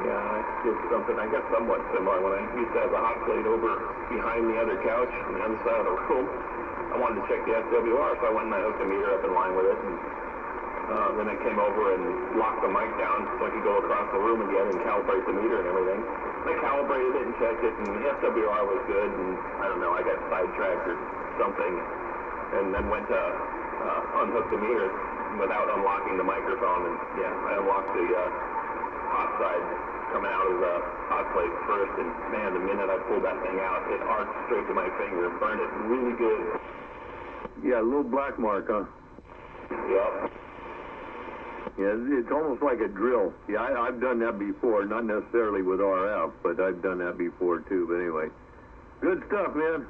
Yeah, I did something, I guess, somewhat similar. When I used to have the hot plate over behind the other couch on the other side of the room, I wanted to check the SWR, so I went and I hooked the meter up in line with it. And then I came over and locked the mic down so I could go across the room again and calibrate the meter and everything. I calibrated it and checked it, and the SWR was good, and I don't know, I got sidetracked or something, and then went to unhook the meter without unlocking the microphone, and yeah, I unlocked the hot side coming out of the hot plate first, and man, the minute I pulled that thing out, it arced straight to my finger and burned it really good. Yeah, a little black mark, huh? Yep. Yeah, it's almost like a drill. Yeah, I've done that before, not necessarily with RF, but I've done that before too. But anyway, good stuff, man.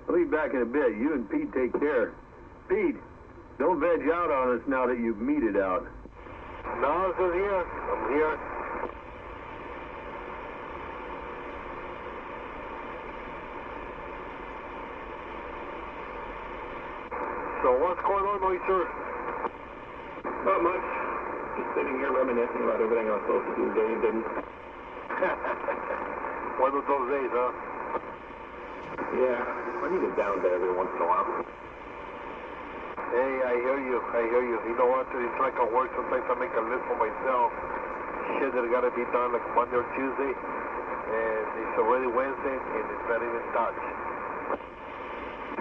I'll be back in a bit. You and Pete take care. Pete, don't veg out on us now that you've meted out. No, I'm still here. I'm here. So what's going on, Oyster? Not much. Just sitting here reminiscing about everything I was supposed to do today and didn't. One of those days, huh? Yeah, I need a down day every once in a while. Hey, I hear you. I hear you. You know what? It's like at work. Sometimes I make a list for myself. Shit that gotta be done like Monday or Tuesday. And it's already Wednesday and it's not even touched.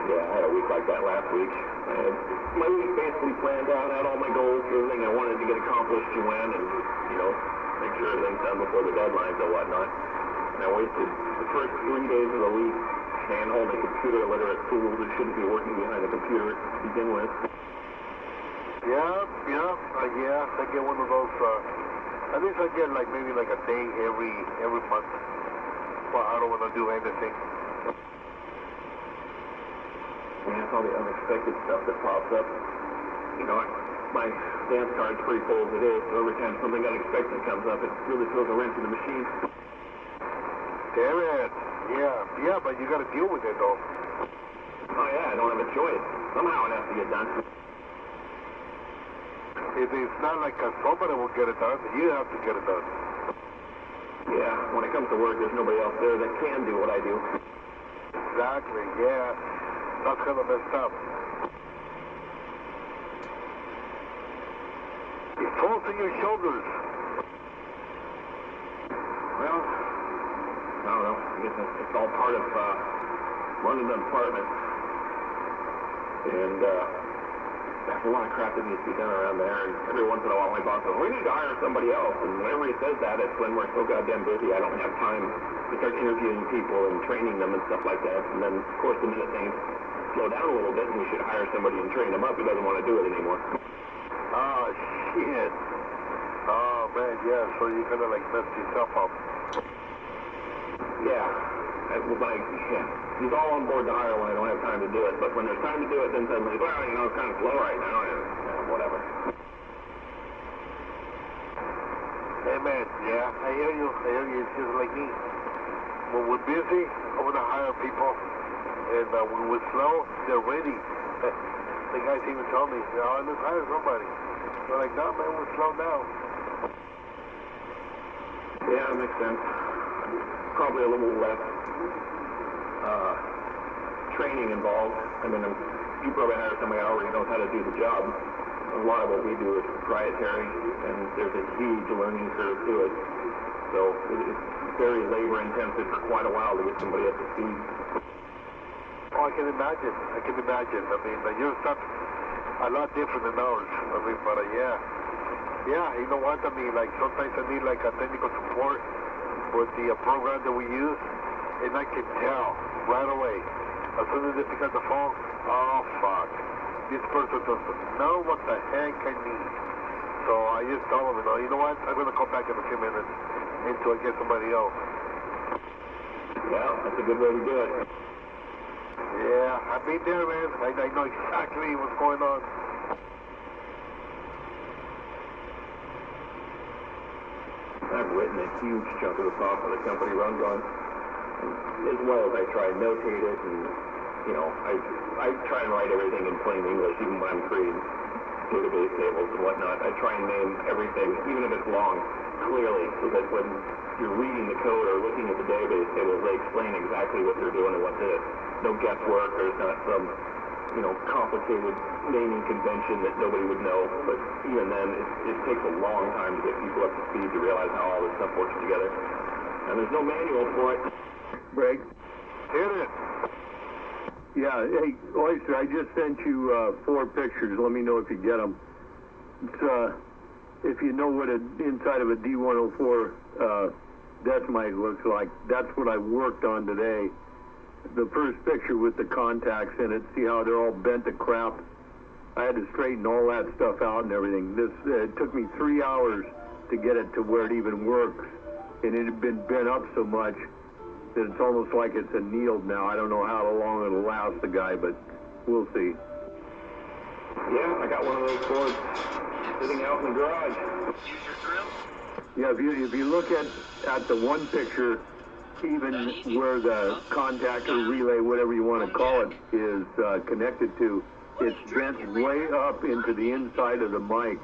Yeah, I had a week like that last week. I had my week basically planned out, had all my goals, everything I wanted to get accomplished to win, and, you know, make sure everything's done before the deadlines and whatnot. And I wasted the first 3 days of the week hand-holding computer-illiterate fools who shouldn't be working behind a computer to begin with. Yeah, I get one of those, at least I get like maybe like a day every month. Well, I don't want to do anything. Yeah, it's all the unexpected stuff that pops up. You know, my dance card's pretty full as it is, so every time something unexpected comes up, it really throws a wrench in the machine. Damn it. Yeah, but you gotta deal with it, though. Oh, yeah, I don't have a choice. Somehow it has to get done. If it's not like somebody will get it done, you have to get it done. Yeah, when it comes to work, there's nobody else there that can do what I do. Exactly, yeah. That's kind of messed up. It falls on your shoulders. Well, I don't know. I guess it's all part of running the department. And there's a lot of crap that needs to be done around there. And every once in a while, my boss says, we need to hire somebody else. And whenever he says that, it's when we're so goddamn busy, I don't have time to start interviewing people and training them and stuff like that. And then, of course, the minute things slow down a little bit and we should hire somebody and train them up, he doesn't want to do it anymore. Oh, shit. Oh, man, yeah. So you kind of like messed yourself up. Yeah. That was like, yeah. He's all on board to hire when I don't have time to do it. But when there's time to do it, then suddenly, well, you know, it's kind of slow right now. And, whatever. Hey, man, yeah, I hear you. It's just like me. When we're busy, I want to hire people. And when we're slow, they're ready. The guys even tell me, oh, let's hire somebody. They're like, no, man, we're slow now. Yeah, that makes sense. Probably a little less training involved. I mean, you probably hire somebody who already knows how to do the job. A lot of what we do is proprietary, and there's a huge learning curve to it. So it's very labor-intensive for quite a while to get somebody up to speed. Oh, I can imagine. I mean, your stuff's a lot different than ours. I mean, but yeah. Yeah, you know what? I mean, like, sometimes I need, like, a technical support with the program that we use, and I can tell right away. As soon as they pick up the phone, oh, fuck. This person doesn't know what the heck I need. So I just tell them, you know what? I'm going to come back in a few minutes until I get somebody else. Well, that's a good way to do it. Yeah, I've been there, man. I know exactly what's going on. I've written a huge chunk of the software the company runs on, as well as I try and notate it, and, you know, I try and write everything in plain English, even when I'm creating database tables and whatnot. I try and name everything, even if it's long, clearly so that when you're reading the code or looking at the database tables, they explain exactly what they're doing and what it is. No guesswork. There's not some, complicated naming convention that nobody would know. But even then, it takes a long time to get people up to speed to realize how all this stuff works together. And there's no manual for it. Break. Hit it. Yeah, hey, Oyster, I just sent you 4 pictures. Let me know if you get them. It's, if you know what an inside of a D104 death mic looks like, that's what I worked on today. The first picture with the contacts in it, see how they're all bent to crap? I had to straighten all that stuff out and everything. It took me 3 hours to get it to where it even works. And it had been bent up so much that it's almost like it's annealed now. I don't know how long it'll last the guy, but we'll see. Yeah, I got one of those boards sitting out in the garage. Use your drill? Yeah, if you look at the one picture, even where the contact or relay, whatever you want to call it, is connected to, it's bent way up into the inside of the mic,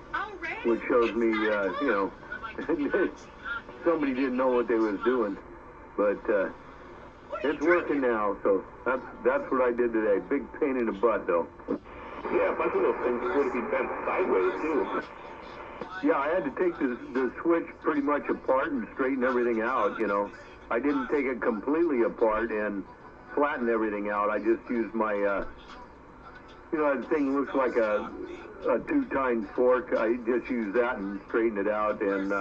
which shows me, somebody didn't know what they was doing. But it's working now, so that's what I did today. Big pain in the butt, though. Yeah, a bunch of those things would be bent sideways, too. Yeah, I had to take the switch pretty much apart and straighten everything out, I didn't take it completely apart and flatten everything out. I just used my, that thing looks like a 2-tine fork. I just used that and straightened it out and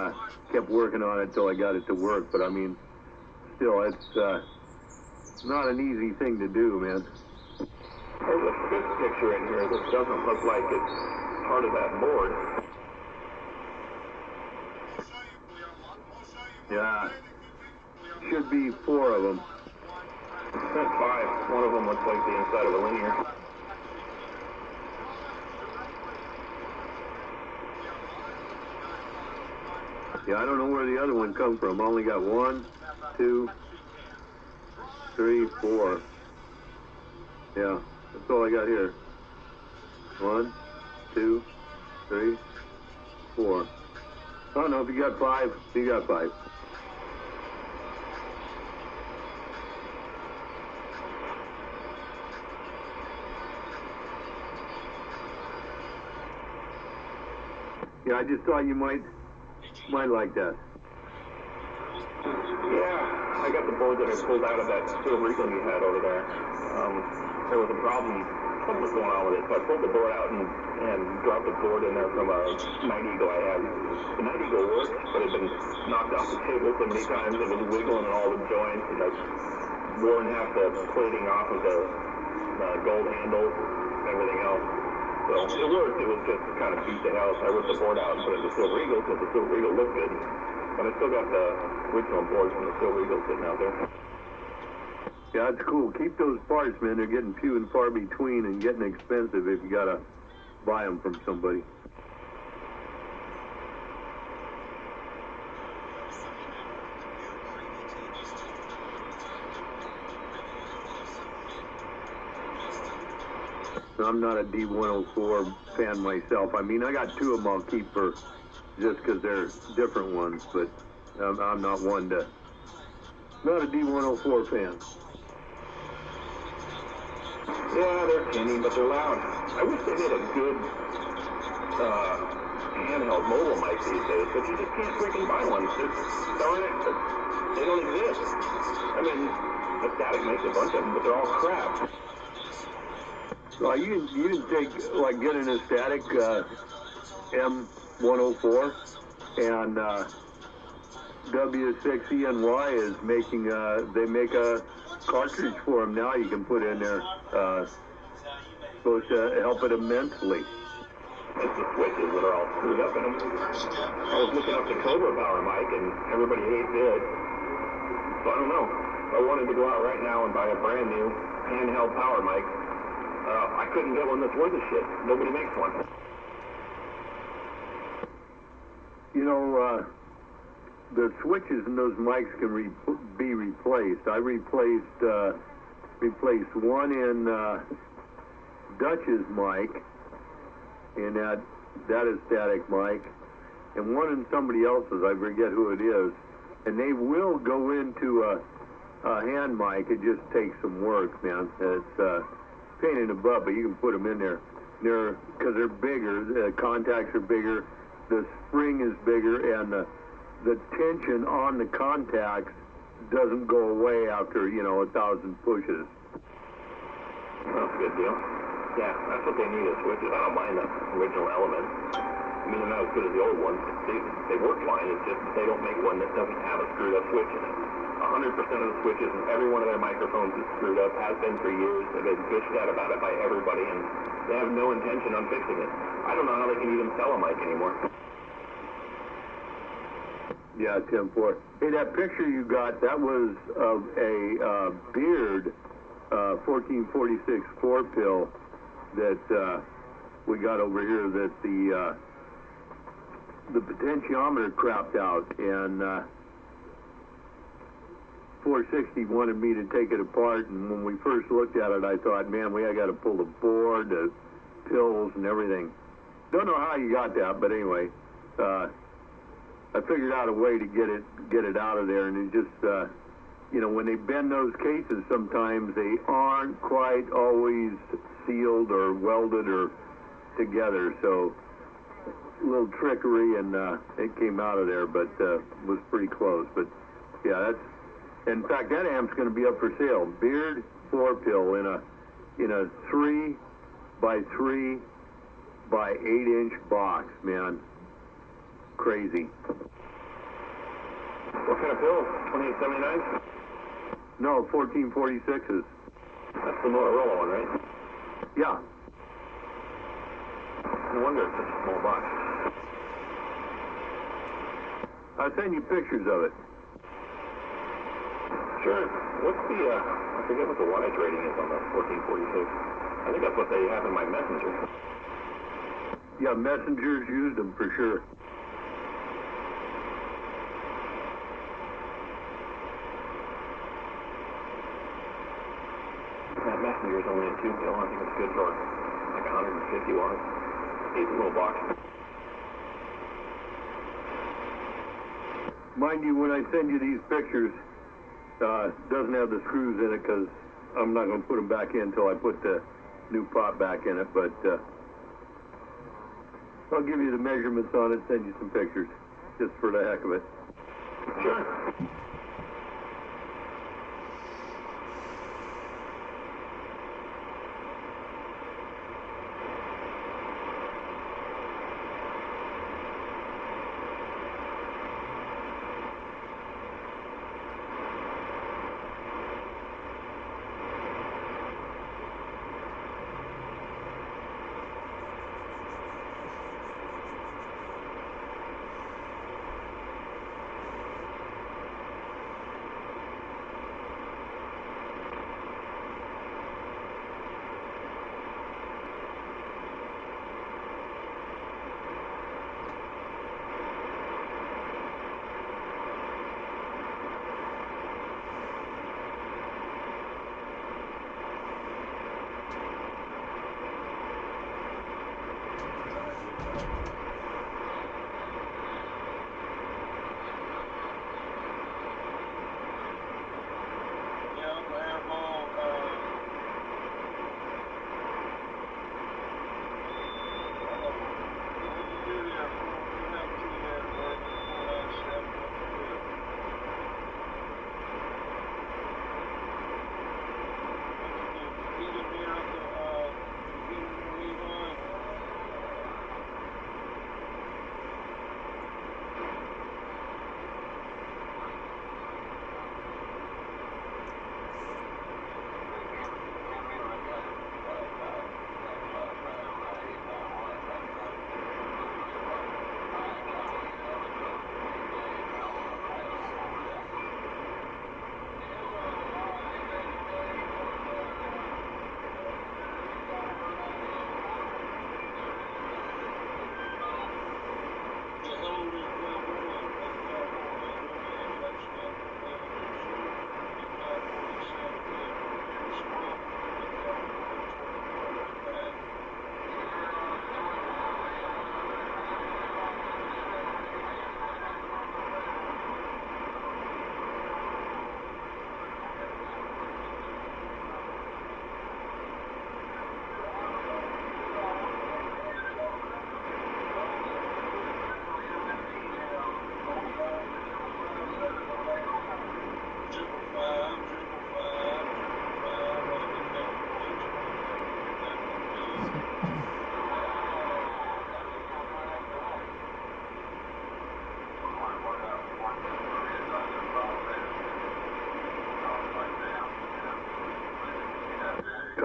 kept working on it till I got it to work. But, I mean, still, it's not an easy thing to do, man. There's a 5th picture in here that doesn't look like it's part of that board. Yeah. Should be 4 of them. Sent 5. One of them looks like the inside of a linear. Yeah, I don't know where the other one come from. I only got 1, 2, 3, 4. Yeah, that's all I got here. 1, 2, 3, 4. Oh no, if you got 5, you got 5. Yeah, I just thought you might like that. Yeah, I got the board that I pulled out of that silver eagle you had over there. There was a problem. Something was going on with it, so I pulled the board out and dropped the board in there from a night eagle I had. The night eagle worked, but it had been knocked off the table so many times. It was wiggling in all the joints, and I worn half the plating off of the gold handles and everything else. So it worked. It was just kind of beat to hell. So I ripped the board out and put it in the Silver Eagle because the Silver Eagle looked good. But I still got the original boards from the Silver Eagle sitting out there. Yeah, that's cool. Keep those parts, man. They're getting few and far between and getting expensive if you gotta buy them from somebody. I'm not a D104 fan myself. I mean, I got 2 of them I'll keep for just because they're different ones, but I'm not one to, not a D104 fan. Yeah, they're tinny, but they're loud. I wish they had a good handheld mobile mic these days, but you just can't freaking buy one. Darn it, they don't exist. I mean, the Static makes a bunch of them, but they're all crap. Well, you can take, like, getting a Static M104, and W6ENY is making, they make a cartridge for them now you can put in there. Supposed to help it immensely. It's the switches that are all screwed up in them. I was looking up the Cobra Power Mic, and everybody hates it. So I don't know. If I wanted to go out right now and buy a brand new handheld power mic, I couldn't get one that's worth a shit. Nobody makes one. The switches in those mics can be replaced. I replaced one in Dutch's mic, and that is Static mic, and one in somebody else's, I forget who it is, and they will go into a hand mic. It just takes some work, man. It's pain in the butt, but you can put them in there. Because they're bigger, the contacts are bigger, the spring is bigger, and the tension on the contacts doesn't go away after, 1,000 pushes. That's a good deal. Yeah, that's what they need is switches. I don't mind the original element. I mean, they're not as good as the old ones. They work fine. It's just that they don't make one that doesn't have a screwed up switch in it. 100% of the switches in every one of their microphones is screwed up, has been for years. They've been bitched at about it by everybody, and they have no intention on fixing it. I don't know how they can even sell a mic anymore. Yeah, Tim Ford. Hey, that picture you got, that was of a Beard 1446 4-pill that we got over here that the potentiometer crapped out, and 460 wanted me to take it apart, and when we first looked at it, I thought, man, I got to pull the board, the pills, and everything. Don't know how you got that, but anyway, I figured out a way to get it out of there, and it just, when they bend those cases, sometimes they aren't quite always sealed or welded or together, so a little trickery, and it came out of there, but was pretty close. But yeah, in fact, that amp's going to be up for sale. Beard 4-pill in a 3 by 3 by 8-inch box, man. Crazy. What kind of pill? 2879? No, 1446s. That's the Motorola one, right? Yeah. No wonder it's such a small box. I'll send you pictures of it. Sure. What's the, I forget what the wattage rating is on the 1446. I think that's what they have in my Messenger. Yeah, Messengers used them for sure. That Messenger is only a 2-pill. I think it's good for like 150 watts. Decent little box. Mind you, when I send you these pictures, doesn't have the screws in it because I'm not going to put them back in until I put the new pot back in it, but I'll give you the measurements on it, send you some pictures, just for the heck of it. Sure.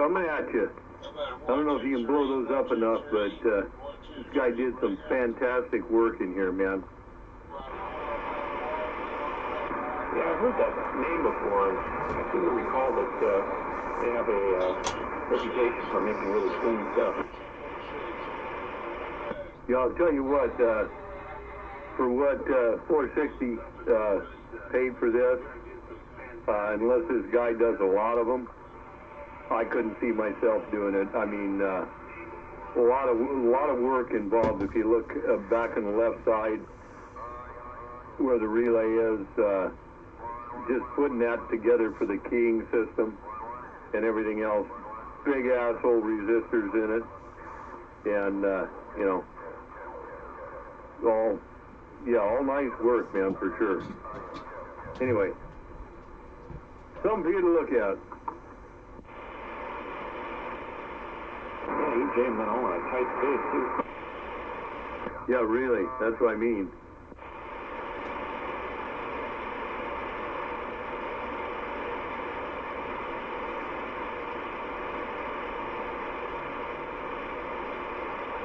coming at you. I don't know if you can blow those up enough, but this guy did some fantastic work in here, man. Yeah, I've heard that name before. I seem to recall that they have a reputation for making really clean stuff. Yeah, I'll tell you what, for what 460 paid for this, unless this guy does a lot of them, I couldn't see myself doing it. I mean, a lot of work involved. If you look back on the left side where the relay is, just putting that together for the keying system and everything else. Big asshole resistors in it, and you know, all nice work, man, for sure. Anyway, something for you to look at. Yeah, you jammed that all in a tight space, too. Yeah, really, that's what I mean.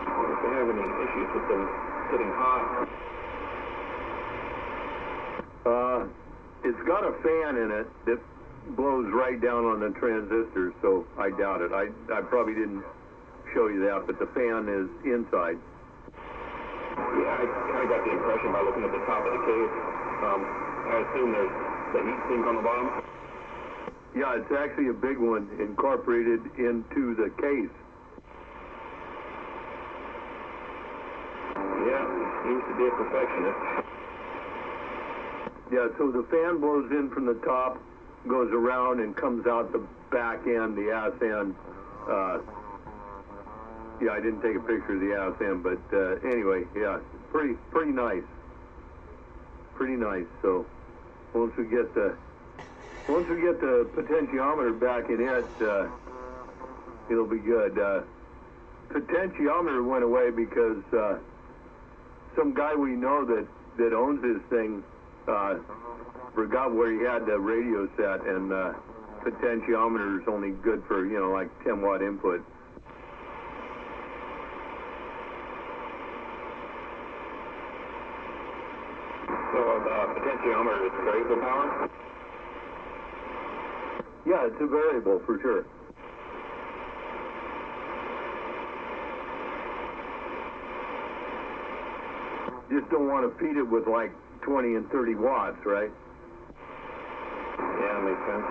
If they have any issues with them getting hot. It's got a fan in it that blows right down on the transistors, so I doubt it. I probably didn't show you that, but the fan is inside. Yeah, I kind of got the impression by looking at the top of the case. I assume there's the heat sink on the bottom. Yeah, it's actually a big one incorporated into the case. Yeah, seems to be a perfectionist. Yeah, so the fan blows in from the top, goes around and comes out the back end, the ass end. Yeah, I didn't take a picture of the ass end, but anyway, yeah, pretty nice. Pretty nice. So once we get the potentiometer back in it, it'll be good. Potentiometer went away because some guy we know that owns this thing forgot where he had the radio set, and potentiometer is only good for, you know, like 10 watt input. So the potentiometer is variable power? Yeah, it's a variable for sure. Just don't want to feed it with like 20 and 30 watts, right? Yeah, makes sense.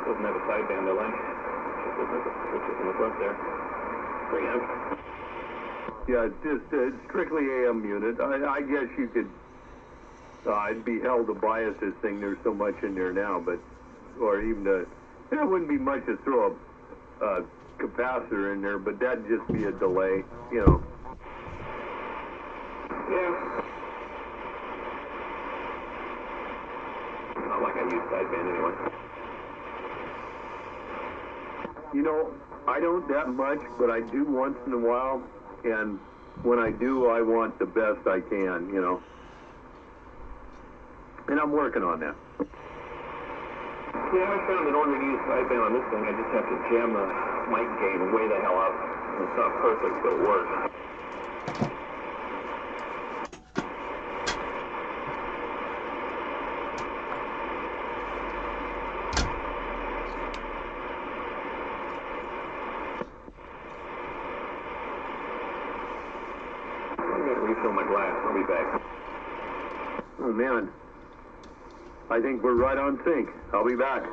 Doesn't have a sideband delay. Switches in the front there. Preamp. Yeah, it's just strictly AM unit. I guess you could, it'd be hell to bias this thing. There's so much in there now, but, or even to, there wouldn't be much to throw a capacitor in there, but that'd just be a delay, you know. Yeah. Not like I use sideband anyway. You know, I don't that much, but I do once in a while, and when I do, I want the best I can, you know. And I'm working on that. Yeah, I found in order to use sideband on this thing, I just have to jam the mic gain way the hell up. It's not perfect, but it works. I'm going to refill my glass. I'll be back. Oh, man. I think we're right on sync. I'll be back.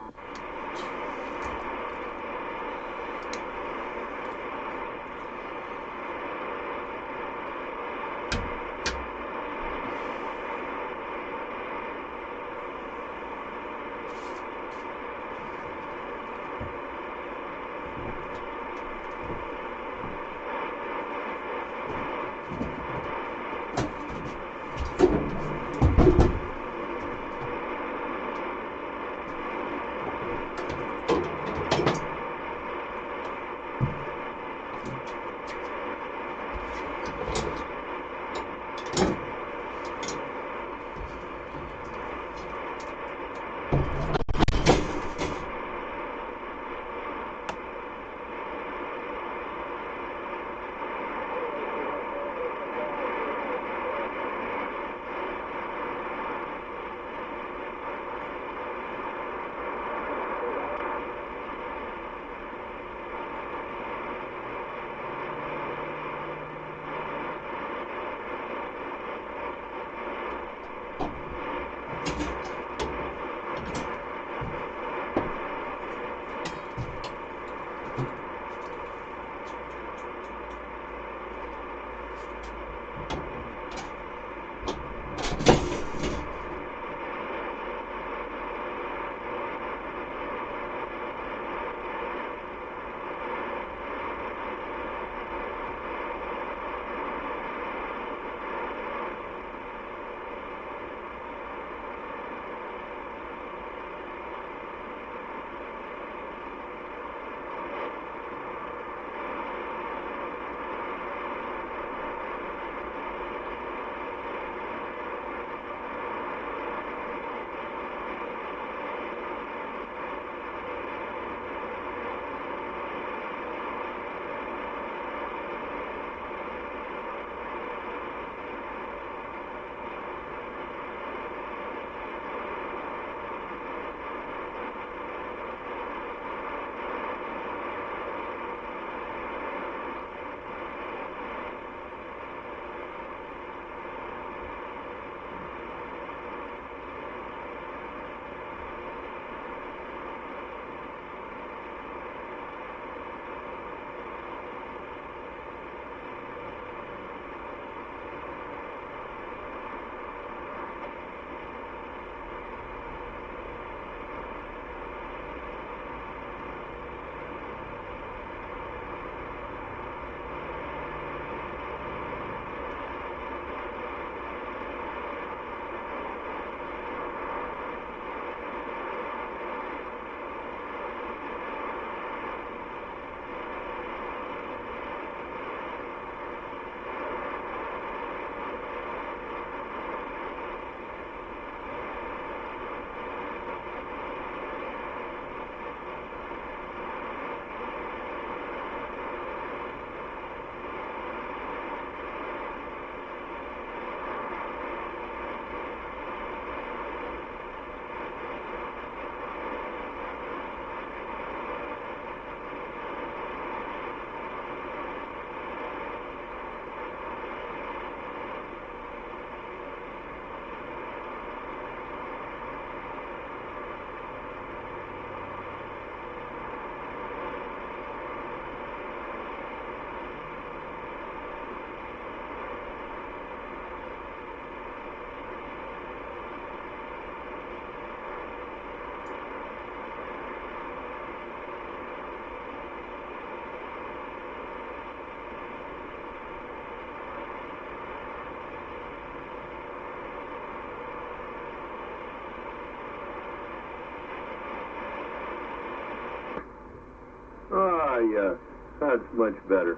That's much better.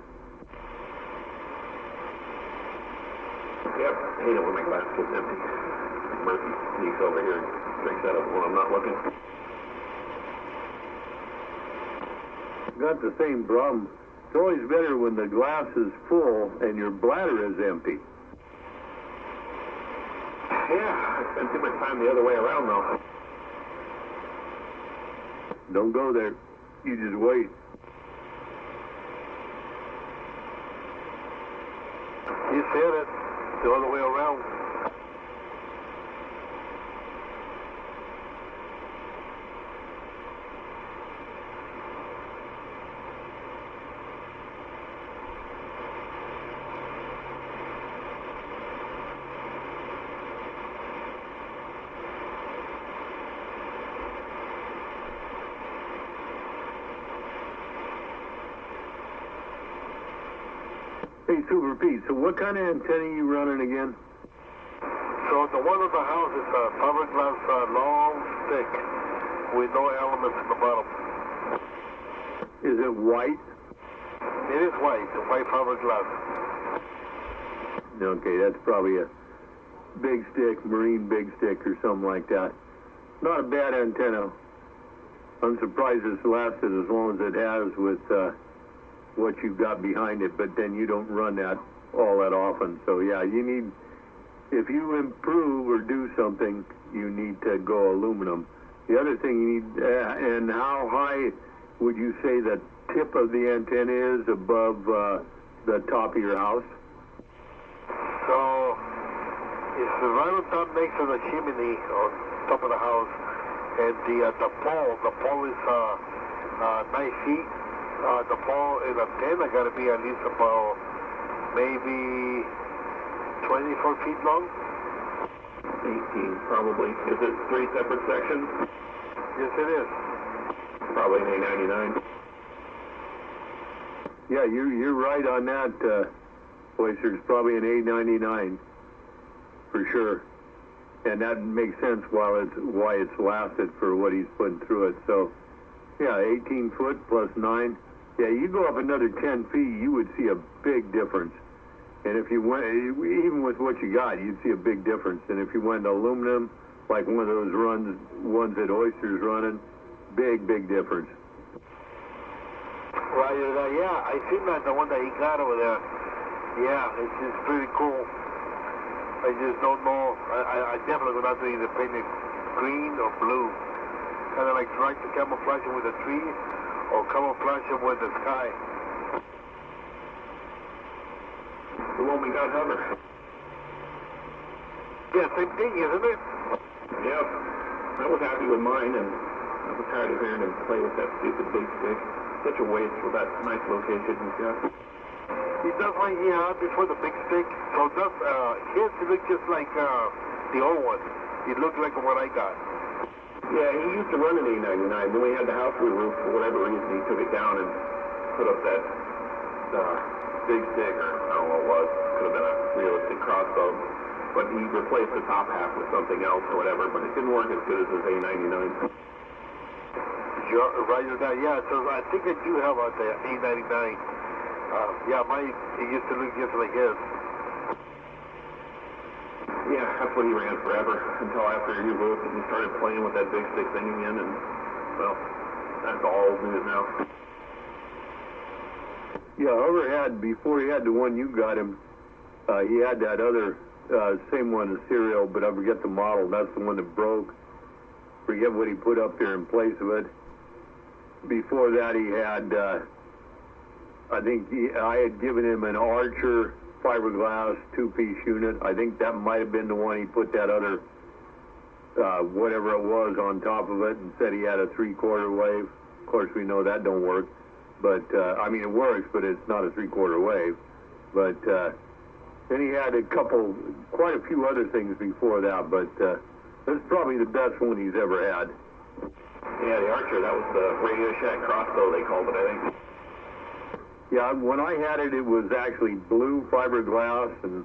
Yep, I hate it when my glass gets empty. Murphy sneaks over here and drinks out of it when I'm not looking. Got the same problem. It's always better when the glass is full and your bladder is empty. Yeah, I spend too much time the other way around, though. Don't go there. You just wait. You said it. The other way around. Hey, Super Pete, so what kind of antenna are you running again? So the one at the house is a fiberglass long stick with no elements in the bottom. Is it white? It is white, the white fiberglass. Okay, that's probably a big stick, marine big stick or something like that. Not a bad antenna. I'm surprised it's lasted as long as it has with what you've got behind it, but then you don't run that all that often. So yeah, you need, if you improve or do something, you need to go aluminum. The other thing you need, and how high would you say the tip of the antenna is above the top of your house? So it's right on top next to the chimney on top of the house, and the pole is 9 feet. The pole in antenna got to be at least about maybe 24 feet long. 18, probably. Is it 3 separate sections? Yes, it is. Probably an A99. Yeah, you're right on that, Oyster. It's probably an A99 for sure, and that makes sense why it's lasted for what he's putting through it. So, yeah, 18 foot plus 9. Yeah, you go up another 10 feet, you would see a big difference. And if you went, even with what you got, you'd see a big difference. And if you went aluminum, like one of those ones that Oyster's running, big difference. Right, yeah, I seen that, the one that he got over there. Yeah, it's just pretty cool. I just don't know. I definitely would not do either paint it green or blue. Kind of like trying to camouflage it with a tree or camouflage it with the sky. The one we got hover. Yeah, same thing, isn't it? Yep. I was happy with mine, and I was tired of hearing him play with that stupid big stick. Such a waste for that nice location he's got. He does like he had before the big stick. So does his look just like the old one. It looked like what I got. Yeah, he used to run an A99. Then we had the house re-roof for whatever reason. He took it down and put up that big stick, or I don't know what it was. Could have been a realistic crossbow. But he replaced the top half with something else or whatever. But it didn't work as good as his A99. Right, yeah. So I think I do have the A99. Yeah, mine, it used to look just like his. Yeah, that's what he ran forever, until after he moved and he started playing with that big stick thing again, and, well, that's all old news now. Yeah, Hover had, before he had the one you got him, he had that other, same one as Serial, but I forget the model. That's the one that broke. Forget what he put up there in place of it. Before that, he had, I think I had given him an Archer fiberglass 2-piece unit. I think that might have been the one he put that other, whatever it was, on top of it, and said he had a 3/4 wave. Of course, we know that don't work. But, I mean, it works, but it's not a 3/4 wave. But then he had quite a few other things before that, but this is probably the best one he's ever had. Yeah, the Archer, that was the Radio Shack crossbow, they called it, I think. Yeah, when I had it, it was actually blue fiberglass, and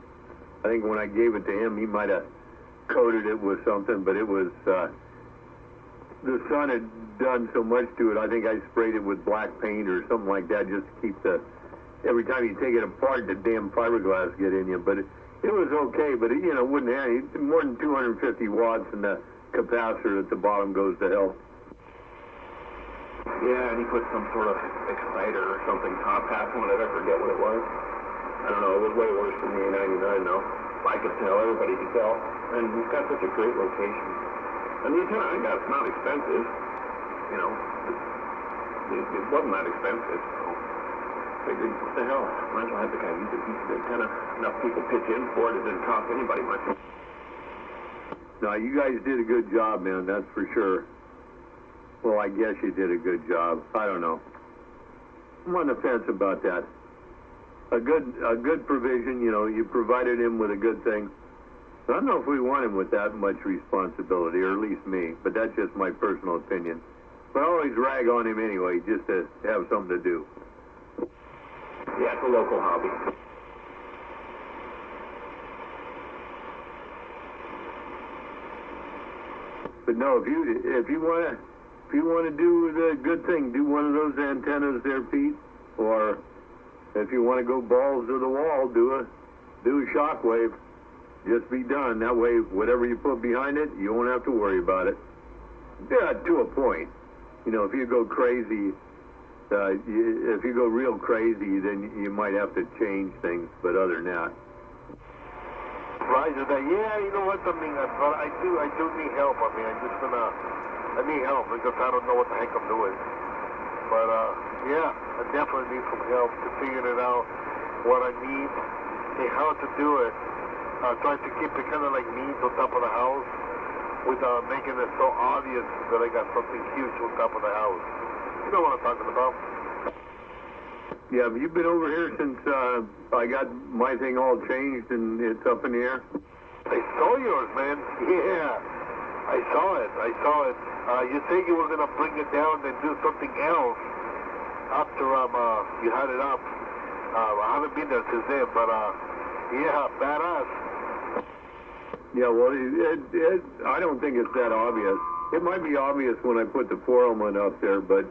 I think when I gave it to him, he might have coated it with something, but it was the sun had done so much to it, I think I sprayed it with black paint or something like that just to keep every time you take it apart, the damn fiberglass get in you. But it was okay, but it, wouldn't have more than 250 watts, and the capacitor at the bottom goes to hell. Yeah, and he put some sort of exciter or something top half on it. I forget what it was. I don't know. It was way worse than the A99 though. I could tell. Everybody could tell. And he's got such a great location. And the antenna, I think that's not expensive. It wasn't that expensive. So I figured, what the hell? Might as well have the guy use a piece of antenna. Enough people pitch in for it. It didn't cost anybody much. No, you guys did a good job, man. That's for sure. Well, I guess you did a good job. I don't know. I'm on the fence about that. A good provision, you provided him with a good thing. So I don't know if we want him with that much responsibility, or at least me, but that's just my personal opinion. But I always rag on him anyway, just to have something to do. Yeah, it's a local hobby. But no, if you want to do the good thing, do one of those antennas there, Pete. Or if you want to go balls to the wall, do a shockwave. Just be done. That way, whatever you put behind it, you won't have to worry about it. Yeah, to a point. If you go crazy, if you go real crazy, then you might have to change things. But other than that. Right, yeah, you know what, but I do need help. I need help because I don't know what the heck I'm doing. But, yeah, I definitely need some help to figure it out, what I need and how to do it. Trying to keep it kind of like neat on top of the house without making it so obvious that I got something huge on top of the house. You know what I'm talking about? Yeah, have you been over here since I got my thing all changed and it's up in the air? I saw yours, man. Yeah, I saw it. You said you were going to bring it down and do something else after you had it up. I haven't been there since then, but yeah, badass. Yeah, well, I don't think it's that obvious. It might be obvious when I put the 4-element up there, but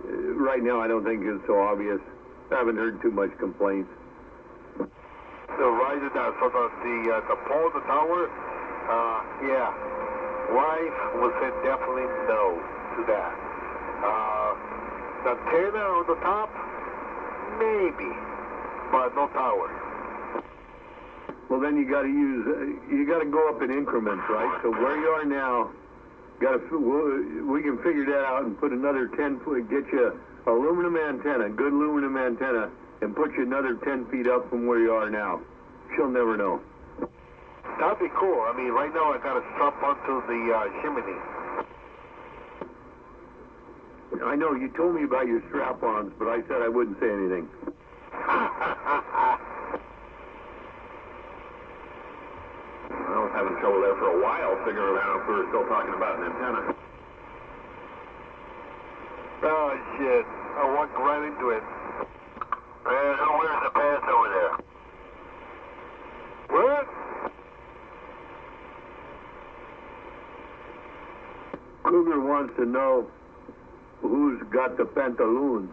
right now I don't think it's so obvious. I haven't heard too much complaints. So right now, so the pole, the tower, yeah, wife would say definitely no to that. The antenna on the top, maybe, but no tower. Well, then you got to go up in increments, right? So where you are now, we can figure that out and put another 10 foot, get you aluminum antenna, good aluminum antenna, and put you another 10 feet up from where you are now. She'll never know. That'd be cool. I mean, right now I got to strap onto the chimney. I know, you told me about your strap-ons, but I said I wouldn't say anything. I was having trouble there for a while figuring out if we were still talking about an antenna. Oh, shit. I walked right into it. Where's the path over there? What? Cougar wants to know who's got the pantaloons.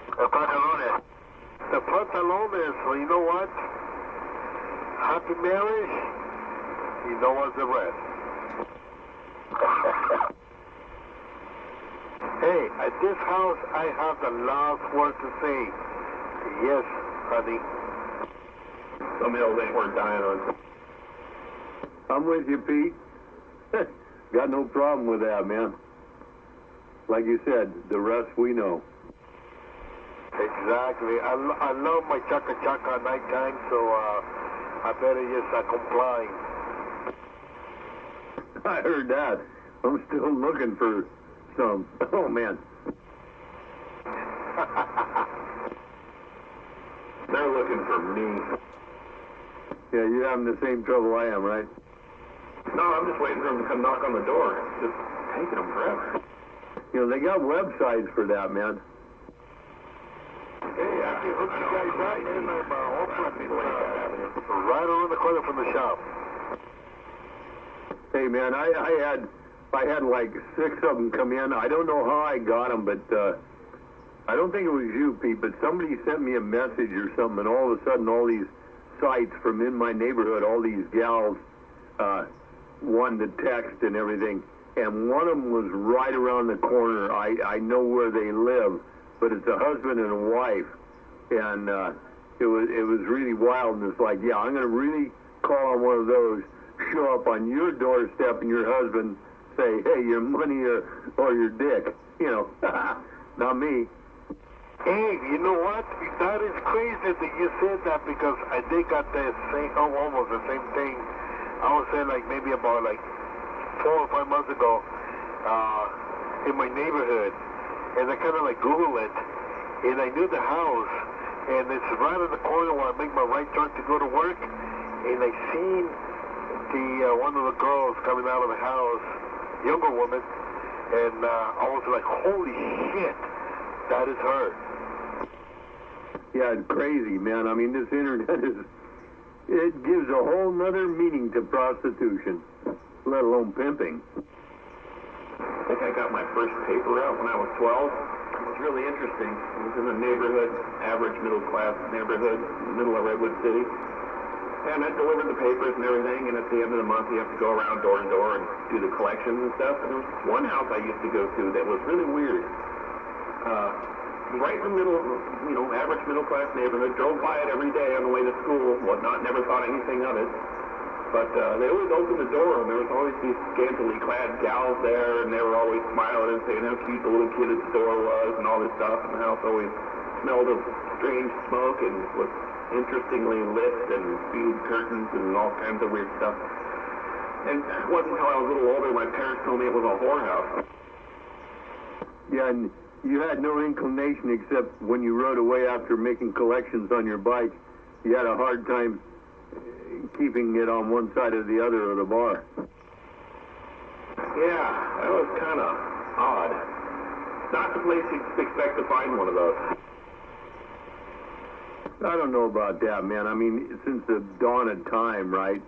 The pantalones. The pantalones, well, you know what? Happy marriage, you know what's the rest. Hey, at this house, I have the last word to say. Yes, honey. Some hills ain't worth dying on. I'm with you, Pete. Got no problem with that, man. Like you said, the rest we know. Exactly. I love my chaka-chaka at nighttime, so I better just comply. I heard that. I'm still looking for some. Oh, man. They're looking for me. Yeah, you're having the same trouble I am, right? No, I'm just waiting for them to come knock on the door. It's just taking them forever. They got websites for that, man. Hey, I can hook you guys right in. Right around the corner from the shop. Hey, man, I I had like 6 of them come in. I don't know how I got them, but I don't think it was you, Pete, but somebody sent me a message or something, and all of a sudden all these sites from in my neighborhood, all these gals wanted to text and everything, and one of them was right around the corner. I know where they live, but it's a husband and a wife, and it was really wild, and it's like, yeah, I'm going to really call on one of those, show up on your doorstep, and your husband say, hey, your money or your dick, you know, not me. Hey, you know what? That is crazy that you said that, because I did got the same, almost the same thing. I would say like maybe about like 4 or 5 months ago in my neighborhood, and I kind of like Googled it, and I knew the house, and it's right in the corner where I make my right turn to go to work, and I seen the one of the girls coming out of the house, younger woman, and I was like, holy shit, that is her. Yeah, it's crazy, man. I mean, this internet it gives a whole nother meaning to prostitution, let alone pimping. I think I got my first paper out when I was 12. It was really interesting. It was in a neighborhood, average middle-class neighborhood, middle of Redwood City. And I delivered the papers and everything, and at the end of the month, you have to go around door to door and do the collections and stuff. And there was one house I used to go to that was really weird. Right in the middle of, you know, average middle-class neighborhood, drove by it every day on the way to school, whatnot, never thought anything of it. But they always opened the door, and there was always these scantily clad gals there, and they were always smiling and saying how cute the little kid at the door was and all this stuff, and the house always smelled of strange smoke and was interestingly lit and sealed curtains and all kinds of weird stuff. And it wasn't until I was a little older my parents told me it was a whorehouse. Yeah, and you had no inclination except when you rode away after making collections on your bike, you had a hard time keeping it on one side or the other of the bar. Yeah, that was kind of odd. Not the place you'd expect to find one of those. I don't know about that, man. I mean, since the dawn of time, right?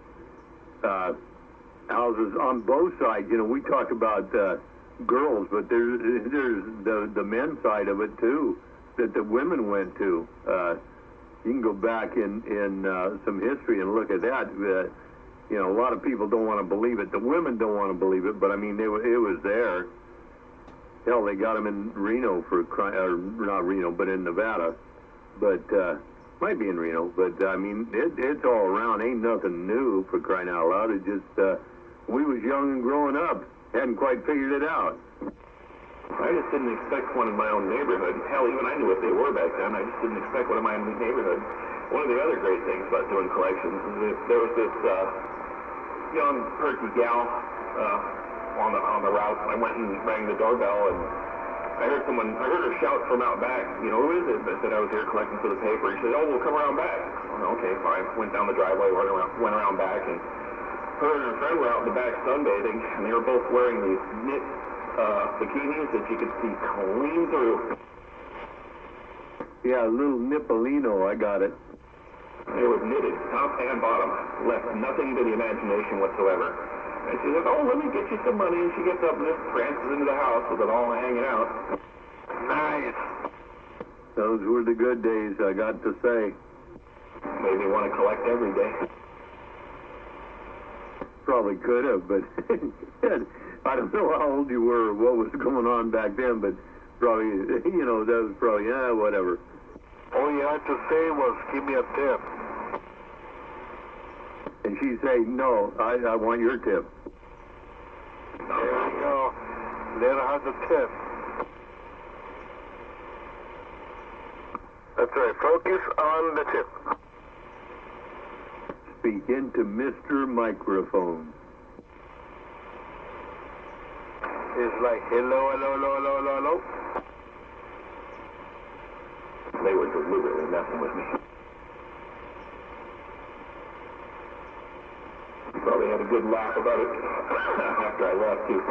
Houses on both sides. You know, we talk about girls, but there's the men's side of it too that the women went to. You can go back in some history and look at that. You know, a lot of people don't want to believe it. The women don't want to believe it, but I mean, it was there. Hell, they got them in Reno for not Reno, but in Nevada. But might be in Reno. But I mean, it's all around. Ain't nothing new, for crying out loud. It just we was young and growing up, hadn't quite figured it out. I just didn't expect one in my own neighborhood. Hell, even I knew what they were back then. I just didn't expect one in my own neighborhood. One of the other great things about doing collections is that there was this young, perky gal on the route. I went and rang the doorbell, and I heard her shout from out back, you know, who is it? I said I was here collecting for the paper. She said, oh, we'll come around back. Well, okay, fine. Went down the driveway, went around back, and her and her friend were out in the back sunbathing, and they were both wearing these knit bikinis that you could see clean through. Yeah, a little Nippolino, I got it. They were knitted, top and bottom, left nothing to the imagination whatsoever. And she said, oh, let me get you some money. And she gets up and just prances into the house with it all hanging out. Nice. Those were the good days, I got to say. Made me want to collect every day. Probably could have, but I don't know how old you were or what was going on back then, but probably, you know, that was probably, whatever. All you had to say was, give me a tip. And she'd say, no, I want your tip. There you go. Let her have the tip. That's right. Focus on the tip. Speak into Mr. Microphone. It's like, hello, hello, hello, hello, hello, hello. They were deliberately messing with me. Probably had a good laugh about it after I left, too.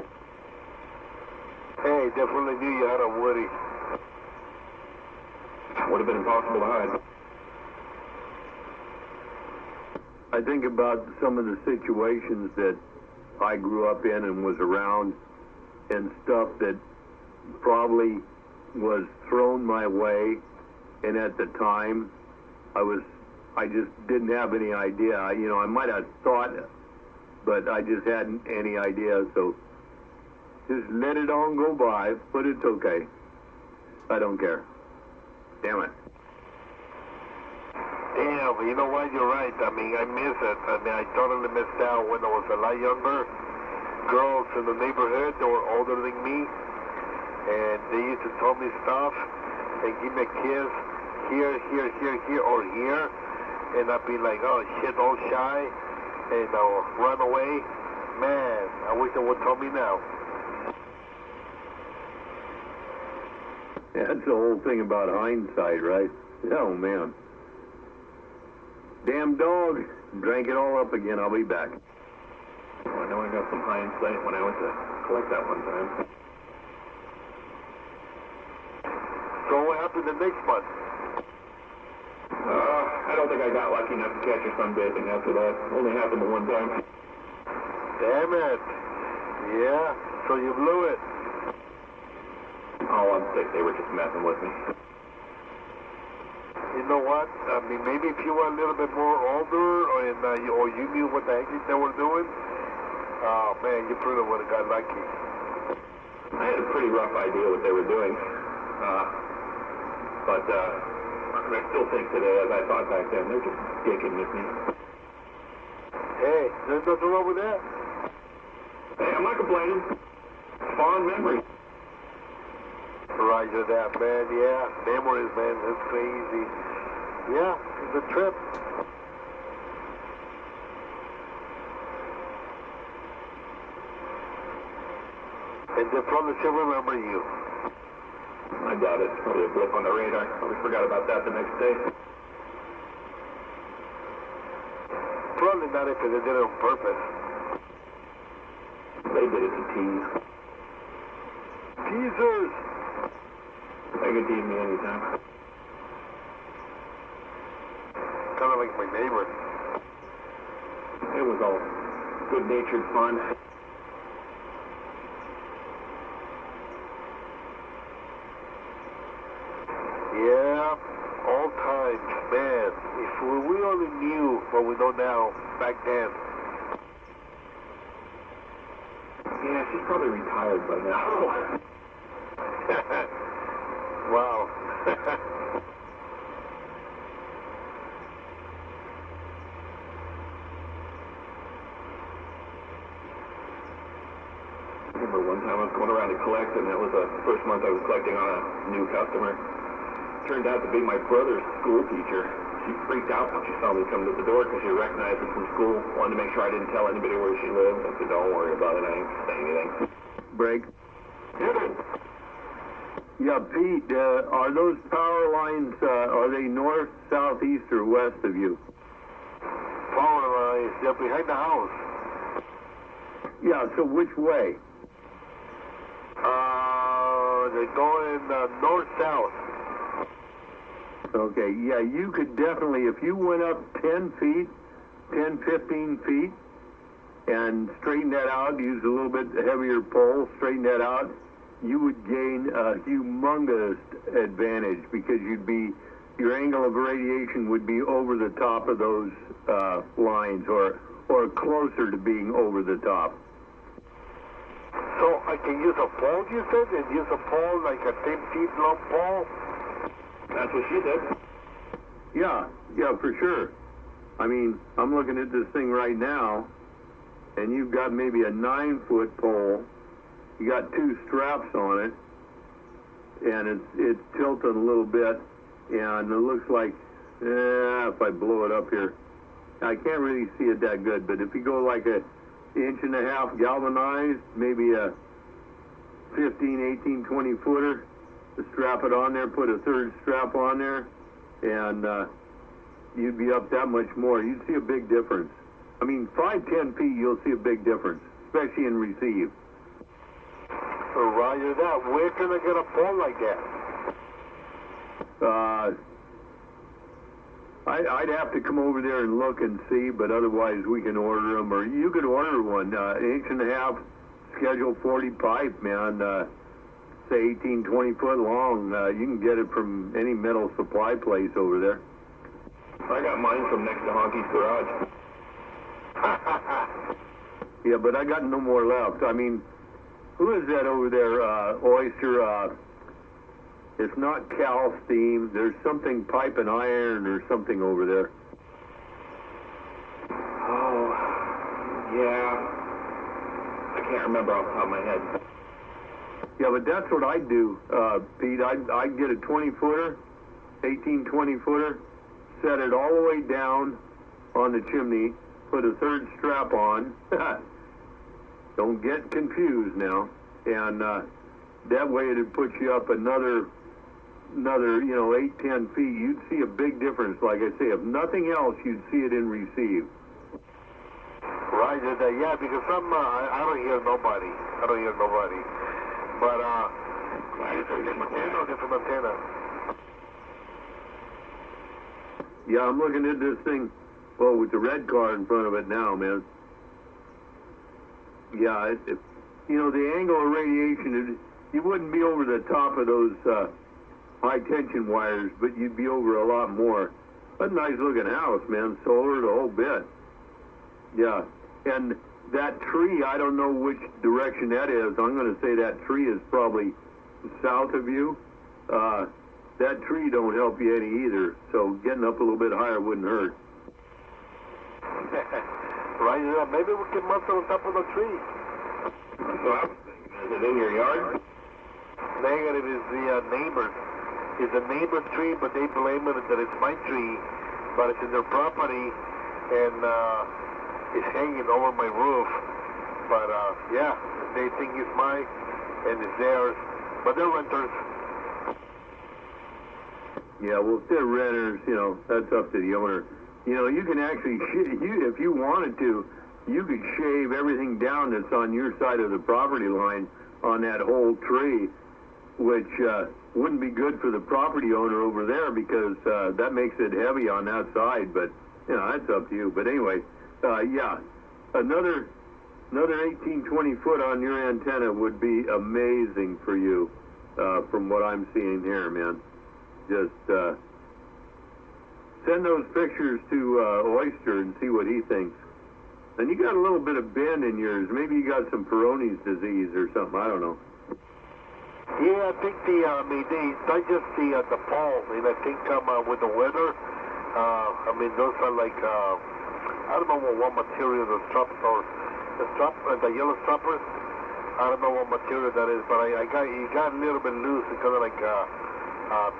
Hey, definitely knew you had a Woody. Would have been impossible to hide. I think about some of the situations that I grew up in and was around, and stuff that probably was thrown my way, and at the time I just didn't have any idea. I might have thought, but I just hadn't any idea, so just let it on go by, but it's okay. I don't care. Damn it. Damn, you know what? You're right. I mean, I miss it. I mean, I totally missed out when I was a lot younger. Girls in the neighborhood, they were older than me, and they used to tell me stuff and give me a kiss here, or here, and I'd be like, oh shit, all shy, and I'll run away. Man, I wish they would tell me now. Yeah, that's the whole thing about hindsight, right? Oh, man. Damn dog. Drank it all up again. I'll be back. Well, I know I got some hindsight when I went to collect that one time. So what happened the next month? I don't think I got lucky enough to catch her sunbathing after that. Only happened the one time. Damn it. Yeah, so you blew it. Oh, I'm sick. They were just messing with me. You know what? I mean, maybe if you were a little bit more older, or you knew what the heck they were doing, oh man, you probably would have got lucky. I had a pretty rough idea what they were doing. But I still think today, as I thought back then, they're just dicking with me. Hey, there's nothing wrong with that. Hey, I'm not complaining. Fond memory. Roger that, man. Yeah, memories, man. That's crazy. Yeah, it's a trip. And they probably still remember you. I doubt it. Probably a blip on the radar. Probably forgot about that the next day. Probably not if they did it on purpose. They did it to tease. Teasers! They could tease me anytime. Kind of like my neighbor. It was all good-natured fun. Yeah, all times, man. If we only knew what we know now back then. Yeah, she's probably retired by now. Wow. I remember one time I was going around to collect, and that was the first month I was collecting on a new customer. Turned out to be my brother's school teacher. She freaked out when she saw me come to the door because she recognized me from school. Wanted to make sure I didn't tell anybody where she lived. I said, don't worry about it. I ain't saying anything. Break. Yeah, Pete, are those power lines, are they north, south, east, or west of you? Power lines, they're behind the house. Yeah, so which way? They're going north-south. Okay, yeah, you could definitely, if you went up 10 feet, 10, 15 feet, and straighten that out, use a little bit heavier pole, straighten that out, you would gain a humongous advantage because your angle of radiation would be over the top of those lines or closer to being over the top. So I can use a pole, you said, and use a pole like a 10 feet long pole? That's what she said. Yeah, for sure. I mean, I'm looking at this thing right now, and you've got maybe a 9-foot pole. You got 2 straps on it, and it's tilted a little bit, and it looks like, if I blow it up here, I can't really see it that good, but if you go like a 1.5 inch galvanized, maybe a 15, 18, 20 footer, strap it on there, put a 3rd strap on there, and you'd be up that much more. You'd see a big difference. I mean, 5, 10 feet, you'll see a big difference, especially in receive. Roger that. Where can I get a pole like that? I'd have to come over there and look and see, but otherwise we can order them, or you could order one, 1.5 inch schedule 40 pipe, man, say 18, 20 foot long. You can get it from any metal supply place over there. I got mine from next to Honky's garage. Yeah, but I got no more left. I mean, who is that over there, Oyster? It's not Cal Steam. There's something pipe and iron or something over there. Oh, yeah. I can't remember off the top of my head. Yeah, but that's what I'd do, Pete. I'd get a 20-footer, 18, 20-footer, set it all the way down on the chimney, put a third strap on. Don't get confused now. And that way it'd put you up another 8, 10 feet. You'd see a big difference. Like I say, if nothing else, you'd see it in receive. Right, yeah, because I don't hear nobody. But, different antenna. Yeah, I'm looking at this thing, well, with the red car in front of it now, man. Yeah, the angle of radiation, you wouldn't be over the top of those high tension wires, but you'd be over a lot more. That's a nice looking house, man. Solar, the whole bit. Yeah, and that tree, I don't know which direction that is. I'm going to say that tree is probably south of you. That tree don't help you any either, so getting up a little bit higher wouldn't hurt. Right, maybe we can mount on top of the tree. So I was thinking, is it in your yard? Negative is the neighbors. It's a neighbor's tree, but they blame it that it's my tree, but it's in their property, and it's hanging over my roof. But yeah, they think it's mine, and it's theirs, but they're renters. Yeah, well, if they're renters, that's up to the owner. You can actually, if you wanted to, you could shave everything down that's on your side of the property line on that whole tree, which wouldn't be good for the property owner over there because that makes it heavy on that side. But that's up to you. But anyway, yeah, another 18, 20 foot on your antenna would be amazing for you, from what I'm seeing here, man. Just send those pictures to Oyster and see what he thinks. And you got a little bit of bend in yours. Maybe you got some Peyronie's disease or something. I don't know. Yeah, I think not just the fall, and I think with the weather, those are like, I don't know what material the straps are. The yellow strappers, I don't know what material that is, but it got a little bit loose. It's kind of like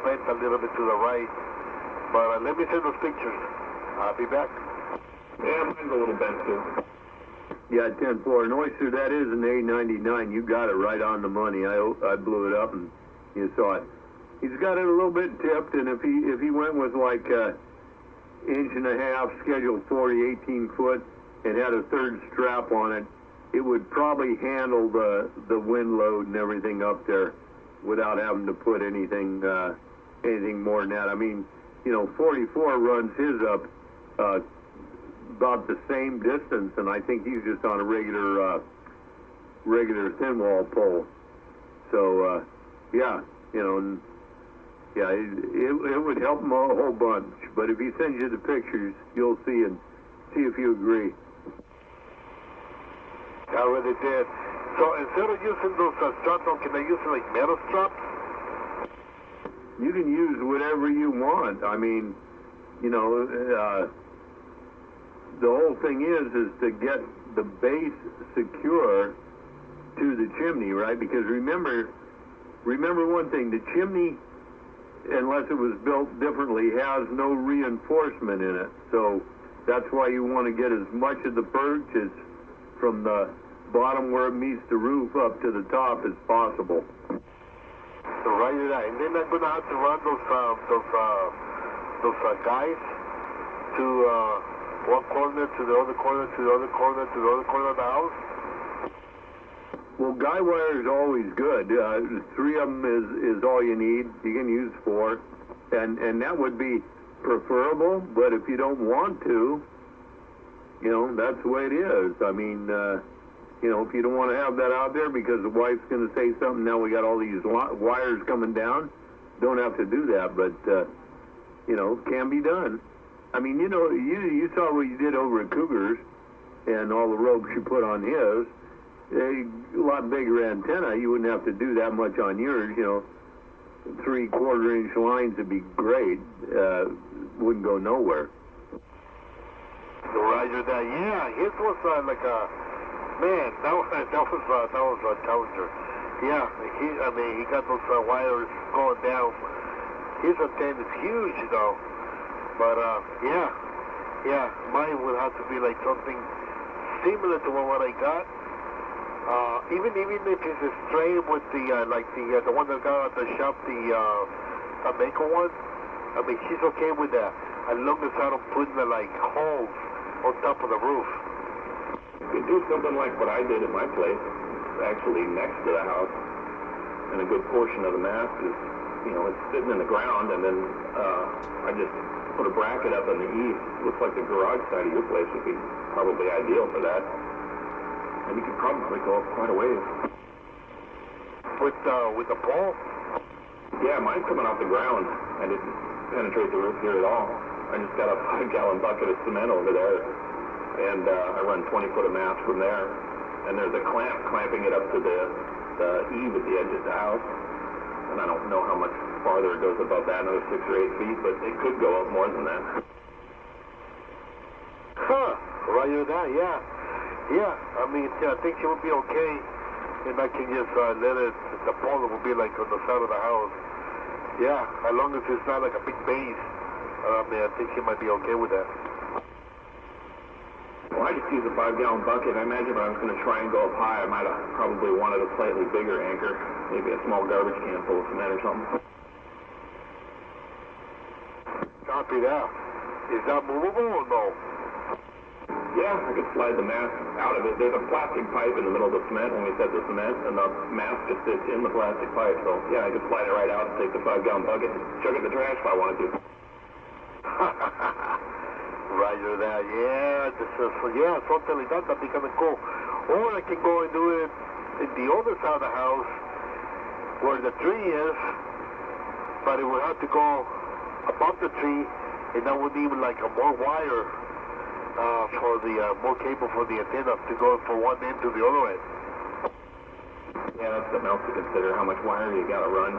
bent a little bit to the right. But let me send those pictures. I'll be back. Yeah, mine's a little bent too. Yeah, 10-4. And Oyster, that is an A99. You got it right on the money. I blew it up and you saw it. He's got it a little bit tipped, and if he went with like 1.5 inch schedule 40, 18 foot, and had a third strap on it, it would probably handle the wind load and everything up there without having to put anything more than that. 44 runs his up about the same distance, and I think he's just on a regular thin wall pole. So yeah, it would help him a whole bunch. But if he sends you the pictures, you'll see and see if you agree. I really did. So instead of using those straps, can I use like metal straps? You can use whatever you want. The whole thing is to get the base secure to the chimney, right? Because remember one thing, the chimney, unless it was built differently, has no reinforcement in it. So that's why you want to get as much of the purchase from the bottom where it meets the roof up to the top as possible. So right there, and then I'm gonna have to run those guys to one corner to the other corner to the other corner to the other corner of the house. Well, guy wire is always good. 3 of them is all you need. You can use 4, and that would be preferable, but if you don't want to, you know, that's the way it is. I mean, you know, if you don't want to have that out there because the wife's going to say something, now we got all these wires coming down, don't have to do that, but, you know, can be done. I mean, you know, you saw what you did over at Cougar's and all the ropes you put on his. A lot bigger antenna, you wouldn't have to do that much on yours, you know. 3/4-inch lines would be great. Wouldn't go nowhere. Roger that. Yeah, his was like a man. That was a challenger. Yeah, he got those wires going down. His antenna is huge, though. But yeah, mine would have to be like something similar to what I got. Even if it's a straight with the the one that got at the shop, the Mako one. I mean, she's okay with that, as long as I don't put the holes on top of the roof. You do something like what I did at my place, actually next to the house, and a good portion of the mast is, you know, it's sitting in the ground, and then I just put a bracket up on the eaves. Looks like the garage side of your place would be probably ideal for that. And you could probably go up quite a ways. With the pole? Yeah, mine's coming off the ground. I didn't penetrate the roof here at all. I just got a 5-gallon bucket of cement over there, and I run 20 foot of mast from there. And there's a clamp clamping it up to the eave at the edge of the house. And I don't know how much farther it goes above that, another 6 or 8 feet, but it could go up more than that. Huh, right that, yeah. Yeah, I mean, I think it would be okay, and I can just let it, the pole will be like on the side of the house. Yeah, as long as it's not like a big base, I mean, I think she might be okay with that. Well, I just use a 5-gallon bucket. I imagine if I was going to try and go up high, I might have probably wanted a slightly bigger anchor, maybe a small garbage can full of cement or something. Copy that. Is that movable or no? Yeah, I could slide the mast out of it. There's a plastic pipe in the middle of the cement when we set the cement, and the mast just sits in the plastic pipe. So, yeah, I could slide it right out and take the 5-gallon bucket and chuck it in the trash if I wanted to. Roger that, yeah. Something like that, that'd be kind of cool. Or I can go and do it in the other side of the house where the tree is, but it would have to go above the tree, and that would need like a more wire for the more cable for the antenna to go from one end to the other end. Yeah, that's something else to consider, how much wire you got to run.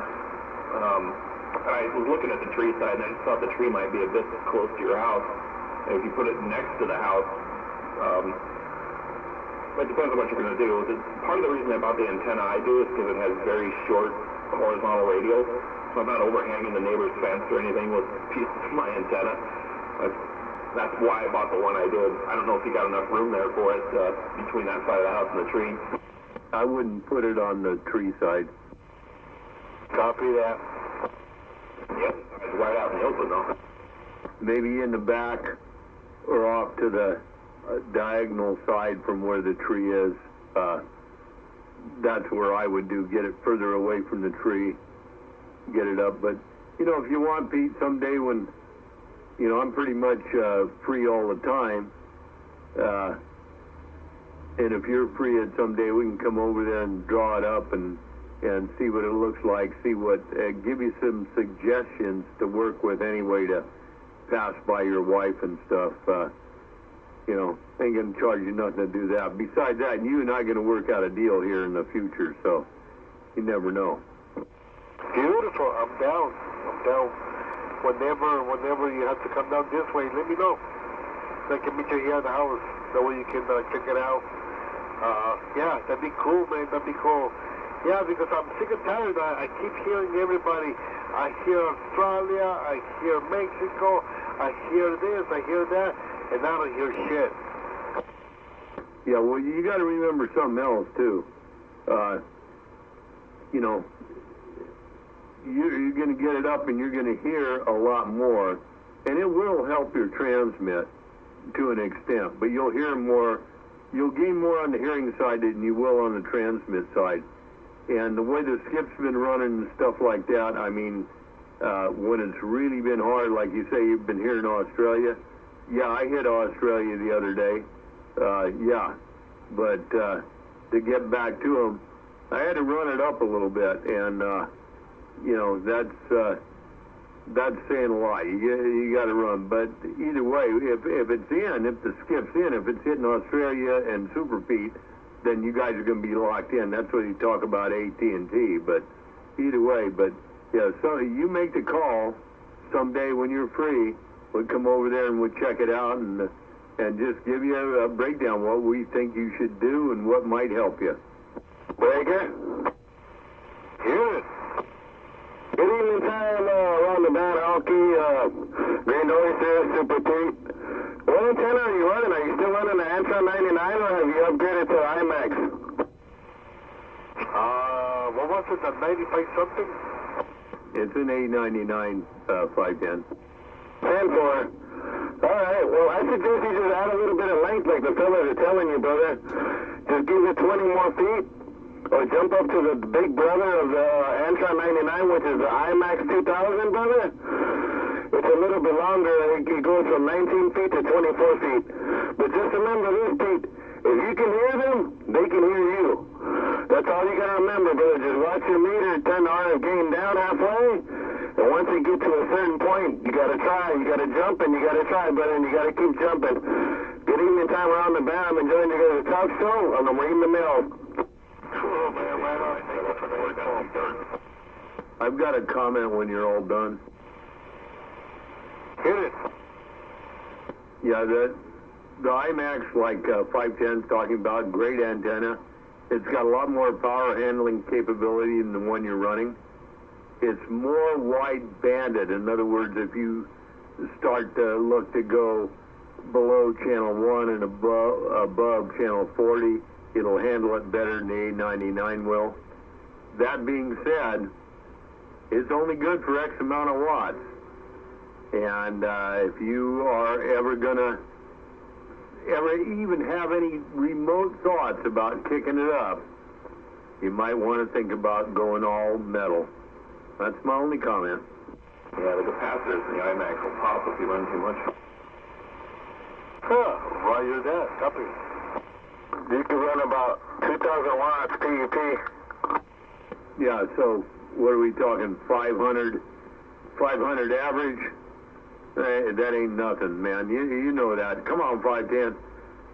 I was looking at the tree side, and I just thought the tree might be a bit close to your house. And if you put it next to the house, it depends on what you're going to do. Part of the reason I bought the antenna I do is because it has very short horizontal radials, so I'm not overhanging the neighbor's fence or anything with pieces of my antenna. That's why I bought the one I did. I don't know if you got enough room there for it between that side of the house and the tree. I wouldn't put it on the tree side. Copy that. Yep, it's right out in the open though. Maybe in the back or off to the diagonal side from where the tree is. That's where I would get it further away from the tree, get it up. But, you know, if you want, Pete, someday when, you know, I'm pretty much free all the time, and if you're free at someday, we can come over there and draw it up and see what it looks like, give you some suggestions to work with anyway to pass by your wife and stuff. You know, ain't going to charge you nothing to do that. Besides that, you and I are going to work out a deal here in the future, so you never know. Beautiful. I'm down. Whenever you have to come down this way, let me know. I can meet you here at the house. That way you can check it out. Yeah, that'd be cool, man. That'd be cool. Yeah, because I'm sick and tired. I keep hearing everybody. I hear Australia. I hear Mexico. I hear this. I hear that. And I don't hear shit. Yeah, well, you got to remember something else, too. You know, you're going to get it up and you're going to hear a lot more. And it will help your transmit to an extent. But you'll hear more. You'll gain more on the hearing side than you will on the transmit side. And the way the skip's been running and stuff like that, I mean, when it's really been hard, like you say, you've been here in Australia. Yeah, I hit Australia the other day. Yeah, but to get back to them, I had to run it up a little bit, and you know, that's saying a lot. You got to run, but either way, if it's in, if the skip's in, if it's hitting Australia and Super Pete, then you guys are going to be locked in. That's what you talk about AT&T. But either way, but yeah, so you make the call someday when you're free. We'll come over there and we'll check it out and just give you a breakdown what we think you should do and what might help you. Breaker? Good. Good evening time, around the band, Alki, Green Oyster, Super Pete. What antenna are you running? Are you still running the Antron 99 or have you upgraded to IMAX? What was it, the 95 something? It's an 899 510. 10-4. Alright, well I suggest you just add a little bit of length like the fellas are telling you, brother. Just give it 20 more feet. Or jump up to the big brother of the Antron 99, which is the IMAX 2000, brother. It's a little bit longer. It goes from 19 feet to 24 feet. But just remember this, Pete. If you can hear them, they can hear you. That's all you got to remember, brother. Just watch your meter, turn the RF gain down halfway. And once you get to a certain point, you got to try. You got to jump and you got to try, brother. And you got to keep jumping. Good evening time around the band. I'm enjoying you guys' talk show on the Marine the Mill. I've got a comment when you're all done. Hit it. Yeah, the IMAX, like 510's talking about, great antenna. It's got a lot more power handling capability than the one you're running. It's more wide-banded. In other words, if you start to look to go below channel 1 and above channel 40, it'll handle it better than the 899 will. That being said, it's only good for X amount of watts. And if you are ever gonna even have any remote thoughts about kicking it up, you might want to think about going all metal. That's my only comment. Yeah, the capacitors in the IMAX will pop if you run too much. Huh, roger that. Copy. You can run about 2,000 watts PUP. Yeah, so what are we talking, 500 average? That ain't nothing, man. You know that. Come on, 510.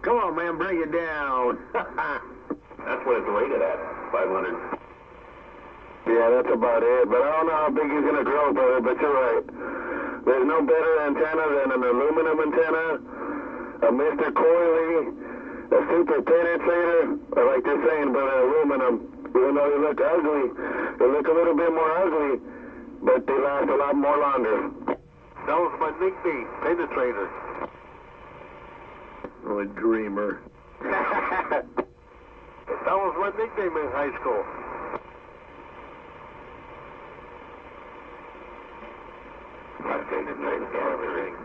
Come on, man, bring it down. That's what it's rated at, 500. Yeah, that's about it. But I don't know how big he's going to grow, brother, but you're right. There's no better antenna than an aluminum antenna, a Mr. Coily, a super penetrator, I like they're saying, but aluminum. Even though they look ugly, they look a little bit more ugly, but they last a lot more longer. That was my nickname, Penetrator. Oh, a dreamer. That was my nickname in high school. Everything.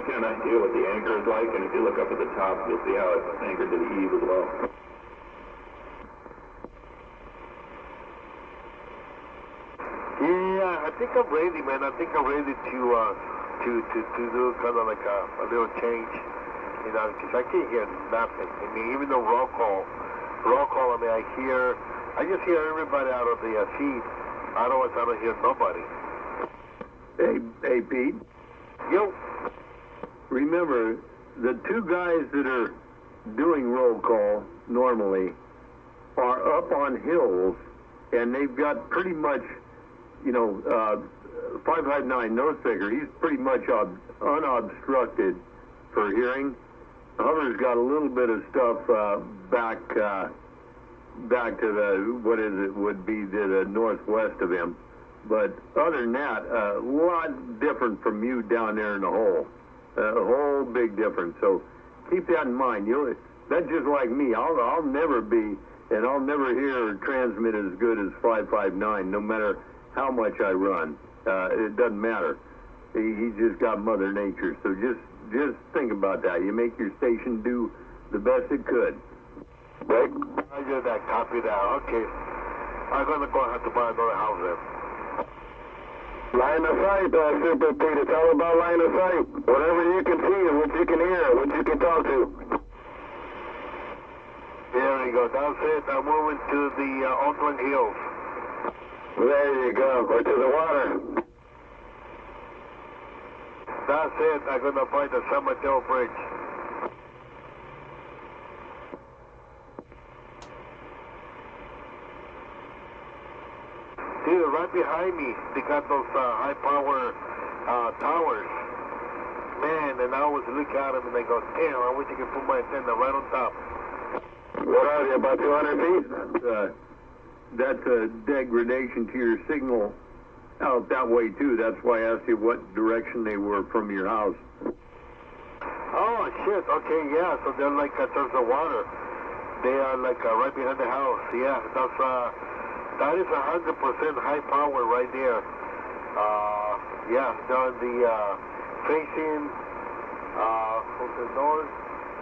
Get an idea what the anchor is like, and if you look up at the top, you'll see how it's anchored to the eave as well. Yeah, I think I'm ready, man. I think I'm ready to do kind of like a little change, you know, because I can't hear nothing. I mean, even though roll call, I mean, I just hear everybody out of the feed. Otherwise, I don't hear nobody. Hey, Pete. Yo. Remember, the two guys that are doing roll call normally are up on hills, and they've got pretty much, you know, 559 nose picker, he's pretty much unobstructed for hearing. Hover's got a little bit of stuff back to the, what is it, would be to the northwest of him. But other than that, a lot different from you down there in the hole. A whole big difference. So keep that in mind. That's just like me. I'll never be, and I'll never hear or transmit as good as 559, no matter how much I run. It doesn't matter. He's just got Mother Nature. So just think about that. You make your station do the best it could. Right? I get that. Copy that. Okay. I'm going to go have to buy another house then. Line of sight, Super Pete. It's all about line of sight. Whatever you can see and what you can hear, what you can talk to. There we go. That's it. I'm moving to the Oakland Hills. There you go. Or to the water. That's it. I'm going to find the San Mateo Bridge. Dude, right behind me, they got those high-power towers. Man, and I always look at them and I go, damn, I wish I could put my antenna right on top. What are they, about 200 feet? That's a degradation to your signal out that way, too. That's why I asked you what direction they were from your house. Oh, shit. Okay, yeah. So they're like towards the water. They are like right behind the house. Yeah, that is 100% high power right there. Yeah, they're on the facing from the north,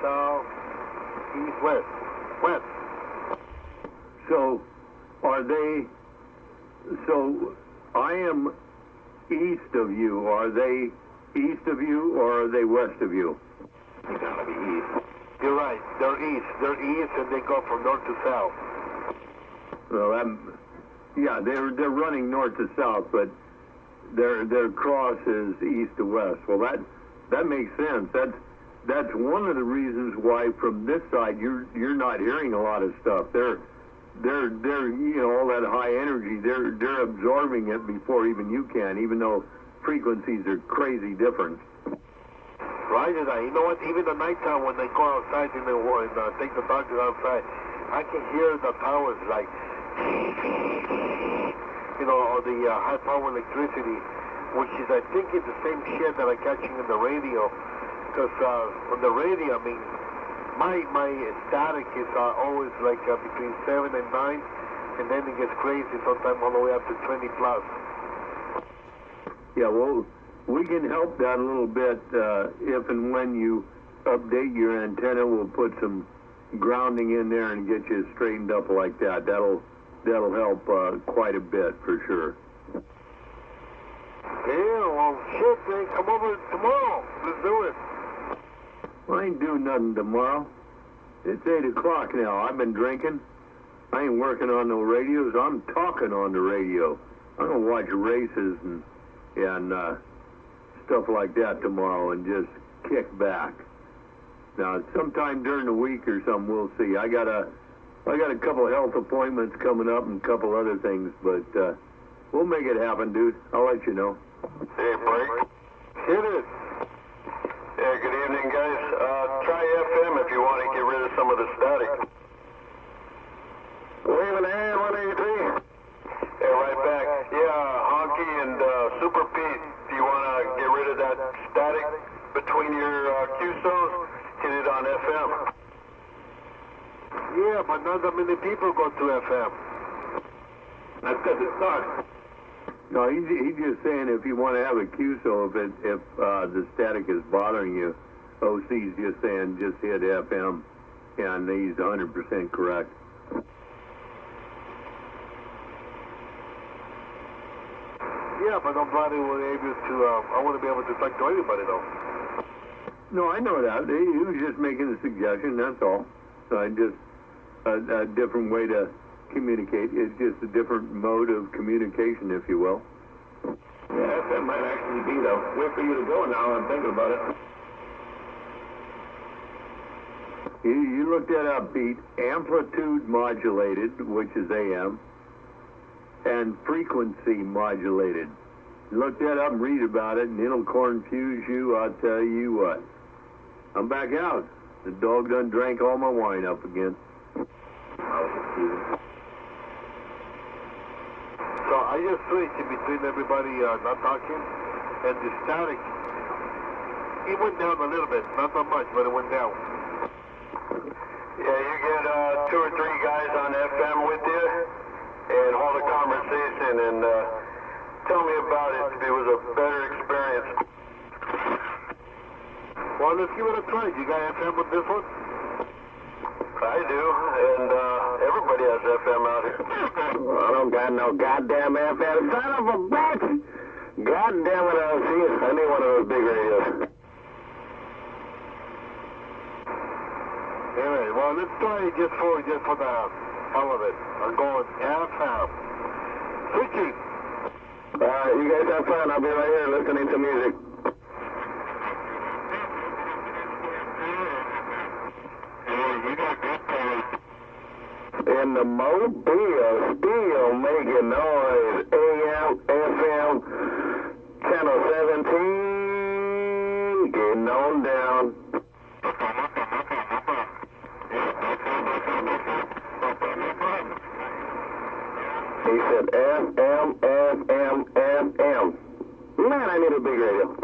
south, east, west. So, so I am east of you. Are they east of you or are they west of you? They gotta be east. You're right. They're east. They're east and they go from north to south. Well, yeah, they're running north to south, but their cross is east to west. Well, that makes sense. That's one of the reasons why from this side you're not hearing a lot of stuff. They're all that high energy. They're absorbing it before even you can, even though frequencies are crazy different. Right, and you know what? Even at nighttime when they go outside and take the dogs outside, I can hear the towers like, all the high power electricity, which is I think it's the same shit that I'm catching in the radio. Because on the radio, I mean, my static is always like between 7 and 9, and then it gets crazy sometimes all the way up to 20 plus. Yeah, well, we can help that a little bit if and when you update your antenna. We'll put some grounding in there and get you straightened up like that. That'll help quite a bit for sure. Yeah, well, shit, man, come over tomorrow. Let's do it. I ain't doing nothing tomorrow. It's 8 o'clock now. I've been drinking. I ain't working on no radios. I'm talking on the radio. I'm going to watch races and stuff like that tomorrow and just kick back. Now, sometime during the week or something, we'll see. I got a couple of health appointments coming up and a couple other things, but we'll make it happen, dude. I'll let you know. Hey, break. Hit it. Yeah, good evening, guys. Try FM if you want to get rid of some of the static. Waving a hand, 183. Yeah, right back. Yeah, Honky and Super Pete, do you want to get rid of that static between your QSOs? Hit it on FM. Yeah, but not that many people go to FM. That's because it sucks. No, he's just saying if you want to have a QSO, if the static is bothering you, OC's just saying just hit FM, and he's 100% correct. Yeah, but nobody will be able to, I want to be able to talk to anybody, though. No, I know that. He was just making a suggestion, that's all. Just a different way to communicate. It's just a different mode of communication, if you will. Yeah, FM might actually be the way for you to go now. I'm thinking about it. You looked that up, Pete. Amplitude modulated, which is AM, and frequency modulated. Look that up and read about it, and it'll confuse you. I'll tell you what. I'm back out. The dog done drank all my wine up again. So I just switched in between everybody not talking, and the static, it went down a little bit. Not that much, but it went down. Yeah, you get 2 or 3 guys on FM with you, and hold a conversation, and tell me about it if it was a better experience. Well, let's give it a try. You got FM with this one? I do, and everybody has FM out here. I don't got no goddamn FM. Son of a bitch! God damn it, I need one of those big radios. Anyway, well, let's try it just for the hell of it. I'm going FM. Switching. Alright, you guys have fun. I'll be right here listening to music. In the Mobile, still making noise. AM, FM, channel 17, getting on down. He said FM, FM, FM. Man, I need a big radio.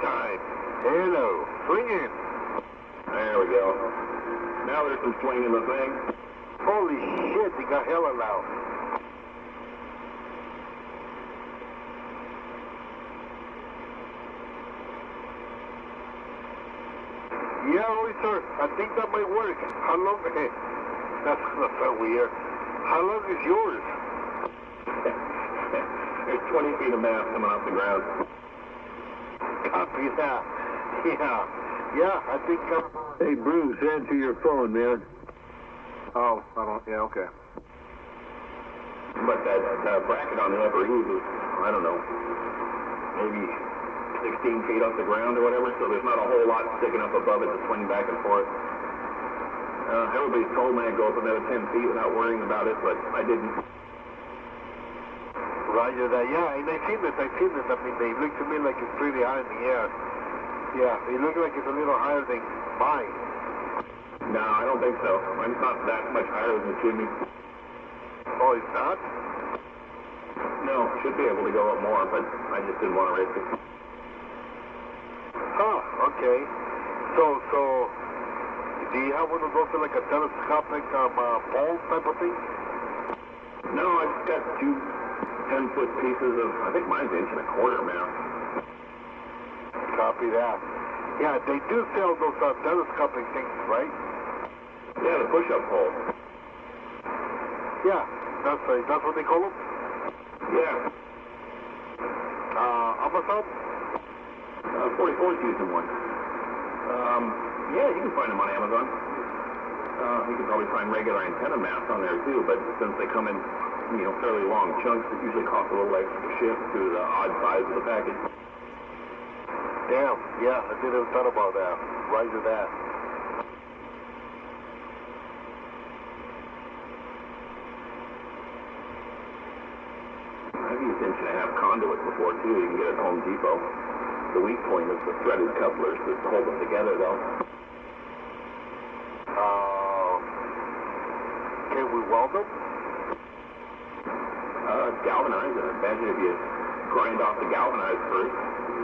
time. Hello. Swinging. There we go. Now there's some swing in the thing. Holy shit, they got hella loud. Yeah, officer, I think that might work. How long? That's so weird. How long is yours? There's 20 feet of mass coming off the ground. Copy that. Yeah, I think. Hey, Bruce, answer your phone, man. Oh, I don't. Yeah, okay. But that bracket on the upper eaves is, I don't know, maybe 16 feet off the ground or whatever, so there's not a whole lot sticking up above it to swing back and forth. Everybody's told me I'd go up another 10 feet without worrying about it, but I didn't. Roger that. Yeah, and I've seen it. I mean, they look to me like it's pretty high in the air. Yeah, it looks like it's a little higher than mine. No, I don't think so. Mine's not that much higher than Jimmy. Oh, it's not? No, should be able to go up more, but I just didn't want to risk it. Huh, okay. So, do you have one of those like a telescopic pole type of thing? No, I just got two 10-foot pieces of, I think mine's 1.25 inches mass. Copy that. Yeah, they do sell those telescopic things, right? Yeah, the push-up pole. Yeah, that's what they call them? Yeah. Amazon? 44's using one. Yeah, you can find them on Amazon. You can probably find regular antenna mats on there too, but since they come in, fairly long chunks, it usually costs a little extra to ship due to the odd size of the package. Damn, yeah, I didn't even thought about that. Roger that. I've used 1.5-inch conduit before too. You can get it at Home Depot. The weak point is the threaded couplers that hold them together, though. Can we weld them? Galvanize it. I imagine if you grind off the galvanized first,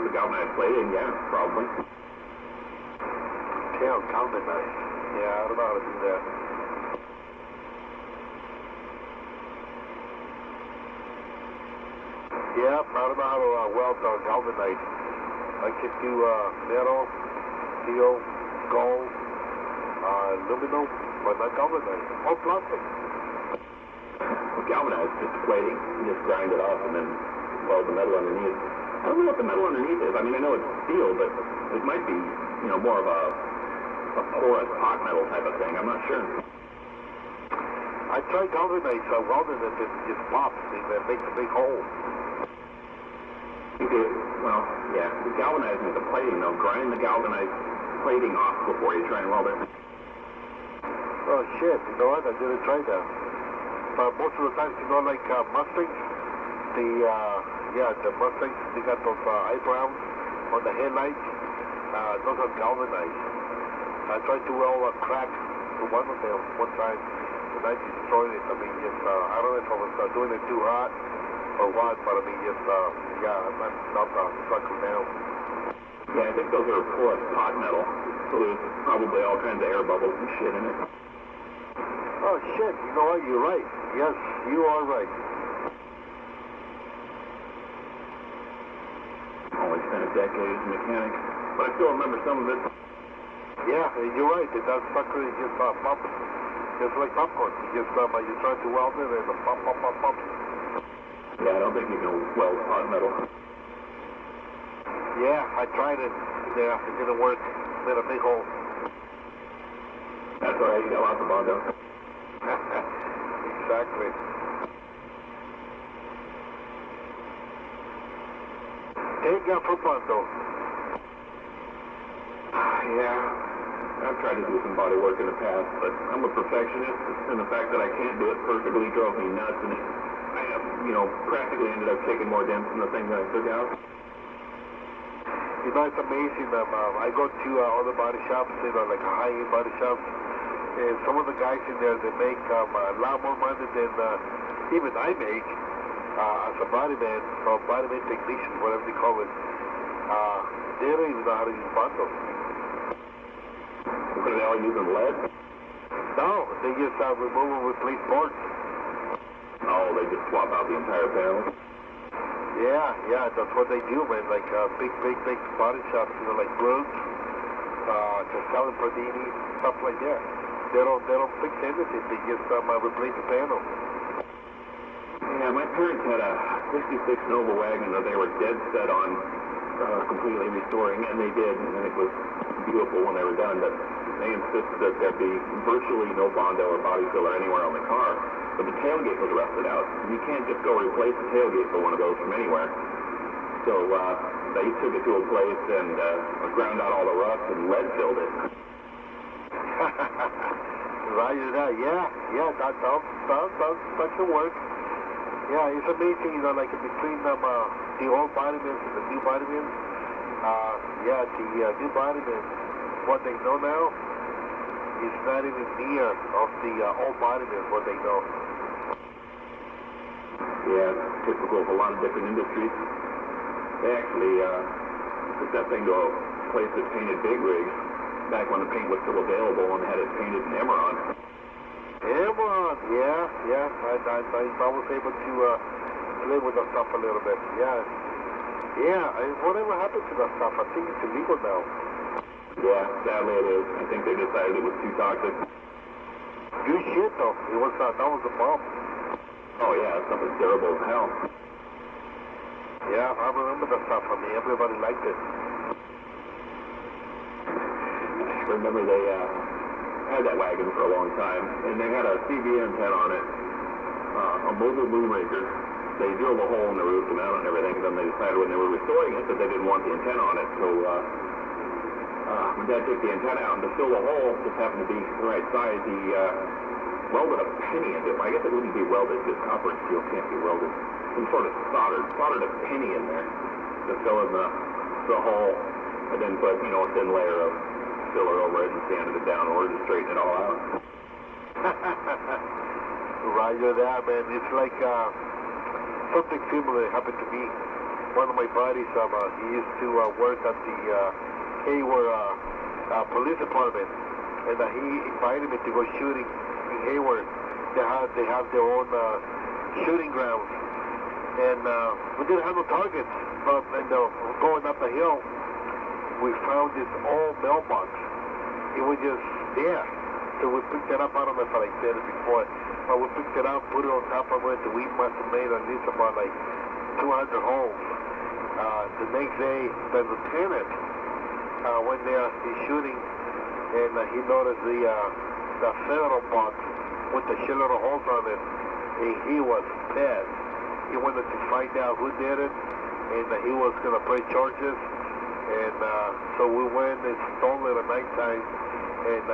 the galvanized plating, yeah, probably. Damn, galvanized. Yeah, I don't know how to do that. Yeah, I don't know how to weld galvanized. I can do metal, steel, gold, aluminum, but not galvanized. Or plastic. Well, galvanized, just plating. You just grind it off and then weld the metal underneath. I don't know what the metal underneath is. I mean, I know it's steel, but it might be, more of a porous pot metal type of thing. I'm not sure. I tried galvanized, welding it, it just pops. It makes a big hole. You could, well, yeah, galvanizing the plating, though. Grind the galvanized plating off before you try and weld it. Oh, shit. You know what? I didn't try that. But most of the times, like Mustangs, the Mustangs, they got those eyebrows on the headlights. Those are galvanized. I tried to weld a crack to one of them one time, and I destroyed it. I mean, just, I don't know if I was doing it too hot or what, but I mean, just, I knocked the sucker down. Yeah, I think those are porous pot metal, so there's probably all kinds of air bubbles and shit in it. Oh, shit. You know what? You're right. Yes, you are right. Only spent a decade as a mechanic, but I still remember some of it. Yeah, you're right. That sucker is just pump, just like popcorn. You just you try to weld it and pump. Yeah, I don't think you can weld hot metal. Yeah, I tried it. Yeah, it didn't work. Made a big hole. That's all right. You got lots of Bondo. Exactly. Take that for Bondo. Yeah, I've tried to do some body work in the past, but I'm a perfectionist, and the fact that I can't do it perfectly drove me nuts, and I have, practically ended up taking more dents than the thing that I took out. You know, it's amazing. I go to other body shops, like a high-end body shops, and some of the guys in there, they make a lot more money than even I make as a body man, or body man technician, whatever they call it. they don't even know how to use bundles. What, are they all using lead? No, they just remove and replace parts. Oh, they just swap out the entire panel? Yeah, that's what they do, man. Like big body shops, you know, like Brooks, Castelli Pradini, stuff like that. They don't fix anything. They just replace the panel. Yeah, my parents had a 56 Nova wagon that they were dead set on completely restoring, and they did, and it was beautiful when they were done, but they insisted that there be virtually no Bondo or body filler anywhere on the car, but the tailgate was rusted out. You can't just go replace the tailgate for one of those from anywhere. So they took it to a place and ground out all the rust and lead filled it. Roger that, yeah, that can work. Yeah, it's amazing, you know, like between the old vitamins and the new vitamins. The new vitamins, what they know now, is not even near of the old vitamins, what they know. Yeah, typical of a lot of different industries. They actually took that thing to a place that painted big rigs back when the paint was still available and had it painted in Emerald. Emerald, yeah. I was able to play with that stuff a little bit. Yeah. Whatever happened to that stuff? I think it's illegal now. Yeah, sadly it is. I think they decided it was too toxic. Good shit though. It was that was a bomb. Oh yeah, that stuff is terrible as hell. Yeah, I remember that stuff. I mean, everybody liked it. I remember they had that wagon for a long time, and they had a CB antenna on it, a mobile boom maker. They drilled a hole in the roof to mount it and everything, and then they decided when they were restoring it that they didn't want the antenna on it. So when Dad took the antenna out and to fill the hole, just happened to be the right size, he welded a penny into it. I guess it wouldn't be welded because copper and steel can't be welded. Some sort of soldered a penny in there to fill in the hole, and then put, you know, a thin layer of filler over it and sanded it down in order to straighten it all out. Roger that, man. It's like something similar happened to me. One of my buddies, he used to work at the Hayward police department, and he invited me to go shooting in Hayward. They have their own shooting grounds, and we didn't have no targets, but going up the hill, we found this old mailbox. It was just there. So we picked it up. I don't know if I said it before, but we picked it up, put it on top of it. We must have made at least about like 200 holes. The next day, the lieutenant went there, he's shooting, and he noticed the federal box with the shitload of holes on it, and he was pissed. He wanted to find out who did it, and he was going to press charges. And so we went and stole it at nighttime, and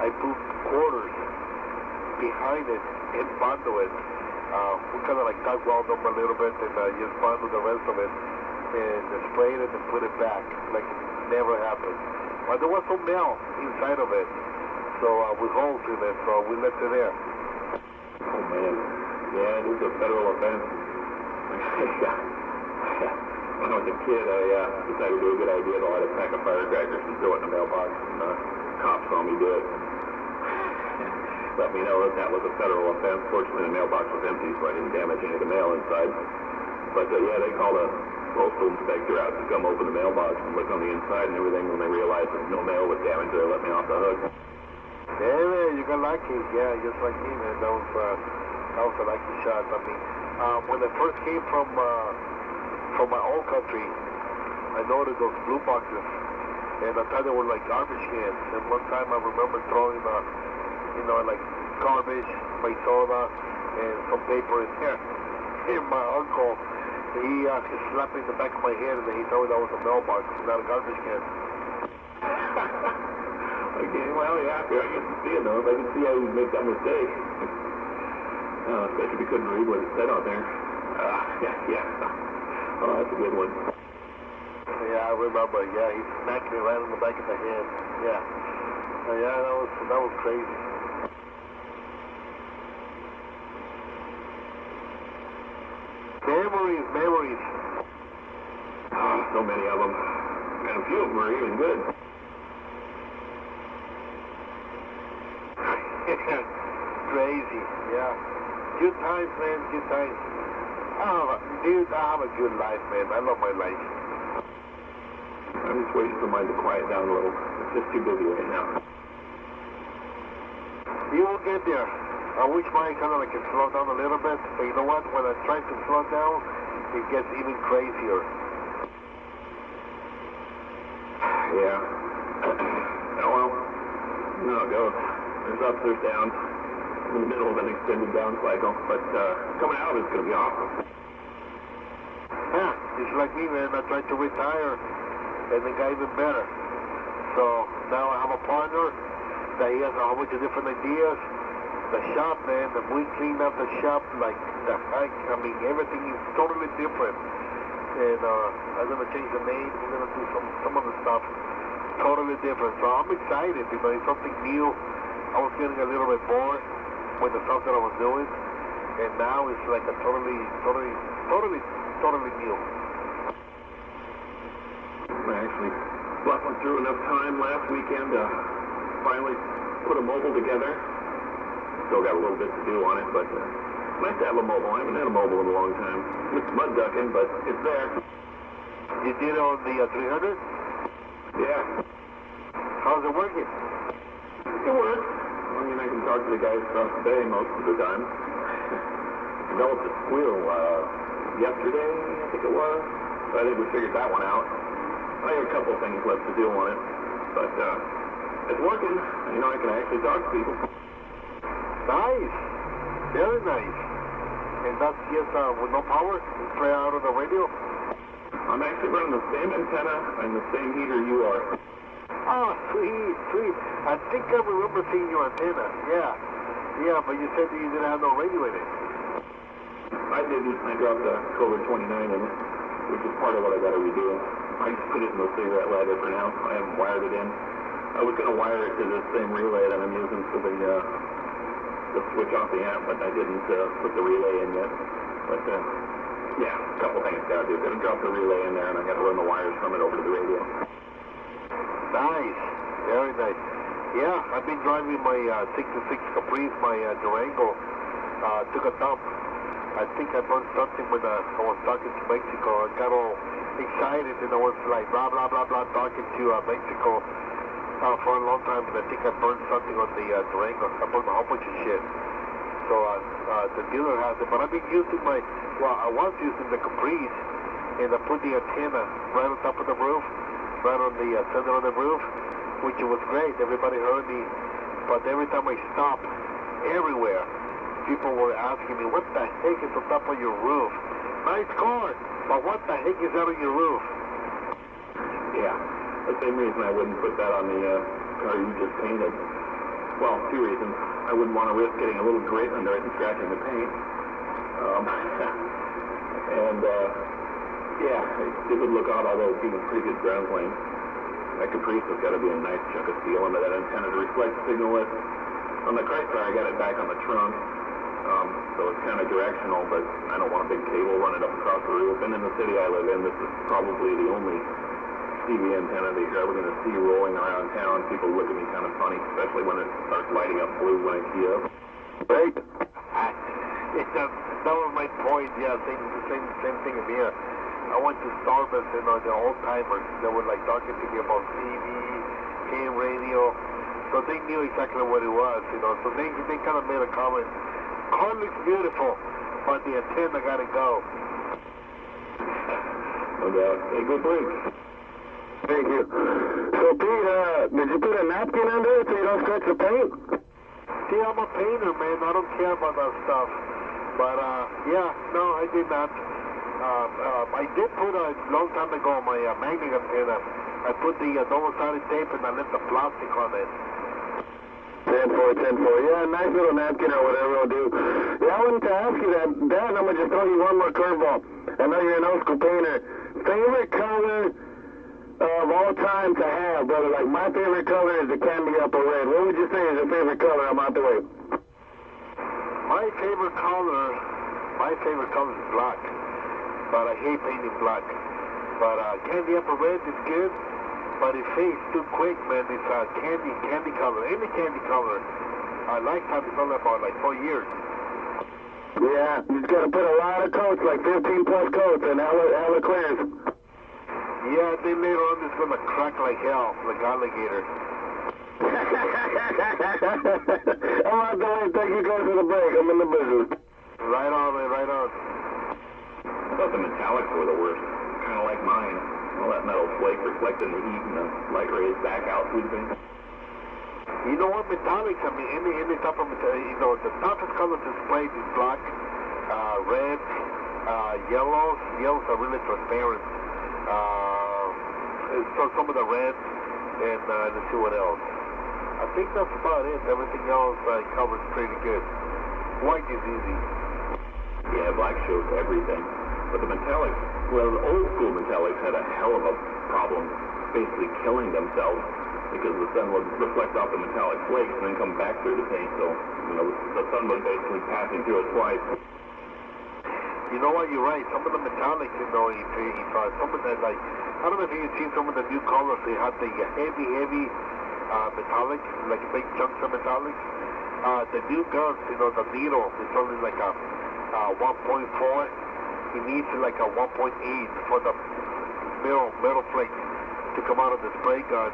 I put quarters behind it and bundle it. We kind of like dug weld them a little bit and just bundle the rest of it and sprayed it and put it back like it never happened. But there was some mail inside of it, so with holes in it, so we left it there. Oh man, yeah, it is a federal offense. When I was a kid, I decided to do a good idea to light a pack of firecrackers and throw it in the mailbox, and cops saw me do it. Let me know that was a federal offense. Fortunately, the mailbox was empty, so I didn't damage any of the mail inside. But yeah, they called a postal inspector out to come open the mailbox and look on the inside and everything. When they realized that no mail was damaged, they let me off the hook. Yeah, man, you got lucky. Yeah, just like me, man. That was a lucky shot. I mean, when I first came from my old country, I noticed those blue boxes, and I thought they were like garbage cans. And one time I remember throwing, like garbage, my soda, and some paper in there. And my uncle, he slapped me in the back of my head, and he told me that was a mailbox, not a garbage can. Okay, well, yeah, I used to see it, though. I could see how you would make that mistake. Especially if you couldn't read what it said on there. Yeah. Oh, that's a good one. Yeah, I remember. Yeah, he smacked me right in the back of the head. Yeah. Yeah, that was crazy. Memories. Oh, so many of them. few of them are even good. Crazy, yeah. Good times, man, good times. Dude, I have a good life, man. I love my life. I'm just waiting for mine to quiet down a little. It's just too busy right now. You will get there. I wish mine kind of like can slow down a little bit, but you know what? When I try to slow down, it gets even crazier. Yeah. Oh well. You know how it goes. There's ups, there's downs. In the middle of an extended down cycle, but coming out of it's going to be awesome. Yeah, it's like me, man. I tried to retire, and it got even better. So now I have a partner that he has a whole bunch of different ideas. The shop, man, we cleaned up the shop like the heck. I mean, everything is totally different. And I'm going to change the name. We're going to do some of the stuff totally different. So I'm excited. You know, it's something new. I was getting a little bit bored with the stuff that I was doing. And now it's like a totally new. I actually busted through enough time last weekend to finally put a mobile together. Still got a little bit to do on it, but nice to have a mobile. I haven't had a mobile in a long time. It's mud ducking, but it's there. You did it on the 300? Yeah. How's it working? It works. I mean, I can talk to the guys across the bay most of the time. Developed a squeal yesterday, I think it was. So I think we figured that one out. I have a couple things left to do on it, but it's working. You know, I can actually talk to people. Nice. Very nice. And that's just with no power? Straight out of the radio? I'm actually running the same antenna and the same heater you are. Oh, sweet. I think I remember seeing your antenna. Yeah, but you said you didn't have no radio in it. I didn't. I dropped a Cobra 29 in it, which is part of what I got to redo. I just put it in the cigarette lighter for now. I haven't wired it in. I was going to wire it to the same relay that I'm using for the switch off the amp, but I didn't put the relay in yet. But yeah, a couple things got to do. Got to drop the relay in there, and I got to run the wires from it over to the radio. Nice. Very nice. Yeah, I've been driving my 66 Caprice, my Durango. Took a dump. I think I burned something when I was talking to Mexico. I got all excited, and I was like blah, blah, blah, blah, talking to Mexico for a long time, and I think I burned something on the Durango. I burned a whole bunch of shit. So the dealer has it, but I've been using I was using the Caprice, and I put the antenna right on top of the roof, right on the center of the roof, which was great. Everybody heard me, but every time I stopped, everywhere, people were asking me, what the heck is on top of your roof? Nice car, but what the heck is out of your roof? Yeah, the same reason I wouldn't put that on the car you just painted. Well, two reasons. I wouldn't want to risk getting a little grit under it and scratching the paint. Yeah, it would look odd, although it's even pretty good ground plane. That Caprice has got to be a nice chunk of steel under that antenna to reflect the signal with. On the Chrysler, I got it back on the trunk, so it's kind of directional, but I don't want a big cable running up across the roof. And in the city I live in, this is probably the only TV antenna that you're ever going to see rolling around town. People look at me kind of funny, especially when it starts lighting up blue when I key up. Right? That was my point. Yeah, same thing in here. I went to Starbucks, and the old timers, they were like talking to me about TV, AM radio, so they knew exactly what it was, So they kind of made a comment. Car looks beautiful, but the antenna gotta go. No doubt. Hey, good break. Thank you. So, Pete, did you put a napkin under it so you don't scratch the paint? See, I'm a painter, man. I don't care about that stuff. But, yeah, no, I did not. I did put a long time ago my magnet antenna. I put the double-sided tape and I left the plastic on it. 10-4. Yeah, nice little napkin or whatever it'll do. Yeah, I wanted to ask you that. Dan, I'm going to just throw you one more curveball. I know you're an old school painter. Favorite color of all time to have, brother? Like, my favorite color is the candy apple red. What would you say is your favorite color? I'm out the way. My favorite color is black. But I hate painting black. But candy apple red is good. but it fades too quick, man. It's candy color, any candy color. I lifetime is only about like 4 years. Yeah, you just gotta put a lot of coats, like 15 plus coats, and hella clears. Yeah, I think later on it's gonna crack like hell, like alligator. I'm out the way. Thank you guys for the break. I'm in the business. Right on, man, right on. I thought the metallics were the worst. Kind of like mine. All that metal flake reflecting the heat and the light rays back out through the thing. You know what, metallics, I mean, any type of metallic, you know, the toughest colors to spray is black, red, yellows. Yellows are really transparent. So some of the reds, and let's see what else. I think that's about it. Everything else covers pretty good. White is easy. Yeah, black shows everything. But the metallics, well, the old school metallics had a hell of a problem basically killing themselves because the sun would reflect off the metallic flakes and then come back through the paint. So, you know, the sun was basically passing through it twice. You know what, you're right. Some of the metallics, you know, if some of the, like, I don't know if you've seen some of the new colors. They have the heavy metallics, like big chunks of metallics. The new guns, you know, the needle is only like a 1.4. It needs like a 1.8 for the metal flake to come out of the spray gun.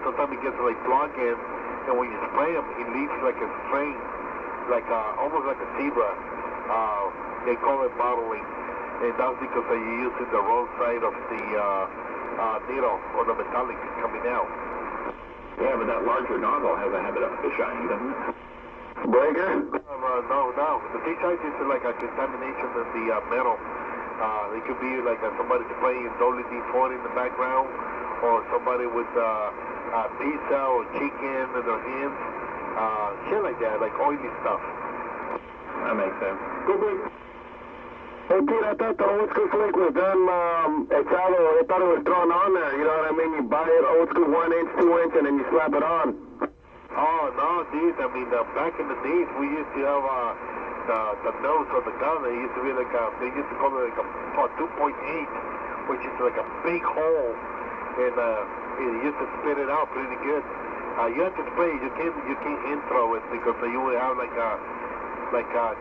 Sometimes it gets like plug in, and when you spray them, it leaves like a string, like almost like a zebra. They call it bottling, and that's because you're using the wrong side of the needle or the metallic coming out. Yeah, but that larger nozzle has a habit of fisheyeing, doesn't it? Breaker? No. The fisheye is like a contamination of the metal. It could be like somebody spraying WD-40 in the background, or somebody with pizza or chicken in their hands. Shit like that, like oily stuff. That makes sense. Go break. Hey, Pete, I thought the old school flake was done, I thought it was thrown on there, you know what I mean? You buy it old school 1 inch, 2 inch, and then you slap it on. Oh, no, dude, I mean, back in the days, we used to have the nose of the gun. It used to be like they used to call it like a 2.8, which is like a big hole, and it used to spit it out pretty good. You have to spray it. You can't intro it because you would have like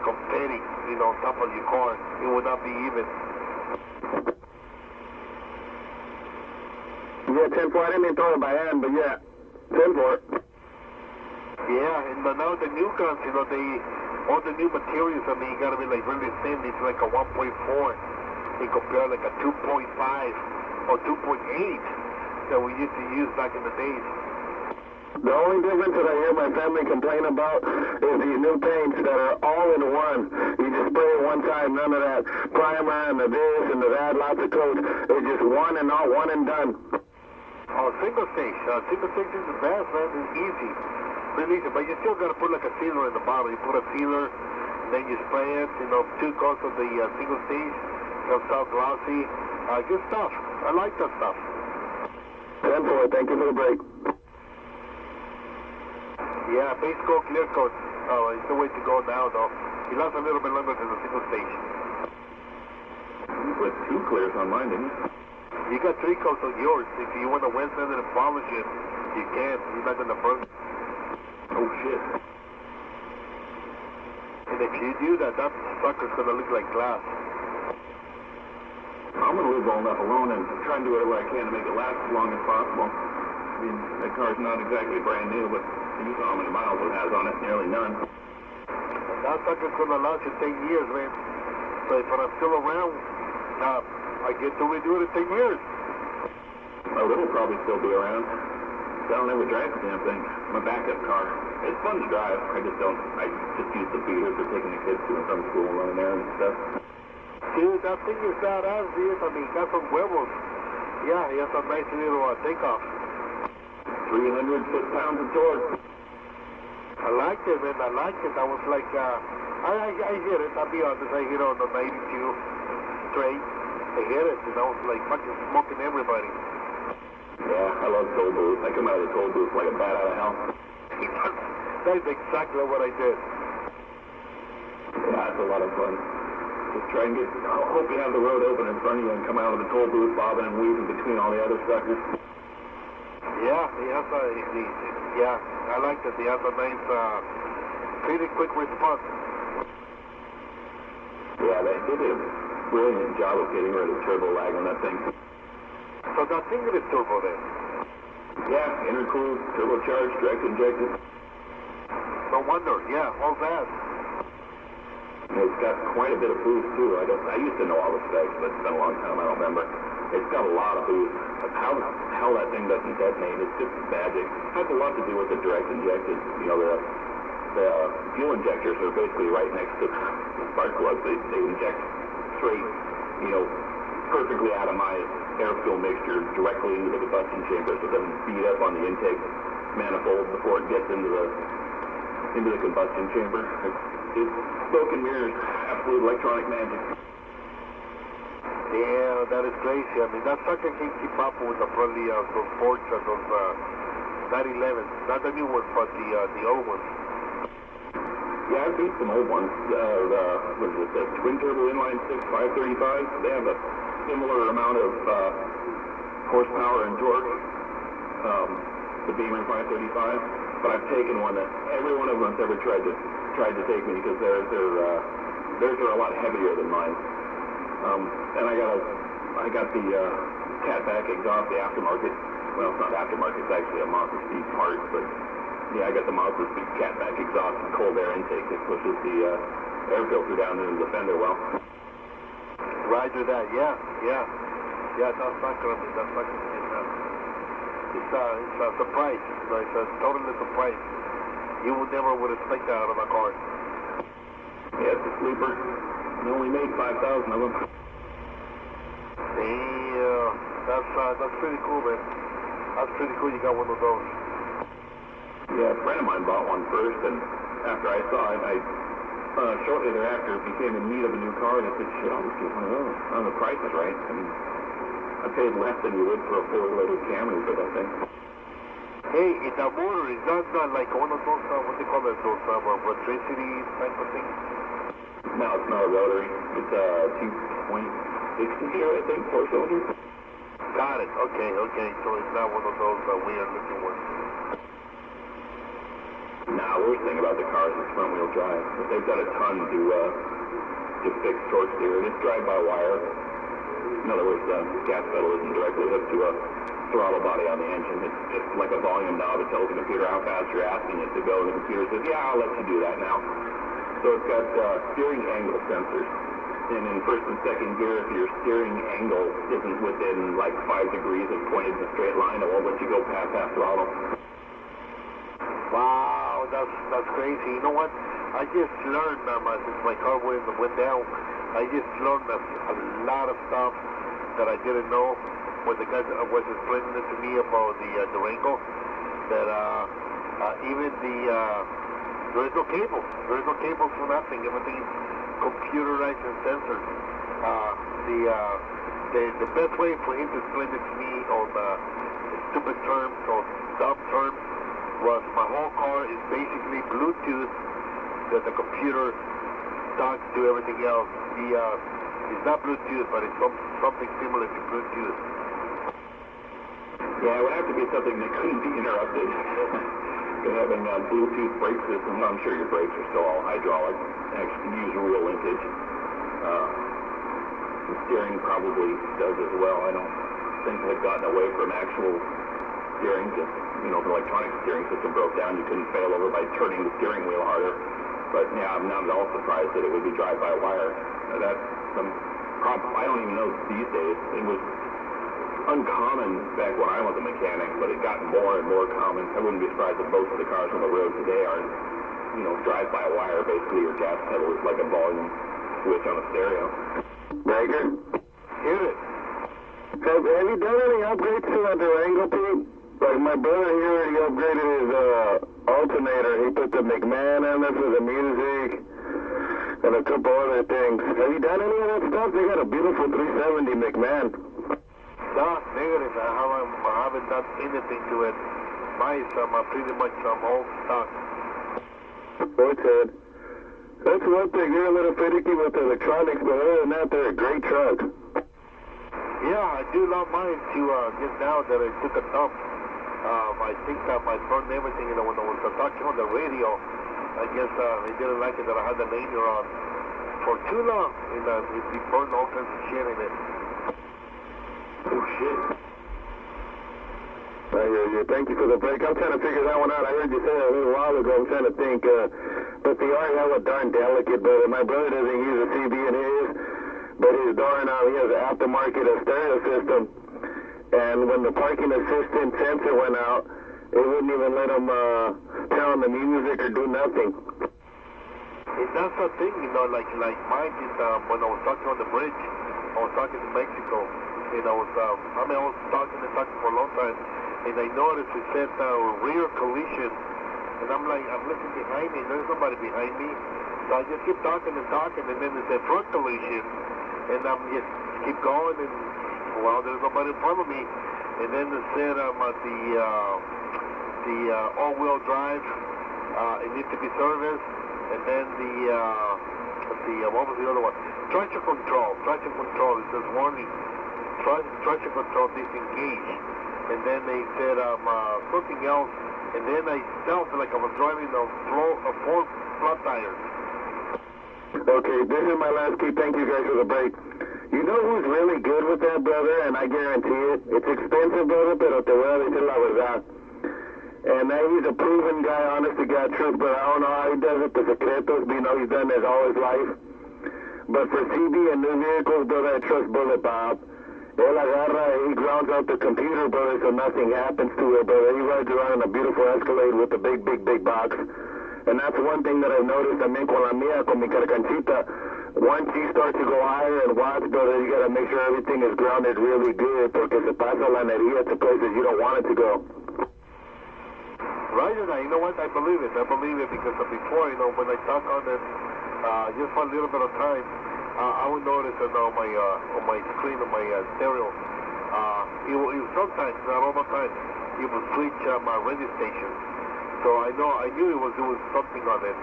confetti, you know, on top of your car. It would not be even. Yeah, 10-4. I didn't even throw it by hand, but yeah, 10-4. Yeah, and now the new guns, you know, all the new materials, I mean, you gotta be like really thin. It's like a 1.4. They compare like a 2.5 or 2.8 that we used to use back in the days. The only difference that I hear my family complain about is these new paints that are all in one. You just spray it one time, none of that primer and the this and the that, lots of coats. It's just one and done. Oh, single stage. Single stage is the best, man. It's easy. Really easy. But you still got to put like a sealer in the bottle. You put a sealer, then you spray it, you know, 2 coats of the single stage. Comes out glossy. Good stuff. I like that stuff. 10-4. Thank you for the break. Yeah, base coat, clear coat. Oh, it's the way to go now, though. It lasts a little bit longer than the single stage. You put 2 clears on mine, didn't you? You got 3 coats on yours. If you want to wet sand and polish it, you can. You're not going to burn. Oh, shit. And if you do that, that sucker's going to look like glass. I'm going to leave all that alone and try and do whatever I can to make it last as long as possible. I mean, that car's not exactly brand new, but you saw how many miles it has on it, nearly none. That sucker's going to last you 10 years, man. So if I'm still around, I get to redo it in 10 years. Oh, it'll probably still be around. I don't ever drive the damn thing. My backup car. It's fun to drive. I just use the beater for taking the kids to and from school and running errands and stuff. Dude, that thing is badass, dude. I mean, got some huevos. Yeah, he has a nice little takeoff. 300 foot-pounds of torque. I liked it, man. I liked it. I was like, I hit it. I'll be honest. I hit it on the 92 straight. I hit it, and I was like fucking smoking everybody. Yeah, I love toll booths. I come out of the toll booth like a bat out of hell. That's exactly what I did. Yeah, it's a lot of fun. Just try and I hope you have the road open in front of you and come out of the toll booth bobbing and weaving between all the other suckers. Yeah, he has a, yeah, I like that. He has a nice, pretty quick response. Yeah, they did a brilliant job of getting rid of turbo lag on that thing. So that thing is turbo then? Yeah, intercooled, turbocharged, direct injected. No wonder, yeah, all that. It's got quite a bit of boost too. I used to know all the specs, but it's been a long time, I don't remember. It's got a lot of boost. How the hell that thing doesn't detonate, it's just magic. It has a lot to do with the direct injected. You know, the fuel injectors are basically right next to the spark plugs. They inject straight, you know, perfectly atomized air-fuel mixture directly into the combustion chamber, so it doesn't beat up on the intake manifold before it gets into the combustion chamber. It's smoke and mirrors, absolute electronic magic. Yeah, that is crazy. I mean, that sucker can't keep up with the probably those Fords and those 911s. Not the new ones, but the old ones. Yeah, I've beat some old ones. What is it, the twin turbo inline 6 535? They have a similar amount of horsepower and torque. The Beamer 535. But I've taken one that every one of them has ever tried to take me because theirs are a lot heavier than mine. And I got the catback exhaust, the aftermarket. Well, it's not aftermarket, it's actually a Mazda Speed part, but yeah, I got the Mazda Speed catback exhaust and cold air intake that pushes the air filter down into the fender well. Roger that, yeah. That's not gonna be, that's not gonna be it's a surprise. It's a totally surprise. You would never would expect that out of a car. Yeah, it's a sleeper. They only made 5,000 of them. Damn, that's pretty cool, man. That's pretty cool. You got one of those. Yeah, a friend of mine bought one first, and after I saw it, I shortly thereafter became in need of a new car, and I said, shit, I'll just get one of those. Oh, the price is right. I mean, I paid less than you would for a four-wheeler Camry for that thing. Hey, in the motor, is that not like one of those, what they call it, those electricity type of thing? No, it's not a rotary. It's a 2.6 here, I think, 4-cylinder. Got it. Okay. So it's not one of those weird-looking ones. Nah, worst thing about the car is it's front-wheel drive. But they've got a ton to fix torque steer. It's drive-by-wire. In other words, the gas pedal isn't directly hooked to a throttle body on the engine. It's just like a volume knob. It tells the computer how fast you're asking it to go, and the computer says, yeah, I'll let you do that now. So it's got steering angle sensors. And in first and second gear, if your steering angle isn't within like 5 degrees and pointed in a straight line, it won't let you go past half throttle. Wow, that's crazy. You know what? I just learned, since my car went down, I just learned a lot of stuff that I didn't know when the guy was explaining it to me about the Durango, that even there is no cable. There is no cable for nothing. Everything is computerized and censored. The best way for him to explain it to me on stupid terms or dumb terms was my whole car is basically Bluetooth that the computer talks to everything else. It's not Bluetooth, but it's something similar to Bluetooth. Yeah, it would have to be something that couldn't be interrupted. Having a Bluetooth brake system, I'm sure your brakes are still all hydraulic. Actually, use real linkage. The steering probably does as well. I don't think they've gotten away from actual steering. Just, you know, if the electronic steering system broke down, you couldn't fail over by turning the steering wheel harder. But yeah, I'm not at all surprised that it would be drive-by-wire. That's some problem. I don't even know these days. It was uncommon back when I was a mechanic, but it got more and more common. I wouldn't be surprised if most of the cars on the road today are, you know, drive-by-wire. Basically, your gas pedal is like a volume switch on a stereo. Baker? Hit it. Have you done any upgrades to that Durango, Pete? Like my brother here, he upgraded his alternator. He put the McMahon on there for the music and a couple other things. Have you done any of that stuff? They got a beautiful 370 McMahon. No, negative. I haven't done anything to it. Mine's pretty much old stock. Okay. That's one thing. You're a little finicky with the electronics, but other than that, they're a great truck. Yeah, I do love mine to just now that I took a dump. I think that I burned everything, you know, when I was talking on the radio. I guess they didn't like it that I had the lanyard on for too long, and it burned all kinds of shit in it. Oh, shit. Thank you for the break. I'm trying to figure that one out. I heard you say it a little while ago. I'm trying to think. But the RL is darn delicate, brother. My brother doesn't use a CB in his, but his darn, he has an aftermarket stereo system. And when the parking assistant sensor went out, it wouldn't even let him turn on the music or do nothing. That's the thing, you know, like mine is when I was talking on the bridge, I was talking to Mexico, and I was talking for a long time, and I noticed it said rear collision, and I'm looking behind me, and there's nobody behind me, so I just keep talking, and then it said front collision, and I'm just keep going, and well, there's nobody in front of me, and then it said the all-wheel drive, it needs to be serviced, and then what was the other one? Traction control, it says warning, traction control disengaged, and then they said something else, and then I felt like I was driving four flat tires. Okay, this is my last key. Thank you guys for the break. You know who's really good with that, brother, and I guarantee it. It's expensive, brother, pero te voy a decir la verdad. And he's a proven guy, honest to God, truth, but I don't know how he does it, the secretos, but you know he's done this all his life. But for CB and new vehicles, brother, I trust Bullet Bob. Él agarra, he grounds out the computer, brother, so nothing happens to it, brother. He rides around in a beautiful Escalade with a big box. And that's one thing that I've noticed, I mean, con la mía, con mi carcancita, once you start to go higher and watch, brother, you got to make sure everything is grounded really good, porque se pasa la energía to places you don't want it to go. Right, and you know what? I believe it because before, you know, when I talk on it, just for a little bit of time, I would notice that on my screen, on my stereo, it sometimes, not all the time, it would switch my radio station. So I knew it was doing something on it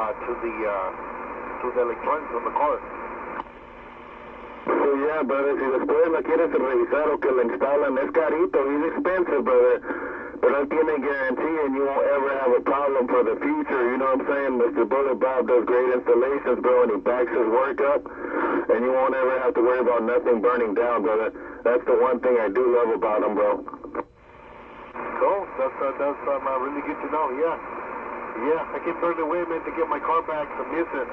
to the electronics on the car. So yeah, brother, si después la quieres revisar o que le instalan, es carito, it's expensive, brother. But I can guarantee and you won't ever have a problem for the future, you know what I'm saying? Mr. Bullet Bob does great installations, bro, and he backs his work up, and you won't ever have to worry about nothing burning down, brother. That's the one thing I do love about him, bro. Cool, that's really good to know, yeah. I can burn away, man, to get my car back, so miss it.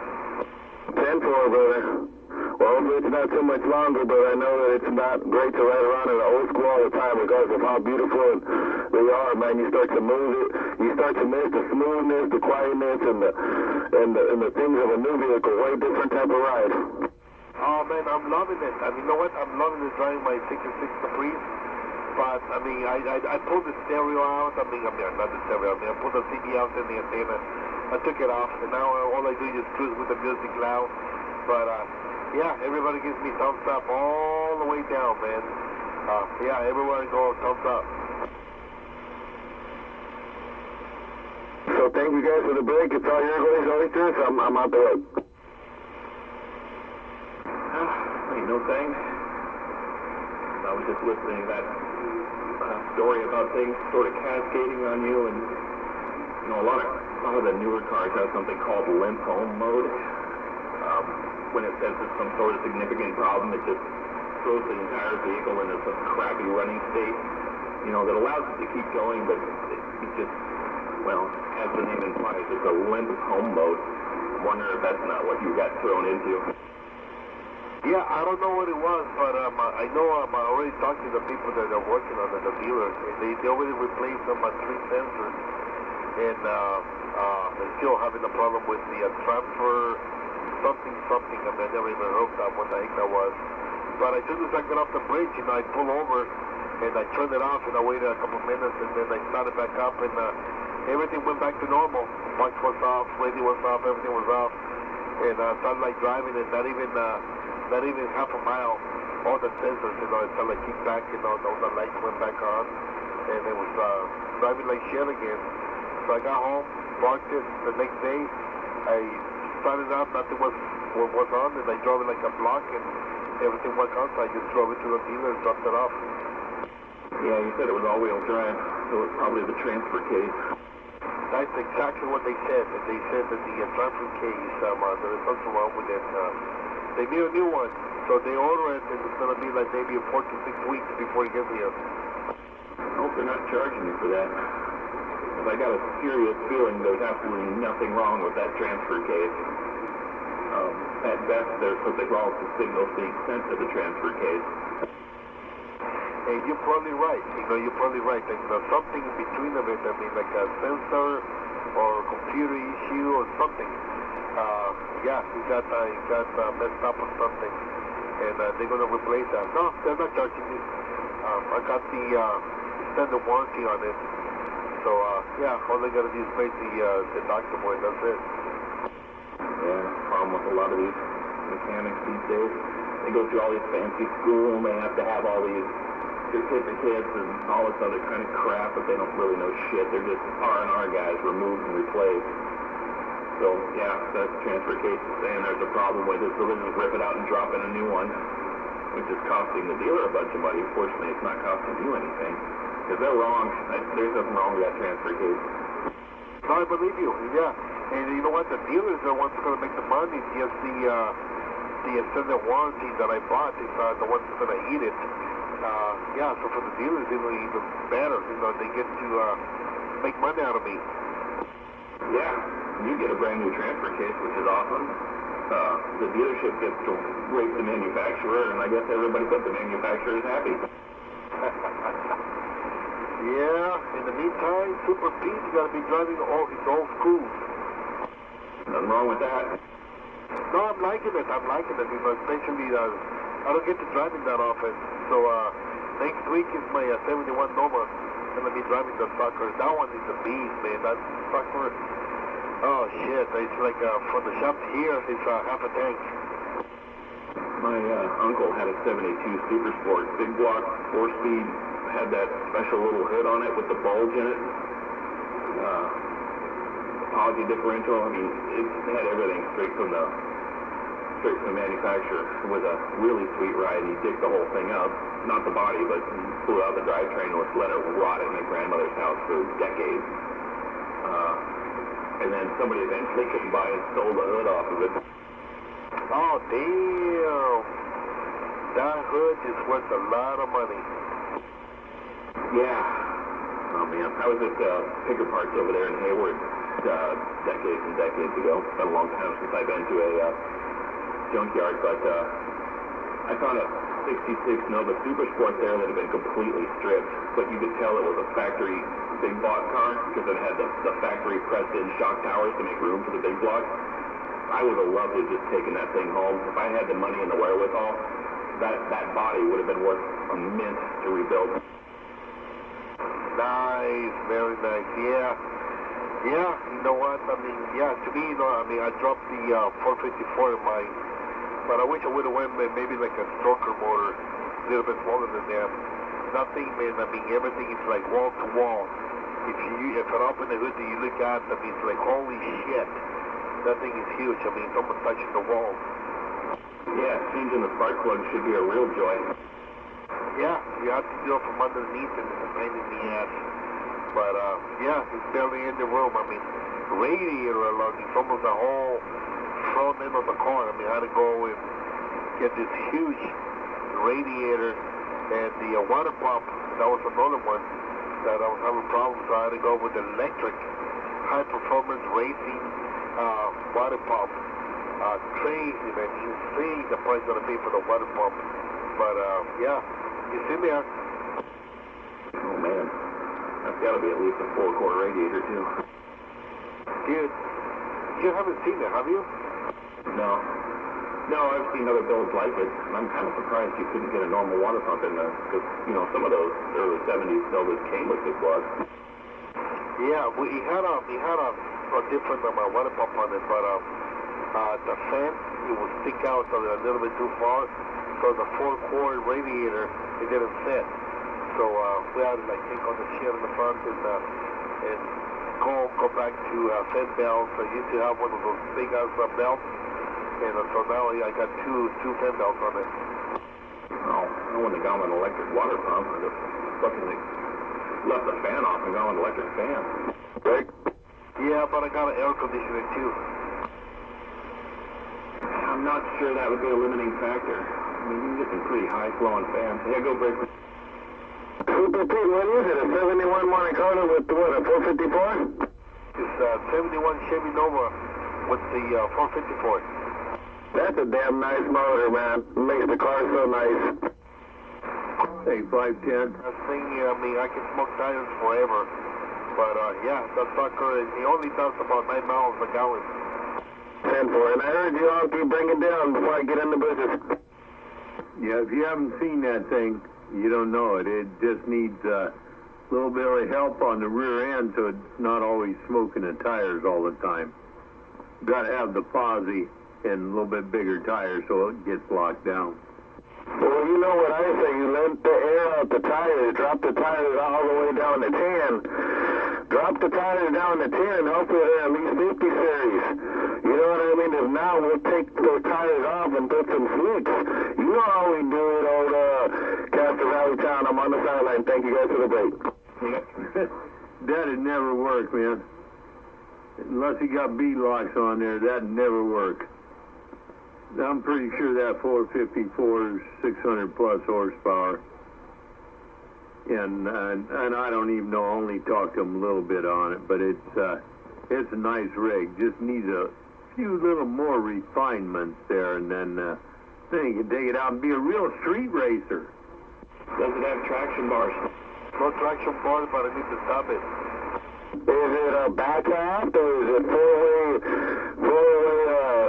10-4, brother. Well, hopefully it's not too much longer, but I know that it's not great to ride around in the old school all the time because of how beautiful they are, man. You start to move it, you start to miss the smoothness, the quietness, and the things of a new vehicle. Way different type of ride. Oh man, I'm loving it. I mean, you know what? I'm loving it driving my 66 Caprice. But I mean, I pulled the stereo out. I mean, not the stereo. I mean, I pulled the CD out and the antenna. I took it off, and now all I do is cruise with the music loud. But yeah, everybody gives me thumbs up all the way down, man. Yeah, everywhere I go, thumbs up. So thank you guys for the break. It's all your guys' oysters. I'm out the way. Ain't no thing. I was just listening to that story about things sort of cascading on you, and you know, a lot of the newer cars have something called Limp home mode. When it senses some sort of significant problem, it just throws the entire vehicle into some crappy running state, you know, that allows it to keep going, but it just, well, as the name implies, it's a limp home mode. I wonder if that's not what you got thrown into. Yeah, I don't know what it was, but I know I already talked to the people that are working on it, the dealers, and they already replaced them on 3 sensors, and they're still having a problem with the transfer, something. I mean, I never even heard that what the heck that was. But as soon as I got off the bridge, you know, I pull over and I turned it off and I waited a couple minutes and then I started back up and everything went back to normal. Watch was off, radio was off, everything was off, and I started like driving it, not even half a mile. All the sensors, you know, it started like kick back, you know, all the lights went back on, and it was driving like shit again. So I got home, parked it. The next day, I started up, nothing was on, and I drove it like a block, and everything was on, so I just drove it to the dealer and dropped it off. Yeah, you said it was all-wheel drive, so it's probably the transfer case. That's exactly what they said. They said that the transfer case, there is something wrong with it. They need a new one, so they order it, and it's going to be like maybe 4 to 6 weeks before it gets here. I hope they're not charging me for that. Because I got a serious feeling there's absolutely nothing wrong with that transfer case. At best, there's what they call the signals being sent to the transfer case. And you're probably right. You're probably right. And something in between of it, like a sensor or computer issue or something. Yeah, it got messed up or something. And they're going to replace that. No, they're not charging me. I got the extended warranty on it. So, yeah, all they got to do is pay the deductible, and that's it. Yeah, problem with a lot of these mechanics these days. They go through all these fancy school, and they have to have all these certificates and all this other kind of crap, but they don't really know shit. They're just R&R guys, removed and replaced. So, yeah, that transfer case is saying there's a problem with it, so they just rip it out and drop in a new one, which is costing the dealer a bunch of money. Fortunately, it's not costing you anything, because they're wrong. There's nothing wrong with that transfer case. No, I believe you, yeah. And you know what? The dealers are the ones going to make the money. Just the extended warranty that I bought is the ones that's going to eat it. Yeah, so for the dealers, it'll be even better. They get to make money out of me. Yeah, you get a brand new transfer case, which is awesome. The dealership gets to rape the manufacturer, and I guess everybody but the manufacturer is happy. Yeah, in the meantime, Super Pete's got to be driving all his old schools. Nothing wrong with that. No, I'm liking it. Especially, I don't get to driving that often. So, next week is my 71 Nova. I'm going to be driving the sucker. That one is a beast, man. That sucker, oh, shit. It's like, from the shop here, it's half a tank. My uncle had a 72 Super Sport, big block, 4-speed, had that special little hood on it with the bulge in it. Posi differential, it had everything straight from the manufacturer. It was a really sweet ride. He digged the whole thing up, not the body, but blew out the drivetrain and let it rot at my grandmother's house for decades. And then somebody eventually came by and stole the hood off of it. Oh, damn. That hood is worth a lot of money. Yeah. Oh, man. I was at Picker Parts over there in Hayward decades and decades ago. It's been a long time since I've been to a junkyard, but I found a 66 Nova Super Sport there that had been completely stripped, but you could tell it was a factory big block car because it had the factory pressed-in shock towers to make room for the big block. I would have loved to have just taken that thing home. If I had the money and the wherewithal, that body would have been worth a mint to rebuild. Nice, very nice. Yeah. Yeah, you know what? To me, I dropped the 454 in mine, but I wish I would have went maybe like a stroker motor, a little bit smaller than that. Nothing, man. Everything is like wall to wall. If I open the hood that you look at, it's like, holy shit. That thing is huge. It's almost touching the wall. Yeah, changing the spark plug should be a real joy. Yeah, you have to do it from underneath and it's a pain in the ass. But, yeah, it's barely in the room. Radiator along, it's almost the whole front end of the car. I had to go and get this huge radiator and the water pump. That was another one that I was having problems. So I had to go with electric, high-performance racing water pump. Crazy, man. Insane the price going to be for the water pump. But, yeah, it's in there. Oh, man. That's got to be at least a 4-core radiator, too. Dude, you haven't seen it, have you? No. No, I've seen other builds like it, and I'm kind of surprised you couldn't get a normal water pump in there, because, some of those early 70s Novas came with big plugs. Yeah, he had a different water pump on it, but the fan, it would stick out a little bit too far, so the 4-core radiator, it didn't fit. So we had to take on the shit in the front and go back to fan belts. I used to have one of those big ass belts, and so now I got two fan belts on it. Oh, I wouldn't have gone with an electric water pump. fucking left the fan off and got an electric fan. Right? Yeah, but I got an air conditioner too. I'm not sure that would be a limiting factor. I mean, you can get some pretty high-flowing fans. Yeah, go break. Super Pete, what is it? A 71 Monte Carlo with what, a 454? It's a 71 Chevy Nova with the 454. That's a damn nice motor, man. It makes the car so nice. Hey, 510. That thing, I mean, I can smoke tires forever. But, yeah, that sucker, he only does about 9 miles a gallon. 10 for, and I heard you all keep bringing down before I get in the bushes. Yeah, if you haven't seen that thing, you don't know it. It just needs a little bit of help on the rear end so it's not always smoking the tires all the time. Got to have the posi and a little bit bigger tires so it gets locked down. Well, you know what I say. You let the air out the tires, drop the tires all the way down to 10. Drop the tires down to 10, hopefully they're at least 50 series. You know what I mean? If not, we'll take those tires off and put some slicks. You know how we do it, old Castro Valley Town. I'm on the sideline. Thank you guys for the break. That'd never work, man. Unless you got bead-locks on there, that'd never work. I'm pretty sure that 454 is 600 plus horsepower. And I don't even know, I only talked to him a little bit on it, but it's a nice rig. Just needs a few little more refinements there, and then you can take it out and be a real street racer. Does it have traction bars? No traction bars, but I need to stop it. Is it a back half, or is it four-way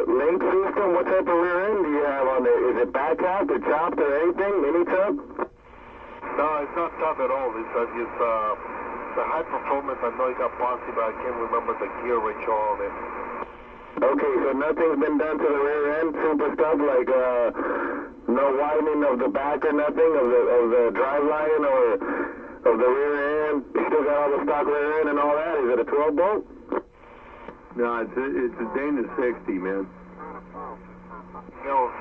link system? What type of rear end do you have on there? Is it back half or chopped or anything? Mini chop? No, it's not tough at all. It's the high performance. I know it got bossy, but I can't remember the gear ratio on it. Okay, so nothing's been done to the rear end, super stuff like no widening of the back or nothing of the drive line or of the rear end. You still got all the stock rear end and all that. Is it a 12 bolt? No, it's a Dana 60, man. No,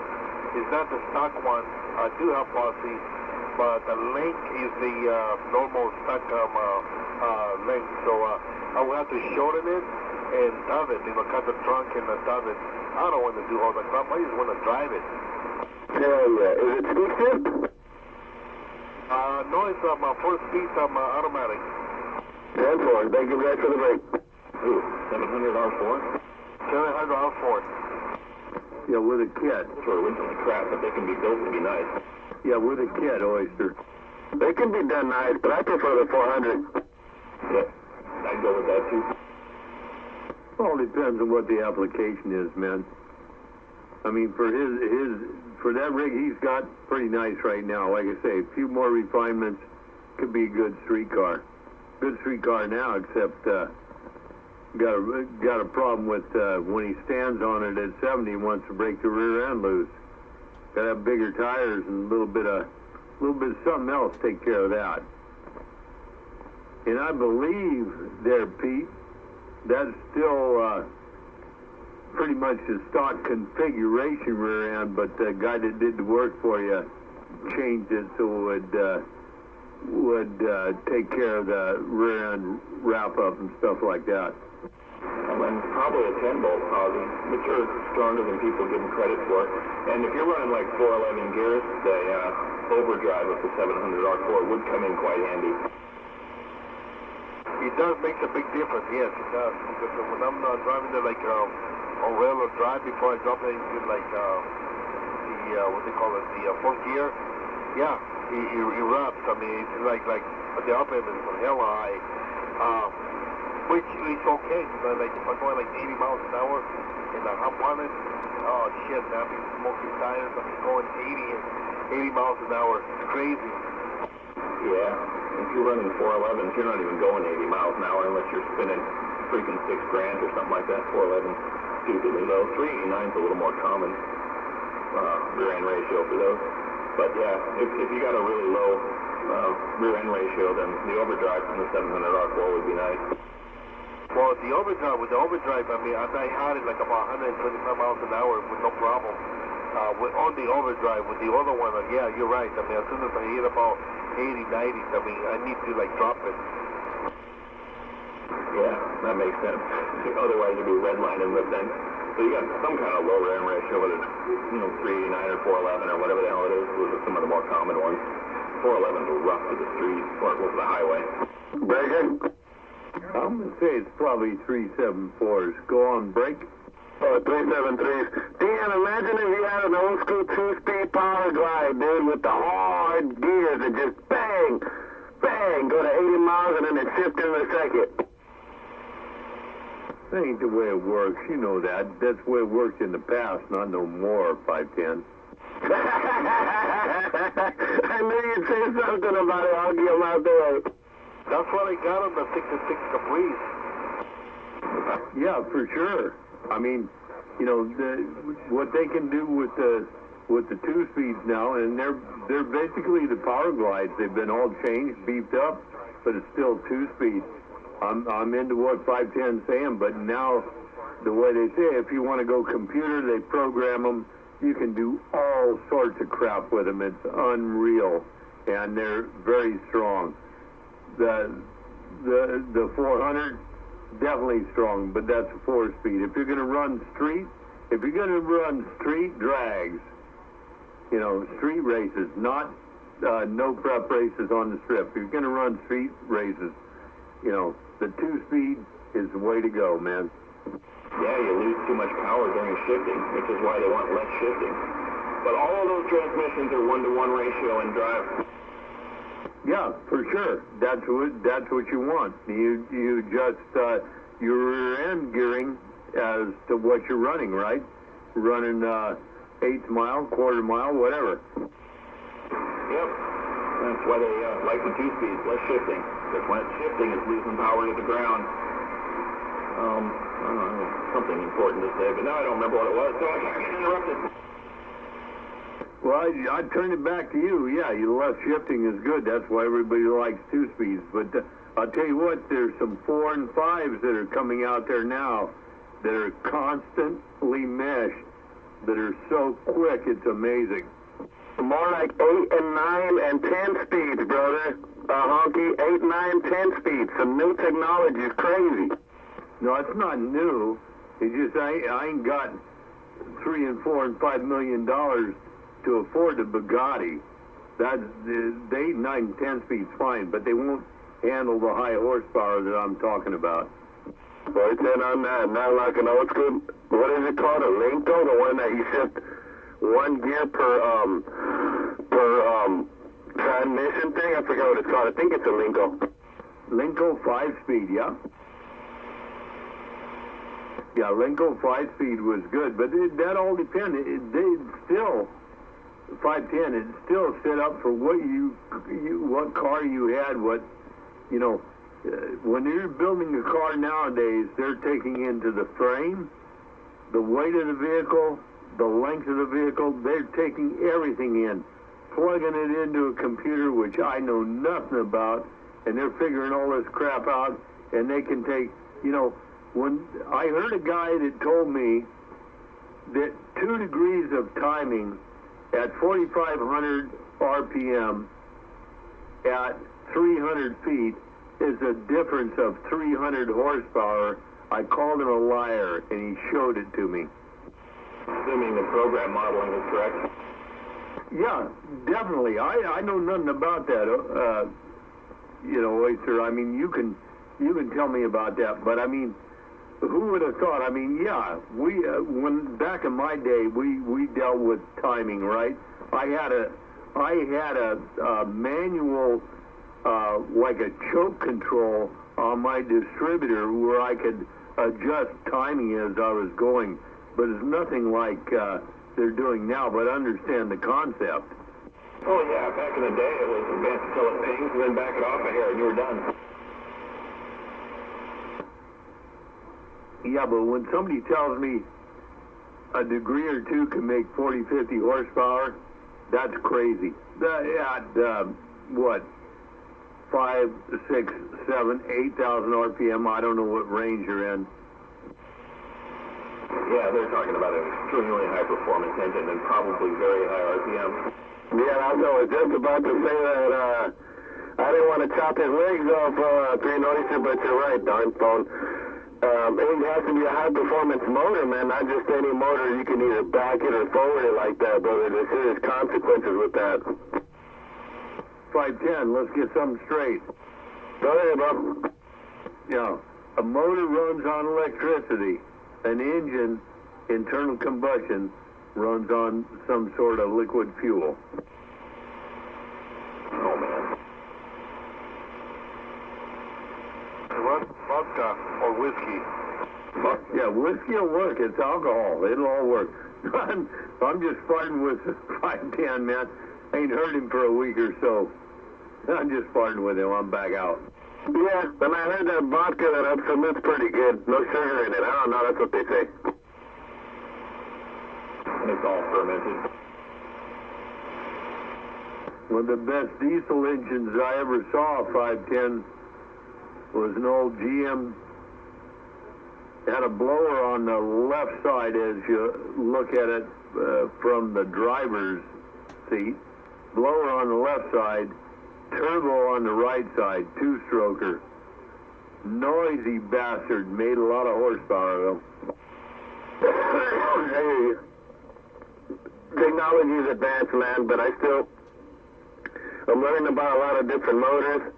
it's not the stock one. I do have bossy, but the link is the normal stock length. So I will have to shorten it and dove it, cut the trunk and dove it. I don't want to do all the crap. I just want to drive it. Hell yeah. Is it stick shift? No, it's my 4-speed automatic. 10-4. Thank you guys for the break. Ooh, 700 R4? 700 R4. Yeah, with a kit. Those were originally crap, but they can be built to be nice. Yeah, with a kit, Oyster. They can be done nice, but I prefer the 400. Yep, I'd go with that too. All depends on what the application is, man. I mean, for for that rig he's got, pretty nice right now. Like I say, a few more refinements, could be a good street car. Good street car now, except got a problem with when he stands on it at 70, he wants to break the rear end loose. Got to have bigger tires and a little bit of something else to take care of that. And I believe there, Pete, that's still pretty much the stock configuration rear end, but the guy that did the work for you changed it so it would take care of the rear end wrap up and stuff like that. And probably a 10-bolt posi, which are stronger than people give them credit for. And if you're running like 411 gears, the overdrive of the 700 R4 would come in quite handy. It does make a big difference, yes, it does. Because when I'm driving it like on rail or drive before I drop it into like what they call it, the fourth gear, yeah, it wraps. I mean, it's like the RPM is hella high, which is okay. Like if I'm going like 80 miles an hour and I hop on it, oh shit, man, I've been smoking tires. I'm going 80 miles an hour. It's crazy. Yeah, if you're running 411s, you're not even going 80 miles an hour unless you're spinning freaking 6 grand or something like that. 411's stupidly low. 389's a little more common rear end ratio for those. But yeah, if you got a really low rear end ratio, then the overdrive from the 700 R4 would be nice. Well, with the overdrive, I mean, I had it like about 125 miles an hour with no problem. on the overdrive. With the other one, yeah, you're right. I mean, as soon as I hit about 80, 90s, I mean, I need to like drop it. Yeah, that makes sense. Otherwise it'd be redlining with then. So you got some kind of low ram ratio, whether it's 389 or 411 or whatever the hell it is. Those are some of the more common ones. 411s are rough to the street or to the highway. Breaker? I'm going to say it's probably 374s. Go on, break. Oh, 373s. Dan, imagine if you had an old school 2-speed power glide, dude, with the hard gears that just bang, bang, go to 80 miles and then it shift in a second. That ain't the way it works. You know that. That's the way it worked in the past, not no more, 510. I knew you'd say something about it. I'll get him out there. That's what I got on the 66 Caprice. Yeah, for sure. I mean, what they can do with the 2-speeds now, and they're basically the power glides. They've been all changed, beefed up, but it's still 2-speed. I'm into what 510's saying, but now the way they say, if you want to go computer, they program them. You can do all sorts of crap with them. It's unreal, and they're very strong. The 400, definitely strong, but that's a 4-speed. If you're going to run street drags, street races, not no prep races on the strip. If you're going to run street races, the 2-speed is the way to go, man. Yeah, you lose too much power during shifting, which is why they want less shifting. But all of those transmissions are 1-to-1 ratio in drive. Yeah, for sure. That's what you want. You just your rear end gearing as to what you're running, right? Running 1/8 mile, 1/4 mile, whatever. Yep. That's why they like the 2-speeds, less shifting. Because when it's shifting, it's losing power to the ground. I don't know, something important to say, but now I don't remember what it was, so I can't get interrupted. Well, I turn it back to you. Yeah, less shifting is good. That's why everybody likes 2-speeds. But I'll tell you what, there's some 4 and 5s that are coming out there now that are constantly meshed, that are so quick, it's amazing. More like 8 and 9 and 10 speeds, brother. Honky, 8, 9, 10 speeds. Some new technology is crazy. No, it's not new. It's just I ain't got $3 and $4 and $5 million to afford the Bugatti. That's the 8, 9, 10 speed's fine, but they won't handle the high horsepower that I'm talking about. Boy, 10 on that. Not like an old school. What is it called? A Linko, the one that you shift 1 gear per transmission thing. I forget what it's called. I think it's a Linko. Linko 5-speed, yeah. Yeah, Linko 5-speed was good, but that all depends. They still 510. It's still set up for what what car you had. When you're building a car nowadays, they're taking into the frame, the weight of the vehicle, the length of the vehicle. They're taking everything in, plugging it into a computer, which I know nothing about, and they're figuring all this crap out, and they can take, when I heard a guy that told me that 2 degrees of timing at 4,500 RPM at 300 feet is a difference of 300 horsepower. I called him a liar, and he showed it to me. Assuming the program modeling is correct. Yeah, definitely. I know nothing about that, Oyster. I mean, you can tell me about that, but I mean, who would have thought? I mean, yeah, when back in my day, we dealt with timing, right? I had a manual, like a choke control on my distributor where I could adjust timing as I was going, but it's nothing like they're doing now, but understand the concept. Oh yeah, back in the day it was advance until it pings and then back it off of here and you were done. Yeah, but when somebody tells me a degree or two can make 40, 50 horsepower, that's crazy. What, 5, 6, 7, 8,000 RPM, I don't know what range you're in. Yeah, they're talking about an extremely high-performance engine and probably very high RPM. Yeah, I was just about to say that, I didn't want to chop his legs off, pre-noticer, but you're right, darn phone. It has to be a high-performance motor, man, not just any motor. You can either back it or forward it like that, brother. There's serious consequences with that. 510, let's get something straight. Go ahead, bro. Yeah, a motor runs on electricity. An engine, internal combustion, runs on some sort of liquid fuel. Oh, man. What? Vodka or whiskey? Yeah, whiskey will work. It's alcohol. It'll all work. I'm just farting with 510, man. I ain't heard him for a week or so. I'm just farting with him. I'm back out. Yeah, and I heard that vodka that Absolute's pretty good. No sugar in it. I don't know. That's what they say. It's all fermented. One of the best diesel engines I ever saw, 510, was an old GM. Had a blower on the left side as you look at it from the driver's seat. Blower on the left side, turbo on the right side, two-stroker. Noisy bastard, made a lot of horsepower though. Hey, technology is advanced, man, but I'm learning about a lot of different motors,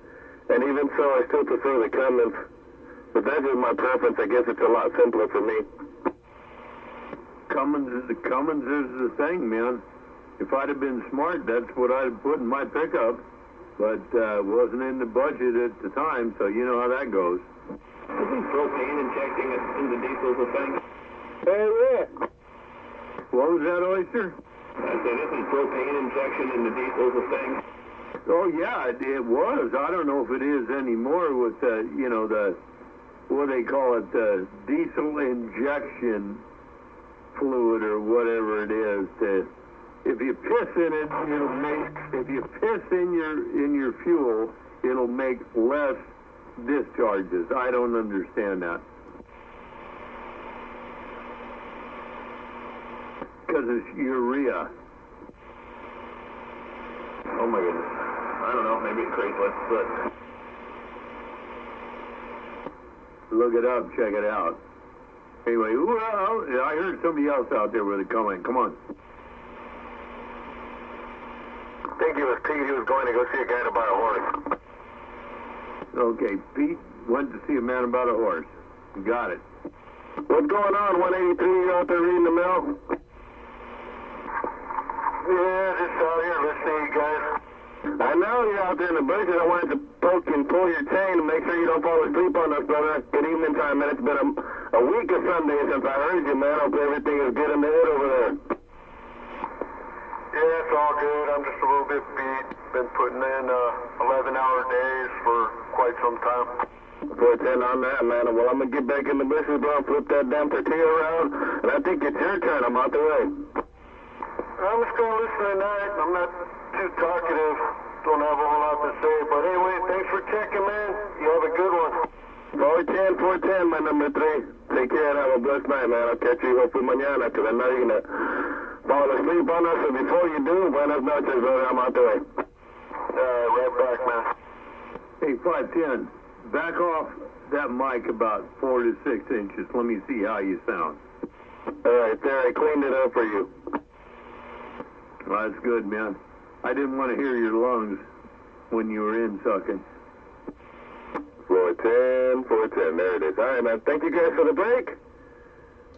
and even so, I still prefer the Cummins. But that's just my preference. I guess it's a lot simpler for me. Cummins is the thing, man. If I'd have been smart, that's what I'd have put in my pickup. But wasn't in the budget at the time, so you know how that goes. Isn't propane injecting it into diesels a thing? Hey, yeah. What was that, Oyster? I said, isn't propane injection into diesels a thing? Oh, yeah, it was. I don't know if it is anymore with the, what they call it, the diesel injection fluid or whatever it is. If you piss in it, if you piss in your fuel, it'll make less discharges. I don't understand that. Because it's urea. Oh my goodness. I don't know, maybe it's crazeless, but... Look it up, check it out. Anyway, well, I heard somebody else out there with a comment. Come on. I think it was Pete. He was going to go see a guy to buy a horse. Okay, Pete went to see a man about a horse. Got it. What's going on, 183? You out there reading the mail? Yeah, just out here listening to you guys. I know you're out there in the bushes. I wanted to poke and pull your chain and make sure you don't fall asleep on us, brother. Good evening time, man. It's been a week of Sunday since I heard you, man. Hope everything is good in the hood over there. Yeah, it's all good. I'm just a little bit beat. Been putting in 11-hour days for quite some time. 410 on that, man. Well, I'm going to get back in the bushes, bro. Flip that damn tortilla around. And I think it's your turn. I'm out the way. I'm just going to listen tonight. I'm not too talkative. Don't have a whole lot to say. But anyway, thanks for checking, man. You have a good one. 410, my number 3. Take care and have a blessed night, man. I'll catch you hopefully mañana, because I know you're going to fall asleep on us. So before you do, buenas noches, brother. I'm out the way. Right back, man. Hey, 510, back off that mic about 4 to 6 inches. Let me see how you sound. All right, there. I cleaned it up for you. Well, that's good, man. I didn't want to hear your lungs when you were in sucking. 410. There it is. All right, man. Thank you guys for the break.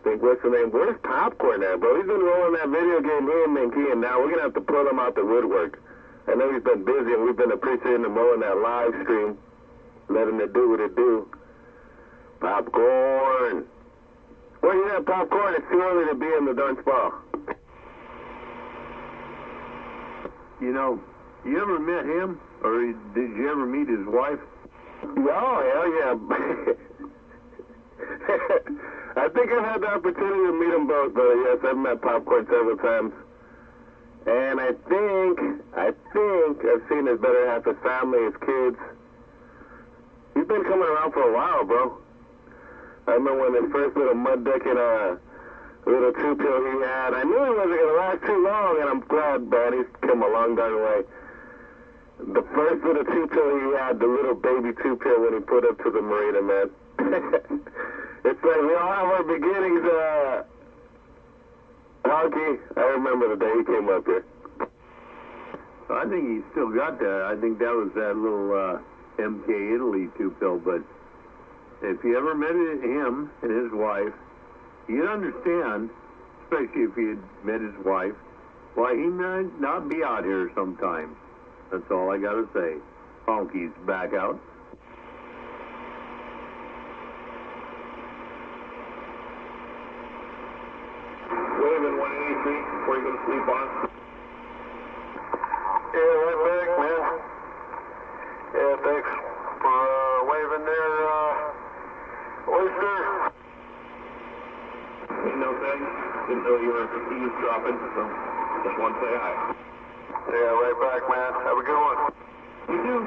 Think what's the name? Where's Popcorn at, bro? He's been rolling that video game in and keying down. We're going to have to pull him out the woodwork. I know he's been busy, and we've been appreciating him rolling that live stream, letting it do what it do. Popcorn. Where you at, Popcorn? It's too early to be in the darn spa. You know, you ever met him? Or did you ever meet his wife? Oh, hell yeah. I think I've had the opportunity to meet them both, but yes, I've met Popcorn several times. And I think I've seen his better half, his family, his kids. He's been coming around for a while, bro. I remember when his first little mud decking little two-pill he had. I knew he wasn't going to last too long, and I'm glad, man, he's come a long darn way. The first little two-pill he had, the little baby two-pill when he put up to the marina, man. It's like we all have our beginnings, Honky. I remember the day he came up here. I think he's still got that. I think that was that little MK Italy two-pill, but if you ever met him and his wife, you'd understand, especially if you had met his wife, why he might not be out here sometimes. That's all I gotta say. Honky's back out. Waving 183 before you go to sleep on. Yeah, right back, man. Yeah, thanks for waving there, Oyster. No thanks. Didn't know you were eavesdropping, so just want to say hi. Yeah, right back, man. Have a good one. You too.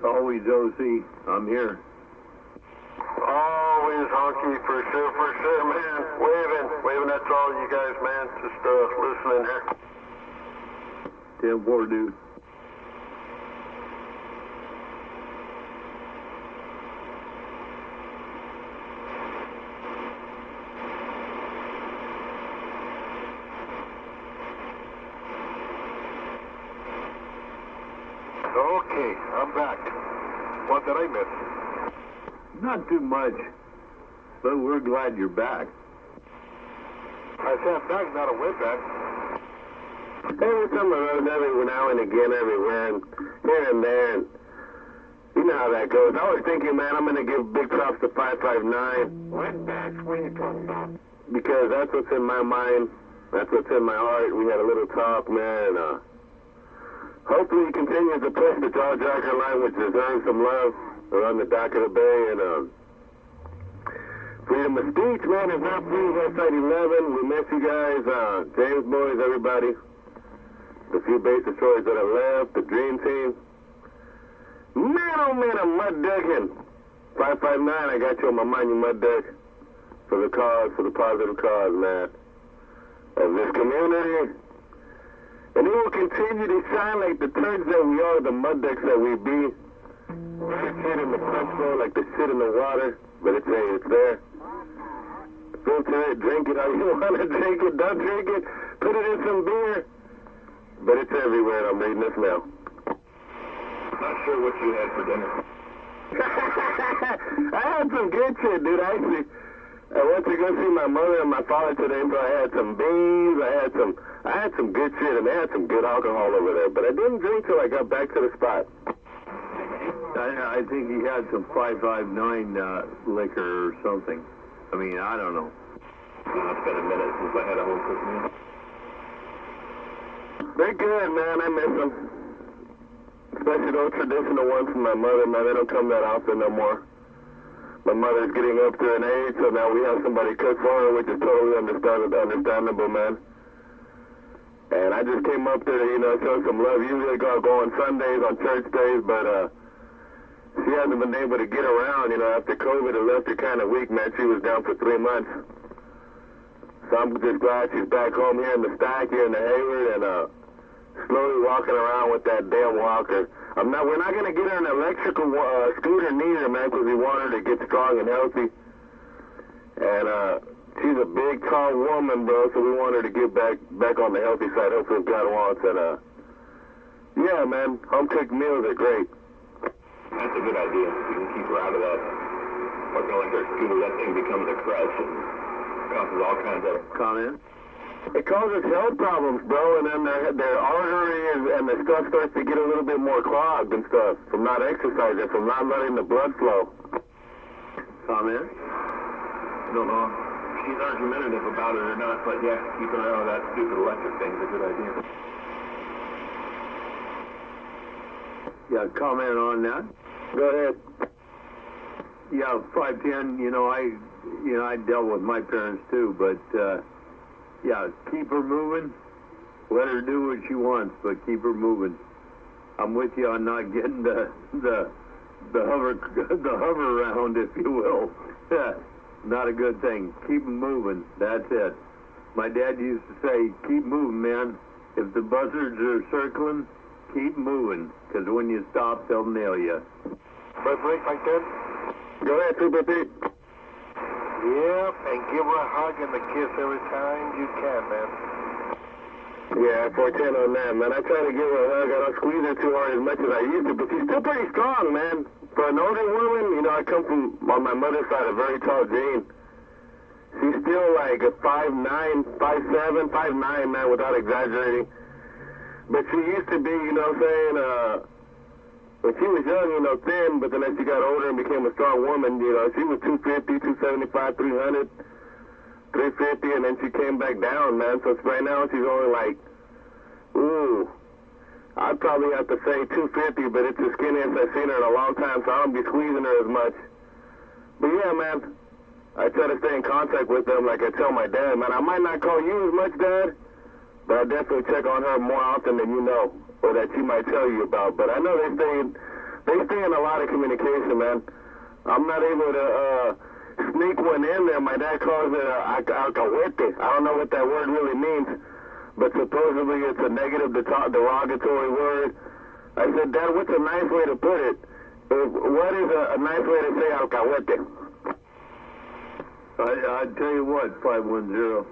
Always OC. I'm here. Always Honky, for sure, man. Waving, that's all you guys, man. Just listening here. 10-4, dude. Okay, I'm back. What did I miss? Not too much, but we're glad you're back. I said I'm back, not a way back. Every time I run every now and again, everywhere, and here and there, and you know how that goes. I was thinking, man, I'm going to give big props to 559. What back? What are you talking about? Because that's what's in my mind. That's what's in my heart. We had a little talk, man. Hopefully he continues to push the jaw jacker line, which deserves some love around the dock of the bay. And freedom of speech, man, is not free. Westside 11. We miss you guys. James boys, everybody. The few base destroyers that have left. The dream team. Man, oh man, I'm mud ducking. 559, I got you on my mind, you mud duck. For the cause, for the positive cause, man, of this community. And he will continue to shine like the turds that we are, the mud ducks that we be. The shit in the punch bowl, like the shit in the water, but it's there. Filter it, drink it how you want to drink it, don't drink it, put it in some beer. But it's everywhere, and I'm reading this now. Not sure what you had for dinner. I had some good shit, dude. I went to go see my mother and my father today, so I had some beans, I had some good shit, and they had some good alcohol over there. But I didn't drink till I got back to the spot. I think he had some 559 liquor or something. I mean, I don't know. It's been a minute since I had a home cooked meal. They're good, man. I miss them. Especially those traditional ones from my mother, man. They don't come that often no more. My mother's getting up there in age, so now we have somebody cook for her, which is totally understandable, man. And I just came up there to, show some love. Usually I go on Sundays, on church days, but she hasn't been able to get around, after COVID. It left her kind of weak, man. She was down for 3 months. So I'm just glad she's back home here in the stack, here in the Hayward, and slowly walking around with that damn walker. We're not going to get her an electrical scooter neither, man, because we want her to get strong and healthy. And she's a big, tall woman, bro, so we want her to get back on the healthy side, hopefully if God wants. And yeah, man, home-cooked meals are great. That's a good idea. If you can keep her out of that fucking electric scooter, that thing becomes a crutch and causes all kinds of Comment? It causes health problems, bro, and then their arteries and the stuff starts to get a little bit more clogged and stuff from not exercising, from not letting the blood flow. Comment? I don't know if she's argumentative about it or not, but yeah, keeping her out of that stupid electric thing's a good idea. Yeah, comment on that? Go ahead. Yeah, 510, I dealt with my parents too, but yeah, keep her moving. Let her do what she wants, but keep her moving. I'm with you on not getting the hover round, if you will. Yeah. not a good thing. Keep 'em moving. That's it. My dad used to say, keep moving, man. If the buzzards are circling, keep moving, because when you stop, they'll nail you. Break like that? Go ahead, Super Pete. Yep, and give her a hug and a kiss every time you can, man. Yeah, 410 on that, man. I try to give her a hug. I don't squeeze her too hard as much as I used to, but she's still pretty strong, man. For an older woman, you know, I come from, on my mother's side, a very tall gene. She's still like a 5'9", 5'7", 5'9", man, without exaggerating. But she used to be, you know what I'm saying, when she was young, you know, thin, but then as she got older and became a strong woman, you know, she was 250, 275, 300, 350, and then she came back down, man. So right now she's only like, ooh, I'd probably have to say 250, but it's the skinniest I've seen her in a long time, so I don't be squeezing her as much. But yeah, man, I try to stay in contact with them like I tell my dad, man. I might not call you as much, Dad, but I definitely check on her more often than you know, or that she might tell you about. But I know they stay in a lot of communication, man. I'm not able to sneak one in there. My dad calls it alcahuete. I don't know what that word really means, but supposedly it's a negative, derogatory word. I said, Dad, what's a nice way to put it? What is a nice way to say alcahuete? I tell you what, 510,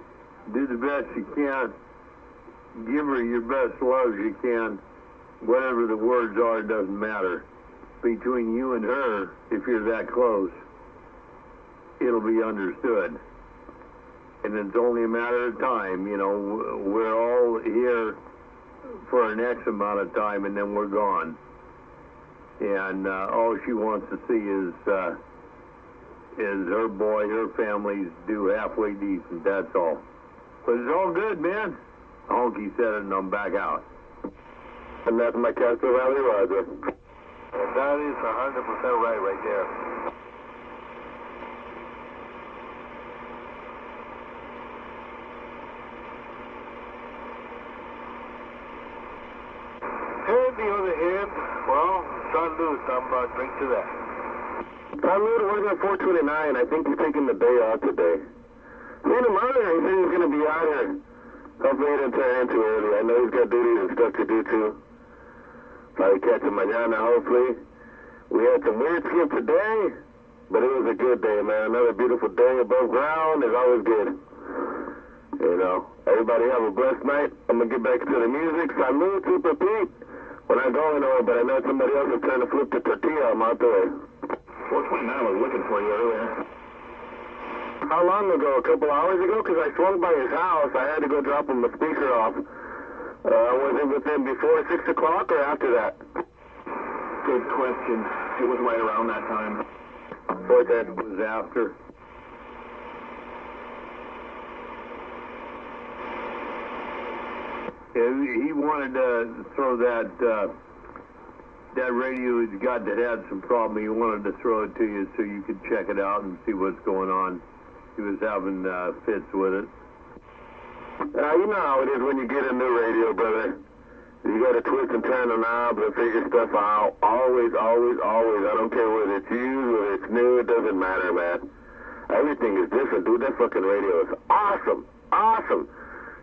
do the best you can. Give her your best love you can. Whatever the words are, it doesn't matter. Between you and her, if you're that close, it'll be understood. And it's only a matter of time, you know. We're all here for an X amount of time, and then we're gone. And all she wants to see is her boy, her families do halfway decent, that's all. But it's all good, man. Honky said it, and I'm back out. And that's my Castro Valley Roger. And that is 100% right there. And the other hand, well, salute, I'm drink to that. Salute, we're at 429. I think he's taking the day off today. Seen him earlier, he said he's going to be out here. Hopefully he didn't turn in too early. I know he's got duties and stuff to do too. Probably catch him mañana, hopefully. We had some weird skip today, but it was a good day, man. Another beautiful day above ground is always good. You know, everybody have a blessed night. I'm going to get back to the music. Salute, Super Pete. We're not going nowhere, but I know somebody else is trying to flip the tortilla. I'm out there. 429 was looking for you earlier. How long ago? A couple hours ago? Because I swung by his house. I had to go drop him the speaker off. Was it with him before 6 o'clock or after that? Good question. It was right around that time. Or that It was after. He wanted to throw that radio he's got that had some problem. He wanted to throw it to you so you could check it out and see what's going on. He was having fits with it. you know how it is when you get a new radio, brother. You got to twist and turn the knobs and figure stuff out. Always, always, always. I don't care whether it's used, whether it's new. It doesn't matter, man. Everything is different, dude. That fucking radio is awesome. Awesome.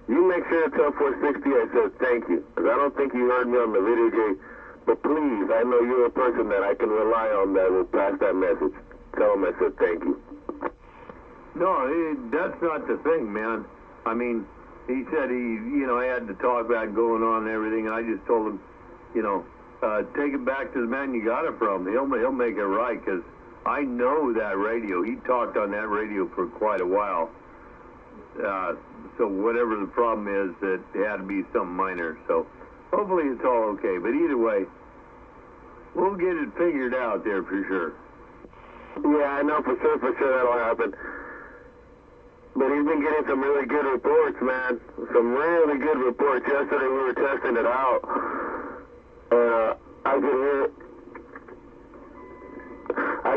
You make sure to tell 460 I said thank you. Because I don't think you heard me on the video game. But please, I know you're a person that I can rely on that will pass that message. Tell him I said thank you. No, that's not the thing, man. I mean, he said he had to talk about going on and everything, and I just told him, take it back to the man you got it from. He'll make it right, because I know that radio. He talked on that radio for quite a while. So whatever the problem is, it had to be something minor. So hopefully it's all okay. But either way, we'll get it figured out there for sure. Yeah, I know for sure that'll happen. But he's been getting some really good reports, man. Some really good reports. Yesterday we were testing it out. I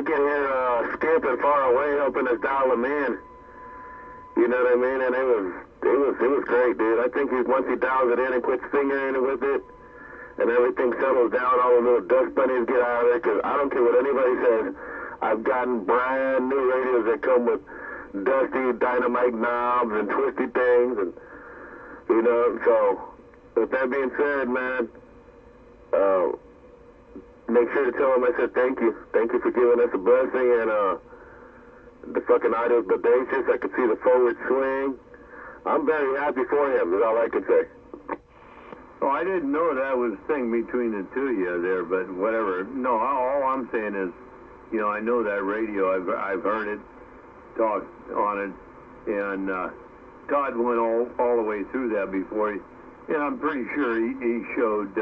could hear Skip and Far Away helping us dial him in. You know what I mean? And it was great, dude. I think once he dials it in and quits fingering it with it, and everything settles down, all the little dust bunnies get out of it, because I don't care what anybody says. I've gotten brand new radios that come with dusty dynamite knobs and twisty things, and you know. So with that being said, man, make sure to tell him I said thank you for giving us a blessing, and the fucking audio's bodacious. I could see the forward swing. I'm very happy for him, is all I can say. Oh, I didn't know that was a thing between the two of you there, but whatever. No, all I'm saying is, you know, I know that radio. I've heard it, talked on it, and Todd went all the way through that before. And I'm pretty sure he showed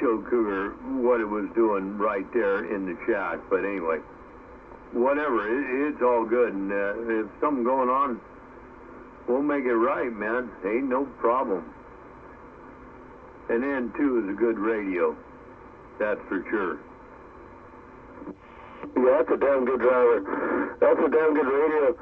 Cougar what it was doing right there in the shack. But anyway, whatever. It's all good, and if something going on, we'll make it right, man. Ain't no problem. And N2 is a good radio. That's for sure. Yeah, that's a damn good driver. That's a damn good radio.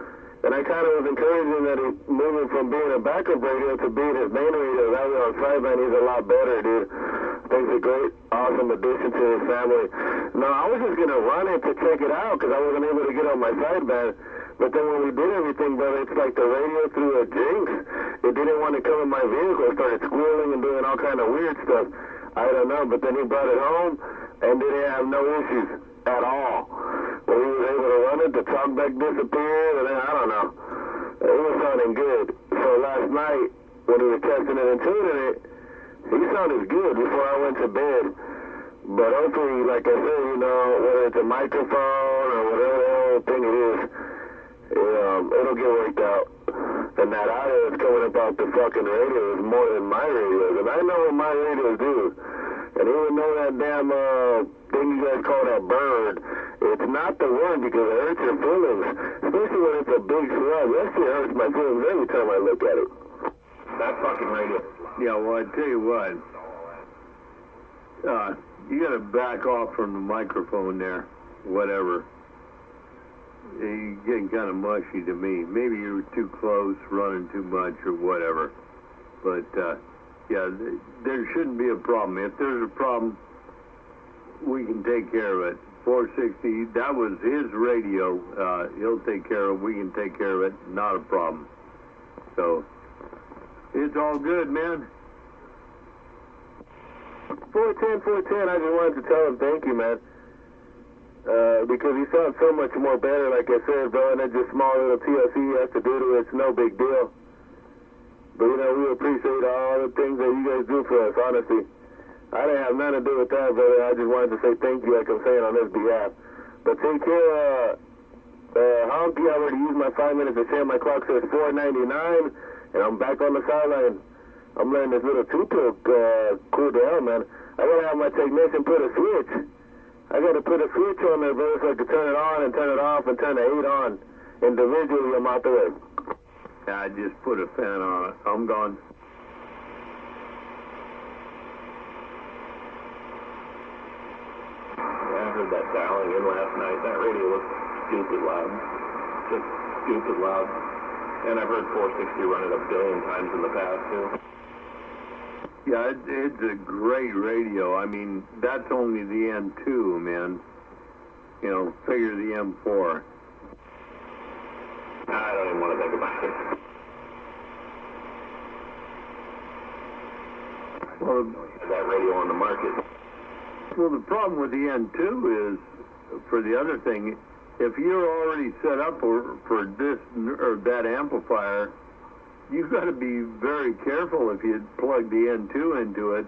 And I kind of was encouraging that he's moving from being a backup radio to being his main radio. That way on sideband, he's a lot better, dude. I think he's a great, awesome addition to his family. No, I was just going to run it to check it out because I wasn't able to get on my sideband. But then when we did everything, brother, it's like the radio threw a jinx. It didn't want to come in my vehicle. It started squealing and doing all kind of weird stuff. I don't know, but then he brought it home and didn't have no issues at all. When he was able to run it, the talkback disappeared, and then, I don't know. It was sounding good. So last night, when we were testing it and tuning it, he sounded good before I went to bed. But hopefully, like I said, you know, whether it's a microphone or whatever the whole thing it is, it'll get worked out. And that audio that's coming about the fucking radio is more than my radios. And I know what my radios do. And even though that damn thing you guys call that bird, it's not the word because it hurts your feelings. Especially when it's a big slug. That shit hurts my feelings every time I look at it. That fucking radio. Yeah, well, I tell you what. You got to back off from the microphone there. Whatever. You're getting kind of mushy to me. Maybe you were too close, running too much, or whatever. But, yeah, there shouldn't be a problem. If there's a problem, we can take care of it. 460, that was his radio. He'll take care of it. We can take care of it. Not a problem. So, it's all good, man. 410, I just wanted to tell him thank you, man. Because he sounds so much more better, like I said, bro, and that just small little TLC he has to do to it, it's no big deal. But, you know, we appreciate all the things that you guys do for us, honestly. I didn't have nothing to do with that, brother. I just wanted to say thank you, like I'm saying, on his behalf. But take care, Honky. I already used my 5 minutes to share. My clock says 4:99, and I'm back on the sideline. I'm letting this little two-pill cool down, man. I gotta have my technician put a switch. I got to put a switch on there, brother, so I can turn it on and turn it off and turn the 8 on individually. I'm out the way. I just put a fan on it. I'm gone. Yeah, I heard that dialing in last night. That radio was stupid loud. Just stupid loud. And I've heard 460 run it a billion times in the past, too. Yeah, it's a great radio. I mean, that's only the N2, man. You know, figure the M4. I don't even want to think about it. Well, that radio on the market. Well, the problem with the N2 is, for the other thing, if you're already set up for this or that amplifier, you've got to be very careful if you plug the N2 into it.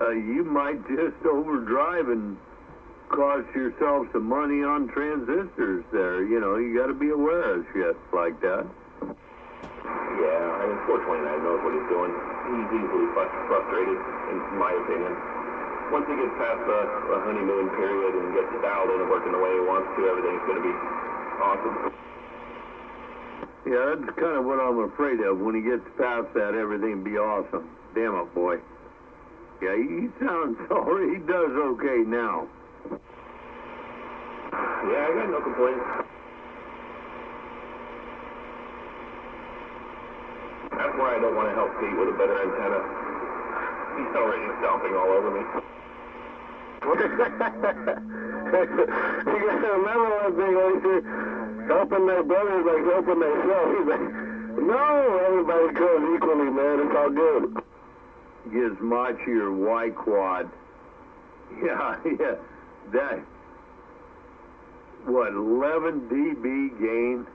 You might just overdrive and cost yourself some money on transistors there. You know, you got to be aware of shit like that. Yeah, I mean, 429 knows what he's doing. He's easily frustrated, in my opinion. Once he gets past the honeymoon period and gets dialed in and working the way he wants to, everything's going to be awesome. Yeah, that's kind of what I'm afraid of. When he gets past that, everything will be awesome. Damn it, boy. Yeah, he sounds sorry. He does okay now. Yeah, I got no complaints. That's why I don't want to help Pete with a better antenna. He's already stomping all over me. You gotta remember one thing, Oyster. Helping their brothers like helping themselves. He's like, no, everybody goes equally, man. It's all good. Gizmachi your Y quad. Yeah. That. What, 11 dB gain?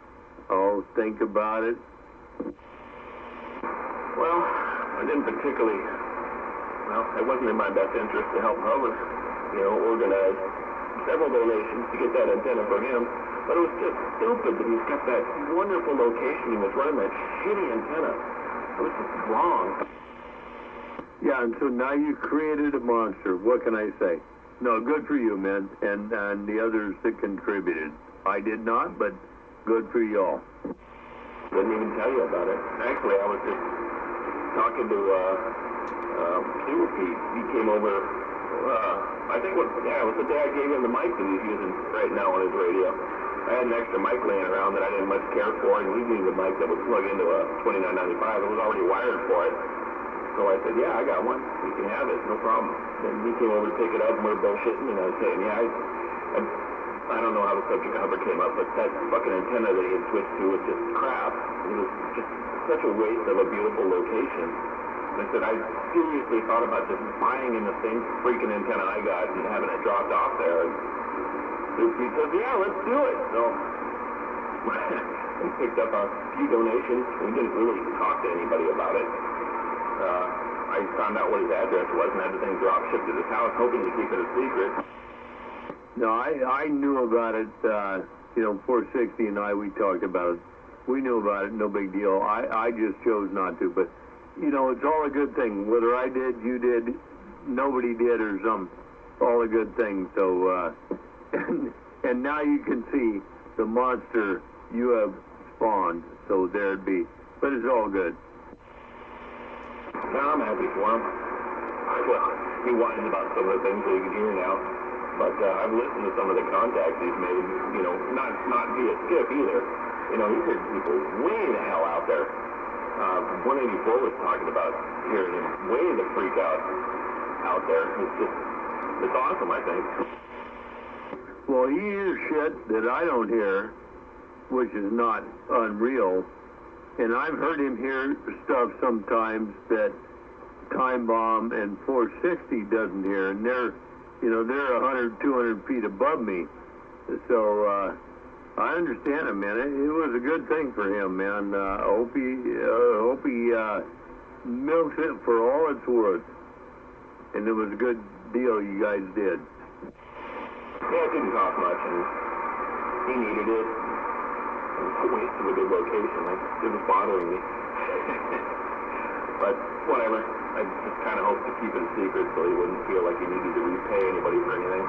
Oh, think about it. Well, I didn't particularly, it wasn't in my best interest to help Hubert, organize several donations to get that antenna for him. But it was just stupid that he's got that wonderful location. He was running that shitty antenna. It was just wrong. Yeah, and so now you created a monster. What can I say? No, good for you, man, and the others that contributed. I did not, but good for y'all. Didn't even tell you about it. Actually, I was just talking to Super Pete. He came over, I think it was the day I gave him the mic that he's using right now on his radio. I had an extra mic laying around that I didn't much care for, and he gave me the mic that would plug into a 2995. It was already wired for it. So I said, yeah, I got one. You can have it, no problem. Then he came over to pick it up, and we were bullshitting, and I was saying, yeah, I don't know how the subject ever came up, but that fucking antenna that he had switched to was just crap. It was just such a waste of a beautiful location. And I said, I seriously thought about just buying in the same freaking antenna I got and having it dropped off there. And he says, yeah, let's do it. So we picked up a few donations. We didn't really talk to anybody about it. I found out what his address was and had the thing drop shipped to his house, hoping to keep it a secret. No, I knew about it. 460 and we talked about it. We knew about it, no big deal. I just chose not to. But, it's all a good thing. Whether I did, you did, nobody did, or something. All a good thing. So, and now you can see the monster you have spawned. So there it be. But it's all good. No, I'm happy for him. Well, he whines about some of the things that you can hear now. But I've listened to some of the contacts he's made, not via skip either. He's heard people way the hell out there. 184 was talking about hearing him way the freak out there. It's awesome, I think. Well, he hears shit that I don't hear, which is not unreal. And I've heard him hear stuff sometimes that Time Bomb and 460 doesn't hear, and they're 100, 200 feet above me. So I understand it, man. It was a good thing for him, man. I hope he milks it for all it's worth. And it was a good deal you guys did. Yeah, it didn't cost much, and he needed it. It was a waste of a good location. It was bothering me. But whatever. I just kind of hoped to keep it a secret so he wouldn't feel like he needed to repay anybody for anything.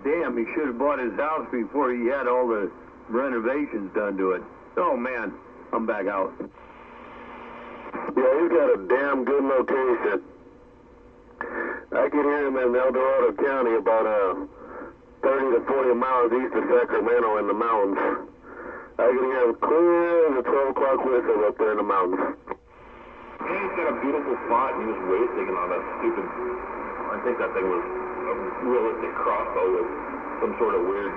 Damn, he should have bought his house before he had all the renovations done to it. Oh, man, I'm back out. Yeah, he's got a damn good location. I can hear him in El Dorado County, about 30 to 40 miles east of Sacramento in the mountains. I can hear him clear as a 12 o'clock whistle up there in the mountains. Yeah, he's got a beautiful spot, and he was wasting it on a stupid, I think that thing was a realistic crossbow with some sort of weird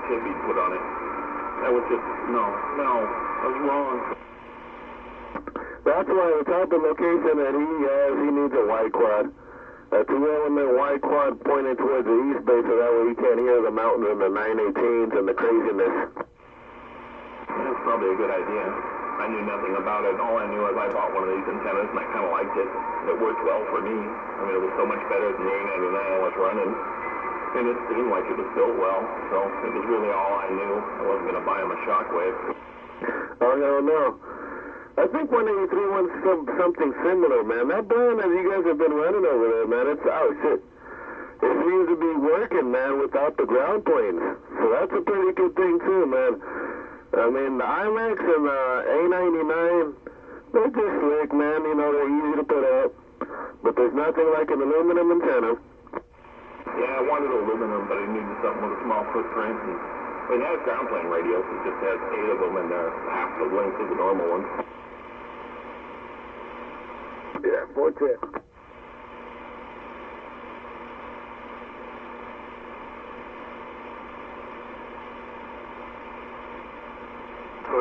tip he'd put on it. That was just, no, I was wrong. That's why the type of location that he has, he needs a Y quad. A 2-element Y quad pointing towards the east base, so that way he can't hear the mountains and the 918s and the craziness. That's probably a good idea. I knew nothing about it. All I knew was I bought one of these antennas, and I kind of liked it. It worked well for me. I mean, it was so much better than the 899 I was running. And it seemed like it was built well, so it was really all I knew. I wasn't going to buy him a shockwave. Oh, no. I think 183 wants something similar, man. That brand that you guys have been running over there, man, shit. It seems to be working, man, without the ground planes. So that's a pretty good thing, too, man. I mean, the IMAX and the A99, they're just slick, man. They're easy to put up. But there's nothing like an aluminum antenna. Yeah, I wanted aluminum, but I needed something with a small footprint. And it has ground plane radios. It just has 8 of them, and they're half the length of the normal ones. Yeah, 410.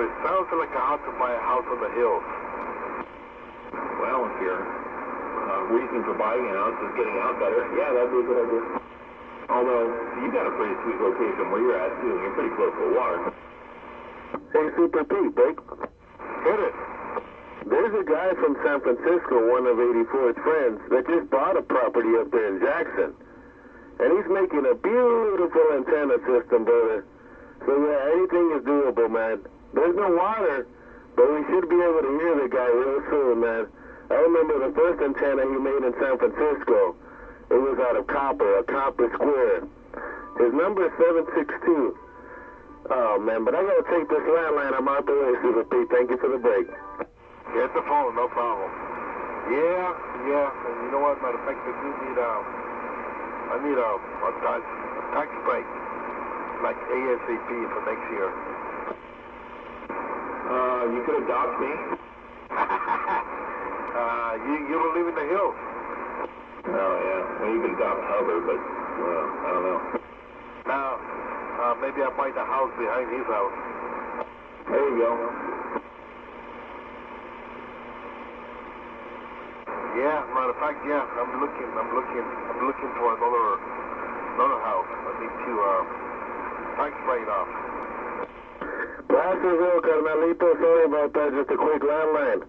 it sounds like a house to buy a house on the hills. Well, if your reason for buying a house is getting out better, yeah, that'd be a good idea. Although, you got a pretty sweet location where you're at, too. You're pretty close to the water. Hey, Super Pete, Blake. Hit it. There's a guy from San Francisco, one of 84's friends, that just bought a property up there in Jackson. And he's making a beautiful antenna system, brother. So, yeah, anything is doable, man. There's no water, but we should be able to hear the guy real soon, man. I remember the first antenna he made in San Francisco. It was out of copper, a copper square. His number is 762. Oh, man, but I got to take this landline. I'm out the way, Super Pete. Thank you for the break. Get the phone, no problem. Yeah. And you know what? Matter of fact, I do need I need a tax break, like ASAP for next year. You could adopt me. You don't live in the hills. Oh, yeah. Well, you could adopt Hubbard, but, well, I don't know. Now, maybe I'll buy the house behind his house. There you go. Yeah, matter of fact, yeah, I'm looking for another house. I need to tax write off. Placerville, Carnalito, sorry about that, just a quick landline.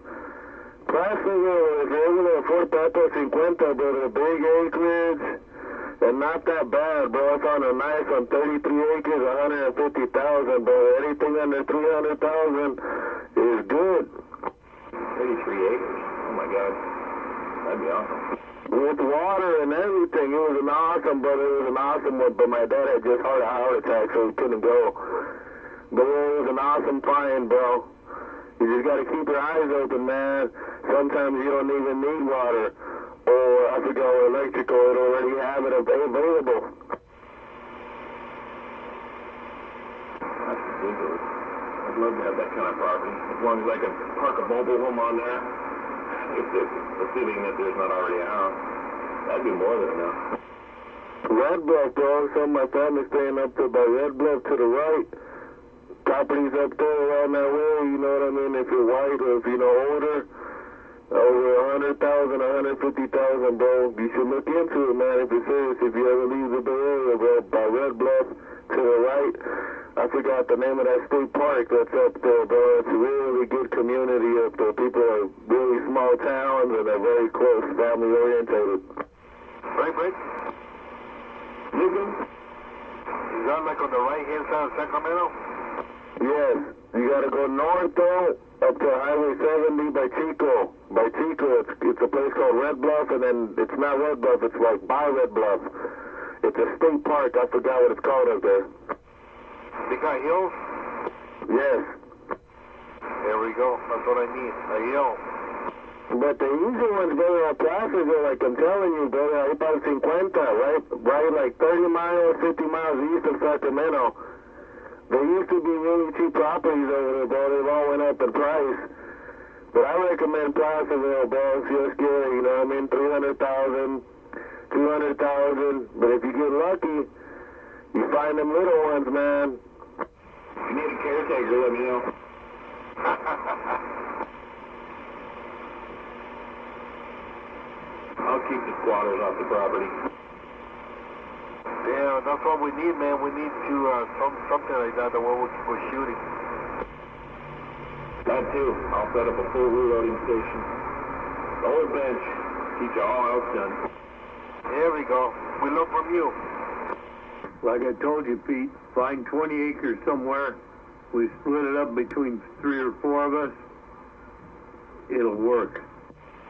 Placerville, if you're able to afford Pato 50, brother, big acreage, and not that bad, bro. It's on a nice one, 33 acres, 150,000, brother. Anything under 300,000 is good. 33 acres? Oh, my God. That'd be awesome. With water and everything, it was an awesome, brother. It was an awesome one, but my dad had just had a heart attack, so he couldn't go. But it was an awesome find, bro. You just got to keep your eyes open, man. Sometimes you don't even need water. Or, I forgot, electrical, it already have it available. That's ridiculous. I'd love to have that kind of property. As long as I can park a mobile home on there, assuming that there's not already a house, that'd be more than enough. Red Bluff, bro. Some of my family's staying up there by Red Bluff to the right. Properties up there around that way, you know what I mean? If you're white or if you're older, over 100,000, 150,000, bro. You should look into it, man, if you're serious. If you ever leave the Bay Area, bro, by Red Bluff to the right. I forgot the name of that state park that's up there, bro. It's a really good community up there. People are really small towns and they're very close, family orientated. Right. Lincoln? Is that like on the right-hand side of Sacramento? Yes. You gotta go north, though, up to Highway 70 by Chico. It's a place called Red Bluff, and then it's not Red Bluff, it's like by Red Bluff. It's a state park. I forgot what it's called up there. They got hills? Yes. There we go. That's what I need. A hill. But the easy ones, brother, are Placerville, like I'm telling you, brother, ahí para 50, right? Right, like 30 miles, 50 miles east of Sacramento. There used to be really cheap properties over there, bro. They've all went up in price. But I recommend Placerville, bro. It's just scary, you know what I mean? 300,000, 200,000. But if you get lucky, you find them little ones, man. If you need a caretaker, let me know. I'll keep the squatters off the property. Yeah, that's what we need, man. We need to, something like that, the one we're shooting. That too. I'll set up a full reloading station. Lower bench. Keep you all outdone. There we go. We look from you. Like I told you, Pete, find 20 acres somewhere. We split it up between 3 or 4 of us. It'll work.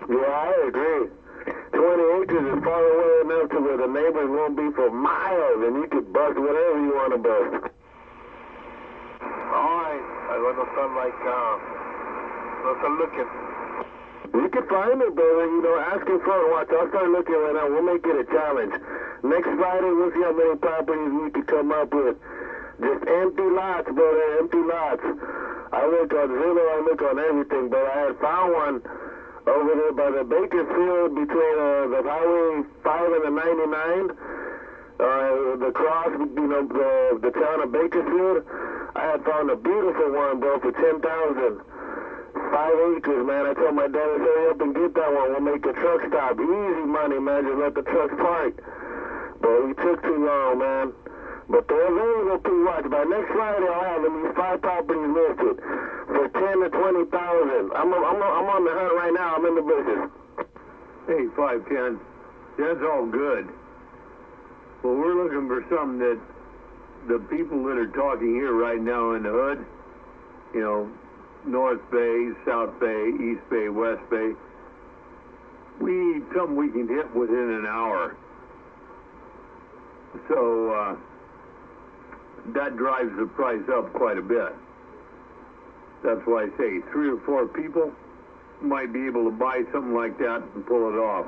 Yeah, I agree. 20 acres is far away enough to where the neighbors won't be for miles, and you could bust whatever you want to bust. All right. I'm going to start looking. You can find it, brother. You know, ask your friend. Watch, I'll start looking right now. We'll make it a challenge. Next Friday, we'll see how many properties we can come up with. Just empty lots, brother, empty lots. I look on Zillow, I look on everything, but I had found one over there by the Bakersfield between the Highway 5 and the 99. The cross, you know, the town of Bakersfield. I had found a beautiful one, bro, for 10,000. 5 acres, man. I told my dad, hurry up and get that one. We'll make a truck stop. Easy money, man. Just let the trucks park. But we took too long, man. But they're available to watch. By next Friday, I'll have at least 5 properties listed for 10 to 20,000. I'm on the hunt right now. I'm in the business. Hey, 510, that's all good. Well, we're looking for something that the people that are talking here right now in the hood, you know, North Bay, South Bay, East Bay, West Bay, we need something we can hit within an hour. So that drives the price up quite a bit. That's why I say 3 or 4 people might be able to buy something like that and pull it off.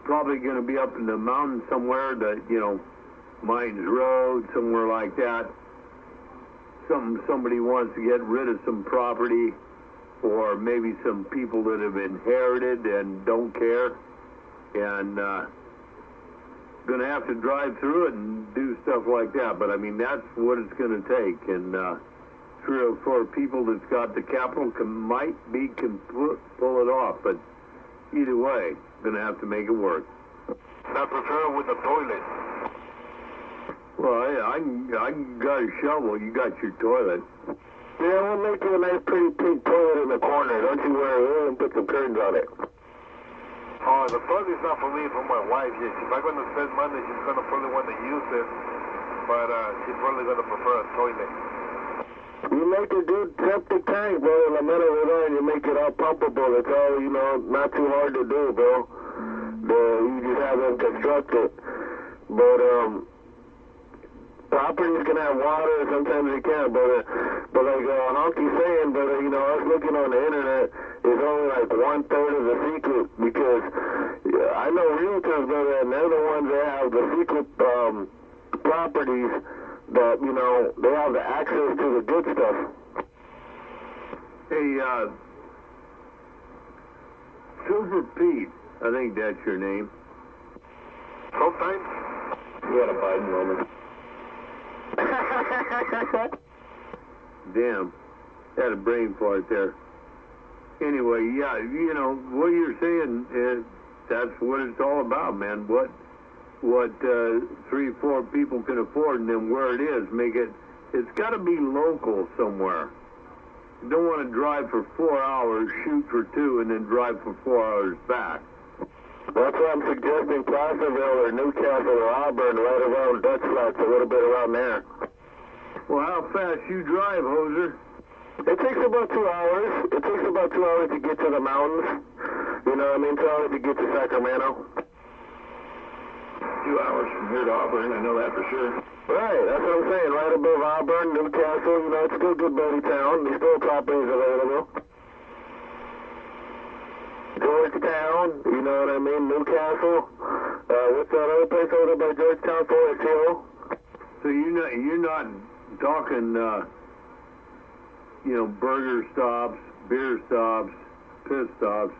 Probably going to be up in the mountains somewhere, that, you know, Mines Road, somewhere like that. Somebody wants to get rid of some property, or maybe some people that have inherited and don't care, and going to have to drive through it and do stuff like that. But I mean, that's what it's going to take. And 3 or 4 people that's got the capital can pull it off. But either way, going to have to make it work. I prefer with the toilet. Well, I got a shovel. You got your toilet. Yeah, we'll make you a nice, pretty pink toilet in the corner. Don't you worry. We'll put some curtains on it. Oh, the toilet's not for me, it's for my wife. Yes, if I'm going to spend money, she's going to probably want to use it. But she's probably going to prefer a toilet. You make a good septic tank, bro, in the middle of it, and you make it all pumpable. It's all, you know, not too hard to do, bro. You just have them construct it. But, properties can have water, sometimes they can't, but like Honky's saying, but you know, us looking on the internet is only like 1/3 of the secret, because I know realtors, brother, and they're the ones that have the secret properties that, you know, they have the access to the good stuff. Hey, Silver Pete, I think that's your name. Sometimes. You had a Biden moment. Damn, had a brain fart there. Anyway, yeah, you know, what you're saying is, that's what it's all about, man. What 3, 4 people can afford, and then where it is, it's got to be local somewhere. You don't want to drive for 4 hours, shoot for 2, and then drive for 4 hours back. That's why I'm suggesting Placerville or Newcastle or Auburn, right around Dutch Flats, a little bit around there. Well, how fast you drive, Hoser? It takes about 2 hours. It takes about 2 hours to get to the mountains. You know what I mean? 2 hours to get to Sacramento. 2 hours from here to Auburn, I know that for sure. Right, that's what I'm saying. Right above Auburn, Newcastle, you know, it's still good buddy town. There's still properties available. Georgetown, you know what I mean? Newcastle. What's that other place over by Georgetown? Forest Hill. So you're not talking, you know, burger stops, beer stops, piss stops.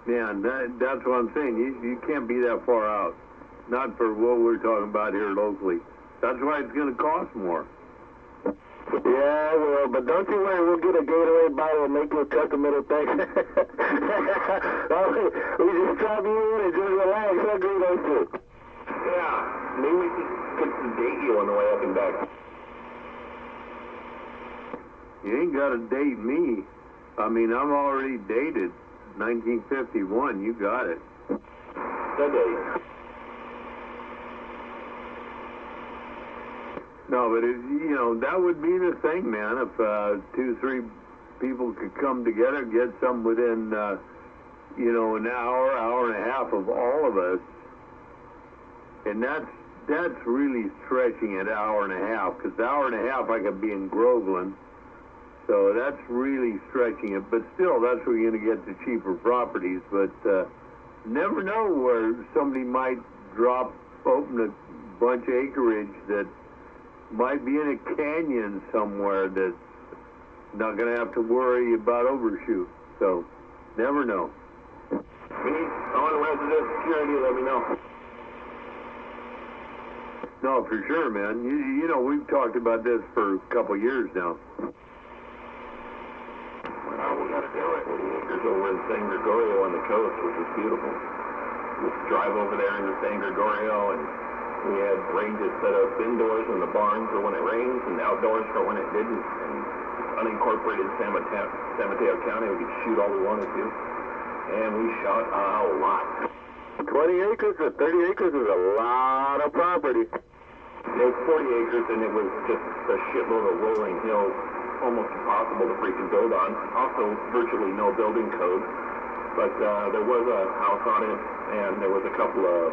Man, that's what I'm saying. You can't be that far out. Not for what we're talking about here locally. That's why it's going to cost more. Yeah, well, but don't you worry, we'll get a Gatorade bottle and make you a custom little thing. We just drop you in and just relax. I agree, those two. Yeah, maybe we could date you on the way up and back. You ain't got to date me. I mean, I'm already dated. 1951, you got it. The date. No, but you know, that would be the thing, man. If 2, 3 people could come together, get something within, you know, an hour, hour and a half of all of us, and that's really stretching it, hour and a half, because the hour and a half I could be in Groveland, so that's really stretching it. But still, that's where you're going to get the cheaper properties. But never know where somebody might open a bunch of acreage that might be in a canyon somewhere that's not going to have to worry about overshoot. So, never know. We need on resident security, let me know. No, for sure, man. You know, we've talked about this for a couple years now. Well, we got to do it. 40 acres over in San Gregorio on the coast, which is beautiful. We'll drive over there into San Gregorio, and we had ranges set up indoors in the barn for when it rains and outdoors for when it didn't. And unincorporated San Mateo County, we could shoot all we wanted to. And we shot a lot. 20 acres or 30 acres is a lot of property. It was 40 acres, and it was just a shitload of rolling hills, almost impossible to freaking build on. Also, virtually no building code. But there was a house on it, and there was a couple of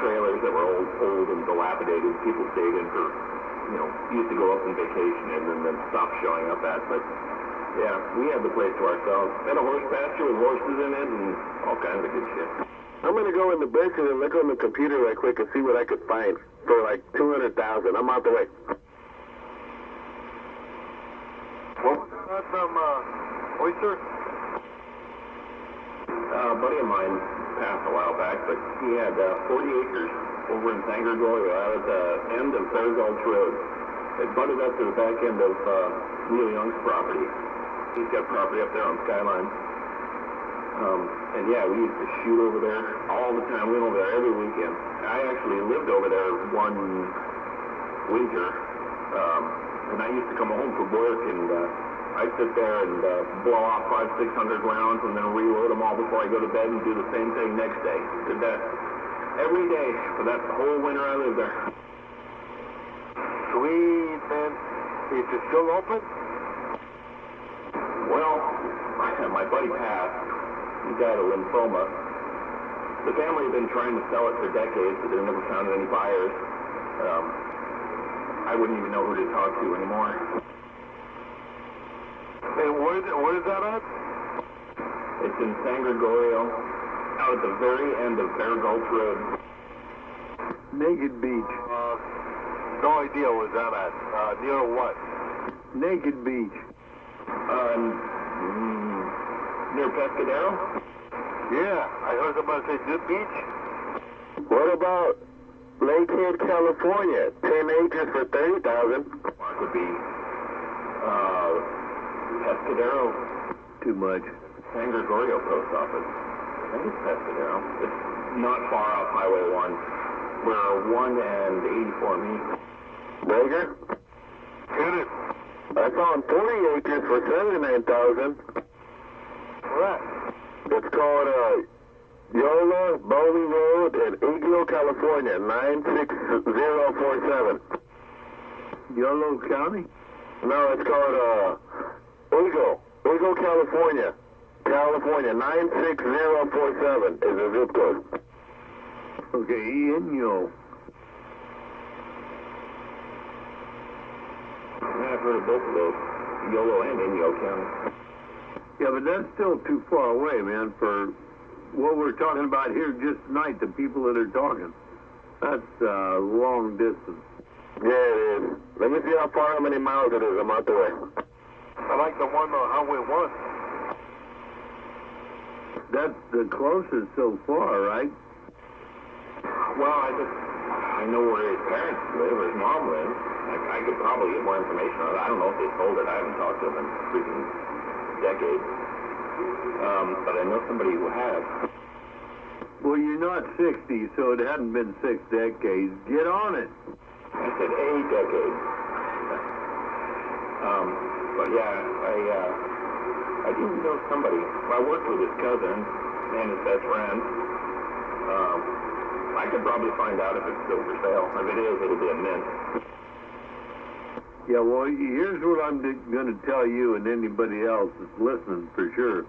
trailers that were old and dilapidated. People stayed in for, used to go up on vacation and then stopped showing up at. But yeah, we had the place to ourselves. Had a horse pasture with horses in it and all kinds of good shit. I'm going to go in the basement and look on the computer right quick and see what I could find for like 200,000. I'm out the way. What was that from Oyster? A buddy of mine passed a while back, but he had 40 acres over in San Gregorio out at the end of Bear Gulch Road. It butted up to the back end of Neil Young's property. He's got property up there on Skyline. And yeah, we used to shoot over there all the time. We went over there every weekend. I actually lived over there one winter. And I used to come home from work, and I'd sit there and blow off 500-600 rounds and then reload them all before I go to bed and do the same thing next day. Did that every day for that whole winter I lived there. Sweet, man. Is it still open? Well, my buddy passed. He died of lymphoma. The family had been trying to sell it for decades, but they never found any buyers. I wouldn't even know who to talk to anymore. And where is that at? It's in San Gregorio, out at the very end of Bear Gulch Road. Naked Beach. No idea where's that at. Near what? Naked Beach. Near Pescadero? Yeah, I heard somebody say Good Beach. What about Lakehead, California? 10 acres for 30,000. Mark would be Pescadero. Too much. San Gregorio Post Office. I think it's Pescadero. It's not far off Highway 1, where 1 and 84 meet. Baker? Hit it. I found 40 acres for 79,000. Where? It's called Yola, Bowie Road in Eagle, California, 96047. Yolo County? No, it's called Eagle, California. California, 96047 is the zip code. Okay, Inyo. Yeah, I've heard of both of those, Yolo and Inyo County. Yeah, but that's still too far away, man, for what we're talking about here just tonight, the people that are talking. That's long distance. Yeah, it is. Let me see how many miles it is. I'm out the way. I like the one on Highway 1. That's the closest so far, right? Well, I know where his parents live, or his mom lives. I could probably get more information on it. I don't know if they sold it. I haven't talked to them in freaking decades. But I know somebody who has. Well, you're not 60, so it hadn't been 6 decades. Get on it. I said 8 decades. But yeah, I didn't know somebody. I worked with his cousin and his best friend. I could probably find out if it's still for sale. If it is, it'll be a mint. Yeah, well, here's what I'm going to tell you and anybody else that's listening for sure.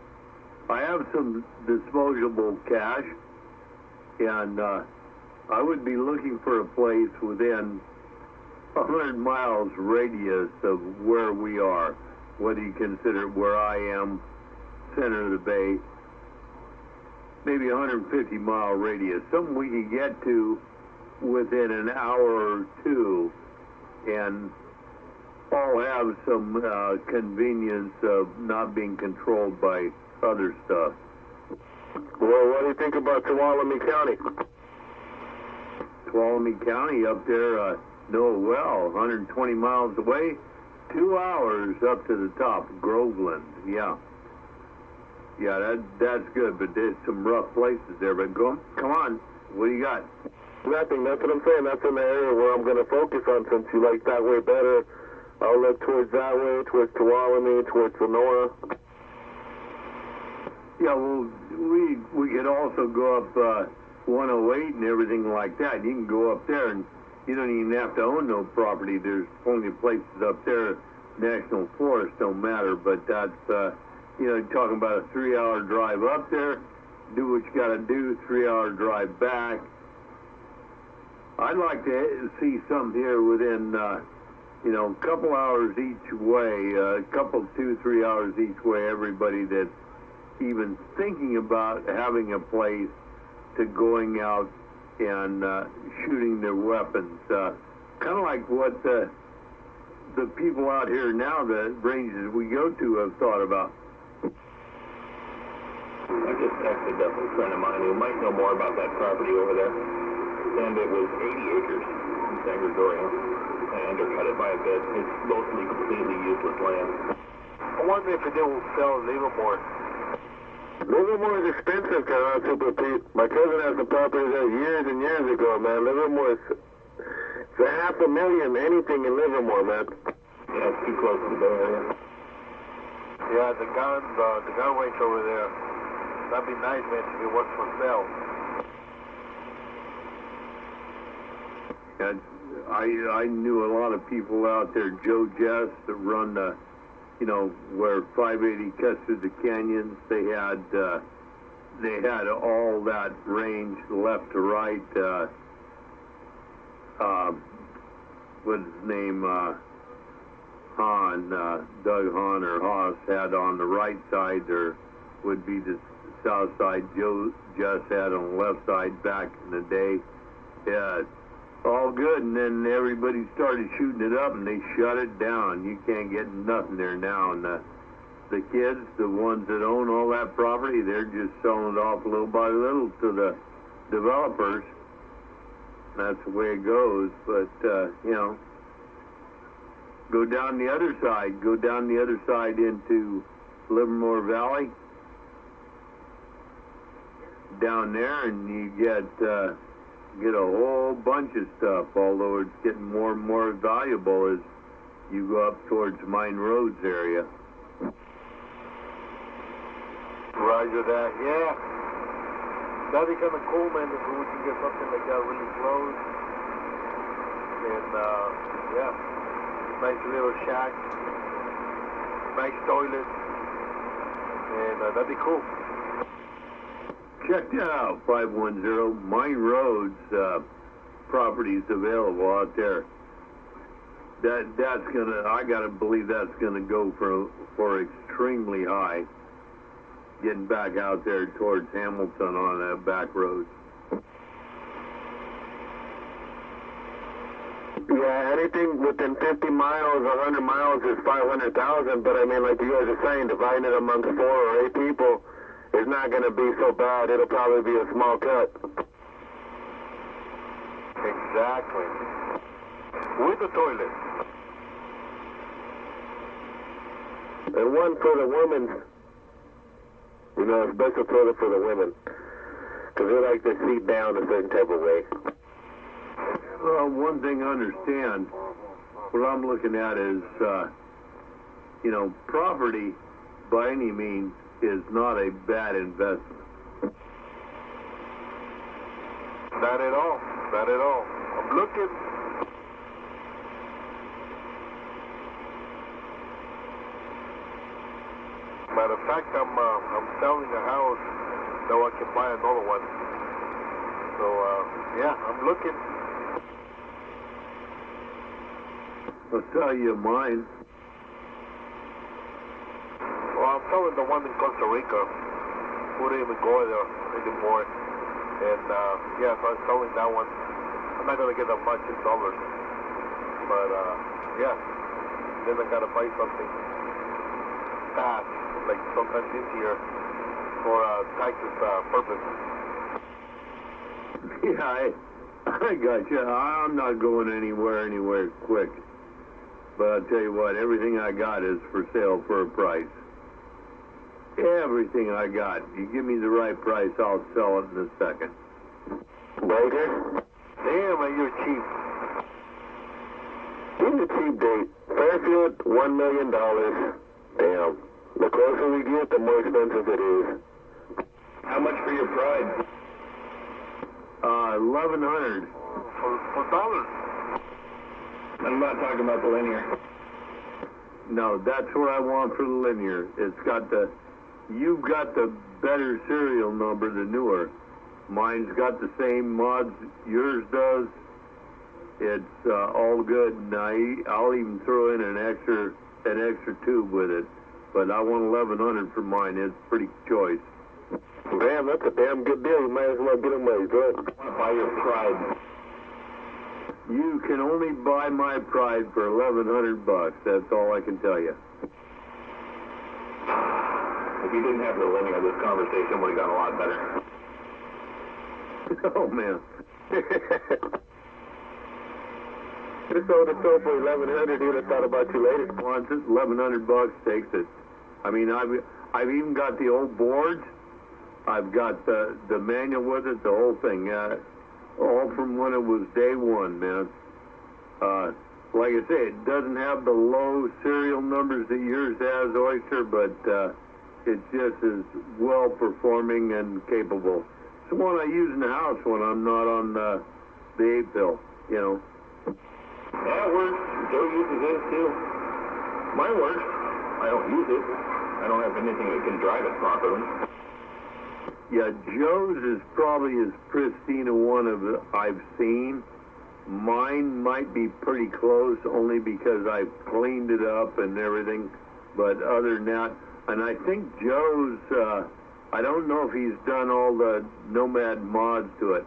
I have some disposable cash, and I would be looking for a place within 100 miles radius of where we are. What do you consider where I am, center of the bay? Maybe 150-mile radius, something we can get to within an hour or two, and all have some convenience of not being controlled by other stuff. Well, what do you think about Tuolumne County? Tuolumne County up there, know it well, 120 miles away, 2 hours up to the top, Groveland, yeah. Yeah, that's good, but there's some rough places there, but come on, what do you got? Nothing, that's what I'm saying. That's in the area where I'm going to focus on since you like that way better. I'll look towards that way, towards Tuolumne, towards Sonora. Yeah, well, we could also go up 108 and everything like that. You can go up there and you don't even have to own no property. There's plenty of places up there. National Forest don't matter, but that's, you're talking about a 3-hour drive up there, do what you got to do, 3-hour drive back. I'd like to see something here within, a couple hours each way, a couple, 2-3 hours each way, everybody that's even thinking about having a place to going out and shooting their weapons. Kind of like what the people out here now, the ranges we go to, have thought about. I just texted a friend of mine who might know more about that property over there. And it was 80 acres in San Gregorio. And undercut it by a bit. It's mostly completely useless land. I wonder if they will sell Livermore. Livermore is expensive, Super Pete. My cousin has the property there years and years ago, man. Livermore is $500,000 anything in Livermore, man. Yeah, it's too close to the Bay Area. Yeah, the gun range over there. That'd be nice, man, if it was for sale. And I knew a lot of people out there, Joe Jess, that run the, where 580 cuts through the canyons. They had all that range left to right. What's his name? Hahn, Doug Hahn or Haas had on the right side. There would be the south side. Joe Jess had on the left side back in the day. Yeah. All good, and then everybody started shooting it up, and they shut it down. You can't get nothing there now. And the kids, the ones that own all that property, they're just selling it off little by little to the developers. That's the way it goes. But, go down the other side. Go down the other side into Livermore Valley. Down there, and you get a whole bunch of stuff, although it's getting more and more valuable as you go up towards Mine Roads area. Roger that, yeah. That'd be kind of cool, man, if we can get something like that really close. And, nice little shack, nice toilet, and that'd be cool. Check that out, 510 Mine Roads properties available out there. That's gonna, I gotta believe that's gonna go for extremely high. Getting back out there towards Hamilton on that back road. Yeah, anything within 50 miles or 100 miles is 500,000. But I mean, like you guys are saying, dividing it amongst 4 or 8 people. It's not going to be so bad. It'll probably be a small cut. Exactly. With the toilet. And one for the women. A special toilet for the women. Because they like to sit down a certain type of way. Well, one thing I understand, what I'm looking at is, property by any means is not a bad investment. Not at all. Not at all. I'm looking. Matter of fact, I'm selling a house so I can buy another one. So I'm looking. I'll tell you mine. Well, I'm selling the one in Costa Rica. Wouldn't even go there anymore. And, so I'm selling that one. I'm not going to get that much in dollars. But, then I got to buy something fast, like sometime this year, for taxes purpose. Yeah, I got you. I'm not going anywhere quick. But I'll tell you what, everything I got is for sale for a price. Everything I got. You give me the right price, I'll sell it in a second. Baker? Damn, man, you're cheap. Give me a cheap date. Fairfield, $1 million. Damn. The closer we get, the more expensive it is. How much for your pride? 1,100. For dollars. I'm not talking about the linear. No, that's what I want for the linear. You've got the better serial number, the newer. Mine's got the same mods yours does. It's all good, and I'll even throw in an extra tube with it. But I want 1,100 for mine. It's pretty choice. Damn, that's a damn good deal. You might as well get them while you good. I want to buy your pride. You can only buy my pride for $1,100. That's all I can tell you. If you didn't have the linear, this conversation would have gone a lot better. Oh, man. Just sold it for 1,100. He would have thought about you later. Wants it, $1,100 takes it. I mean, I've even got the old boards. I've got the manual with it, the whole thing. All from when it was day one, man. Like I say, it doesn't have the low serial numbers that yours has, Oyster, but it's just as well performing and capable. It's the one I use in the house when I'm not on the 8-pill, you know. Yeah, it works. Joe uses it too. Mine works. I don't use it. I don't have anything that can drive it properly. Yeah, Joe's is probably as pristine a one I've seen. Mine might be pretty close, only because I've cleaned it up and everything. But other than that, and I think Joe's, I don't know if he's done all the Nomad mods to it.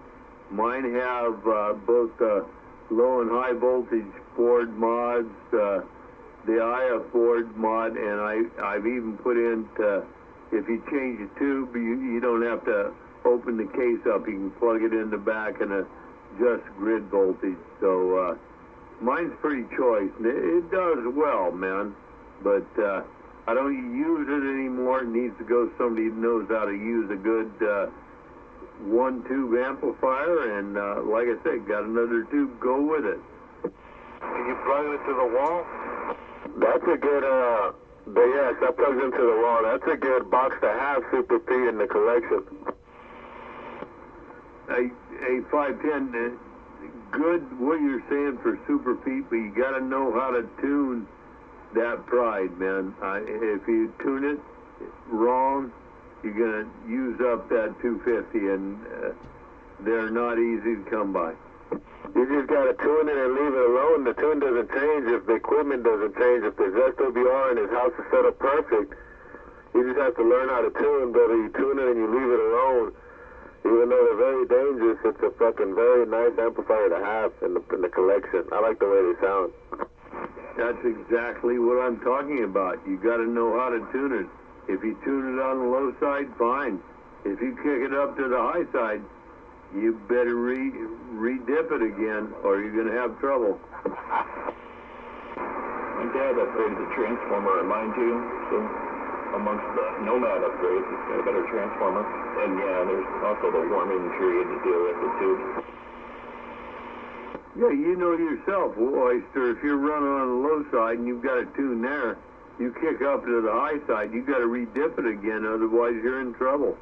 Mine have both low and high voltage Ford mods, the IF Ford mod, and I've even put in if you change the tube, you don't have to open the case up. You can plug it in the back and adjust grid voltage. So mine's pretty choice. It does well, man. But I don't use it anymore. It needs to go somebody who knows how to use a good one-tube amplifier. And like I said, got another tube. Go with it. Can you plug it into the wall? That's a good, yes, that plugs into the wall. That's a good box to have, Super P, in the collection. A 510, good what you're saying for Super Pete, but you got to know how to tune that pride, man. If you tune it wrong, you're going to use up that 250, and they're not easy to come by. You just got to tune it and leave it alone. The tune doesn't change if the equipment doesn't change. If there's SWR and his house is set up perfect, you just have to learn how to tune. Whether you tune it and you leave it alone, even though they're very dangerous, it's a fucking very nice amplifier to have in the collection. I like the way they sound. That's exactly what I'm talking about. You got to know how to tune it. If you tune it on the low side, fine. If you kick it up to the high side, you better re-dip it again, or you're going to have trouble. My dad upgraded the transformer in mine too, so amongst the Nomad upgrades, it's got a better transformer. And yeah, there's also the warming period to deal with it too. Yeah, you know yourself, Oyster, if you're running on the low side and you've got a tune there, you kick up to the high side, you've got to re-dip it again, otherwise you're in trouble.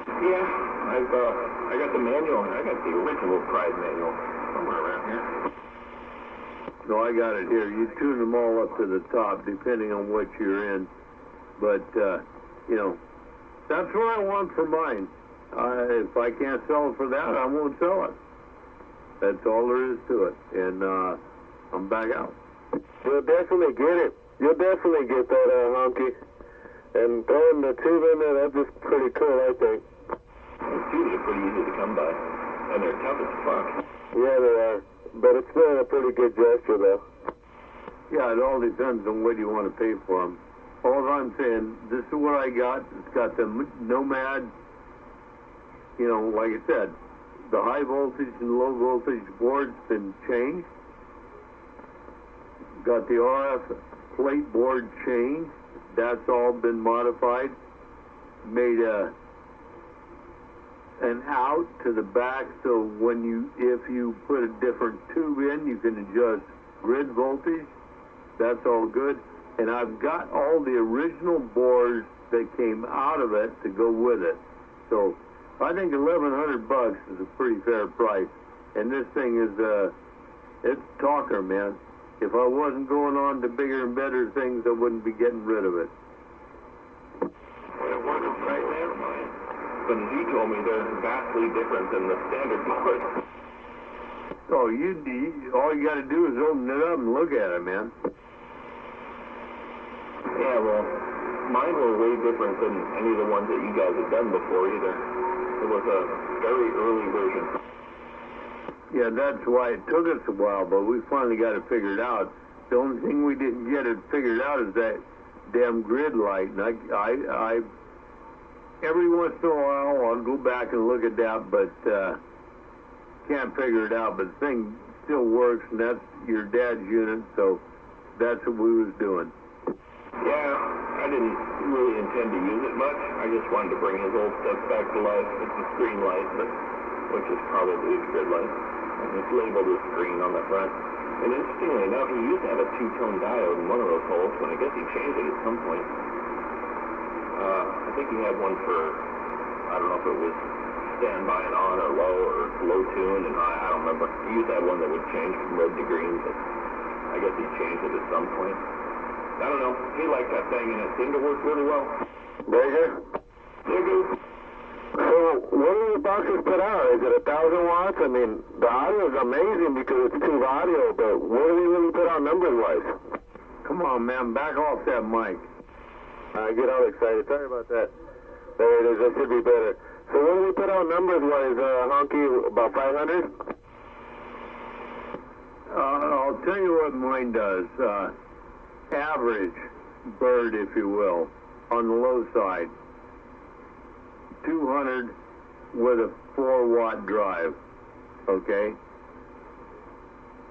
Yeah, I got the manual. I got the original Pride manual somewhere around here. No, I got it here. You tune them all up to the top, depending on what you're in. But, you know, that's what I want for mine. If I can't sell it for that, I won't sell it. That's all there is to it. And I'm back out. You'll definitely get it. You'll definitely get that, honky. And throwing the tube in there, that's just pretty cool, I think. Those tubes are pretty easy to come by, and they're tough as fuck. Yeah, they are. But it's still a pretty good gesture, though. Yeah, it all depends on what you want to pay for them. All I'm saying, this is what I got. It's got the Nomad, you know, like I said, the high voltage and low voltage board's been changed. Got the RF plate board changed. That's all been modified. Made an out to the back, so if you put a different tube in, you can adjust grid voltage. That's all good. And I've got all the original boards that came out of it to go with it. So I think $1,100 is a pretty fair price. And this thing is it's talker, man. If I wasn't going on to bigger and better things, I wouldn't be getting rid of it. Well, it works right there, mine. But as you told me, they're vastly different than the standard board. Oh, all you got to do is open it up and look at it, man. Yeah, well, mine were way different than any of the ones that you guys had done before either. It was a very early version. Yeah, that's why it took us a while, but we finally got it figured out. The only thing we didn't get it figured out is that damn grid light. And I every once in a while, I'll go back and look at that, but can't figure it out. But the thing still works, and that's your dad's unit, so that's what we was doing. Yeah, I didn't really intend to use it much. I just wanted to bring his old stuff back to life. It's a screen light, which is probably a grid light. And it's labeled as green on the front. And interestingly enough, he used to have a two-tone diode in one of those holes, but I guess he changed it at some point. I think he had one for, I don't know if it was standby and on or low tune, and I don't remember. He used to have one that would change from red to green, but I guess he changed it at some point. I don't know. He liked that thing, and it seemed to work really well. Bigger? Bigger. So, what do the boxes put out? Is it 1,000 watts? I mean, the audio is amazing because it's tube audio, but what do we really put out numbers-wise? Come on, man, back off that mic. I get all excited. Sorry about that. There it is. That should be better. So what do we put out numbers-wise, Honky? About 500? I'll tell you what mine does. Average bird, if you will, on the low side. 200 with a 4-watt drive. Okay?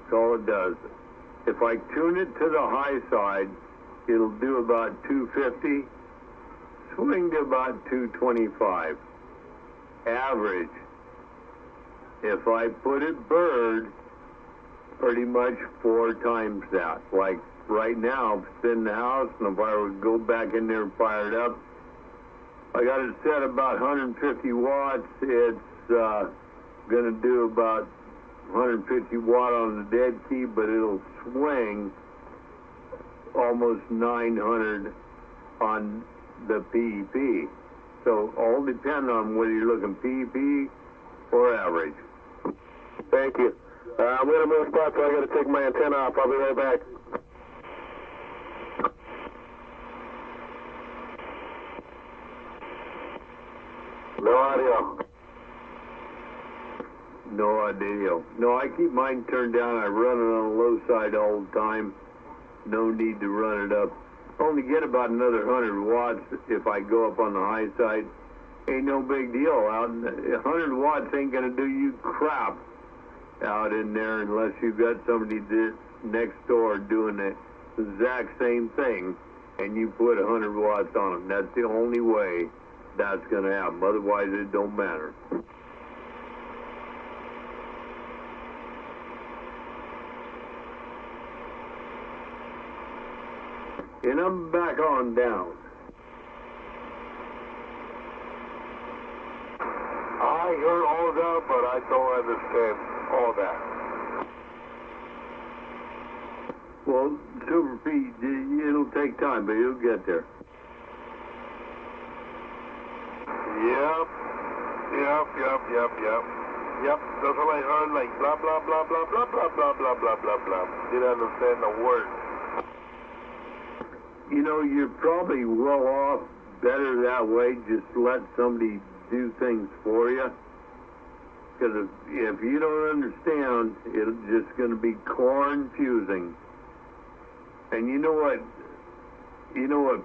That's all it does. If I tune it to the high side, it'll do about 250, swing to about 225. Average. If I put it bird, pretty much 4 times that. Like right now, if it's in the house, and if I were to go back in there and fire it up, I got it set about 150 watts. It's going to do about 150 watt on the dead key, but it'll swing almost 900 on the PEP. So all depend on whether you're looking PEP or average. Thank you. I'm going to move spots, so I got to take my antenna off. I'll be right back. No audio. No audio. No, I keep mine turned down. I run it on the low side all the time. No need to run it up. Only get about another 100 watts if I go up on the high side. Ain't no big deal. 100 watts ain't going to do you crap out in there unless you've got somebody next door doing the exact same thing and you put 100 watts on them. That's the only way that's going to happen. Otherwise, it don't matter. And I'm back on down. I heard all that, but I don't understand all that. Well, Super Pete, it'll take time, but you'll get there. Yep. That's all I heard, like blah, blah, blah, blah, blah, blah, blah, blah, blah, blah, blah. Didn't understand the word. You know, you're probably well off better that way. Just let somebody do things for you. Because if you don't understand, it's just going to be confusing. And you know what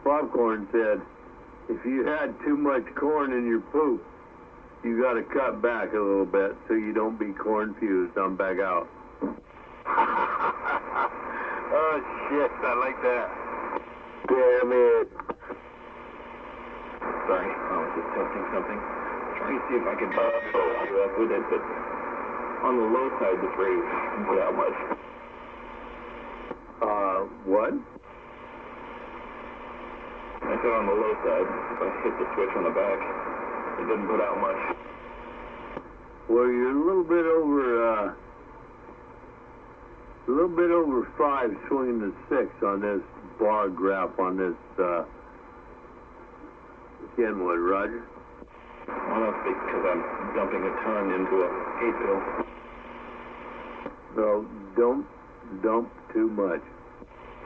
Popcorn said? If you had too much corn in your poop, you got to cut back a little bit so you don't be corn-fused. I'm back out. Oh, shit, I like that. Damn it. Sorry, I was just testing something. Trying to see if I could you up with it, but on the low side, the phrase didn't put out much. What? I said on the low side, if I hit the switch on the back, it didn't put out much. Well, you're a little bit over 5 swinging to 6 on this bar graph on this Kenwood, Roger. Well, that's because I'm dumping a ton into a hay-fill. Well, don't dump too much.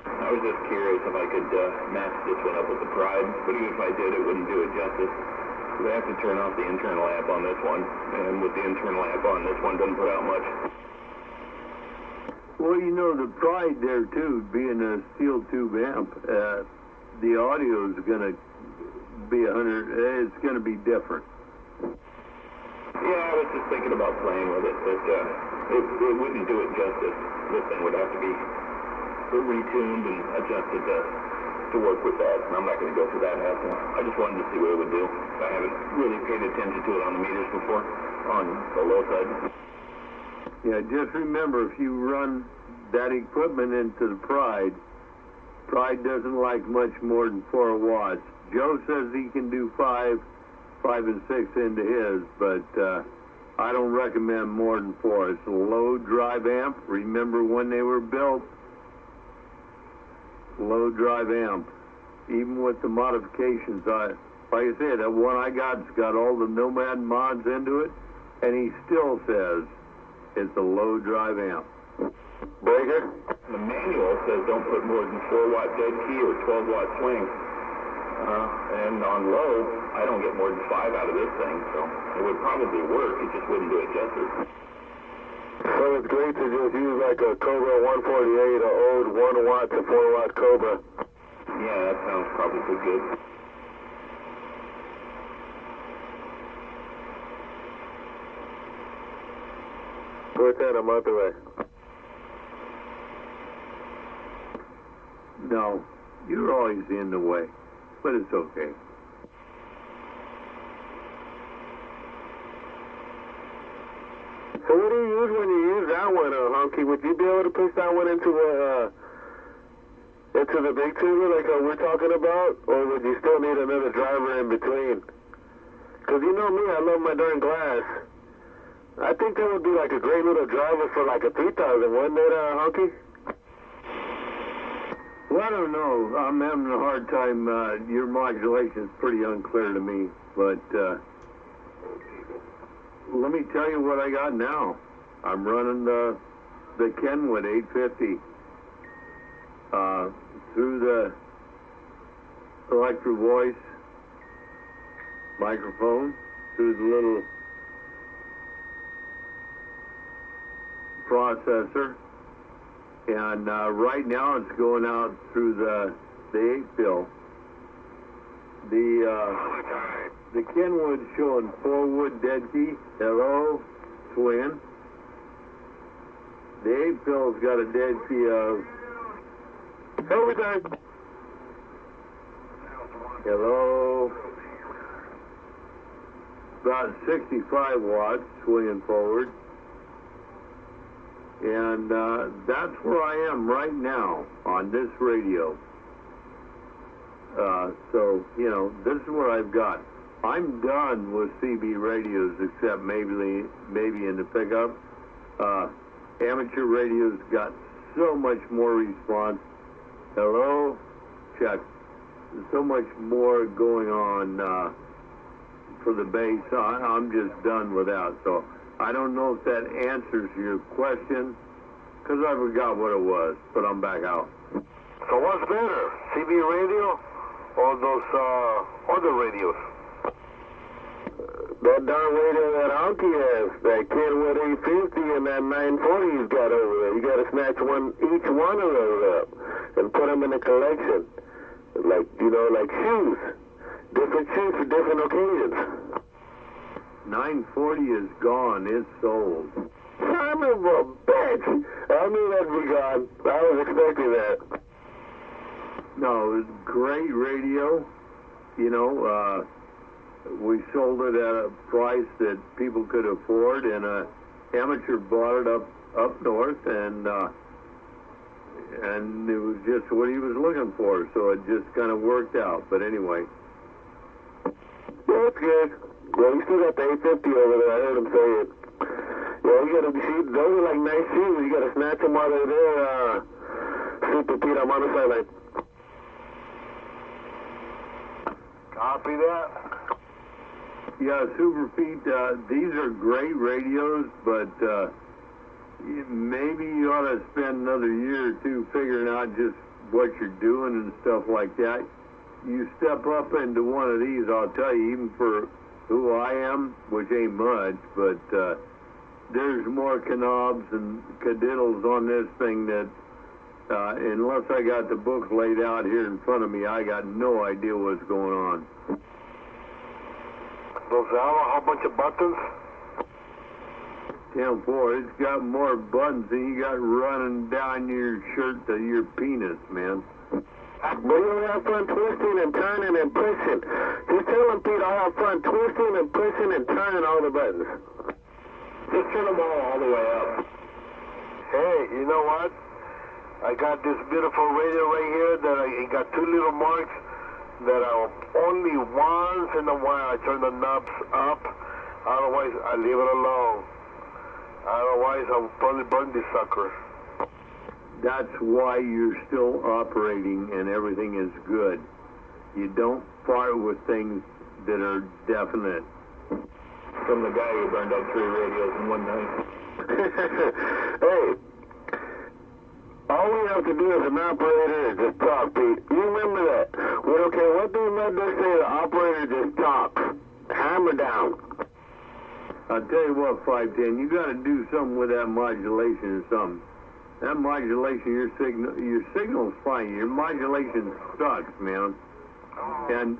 I was just curious if I could match this one up with the Pride, but even if I did, it wouldn't do it justice. Because I have to turn off the internal amp on this one, and with the internal amp on, this one doesn't put out much. Well, you know, the Pride there, too, being a steel tube amp, the audio is going to be it's going to be different. Yeah, I was just thinking about playing with it, but it wouldn't do it justice. This thing would have to be retuned and adjusted to work with that, and I'm not going to go through that hassle. I just wanted to see what it would do. I haven't really paid attention to it on the meters before, on the low side. Yeah, just remember, if you run that equipment into the Pride doesn't like much more than 4 watts. Joe says he can do 5 and 6 into his, but I don't recommend more than 4. It's a low drive amp. Remember when they were built? Low drive amp. Even with the modifications, like I said, that one I got's got all the Nomad mods into it, and he still says it's a low drive amp. Breaker? The manual says don't put more than 4-watt dead key or 12-watt swing. And on low, I don't get more than 5 out of this thing, so it would probably work. It just wouldn't do it justice. So it's great to just use like a Cobra 148, an old 1-watt to 4-watt Cobra. Yeah, that sounds probably good. We're 10 a month away. No, you're always in the way, but it's okay. So what do you use when you use that one, Honky? Would you be able to push that one into the big tuber like we're talking about? Or would you still need another driver in between? Because you know me, I love my darn glass. I think that would be like a great little driver for like a 3000, wouldn't it, Honky? Well, I don't know. I'm having a hard time. Your modulation is pretty unclear to me, but let me tell you what I got now. I'm running the Kenwood 850 through the Electro Voice microphone, through the little processor, and right now it's going out through the 8-fill. The Kenwood's showing 4-wood dead key. Hello, twin. The 8-fill's got a dead key of Overtime. hello, about 65 watts swinging forward. And that's where I am right now on this radio. So, you know, this is what I've got. I'm done with CB radios except maybe in the pickup. Amateur radios got so much more response. Hello? Check. There's so much more going on for the bass. I'm just done with that. So I don't know if that answers your question, because I forgot what it was, but I'm back out. So what's better, CB radio or those other radios? That darn radio that Honky has, that Kenwood 850 and that 940 he's got over there. You got to snatch each one of those up and put them in a collection. Like, you know, like shoes. Different shoes for different occasions. 940 is gone. It's sold. Son of a bitch! I knew that'd be gone. I was expecting that. No, it was great radio. You know, we sold it at a price that people could afford, and a amateur bought it up north, and it was just what he was looking for, so it just kind of worked out. But anyway. Yeah, that's good. Yeah, you still got the 850 over there. I heard him say it. Yeah, you gotta see, those are like nice shoes. You gotta snatch them while they're there. Super Pete, I'm on the sideline. Copy that. Yeah, Super Pete, these are great radios, but maybe you ought to spend another year or two figuring out just what you're doing and stuff like that. You step up into one of these, I'll tell you, even for who I am, which ain't much, but there's more knobs and cadiddles on this thing that, unless I got the book laid out here in front of me, I got no idea what's going on. Those have a whole bunch of buttons? 10-4, it's got more buttons than you got running down your shirt to your penis, man. But you'll have fun twisting and turning and pushing. Just tell him, Pete, I'll have fun twisting and pushing and turning all the buttons. Just turn them all the way up. Hey, you know what? I got this beautiful radio right here that it got two little marks that are only once in a while I turn the knobs up. Otherwise, I leave it alone. Otherwise, I'll probably burn this sucker. That's why you're still operating and everything is good. You don't part with things that are definite. From the guy who burned up 3 radios in one night. Hey, all we have to do as an operator is just talk, Pete. You remember that. We don't care what the vendor say, the operator just talks. Hammer down. I'll tell you what, 510, you got to do something with that modulation or something. That modulation, your signal's fine. Your modulation sucks, man. And,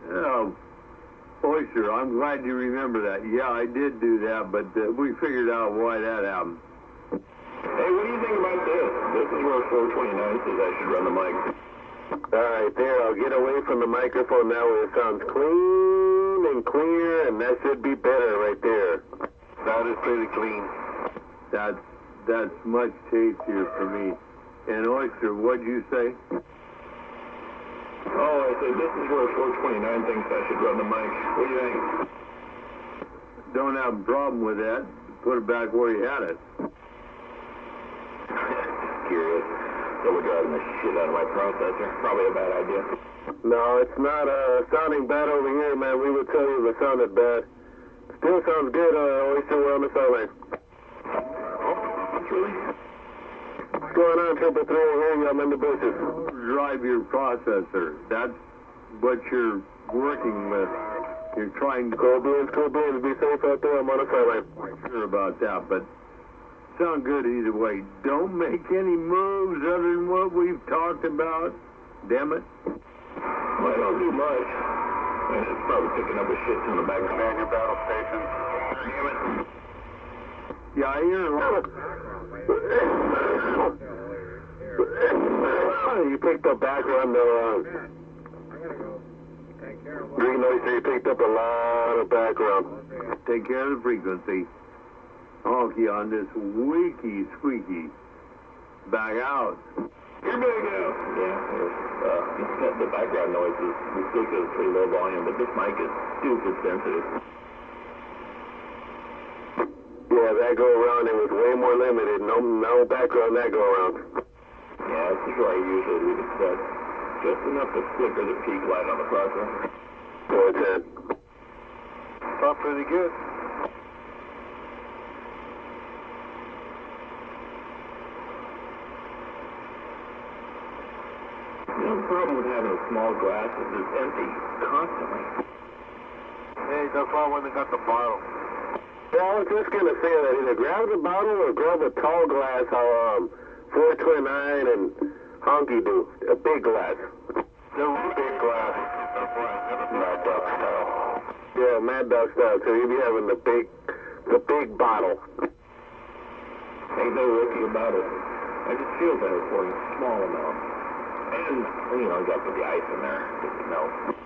Oyster, I'm glad you remember that. Yeah, I did do that, but we figured out why that happened. Hey, what do you think about this? This is where 429 says I should run the mic. All right, there. I'll get away from the microphone now where it sounds clean and clear, and that should be better right there. That is pretty clean. That's much tastier for me. And Oyster, what'd you say? Oh, I said this is where 429 thinks I should run the mic. What do you think? Don't have a problem with that. Put it back where you had it. Curious. Overdriving the shit out of my processor. Probably a bad idea. No, it's not sounding bad over here, man. We would tell you if it sounded bad. Still sounds good, Oyster. We're on the sideline. Really? What's going on, 333? I hear you. I'm in the bushes. Drive your processor. That's what you're working with. You're trying to... Cool beans. Be safe out there. I'm on the sideline. Sure about that, but sound good either way. Don't make any moves other than what we've talked about. Damn it. Well, I don't do much. It's probably picking up a shit ton of back command your battle station. Damn it. Yeah, I hear a lot. You picked up background, though. Green Oyster, you picked up a lot of background. Take care of the frequency. Honky on this squeaky. Back out. You're back out. Yeah, the background noise is ridiculously low volume, but this mic is stupid sensitive. Yeah, that go around, it was way more limited. No background that go around. Yeah, this is where I usually leave it set. Just enough to flicker the peak light on the processor. 410. Sounds pretty good. The only problem with having a small glass is it's empty constantly. Hey, that's why I went and got the bottle. Yeah, I was just going to say that. Either grab the bottle or grab a tall glass how 429 and Honky do. A big glass. They're big glass. Mad Dog style. Yeah, Mad Dog style. So you'll be having the big The big bottle. Ain't no rookie about it. I just feel better for him, small amounts. And, you know, I got to put the ice in there, because it melts.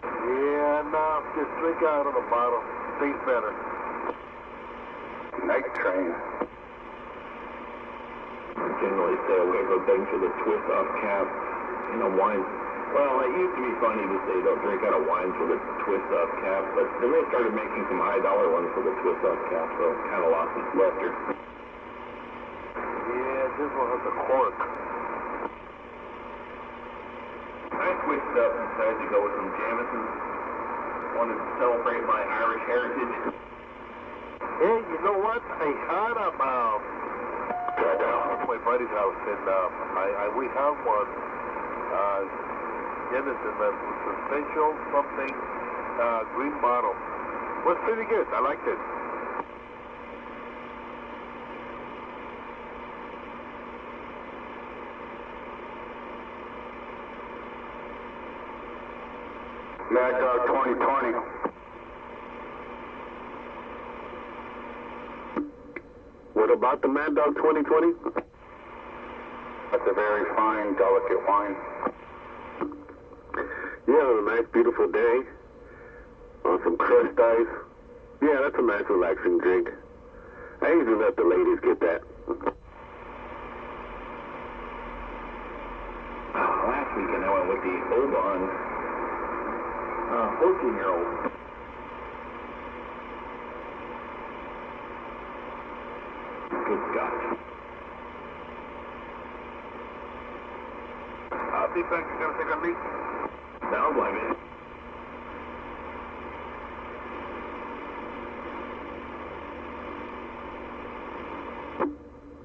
Yeah, no, just drink out of the bottle. Tastes better. Night train. I generally stay away from things with a twist-off cap. You know, wine. Well, it used to be funny to say don't drink out of wines with a twist-off cap, but then they started making some high-dollar ones with a twist-off cap, so it kind of lost its luster. Yeah, this one has a cork. I switched up and decided to go with some Jameson. Wanted to celebrate my Irish heritage. Hey, you know what? I had my buddy's house, and we have one. Jameson, with a special something green bottle. Was pretty good. I liked it. Mad Dog 2020. What about the Mad Dog 2020? That's a very fine, delicate wine. Yeah, on a nice, beautiful day. On some crushed ice. Yeah, that's a nice, relaxing drink. I usually let the ladies get that. Last weekend I went with the Oban 14-year-old. Good Scotch. Big Bang, you gonna take a leak? Sounds like it.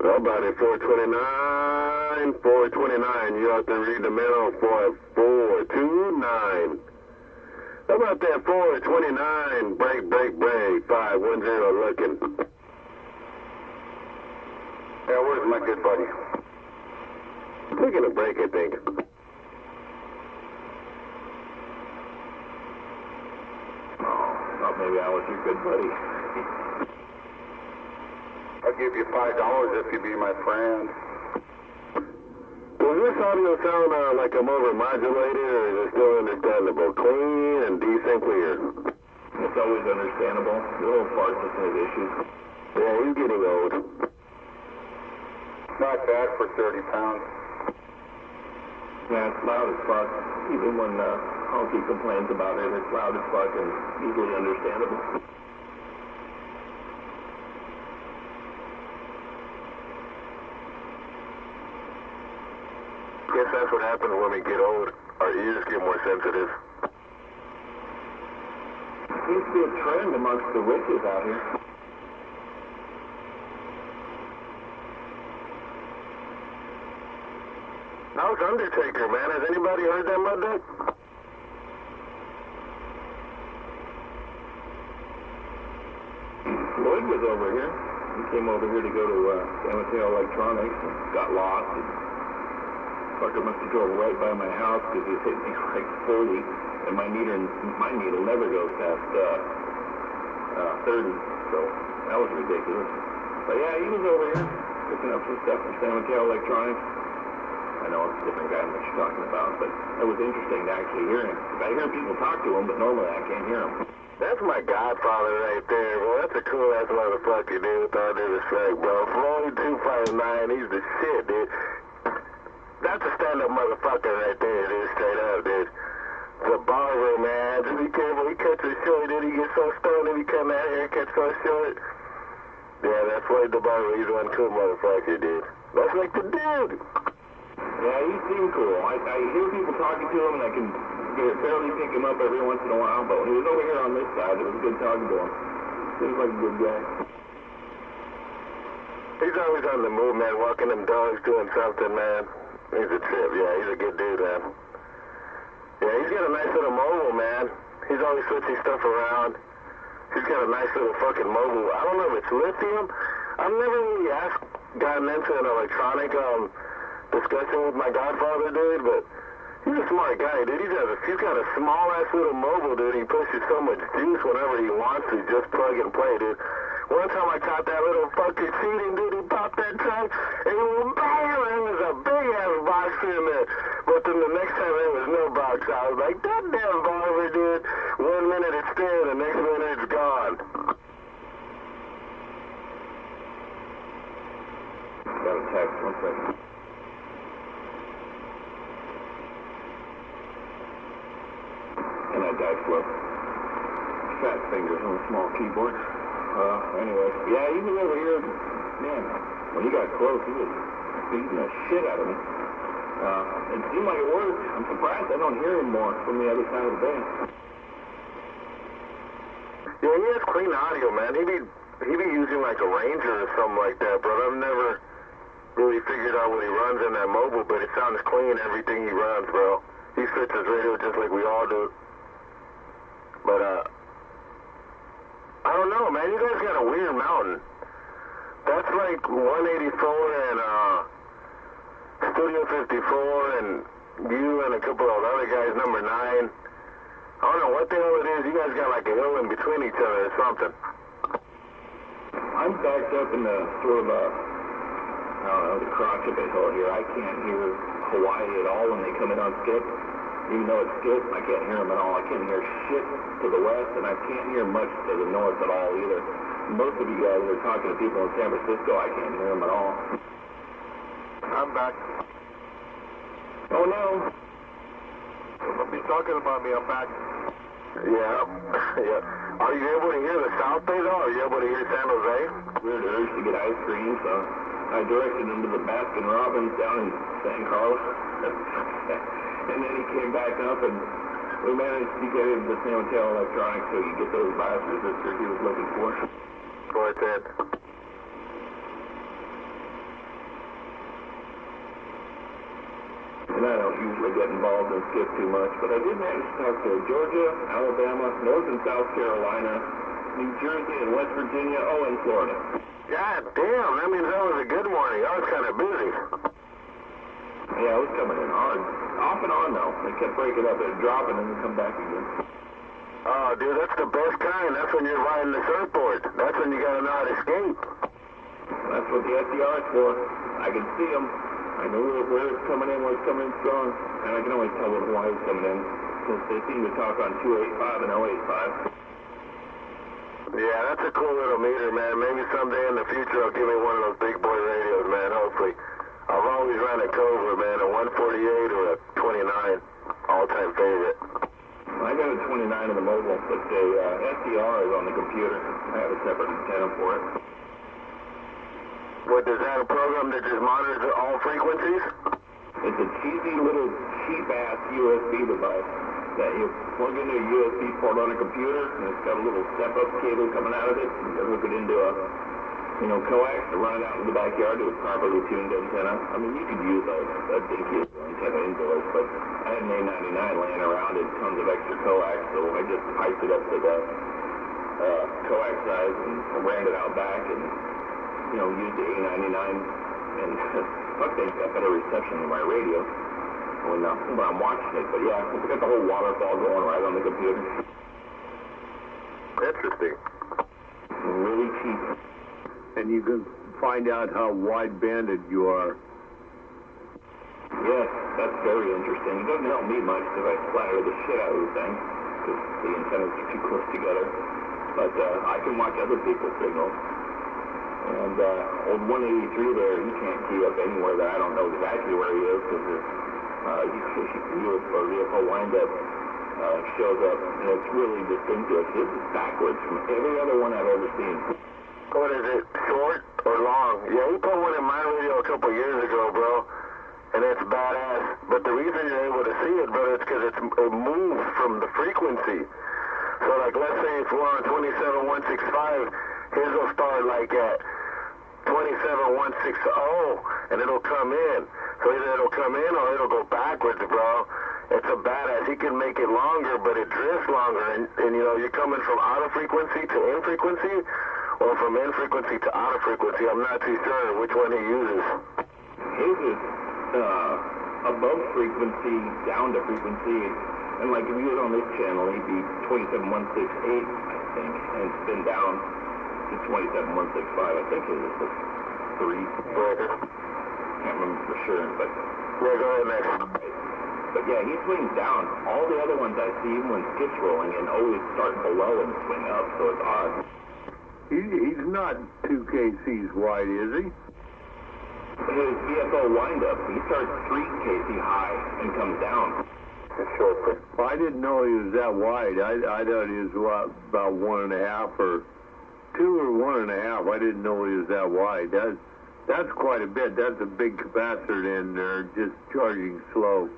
How about it, 429? 429. You have to read the middle for 429. How about that 429? Break, 510 looking. Yeah, where's my good buddy? Taking a break, I think. Thought maybe I was your good buddy. I'll give you $5 if you be my friend. Does this audio sound like I'm over-modulated, or is it still understandable? Clean and decent clear? It's always understandable. Little parts just have issues. Yeah, he's getting old. Not bad for 30 pounds. Yeah, it's loud as fuck. Even when Honky complains about it, it's loud as fuck and easily understandable. Guess that's what happens when we get old. Our ears get more sensitive. Seems to be a trend amongst the witches out here. How's Undertaker, man? Has anybody heard that mud duck? Lloyd was over here. He came over here to go to San Mateo Electronics and got lost. And fucker must have drove right by my house because he's hitting me like 40, and my needle never goes past 30. So that was ridiculous. But yeah, he was over here picking up some stuff from San Mateo Electronics. I know it's a different guy than what you're talking about, but it was interesting to actually hear him. I hear people talk to him, but normally I can't hear him. That's my godfather right there, bro. That's a cool-ass motherfucker, dude, with all due respect, bro. Floyd 259, he's the shit, dude. That's a stand-up motherfucker right there, dude, straight up, dude. The barber, man. Just be careful. He cuts it short, dude. He gets so stoned and he cut that haircut so short. Yeah, that's Floyd the barber. He's one cool motherfucker, dude. That's like the dude. Yeah, he seemed cool. I hear people talking to him, and I can barely pick him up every once in a while, but when he was over here on this side, it was good talking to him. Seems like a good guy. He's always on the move, man, walking them dogs, doing something, man. He's a trip, yeah, he's a good dude, man. Yeah, he's got a nice little mobile, man. He's always switching stuff around. He's got a nice little fucking mobile. I don't know if it's lithium. I've never really gotten into an electronic discussion with my godfather, dude, but He's a smart guy, dude. He's got a small-ass little mobile, dude. He pushes so much juice whenever he wants to. Just plug and play, dude. One time I caught that little fucking seating, dude. He popped that trunk, and he went bam, and there was a big-ass box in there. But then the next time there was no box. I was like, that damn barber, dude. 1 minute it's there, the next minute it's gone. Got a text, 1 second. And I died slow. Fat fingers on a small keyboard. Anyway, yeah, he was over here. Man, when he got close, he was beating the shit out of me. It seemed like it worked. I'm surprised I don't hear him more from the other side of the bay. Yeah, he has clean audio, man. He be using like a Ranger or something like that, but I've never really figured out what he runs in that mobile, but it sounds clean, everything he runs, bro. He switches radio just like we all do. But, I don't know, man. You guys got a weird mountain. That's like 184 and, Studio 54 and you and a couple of other guys, number 9. I don't know what the hell it is. You guys got like a hill in between each other or something. I'm backed up in the sort of I don't know, the crotch of a hill here. I can't hear Hawaii at all when they come in on skip. Even though it's skip, I can't hear them at all. I can't hear shit to the west, and I can't hear much to the north at all either. Most of you guys are talking to people in San Francisco. I can't hear them at all. I'm back. Oh no. Don't be talking about me, I'm back. Yeah. Are you able to hear the South Bay though? Are you able to hear San Jose? Weird urge to get ice cream, so I directed him to the Baskin Robbins down in San Carlos. And then he came back up, and we managed to get him to San Hotel Electronics so he could get those bias resistors he was looking for. What's that? And I don't usually get involved in skip too much, but I did manage to talk to Georgia, Alabama, North and South Carolina, New Jersey, and West Virginia, and Florida. God damn, that means that was a good morning. I was kind of busy. Yeah, it was coming in hard. Off and on, though. They kept breaking up. It'd drop and then it'd come back again. Oh, dude, that's the best kind. That's when you're riding the surfboard. That's when you gotta know how to skate. That's what the SDR is for. I can see them. I know where it's coming in, where it's coming in strong. And I can always tell when Hawaii's coming in, since they seem to talk on 285 and 085. Yeah, that's a cool little meter, man. Maybe someday in the future I'll give me one of those big boy radios, man, hopefully. I've always run a Cobra, man, a 148 or a 29, all-time favorite. I got a 29 in the mobile, but the SDR is on the computer. I have a separate antenna for it. What, is that a program that just monitors all frequencies? It's a cheesy little cheap-ass USB device that you plug into a USB port on a computer, and it's got a little step-up cable coming out of it. You can hook it into a coax to run it out in the backyard to a properly tuned antenna. I mean, you could use a dinky antenna indoors, but I had an A99 laying around and tons of extra coax, so I just piped it up to the coax size and ran it out back and, used the A99. And fuck, they got better reception than my radio when I'm watching it. But yeah, it's got the whole waterfall going right on the computer. Interesting. Really cheap. And you can find out how wide-banded you are. Yes, that's very interesting. It doesn't help me much because I splatter the shit out of the thing because the antennas are too close together. But I can watch other people's signals. And old 183 there, he can't key up anywhere that I don't know exactly where he is because UFO wind-up shows up, and it's really distinctive. This is backwards from every other one I've ever seen. What is it, short or long? Yeah, he put one in my radio a couple years ago, bro, and it's badass. But the reason you're able to see it, brother, is because it moves from the frequency. So, like, let's say if we're on 27165, his will start like at 27160, and it'll come in. So either it'll come in or it'll go backwards, bro. It's a badass. He can make it longer, but it drifts longer. And you're coming from out of frequency to in frequency, or from in frequency to out of frequency. I'm not too sure which one he uses. His is above frequency, down to frequency, and like if he was on this channel, he'd be 27168, I think, and spin down to 27165. I think it was the 3. Can't remember for sure, but Yeah, go ahead, next. But yeah, he swings down. All the other ones I see, even when skip's rolling, and always start below and swing up, so it's odd. He's not 2 kcs wide, is he? His VFO windup, he starts 3 kc high and comes down. It's short. I didn't know he was that wide. I thought he was about 1.5 or 2 or 1.5. I didn't know he was that wide. That's quite a bit. That's a big capacitor in there, just charging slow.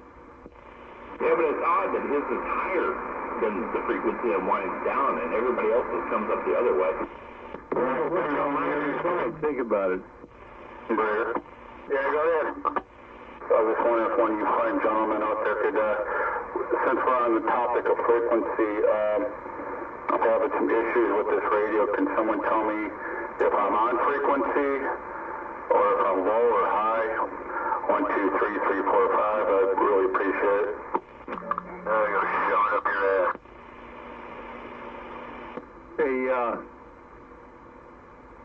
Yeah, but it's odd that his is higher than the frequency and winds down, and everybody else's comes up the other way. Think about it. Yeah, go ahead. So I was just wondering if one of you fine gentlemen out there could, since we're on the topic of frequency, I'm having some issues with this radio. Can someone tell me if I'm on frequency or if I'm low or high? 1, 2, 3, 3, 4, 5. I'd really appreciate it. There you go, showing up your ass. Hey,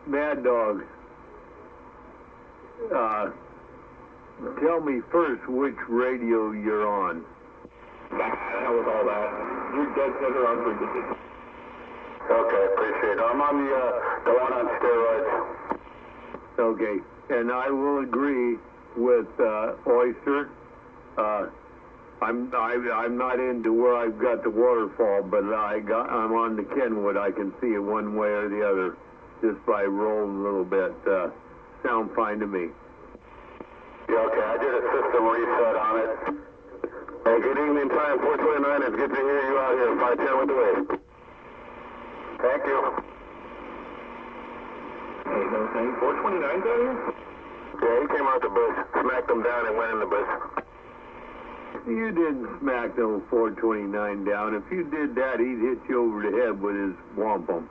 Mad Dog, tell me first which radio you're on. Hell with all that. You're dead center on frequency. Okay, appreciate it. I'm on the one on steroids. Okay, and I will agree with Oyster. I'm not into where I've got the waterfall, but I'm on the Kenwood. I can see it one way or the other just by rolling a little bit. Sound fine to me. Yeah, okay, I did a system reset on it. Hey, good evening, time 429. It's good to hear you out here. 510 with the wave. Thank you. Hey, no thing. 429's out here? Yeah, he came out the bush, smacked him down, and went in the bush. You didn't smack no 429 down. If you did that, he'd hit you over the head with his wampum.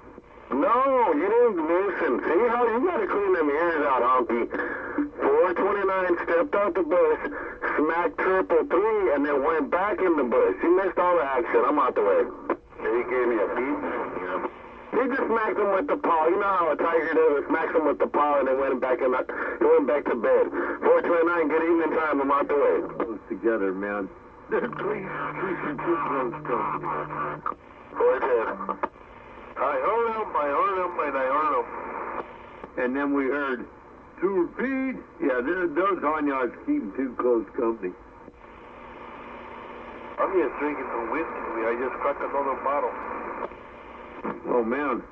No, you didn't listen. See how you gotta clean them ears out, honky. 429 stepped out the bush, smacked 333, and then went back in the bush. He missed all the action. I'm out the way. He gave me a beat. Yeah. He just smacked him with the paw. You know how a tiger does it, smacks him with the paw, and then went back to bed. 429, good evening time. I'm out the way. Close together, man. They're too close company. 410. I heard him, and I heard him. And then we heard, to repeat, yeah, those Hanyards keep too close company. I'm just drinking some whiskey. I just cracked another bottle. Oh, man.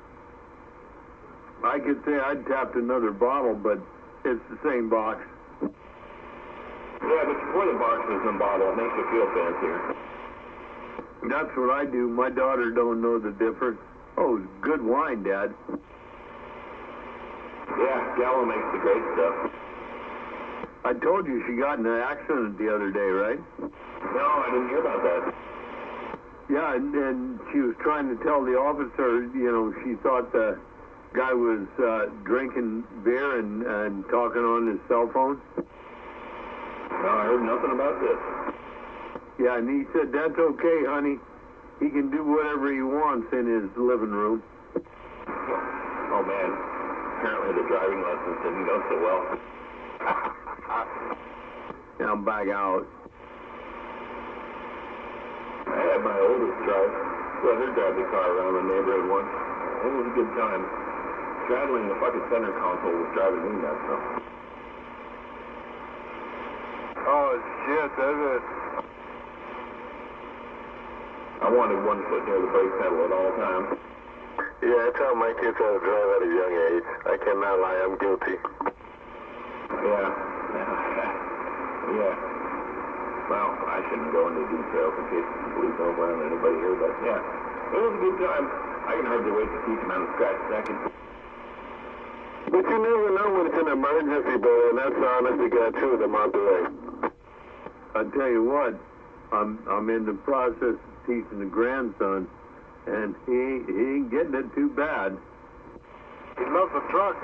I could say I'd tapped another bottle, but it's the same box. Yeah, but before the box is in the bottle, it makes you feel fancier. That's what I do. My daughter don't know the difference. Oh, it's good wine, Dad. Yeah, Gallo makes the great stuff. I told you she got in an accident the other day, right? No, I didn't hear about that. Yeah, and she was trying to tell the officer, she thought the guy was drinking beer and talking on his cell phone. No, I heard nothing about this. Yeah, and he said, that's okay, honey. He can do whatever he wants in his living room. Oh, man. Apparently the driving lessons didn't go so well. Yeah, I'm back out. I had my oldest drive. Let her drive the car around the neighborhood once. It was a good time. Straddling the fucking center console was driving me nuts, though. Oh, shit, that's it. I wanted one foot near the brake pedal at all times. Yeah, I tell my kids how to drive at a young age. I cannot lie, I'm guilty. Yeah. Yeah. Well, I shouldn't go into details in case the police don't find anybody here, but yeah. It was a good time. I can hardly wait to teach him how to scratch seconds. But you never know when it's an emergency, brother, and that's the honest to God truth. I'm out the way. I tell you what, I'm in the process of teaching the grandson, and he ain't getting it too bad. He loves the truck.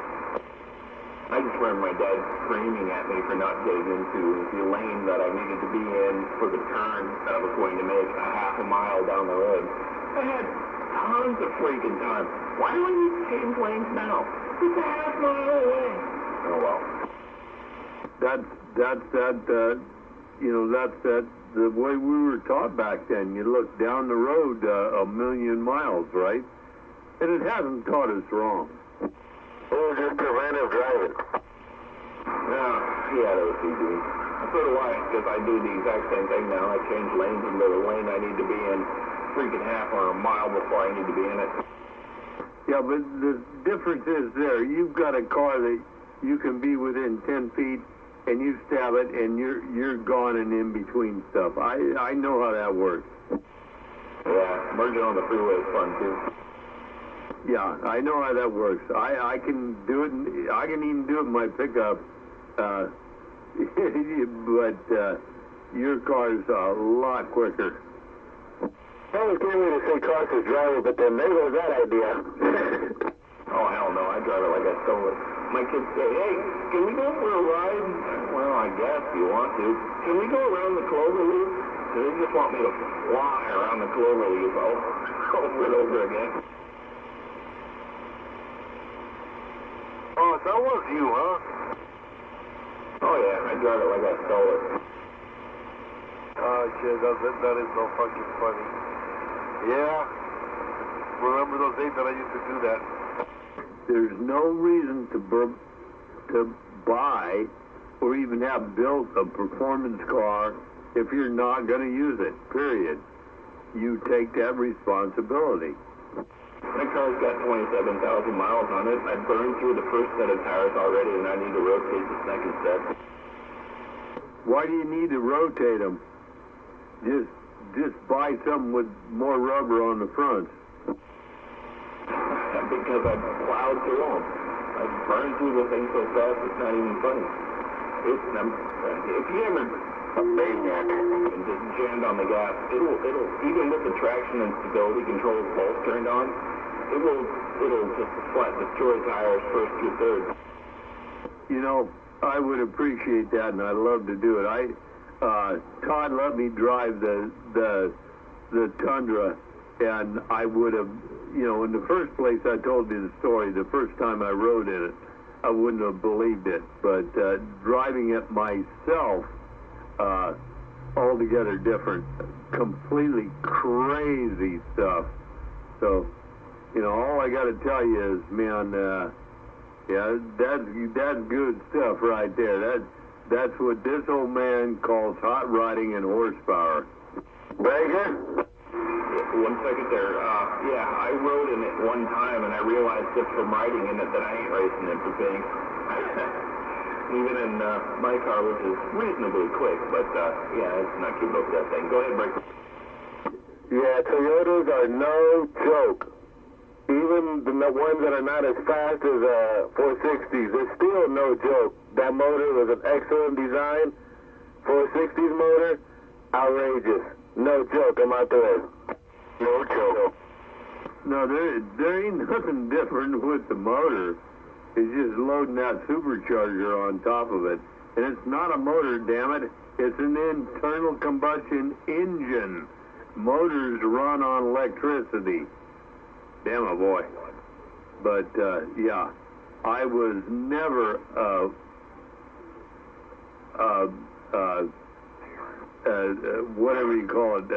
I just swear my dad screaming at me for not getting into the lane that I needed to be in for the turn that I was going to make a half a mile down the road. I had tons of freaking time. Why do I need to change lanes now? It's a half mile away. Oh well. That's the way we were taught back then. You look down the road a million miles, right? And it hasn't taught us wrong. It was just preventive driving. Yeah, he had OCD. So do I, because I do the exact same thing now. I change lanes into the lane I need to be in freaking half or a mile before I need to be in it. Yeah, but the difference is there. You've got a car that you can be within 10 feet, and you stab it, and you're gone and in between stuff. I know how that works. Yeah, merging on the freeway is fun too. Yeah, I know how that works. I can do it. I can even do it in my pickup. But your car's a lot quicker. That was getting me to say cautious driver, but then there goes that idea. Oh, hell no, I drive it like I stole it. My kids say, hey, can we go for a ride? Well, I guess you want to. Can we go around the clover leaf? So they just want me to fly around the clover leaf over and over again. Oh, so that was you, huh? Oh, yeah, I drive it like I stole it. Oh, shit, that is so fucking funny. Yeah. Remember those days that I used to do that? There's no reason to buy or even have built a performance car if you're not going to use it, period. You take that responsibility. My car's got 27,000 miles on it. I burned through the first set of tires already, and I need to rotate the second set. Why do you need to rotate them? Just buy something with more rubber on the fronts. Because I plowed through them. I burned through the thing so fast it's not even funny. If you ever a maniac and just jammed on the gas, it'll even with the traction and stability controls both turned on, it'll just flat destroy tires first through third. You know, I would appreciate that, and I'd love to do it. Todd let me drive the Tundra, and I would have, in the first place I told you the story, the first time I rode in it, I wouldn't have believed it. But driving it myself, altogether different, completely crazy stuff. So, all I got to tell you is, man, yeah, that's good stuff right there. That's what this old man calls hot rodding and horsepower. Baker? Yeah, 1 second there. Yeah, I rode in it one time, and I realized just from riding in it that I ain't racing it for pink. Even in my car, which is reasonably quick, but yeah, it's not keeping up with that thing. Go ahead, break. Yeah, Toyotas are no joke. Even the ones that are not as fast as 460s, they're still no joke. That motor was an excellent design. 460s motor, outrageous. No joke, I'm out there. No joke. No, there ain't nothing different with the motor. It's just loading that supercharger on top of it. And it's not a motor, damn it. It's an internal combustion engine. Motors run on electricity. Damn it, boy. But, yeah, I was never whatever you call it,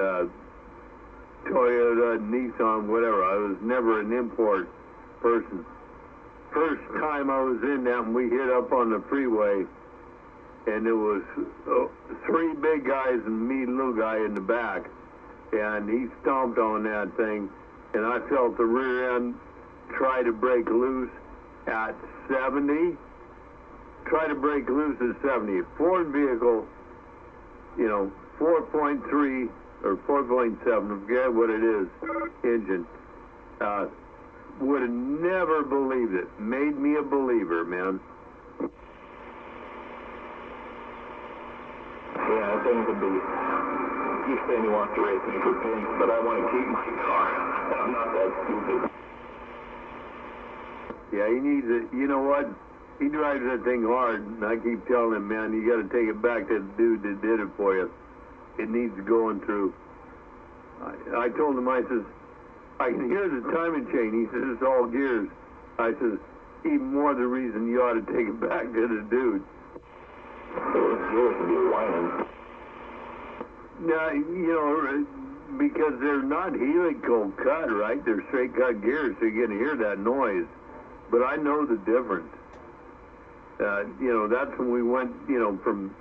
Toyota, Nissan, whatever. I was never an import person. First time I was in that, and we hit up on the freeway, and there was three big guys and me, little guy in the back, and he stomped on that thing, and I felt the rear end try to break loose at 70. Try to break loose at 70. Ford vehicle, 4.3 or 4.7, forget what it is, engine. Would have never believed it. Made me a believer, man. Yeah, that thing could be. He's saying he wants to race me for pink, but I want to keep my car. I'm not that stupid. Yeah, he needs it. You know what? he drives that thing hard, and I keep telling him, man, you got to take it back to the dude that did it for you. It needs going through. I told him, I says, I can hear the timing chain. He says, it's all gears. I says, even more the reason you ought to take it back to the dude. Those gears would be whining. Now, you know, because they're not helical cut, right? They're straight cut gears, so you're going to hear that noise. But I know the difference. You know, that's when we went, you know, from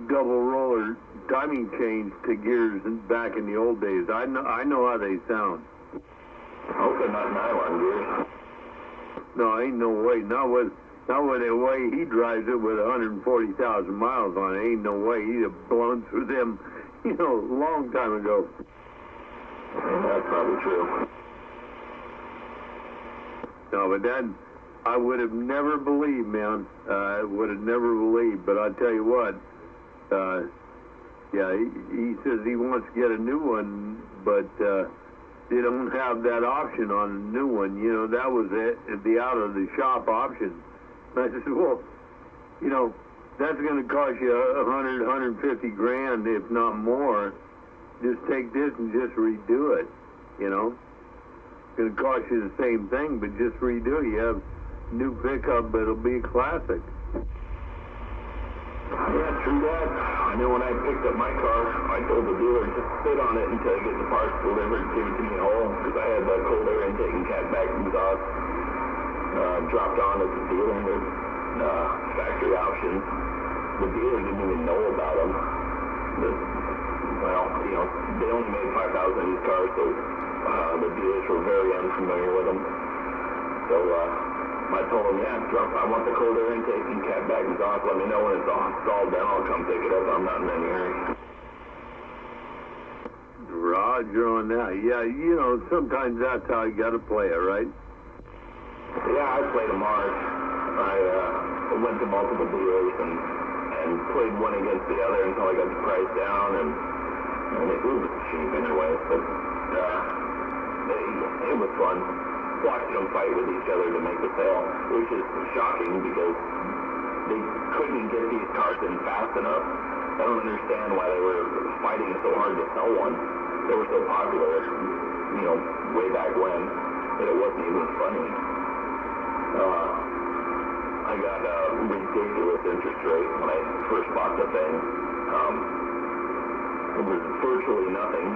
double roller timing chains to gears back in the old days. I know how they sound. Hopefully not nylon gears. No, ain't no way. Not with the way he drives it with 140,000 miles on it. Ain't no way. He'd have blown through them, you know, a long time ago. That's probably true. No, but that, I would have never believed, man. I would have never believed. But I tell you what, yeah, he says he wants to get a new one, but they don't have that option on a new one. You know, that was it, the out of the shop option. And I said, well, you know, that's going to cost you $150 grand, if not more. Just take this and just redo it, you know. It's going to cost you the same thing, but just redo it. You have new pickup, but it'll be a classic. Yeah, true that. I know when I picked up my car, I told the dealer to sit on it until I get the parts delivered, give it to me whole, because I had the cold air intake and catback exhaust dropped on at the dealer with factory options. The dealer didn't even know about them. Well, you know, they only made 5,000 of these cars, so the dealers were very unfamiliar with them. So I told them, yeah, I want the cold air intake and catback exhaust. Let me know when it's all installed, then I'll come pick it up. I'm not in any hurry. Roger on that. Yeah, you know, sometimes that's how you got to play it, right? Yeah, I played them hard. I went to multiple dealers and played one against the other until I got the price down, and it was cheap anyway. But it was fun watching them fight with each other to make the sale, which is shocking because they couldn't get these cars in fast enough. I don't understand why they were fighting so hard to sell one. They were so popular, you know, way back when, that it wasn't even funny. I got a ridiculous interest rate when I first bought the thing. It was virtually nothing.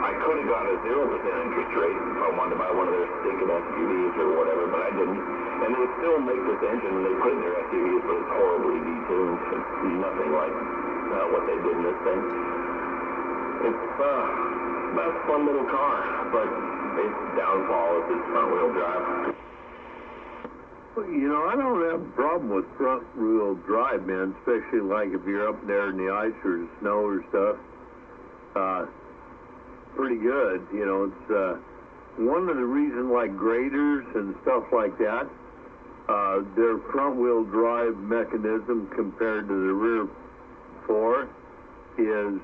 I could have got a 0% interest rate if I wanted to buy one of their stinking SUVs or whatever, but I didn't. And they still make this engine and they put it in their SUVs, but it's horribly detuned. It's nothing like what they did in this thing. It's a fun little car, but its downfall is its front-wheel drive. You know, I don't have a problem with front-wheel drive, man, especially like if you're up there in the ice or snow or stuff. Pretty good, you know. It's one of the reasons, like graders and stuff like that, their front-wheel drive mechanism compared to the rear four is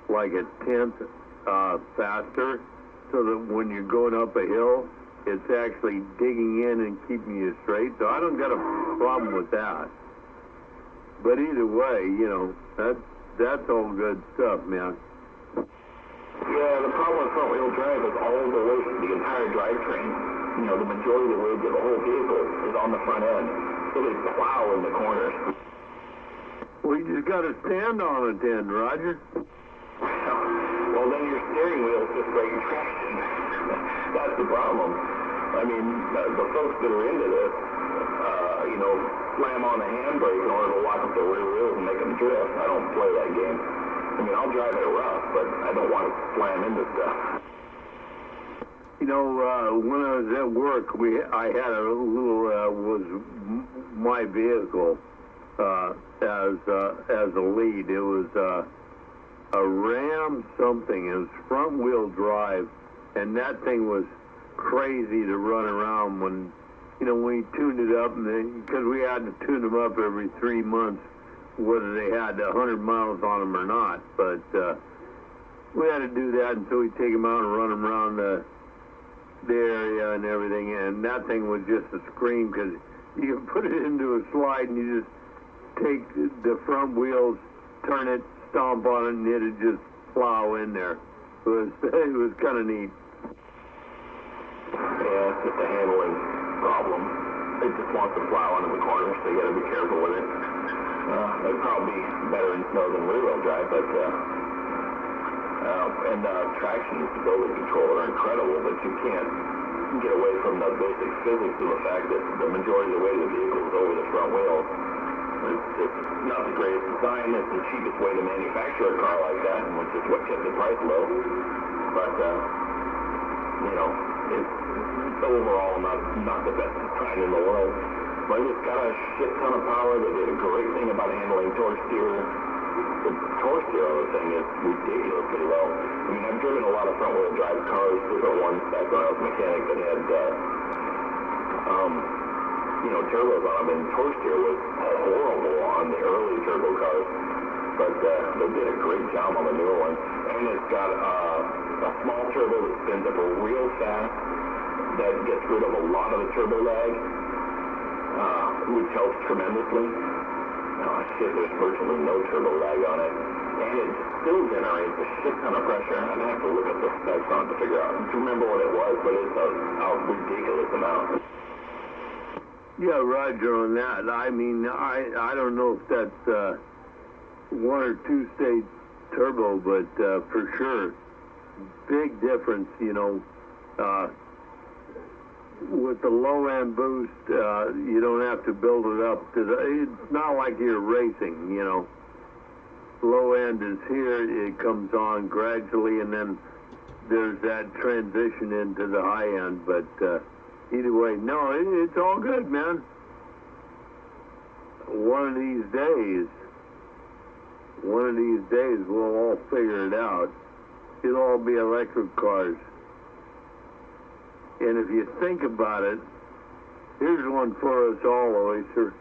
like a tenth faster, so that when you're going up a hill, it's actually digging in and keeping you straight. So I don't got a problem with that. But either way, you know, that's all good stuff, man. Yeah, the problem with front-wheel drive is all the weight, the entire drivetrain, you know, the majority of the weight of the whole vehicle is on the front end. So they plow in the corners. Well, you just got to stand on it then, Roger. Well, then your steering wheel is just breaking traction. That's the problem. I mean, the folks that are into this, you know, slam on the handbrake in order to lock up the rear wheels and make them drift. I don't play that game. I mean, I'll drive it rough, but I don't want to slam into stuff. You know, when I was at work, I had a little, was my vehicle as a lead. It was a Ram something. It was front-wheel drive, and that thing was crazy to run around when, you know, when you tuned it up, and because we had to tune them up every 3 months, whether they had 100 miles on them or not. But we had to do that until we take them out and run them around the area and everything. And that thing was just a scream because You can put it into a slide and you just take the front wheels, turn it, stomp on it, and it'd just plow in there. It was kind of neat. Yeah, it's just a handling problem. It just wants to plow into the corners, so you got to be careful with it. It'd probably be better in snow than rear-wheel drive, but and traction and stability control are incredible, but you can't get away from the basic physics of the fact that the majority of the weight of the vehicle is over the front wheels. It's not the greatest design. It's the cheapest way to manufacture a car like that, which is what kept the price low. But you know, it's overall not the best design in the world. But it's got a shit ton of power. They did a great thing about handling torque steer. The torque steer on the thing is ridiculously low. I mean, I've driven a lot of front-wheel drive cars, different ones back when I was a mechanic that had, you know, turbos on them, and torque steer was horrible on the early turbo cars. But they did a great job on the newer ones. And it's got a small turbo that spins up real fast that gets rid of a lot of the turbo lag, which helps tremendously. Shit, there's virtually no turbo lag on it. And it still generates a shit ton of pressure. I'd have to look at the specs on it to figure out, to remember what it was, but it's a ridiculous amount. Yeah, Roger on that. I mean, I don't know if that's one or two stage turbo, but for sure, big difference, you know. With the low end boost, you don't have to build it up. It's not like you're racing, you know. Low end is here, it comes on gradually, and then there's that transition into the high end. But either way, no, it's all good, man. One of these days, we'll all figure it out. It'll all be electric cars. And if you think about it, here's one for us all, Oyster.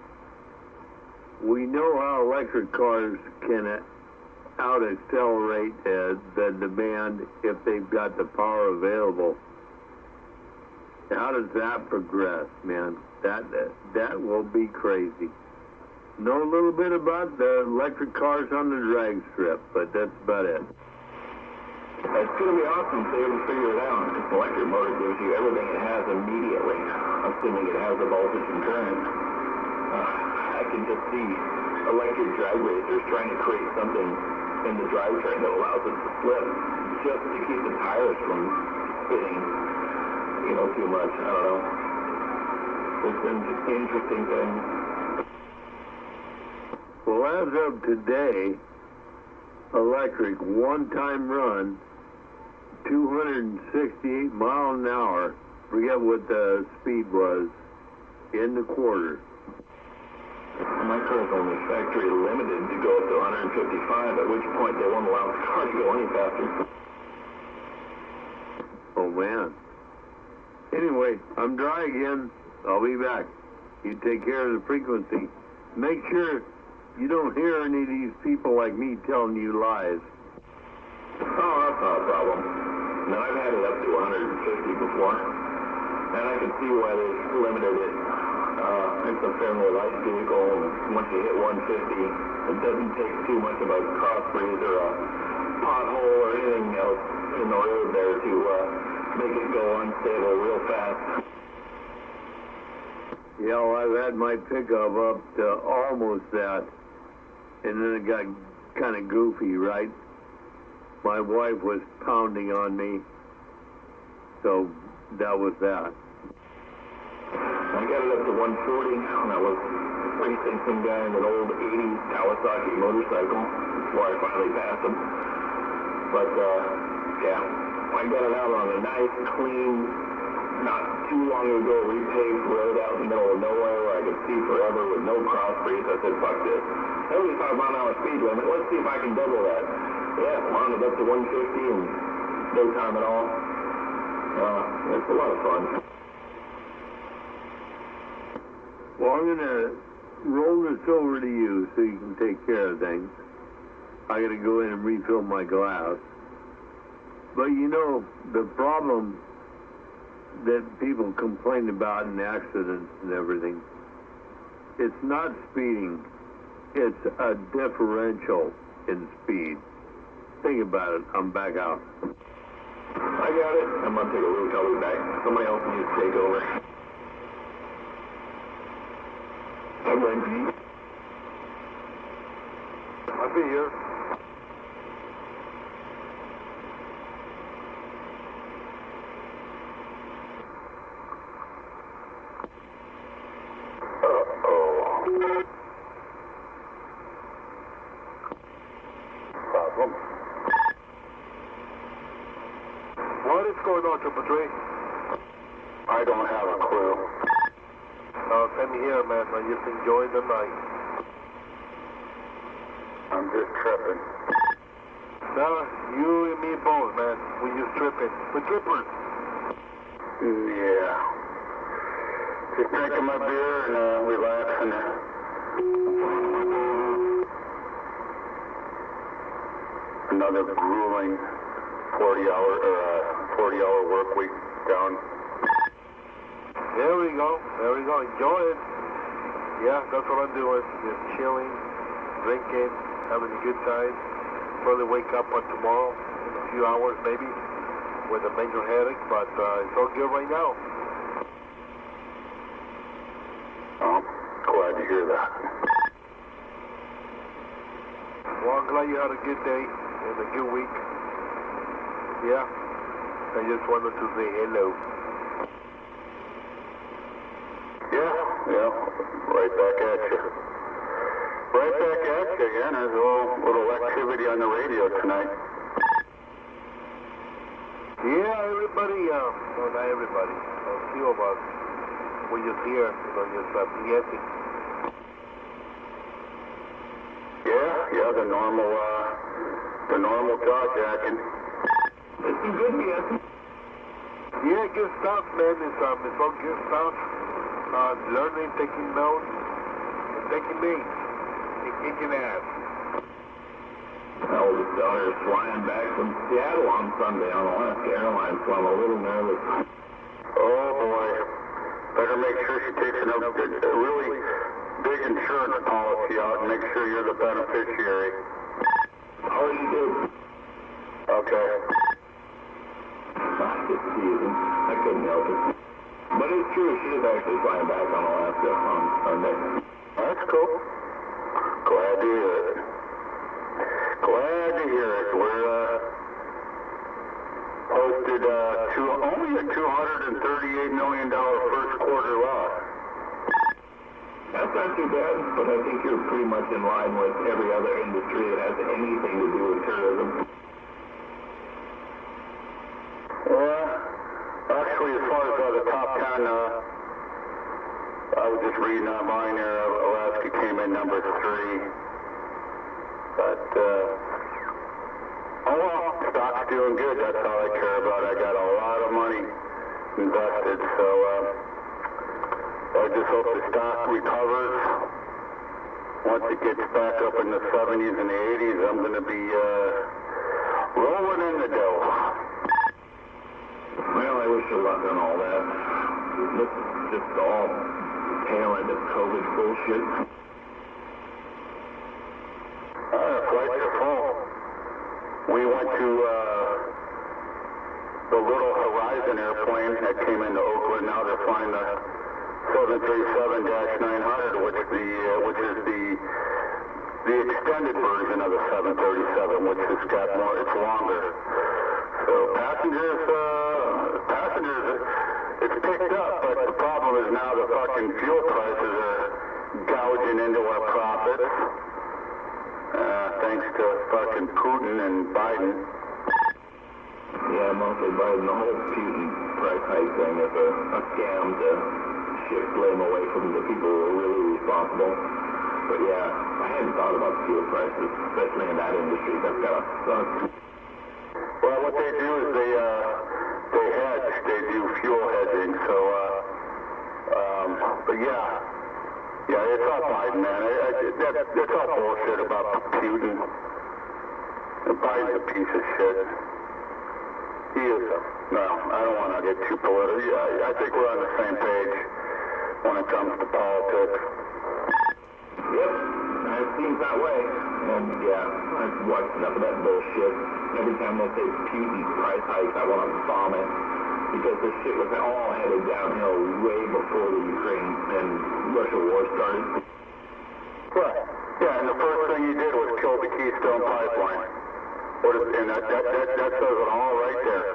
We know how electric cars can out-accelerate the demand if they've got the power available. How does that progress, man? That will be crazy. Know a little bit about the electric cars on the drag strip, but that's about it. It's going to be awesome to be able to figure it out. This electric motor gives you everything it has immediately, assuming it has the voltage and current. I can just see electric drag racers trying to create something in the drivetrain that allows it to slip, just to keep the tires from spinning, you know, too much. I don't know. It's an interesting thing. Well, as of today, electric one-time run, 268 miles an hour, forget what the speed was, in the quarter. My car is only factory limited to go up to 155, at which point they won't allow the car to go any faster. Oh, man. Anyway, I'm dry again. I'll be back. You take care of the frequency. Make sure you don't hear any of these people like me telling you lies. Oh, that's not a problem. No, I've had it up to 150 before, and I can see why they limited it. It's a fairly light vehicle, and once you hit 150, it doesn't take too much of a cross breeze or a pothole or anything else in the road there to make it go unstable real fast. Yeah, well, I've had my pickup up to almost that, and then it got kind of goofy, right? My wife was pounding on me, so that was that. I got it up to 140, and I was racing some guy in an old 80s Kawasaki motorcycle before I finally passed him. But, yeah, I got it out on a nice, clean, not too long ago repaved road out in the middle of nowhere where I could see forever with no cross breeze. I said, fuck this. 75 mile an hour speed limit, let's see if I can double that. Yeah, wound it up to 150 in no time at all. It's a lot of fun. Well, I'm going to roll this over to you so you can take care of things. I got to go in and refill my glass. But you know, the problem that people complain about in accidents and everything it's not speeding. It's a differential in speed. Think about it. I'm back out. I got it. I'm going to take a look. I'll be back. Somebody else needs to take over. I'm ready. I'll be here. Problem. What is going on, Triple Three? I don't have a clue. Same here, man. I'm just enjoying the night. I'm just tripping. No, you and me both, man. We just tripping. We're trippers. Yeah. Just drinking my beer and relaxing. Another grueling 40-hour work week down. There we go. There we go. Enjoy it. Yeah, that's what I'm doing. Just chilling, drinking, having a good time. Probably wake up on tomorrow in a few hours maybe with a major headache, but it's all good right now. Oh, glad to hear that. Well, I'm glad you had a good day and a good week. Yeah, I just wanted to say hello. Yeah, right back at you. Right back at you again. There's a little activity on the radio tonight. Yeah, everybody, well, not everybody, a few of us, we just here, just BSing. Yeah, the normal jawjacking. It's some good BS. Yeah, good stuff, man. It's all good stuff. Learning, taking notes, and taking names, and kicking ass. My oldest daughter is flying back from Seattle on Sunday on Alaska Airlines, so I'm a little nervous. Oh boy, better make sure she takes a really big insurance policy out and make sure you're the beneficiary. Already did. Okay. Just teasing. I couldn't help it. But it's true, she is actually flying back on Alaska on next. That's cool. Glad to hear it. Glad to hear it. We're posted only a $238 million first quarter loss. That's not too bad, but I think you're pretty much in line with every other industry that has anything to do with tourism. Yeah. Actually, as far as the top 10, I was just reading online there, Alaska came in number 3. But, oh well, stock's doing good. That's all I care about. I got a lot of money invested, so I just hope the stock recovers. Once it gets back up in the 70s and the 80s, I'm going to be rolling in the dough. Well, I wish you luck on all that. This is just all tail end of COVID bullshit. Flights are full. We went to the little Horizon airplane that came into Oakland. Now they're flying the 737-900, which is the extended version of the 737, which has got more. It's longer. So passengers, it's picked up, but the problem is now the fucking fuel prices are gouging into our profits. Thanks to fucking Putin and Biden. Yeah, mostly Biden. The whole Putin price hike thing is a scam to shift blame away from the people who are really responsible. But yeah, I hadn't thought about fuel prices, especially in that industry. That's gotta suck. Well, what they do is they hedge. They do fuel hedging. So, but yeah, it's all Biden, man. That's all bullshit about Putin. Biden's a piece of shit. He is. No, I don't want to get too political. Yeah, I think we're on the same page when it comes to politics. watched enough of that bullshit. Every time they say Putin's price hikes, I want to vomit. Because this shit was all headed downhill way before the Ukraine and Russia war started. Right. Yeah, and the first thing he did was kill the Keystone Pipeline. And that says it all right there.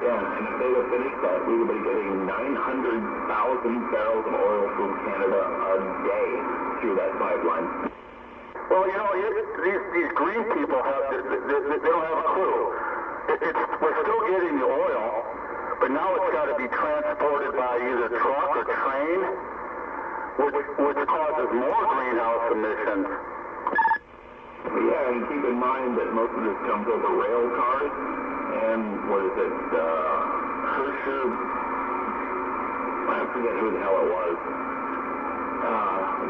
Yeah, and if they'd have finished that, we would be getting 900,000 barrels of oil from Canada a day through that pipeline. Well, you know, these green people they don't have a clue. We're still getting the oil, but now it's got to be transported by either truck or train, which causes more greenhouse emissions. Yeah, and keep in mind that most of this comes over rail cars, and what is it, Hersher, I forget who the hell it was.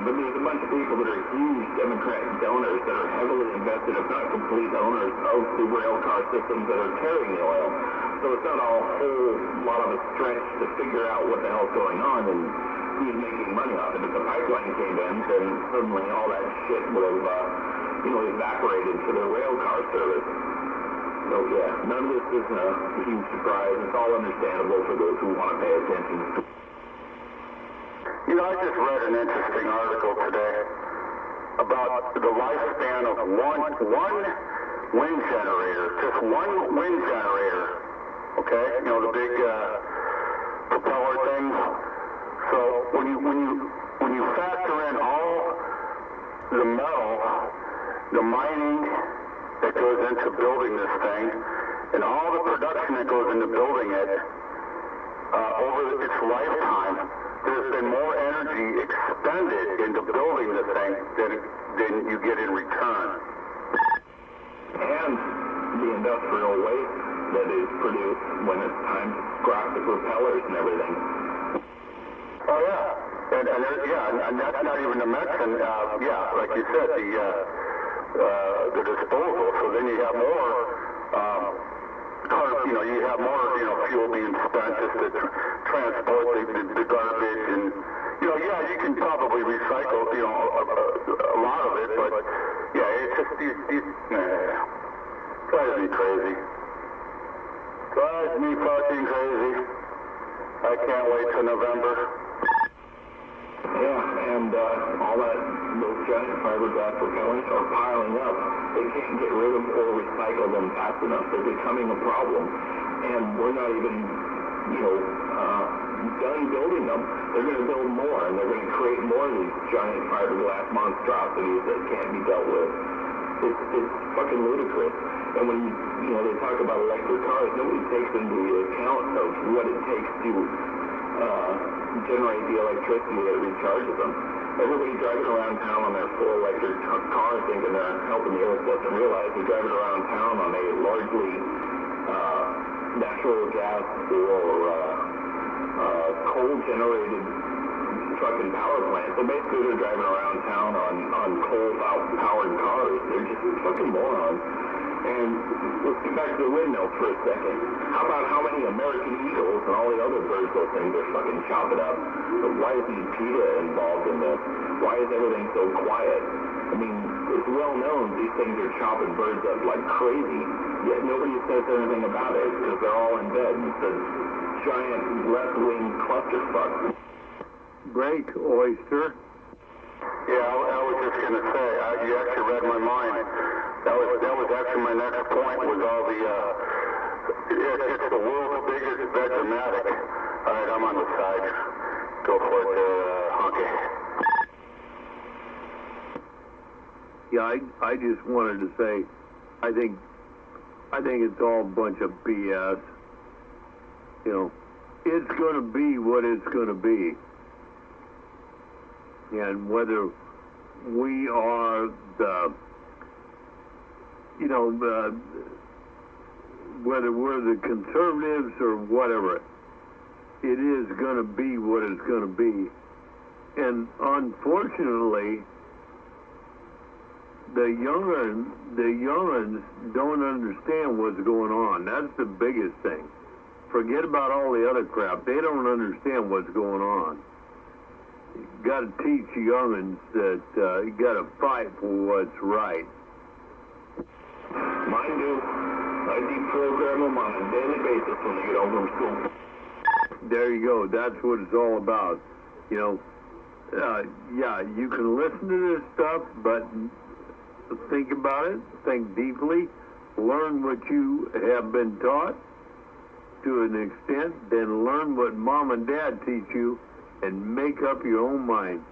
But there's a bunch of people that are huge Democrat donors that are heavily invested, if not complete owners, of the rail car systems that are carrying the oil. So it's not a whole lot of a stretch to figure out what the hell's going on and who's making money off it. If the pipeline came in, then suddenly all that shit would have, evaporated for the rail car service. So yeah, none of this is a huge surprise. It's all understandable for those who want to pay attention. You know, I just read an interesting article today about the lifespan of one wind generator, just one wind generator. Okay, you know, the big propeller things. So when you factor in all the metal, the mining that goes into building this thing, and all the production that goes into building it over its lifetime, there's been more energy expended into building the thing than you get in return. And the industrial waste that is produced when it's time to scrap the propellers and everything. Oh yeah, and that's not even to mention, like you said, the disposal. So then you have more, you have more, fuel being spent just to transport the garbage, and you can probably recycle, a lot of it, but yeah, it's just drives me crazy. Drives me fucking crazy. I can't wait till November. Yeah, and all those giant fiberglass propellers are piling up. They can't get rid of or recycle them fast enough. They're becoming a problem. And we're not even, done building them. They're going to build more, and they're going to create more of these giant fiberglass monstrosities that can't be dealt with. It's fucking ludicrous. And when, they talk about electric cars, nobody takes into account of what it takes to generate the electricity that recharges them. Everybody driving around town on their full electric car thinking they're helping the earth doesn't realize they're driving around town on a largely natural gas or coal-generated truck and power plant. So basically they're driving around town on coal-powered cars. They're just fucking morons. And let's get back to the windmills for a second. How about how many American eagles and all the other birds those things are fucking chopping up? But why isn't PETA involved in this? Why is everything so quiet? I mean, it's well known these things are chopping birds up like crazy, yet nobody says anything about it because they're all in bed. It's a giant left-wing clusterfuck. Break, oyster. Yeah, I was just going to say, you actually read my mind. That was actually my next point, was all the, it's the world's biggest Vegematic. All right, I'm on the side. Go for it, Honky. Yeah, I just wanted to say, I think it's all a bunch of BS. It's going to be what it's going to be. And whether we are whether we're the conservatives or whatever, it is going to be what it's going to be. And unfortunately, the young'uns don't understand what's going on. That's the biggest thing. Forget about all the other crap. They don't understand what's going on. You got to teach young'uns that you got to fight for what's right. and do. I deprogram them on a daily basis when they get home from school. There you go. That's what it's all about. You know, yeah, you can listen to this stuff, but think about it, think deeply, learn what you have been taught to an extent, then learn what mom and dad teach you, and make up your own mind.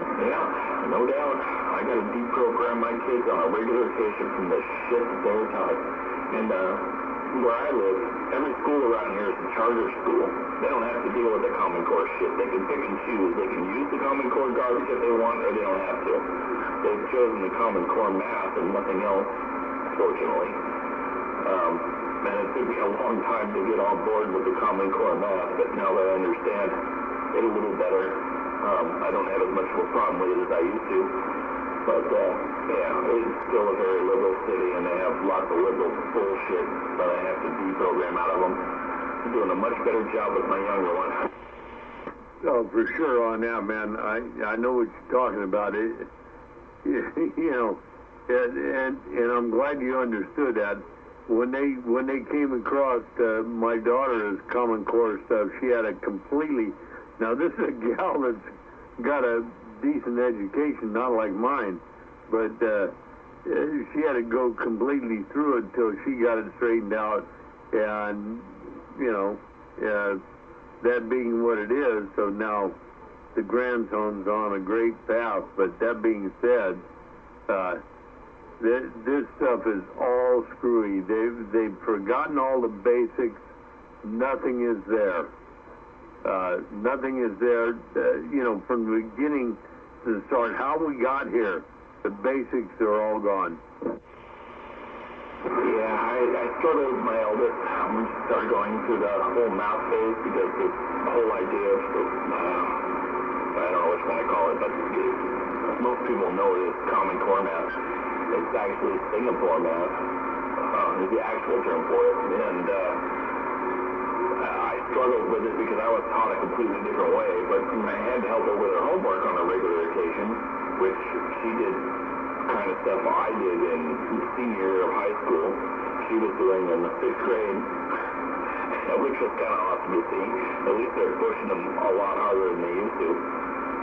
Yeah, no doubt. I got to deprogram my kids on a regular occasion from the shit that they were taught. And where I live, every school around here is a charter school. They don't have to deal with the Common Core shit. They can pick and choose. They can use the Common Core garbage if they want, or they don't have to. They've chosen the Common Core math and nothing else, fortunately. And it took me a long time to get on board with the Common Core math, but now that I understand it a little better, I don't have as much of a problem with it as I used to. But, yeah, it's still a very liberal city, and they have lots of liberal bullshit that I have to deprogram out of them. I'm doing a much better job with my younger one. Oh, for sure on that, man. I know what you're talking about. It, you know, and I'm glad you understood that. When they came across my daughter's Common Core stuff, she had a completely. Now this is a gal that's got a decent education, not like mine, but she had to go completely through it until she got it straightened out, and you know, that being what it is. So now the grandson's on a great path. But that being said, this stuff is all screwy. They've forgotten all the basics. Nothing is there. Nothing is there. You know, from the beginning to the start, how we got here, the basics are all gone. Yeah, I struggled with my eldest when she started going through the whole math phase, because the whole idea of I don't know which one I call it, but most people know it as Common Core math. It's actually Singapore math, is the actual term for it. And I struggled with it because I was taught a completely different way, but I had to help her with her homework on a regular occasion, which she did kind of stuff I did in senior year of high school. She was doing in the 6th grade, which was kind of awesome to see. At least they're pushing them a lot harder than they used to.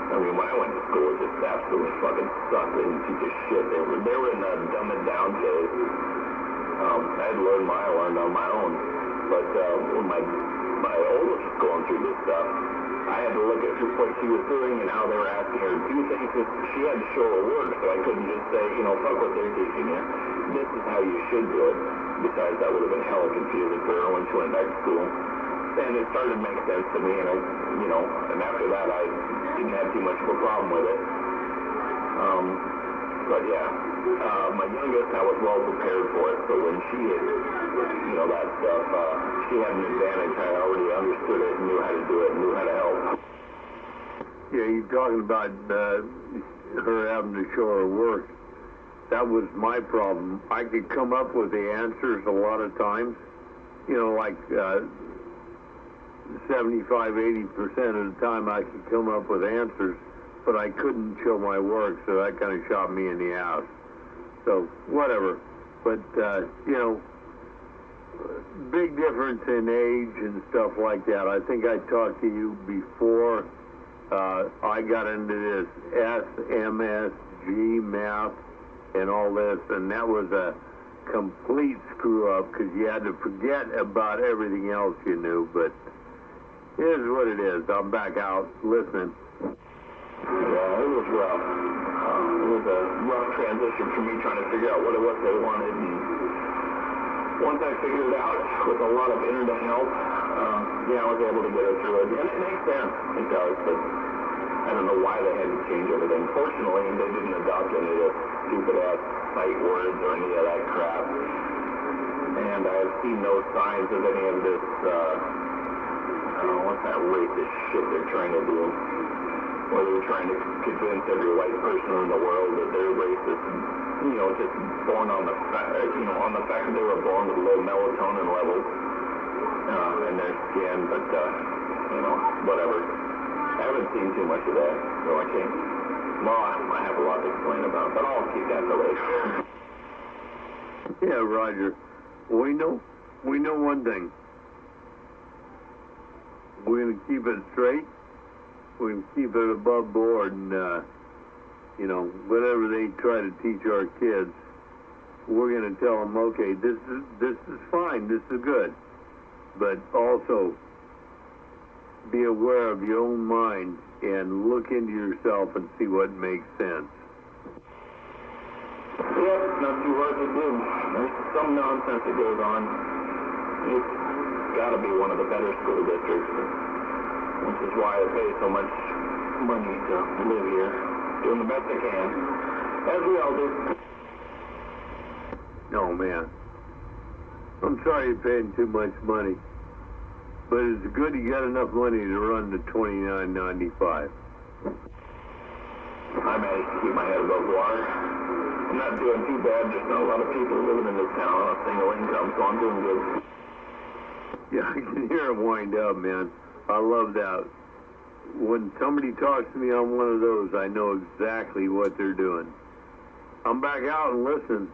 I mean, when I went to school, it just absolutely fucking sucked. They didn't teach us shit. They were in the dumb it down phase. I had to learn I learned on my own. But when my oldest was going through this stuff, I had to look at what she was doing and how they were asking her to do things. She had to show her work, so I couldn't just say, you know, fuck what they're teaching you. This is how you should do it. Besides, that would have been hella confusing for her when she went back to school. And it started to make sense to me, and and after that, I didn't have too much of a problem with it. But yeah, my youngest, I was well prepared for it, so when she had, that stuff, she had an advantage. I already understood it, knew how to do it, knew how to help. Yeah, you're talking about her having to show her work. That was my problem. I could come up with the answers a lot of times, like 75-80% of the time I could come up with answers, but I couldn't show my work, so that kind of shot me in the ass. So, whatever. But, big difference in age and stuff like that. I think I talked to you before I got into this SMSG math and all this, and that was a complete screw-up because you had to forget about everything else you knew, but here's what it is. I'm back out listening. Yeah, it was rough. It was a rough transition for me trying to figure out what it was they wanted, and once I figured it out with a lot of internet help, I was able to get her through it. And it makes sense. It does, but I don't know why they had to change everything. Fortunately, they didn't adopt any of the stupid-ass sight words or any of that crap. And I've seen no signs of any of this, what's that racist shit they're trying to do? Where they're trying to convince every white person in the world that they're racist. Just born on the fact that they were born with low melatonin levels in their skin, but whatever. I haven't seen too much of that, so I can't. Well, I have a lot to explain about, but I'll keep that for later. Yeah, Roger. We know one thing. We're going to keep it straight. We're going to keep it above board, and whatever they try to teach our kids, we're going to tell them, okay, this is fine, this is good, but also be aware of your own mind and look into yourself and see what makes sense. Yeah, not too hard to do. There's some nonsense that goes on. It's got to be one of the better school districts, which is why I pay so much money to live here, doing the best I can, as we all do. No, man. I'm sorry you're paying too much money, but it's good you got enough money to run to $29.95. I managed to keep my head above water. I'm not doing too bad, just not a lot of people living in this town on a single income, so I'm doing good. Yeah, I can hear it wind up, man. I love that. When somebody talks to me on one of those, I know exactly what they're doing. I'm back out and listen.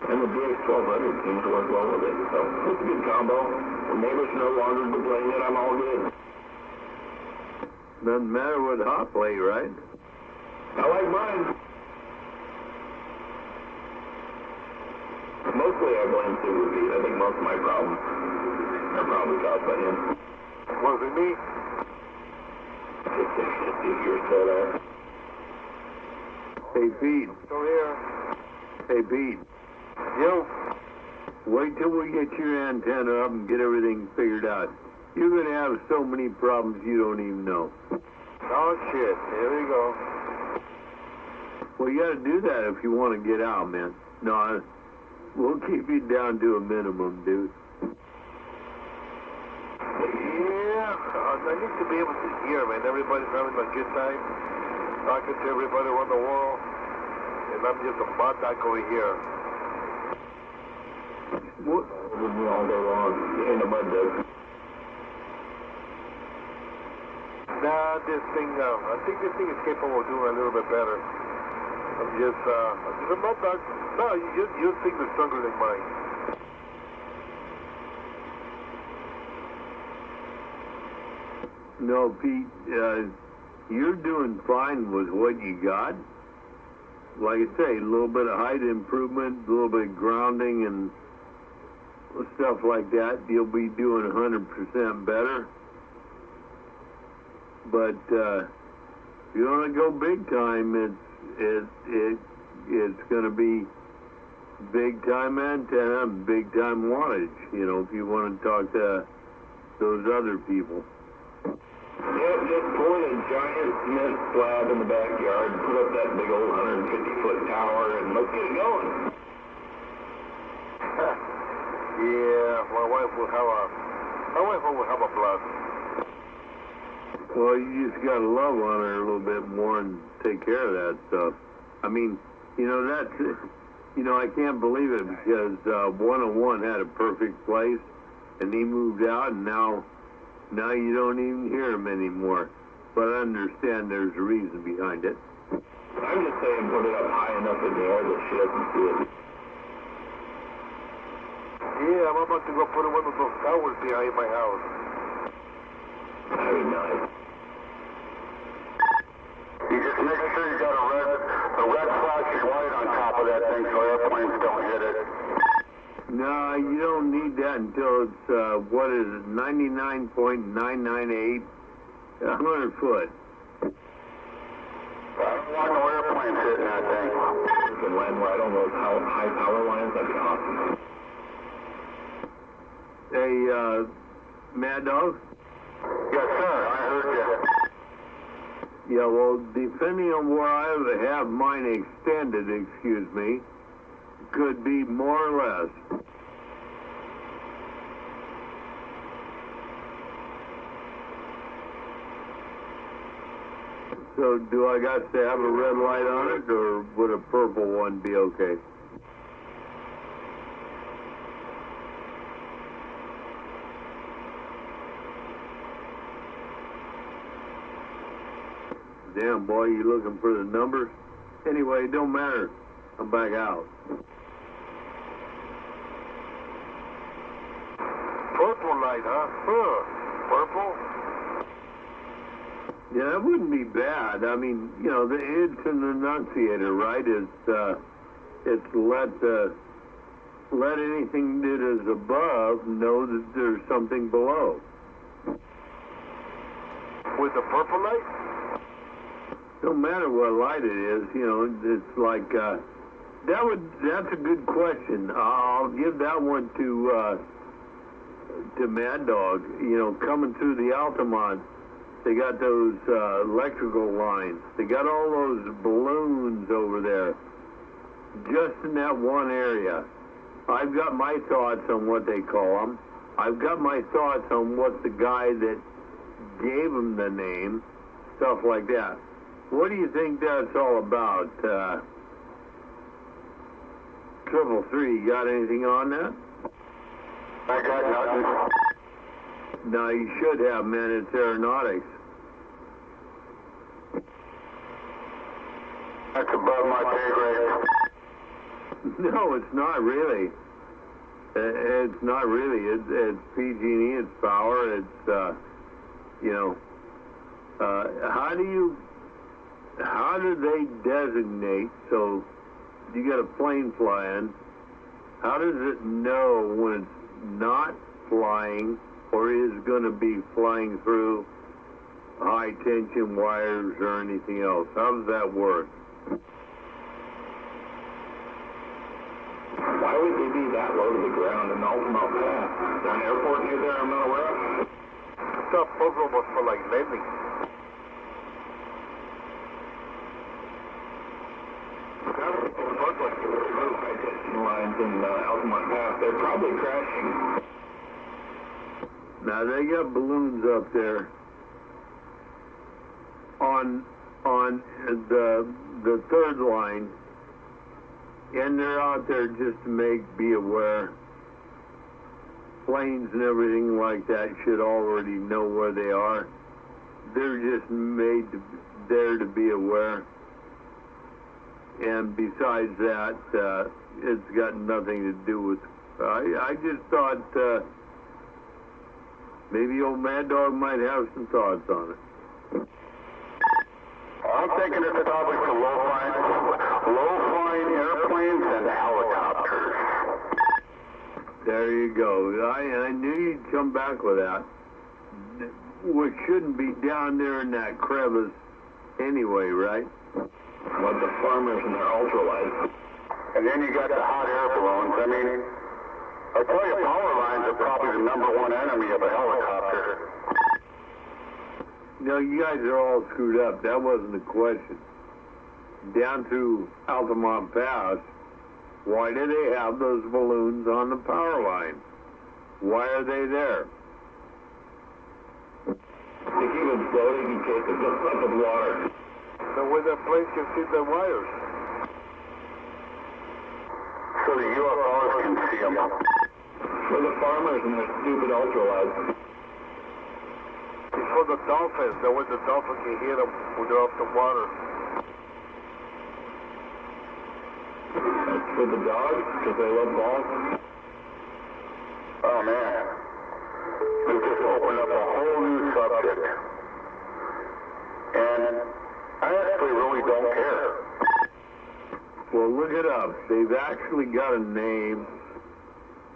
And the BX1200 seems to work well with it, so it's a good combo. The neighbors no longer complaining it, I'm all good. Doesn't matter what hot plate, right? I like mine. Mostly I blame Super Pete. I think most of my problems are probably caused by him. Was it me? Just if you're still there. Hey, Pete. Still here. Hey, Pete. Yo. Wait till we get your antenna up and get everything figured out. You're going to have so many problems you don't even know. Oh, shit. Here we go. Well, you got to do that if you want to get out, man. No, we'll keep you down to a minimum, dude. Yeah, I need to be able to hear, man. Everybody's having a good time, talking to everybody around the world, and I'm just a butt back over here. What? All day long. In the mud, dude. Nah, this thing, I think this thing is capable of doing a little bit better. I'm just a mud dog. No, your thing is stronger than mine. No, Pete, you're doing fine with what you got. Like I say, a little bit of height improvement, a little bit of grounding and stuff like that. You'll be doing 100% better. But if you want to go big time, it's going to be big time antenna, big time wattage. You know, if you want to talk to those other people. Yep, just pour a giant cement slab in the backyard, put up that big old 150-foot tower, and let's get it going. Yeah, my wife will have a blast. Well, you just got to love on her a little bit more and take care of that stuff. I mean, I can't believe it because 101 had a perfect place, and he moved out, and now you don't even hear him anymore. But I understand there's a reason behind it. I'm just saying put it up high enough in the air that she doesn't see it. Yeah, I'm about to go put one of those towers behind my house. That'd be nice. You just make sure you got a red flashing light on top of that thing so airplanes don't hit it. No, you don't need that until it's, 99.998, 100 foot. I don't want no airplanes hitting that thing. You can land right on those high power lines, that'd be awesome. Hey, Mad Dog? Yes, sir, I heard you. Yeah, well, depending on where I have mine extended, could be more or less. So do I got to have a red light on it, or would a purple one be okay? Damn, boy, you looking for the numbers? Anyway, it don't matter. I'm back out. Yeah, that wouldn't be bad. I mean, you know, it's an enunciator, right? It's let anything that is above know that there's something below. With the purple light? No matter what light it is, you know, it's like that's a good question. I'll give that one to Mad Dog. You know, coming through the Altamont, they got those electrical lines. They got all those balloons over there, just in that one area. I've got my thoughts on what they call them. I've got my thoughts on what the guy that gave them the name, stuff like that. What do you think that's all about? 333, you got anything on that? I got nothing. No, you should have, man. It's aeronautics. That's above my pay grade. No, it's not really. It's not really. It's PG&E. It's power. It's you know. How do they designate? So you got a plane flying. How does it know when it's not flying or is going to be flying through high tension wires or anything else? How does that work? Why would they be that low to the ground in Altamont Pass? Is there an airport near there I'm not aware of? That program was for like landing. Lines in Altamont Pass, they're probably crashing. Now they got balloons up there on the third line, and they're out there just to be aware. Planes and everything like that should already know where they are. They're just made there to be aware. And besides that, it's got nothing to do with. I just thought maybe old Mad Dog might have some thoughts on it. I'm thinking it's probably for low-flying airplanes and helicopters. There you go. I knew you'd come back with that. We shouldn't be down there in that crevice anyway, right? What the farmers and their ultralights. And then you got the hot air balloons. I mean, I tell you, power lines are probably the #1 enemy of a helicopter. No, you guys are all screwed up. That wasn't the question. Down through Altamont Pass, why do they have those balloons on the power line? Why are they there? To keep them floating in case it fills up with water. The way the planes can see the wires. So the UFOs can see them. For the farmers and their stupid ultralights. It's for the dolphins. That way the dolphins can hear them when they're off the water. That's for the dogs, because they love balls. Oh, man. You just opened up a whole new subject. And I actually really don't care. Well, look it up. They've actually got a name.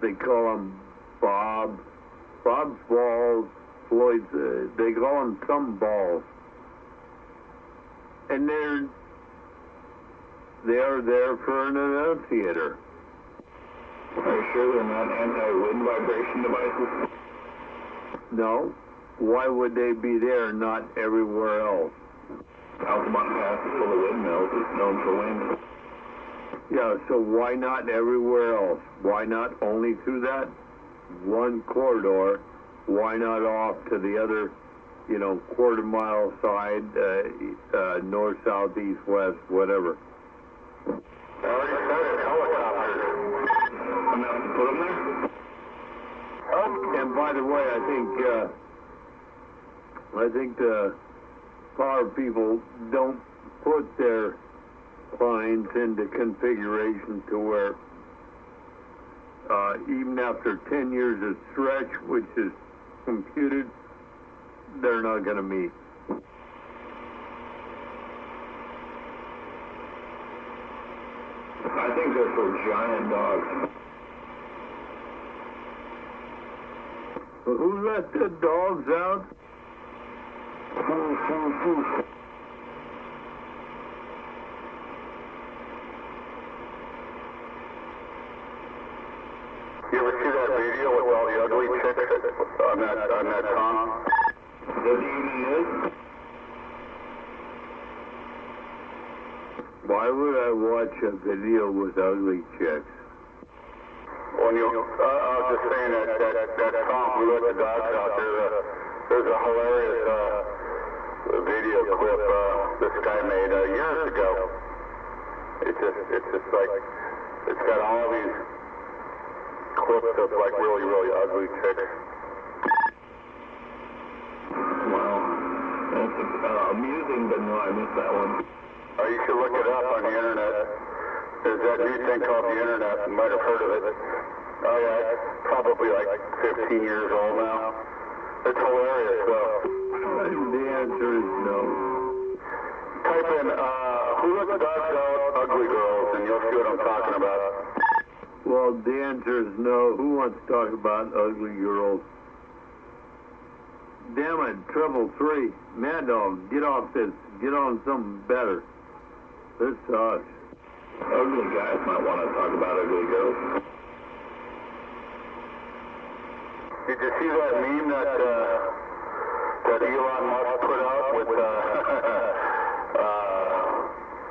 They call them Bob's balls, Floyd's. They call them some balls, and they are there for an enunciator. Are you sure they're not anti-wind vibration devices? No. Why would they be there and not everywhere else? Altamont Pass is full of windmills. It's known for wind. Yeah, so why not everywhere else? Why not only through that one corridor? Why not off to the other, quarter-mile side, north, south, east, west, whatever? I already said it, helicopters. Enough to put them there? And by the way, I think the power people don't put their lines into configuration to where even after 10 years of stretch, which is computed, they're not going to meet. I think they're for giant dogs. Who let the dogs out? You ever see that video with all the ugly chicks on that song? Is that the evening news? Why would I watch a video with ugly chicks? When you, I was just saying that song, "We Let the Dogs Out," there's a hilarious video clip this guy made years ago. It's just like, it's got all these clips of like really, really ugly chicks. Wow. That's amusing, but no, I missed that one. You should look it up on the internet. There's that new thing called the internet. You might have heard of it. Oh yeah, it's probably like 15 years old now. It's hilarious though. The answer is no. Type in, "Who let the dogs out? Ugly girls," and you'll see what I'm talking about. Well, the answer is no. Who wants to talk about ugly girls? Damn it, Treble 3. Mad Dog, get off this. Get on something better. This sucks. Ugly guys might want to talk about ugly girls. Did you see that meme that Elon Musk put out with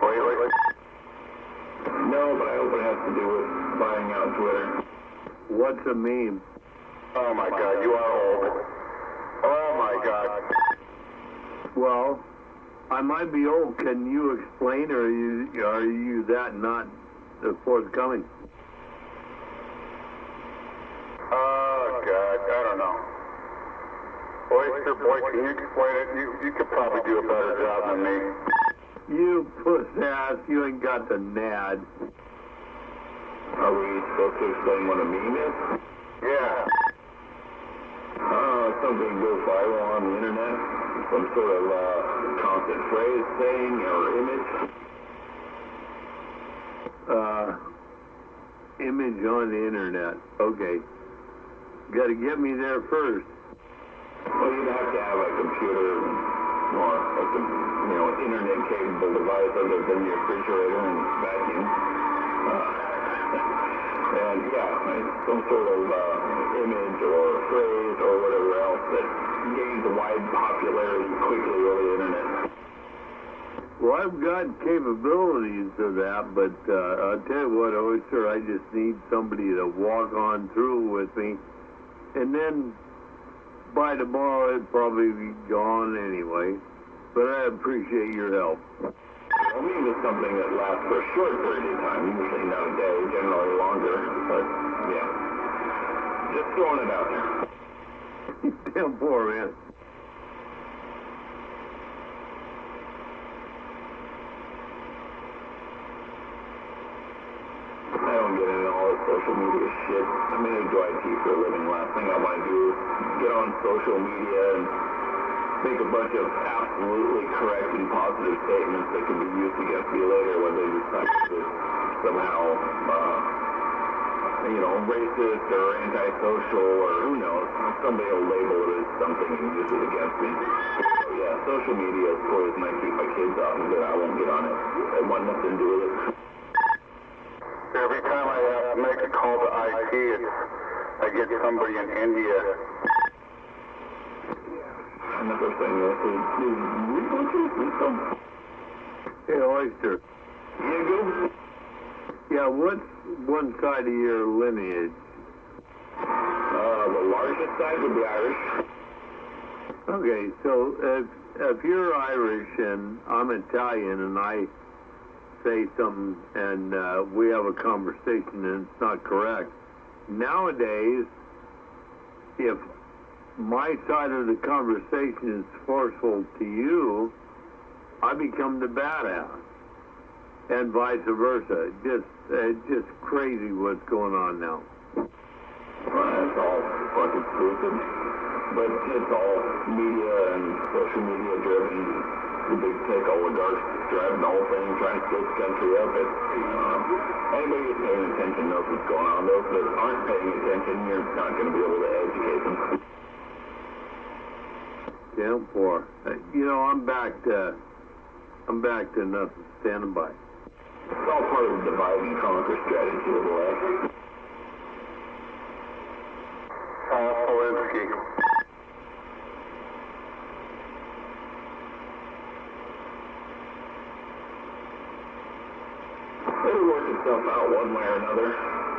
lately? No, but I hope it has to do with buying out Twitter. What's a meme? Oh my God, you are old. Oh my God. Well, I might be old. Can you explain, or are you that not forthcoming? Oh God, I don't know. Oyster boy, can you explain it? You could probably do a better job than me. You puss ass, you ain't got the NAD. Are we supposed to explain what a meme is? Yeah. Something goes viral on the internet. Some sort of constant phrase, saying, or image. Image on the internet. Okay. Gotta get me there first. Well, you'd have to have a computer or a internet-capable device other than your refrigerator and vacuum. And yeah, some sort of image or phrase or whatever else that gains a wide popularity quickly over the internet. Well, I've got capabilities of that, but I'll tell you what, Oyster, I just need somebody to walk on through with me, and then by tomorrow it'd probably be gone anyway. But I appreciate your help. A meme is something that lasts for a short period of time, usually not a day, generally longer, but yeah. Just throwing it out there. Damn poor man. I don't get into all this social media shit. I mean, I do IT for a living. Last thing I want to do is get on social media and make a bunch of absolutely correct and positive statements that can be used against me later when they decide to somehow, racist or antisocial or who knows. Somebody will label it as something and use it against me. So yeah, social media is poison. I keep my kids off of it. I won't get on it. I want nothing to do with it. Every time I have to make a call to IT, I get somebody in India. And the first thing is Rico? Hey, Oyster. Diego? Yeah, what's one side of your lineage? The largest side would be Irish. Okay, so if you're Irish and I'm Italian and I say something and we have a conversation and it's not correct, nowadays, if my side of the conversation is forceful to you, I become the badass, and vice versa. It's just crazy what's going on now. It's all fucking stupid. But it's all media and social media driven. the big tech oligarchs driving the whole thing, trying to split the country up. Anybody who's paying attention knows what's going on. Those that aren't paying attention, you're not going to be able to educate them. 10-4. You know, I'm back to nothing. Standing by. It's all part of the divide and conquer strategy of the left. Polanski. It'll work itself out one way or another.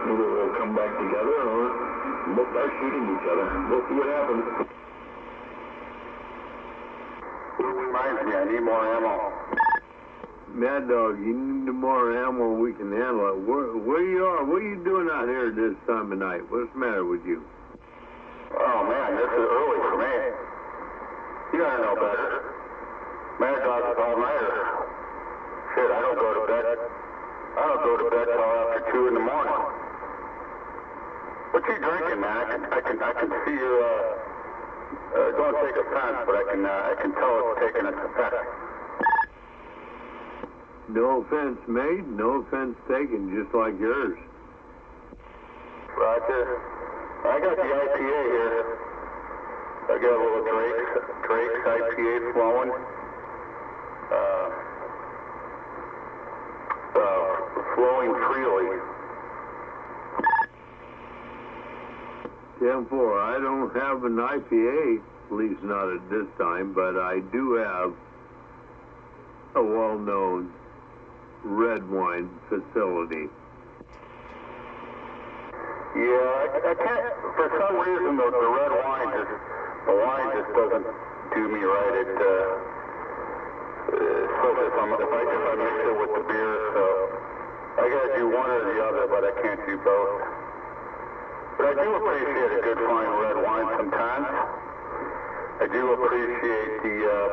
Either we'll come back together or we'll start shooting each other. We'll see what happens. Reminds me, I need more ammo. Mad Dog, you need more ammo, we can handle it. Where you are? What are you doing out here this time of night? What's the matter with you? Oh man, this is early for me. You gotta know better. Mad Dog's all-nighter. Shit, I don't go to bed till after 2 in the morning. What you drinking, man? I can see you, don't take offense, but I can tell it's taking its effect. No offense made, no offense taken, just like yours. Roger. I got the IPA here. I got a little Drake's IPA flowing. Flowing freely. 10-4. I don't have an IPA, at least not at this time, but I do have a well-known red wine facility. Yeah, I can't, for some reason, the red wine just doesn't do me right. Especially if I mix it with the beer, so I gotta do one or the other, but I can't do both. But I do appreciate a good fine red wine sometimes. I do appreciate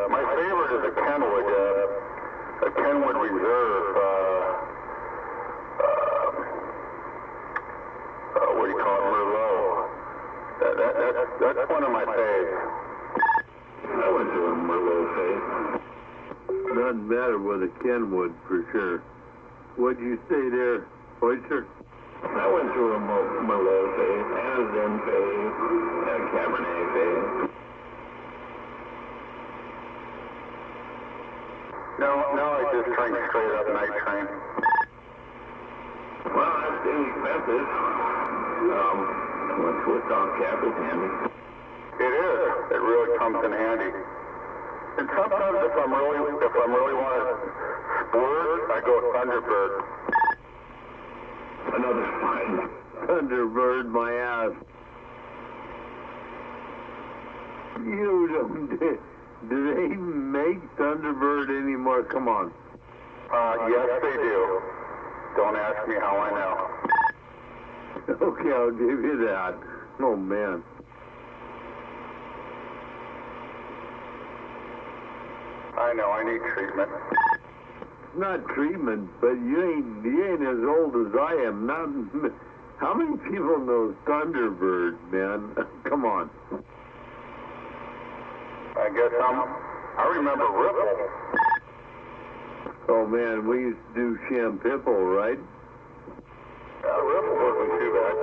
my favorite is a Kenwood Reserve, what do you call it, Merlot. That's one of my faves. I went to a Merlot phase. Doesn't matter with a Kenwood for sure. What'd you say there, Oyster? I went through a Merlot phase, and a Zen phase, and a Cabernet phase. No, I just drink straight up night train. Well, that's inexpensive. A twist-off cap is handy. It is. It really comes in handy. And sometimes if I'm really want to splurge, I go Thunderbird. Another fine. Thunderbird, my ass. You don't. Do they make Thunderbird anymore? Come on. Yes, they do. Don't ask me how I know. Okay, I'll give you that. Oh, man. I know, I need treatment. Not treatment, but you ain't as old as I am. Not, how many people know Thunderbird, man? Come on. I guess I remember Ripple. Oh, man, we used to do Shampipple, right? Ripple wasn't too bad.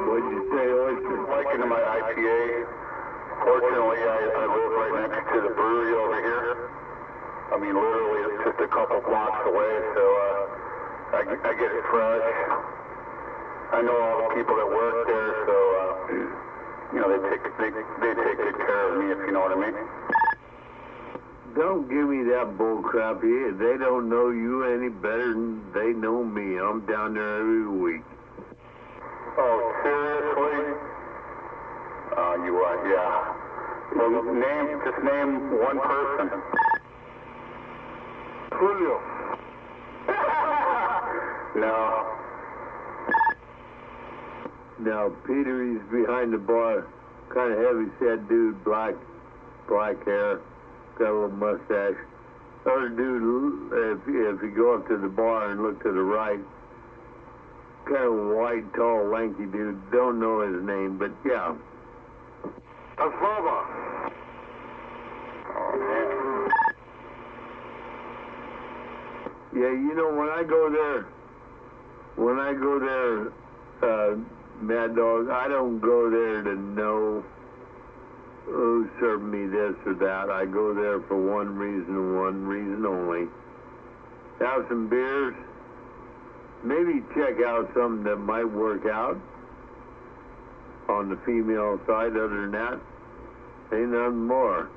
What'd you say, Oyster? Liking to my IPA. Fortunately, I live right next to the brewery over here. I mean, literally, it's just a couple blocks away, so I get it fresh. I know all the people that work there, so you know, they take good care of me, if you know what I mean. Don't give me that bull crap. They don't know you any better than they know me. I'm down there every week. Oh, seriously? You are, yeah. Well, just name one person. Julio. No. Now, Peter, he's behind the bar. Kind of heavy-set dude, black hair, got a little mustache. Other dude, if you go up to the bar and look to the right, kind of white, tall, lanky dude. Don't know his name, but yeah, Slava. Yeah, you know, when I go there, Mad Dog, I don't go there to know who served me this or that. I go there for one reason only. Have some beers, maybe check out something that might work out on the female side. Other than that, ain't nothing more.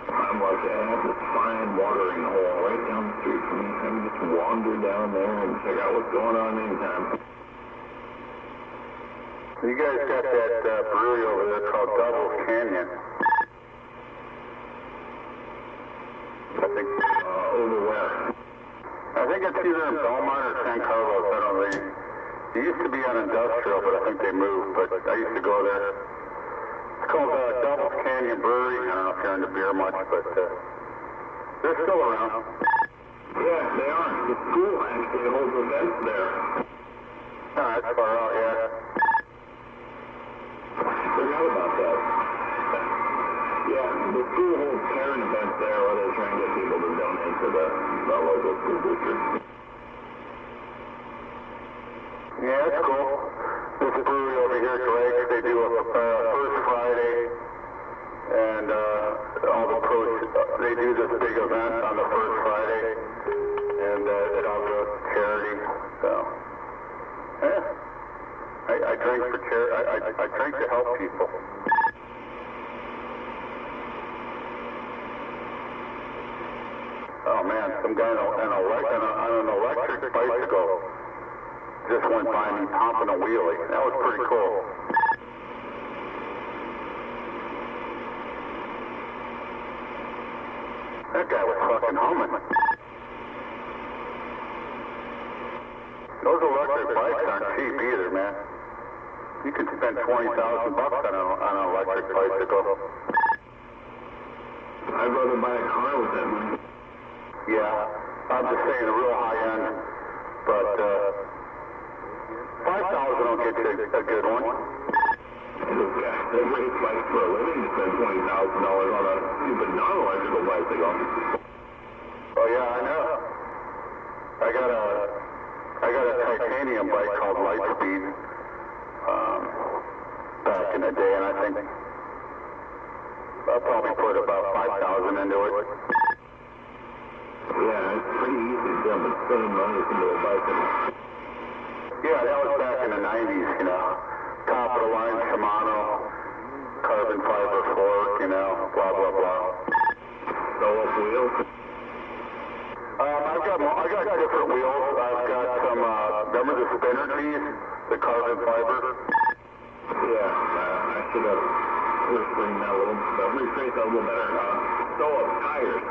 I'm lucky. I have this fine watering hole right down the street from me. I can just wander down there and check out what's going on anytime. You guys got that brewery over there called Double Canyon. I think. Over where? I think it's either in Belmont or San Carlos. I don't know. It used to be on Industrial, but I think they moved. But I used to go there. It's called Double Canyon Brewery. I don't know if you're into beer much, but they're still around. Yeah, they are. The school actually holds events there. Oh, that's far out, yeah. Forgot about that. Yeah, the school holds parent events there where they try and get people to donate to the local school district. Yeah, that's cool. This brewery over here, Drake, they do a first Friday, and all the pros, they do this big event on the first Friday, and it all goes to charity. So, yeah, I drink for charity. I drink to help people. Oh man, some guy on an electric bicycle just went by me popping a wheelie. That was pretty cool. That guy was fucking humming. Those electric bikes aren't cheap either, man. You can spend $20,000 on an electric bicycle. I'd rather buy a car with that money. Yeah, I'm just saying a real high end, but 5,000 will get you a good one. Look, they raise bikes for a living to spend $20,000 on a stupid non-electrical bicycle. Oh yeah, I know. I got a titanium bike called Lightspeed back in the day, and I think I'll probably put about 5,000 into it. Yeah, it's pretty easy to dump and spend money into a bicycle. Yeah, that was back in the 90s, you know. Top of the line Shimano, carbon fiber fork, you know, blah, blah, blah. Solo wheels? I got different wheels. I've got some, remember the spinner keys? The carbon fiber? Yeah, I should have rephrased that a little better. Solo tires.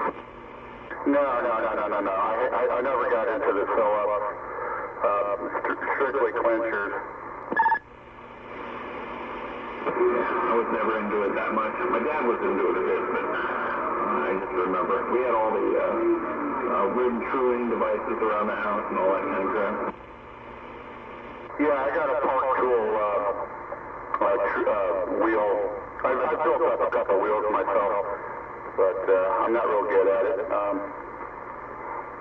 No. I never got into the sew-up. Strictly clinchers. Yeah, I was never into it that much. My dad was into it a bit, but I just remember. We had all the wind truing devices around the house and all that kind of crap. Yeah, I got a Park Tool wheel. I built up a couple wheels myself, but I'm not real good at it.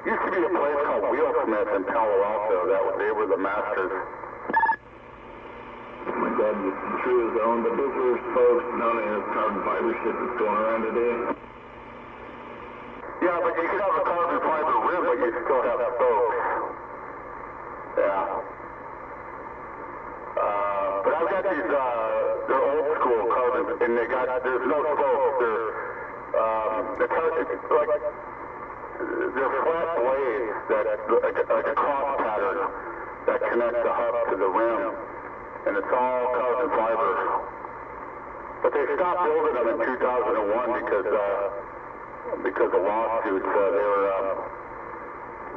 Used to be a place called Wheelsmith in Palo Alto. They were the masters. My dad used to true his own, but those were spokes, none of this carbon fiber shit that's going around today. Yeah, but you could have a carbon fiber rim, but you still have spokes. Yeah. But I've got these, they're old school carbon, and there's no spokes. They're flat blades that, like a cross pattern that connects the hub to the rim, and it's all carbon fiber. But they stopped building them in 2001 because of lawsuits.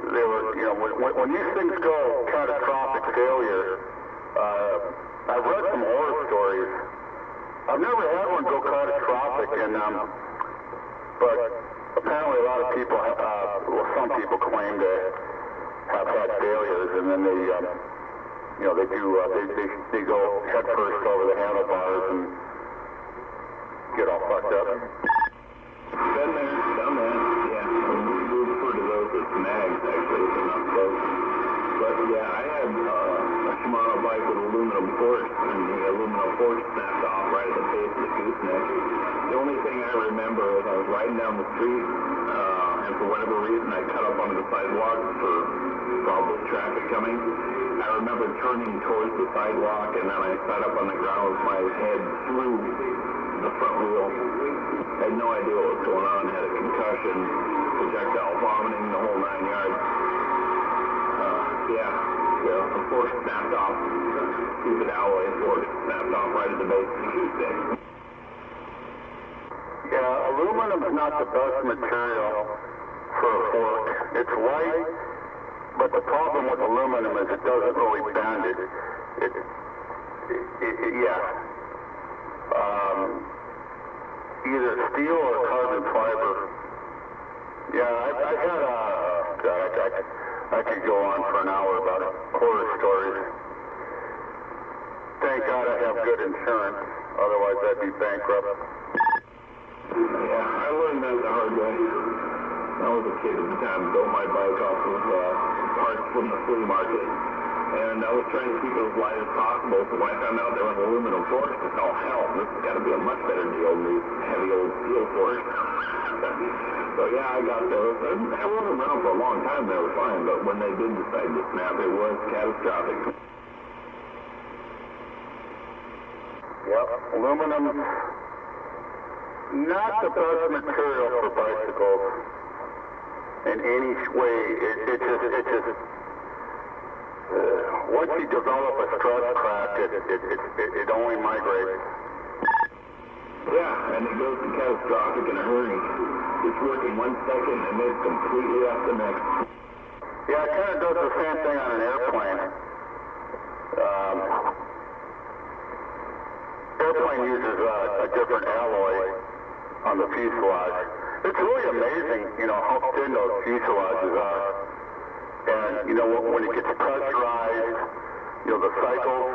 They were, you know, when these things go catastrophic failure, I've read some horror stories. I've never had one go catastrophic, but apparently a lot of people, some people claim to have had failures, and then they go head first over the handlebars. all fucked up. Been there, done that. Yeah, we refer to those as snags, actually, if they're not close. But yeah, I had a Shimano bike with aluminum forks, and the aluminum fork snapped off right at the base of the gooseneck. The only thing I remember is I was riding down the street, and for whatever reason I cut up onto the sidewalk for probably traffic coming. I remember turning towards the sidewalk, and then I sat up on the ground with my head through the front wheel. I had no idea what was going on, had a concussion, projectile vomiting, the whole 9 yards. The fork snapped off, stupid alloy fork snapped off right at the base of the gooseneck. Yeah, aluminum is not the best material for a fork. It's light, but the problem with aluminum is it doesn't really bend. Either steel or carbon fiber. Yeah, I had I could go on for an hour about horror stories. Thank God I have good insurance, otherwise I'd be bankrupt. Yeah, I learned that the hard way. I was a kid at the time, built my bike off of parts from the flea market. And I was trying to keep it as light as possible, so when I found out there was aluminum forks, I thought, oh hell, this has got to be a much better deal than these heavy old steel forks. So yeah, I got those. And they weren't around for a long time, they were fine, but when they did decide to snap, it was catastrophic. Yep, aluminum, not the best material for bicycles in any way. It just once you develop a stress crack, it only migrates. Yeah, and it goes to catastrophic in a hurry. It's working 1 second and it's completely off the next. Yeah, it kind of does the same thing on an airplane. Airplane uses a different alloy on the fuselage. It's really amazing, how thin those fuselages are. And, when it gets pressurized, the cycles,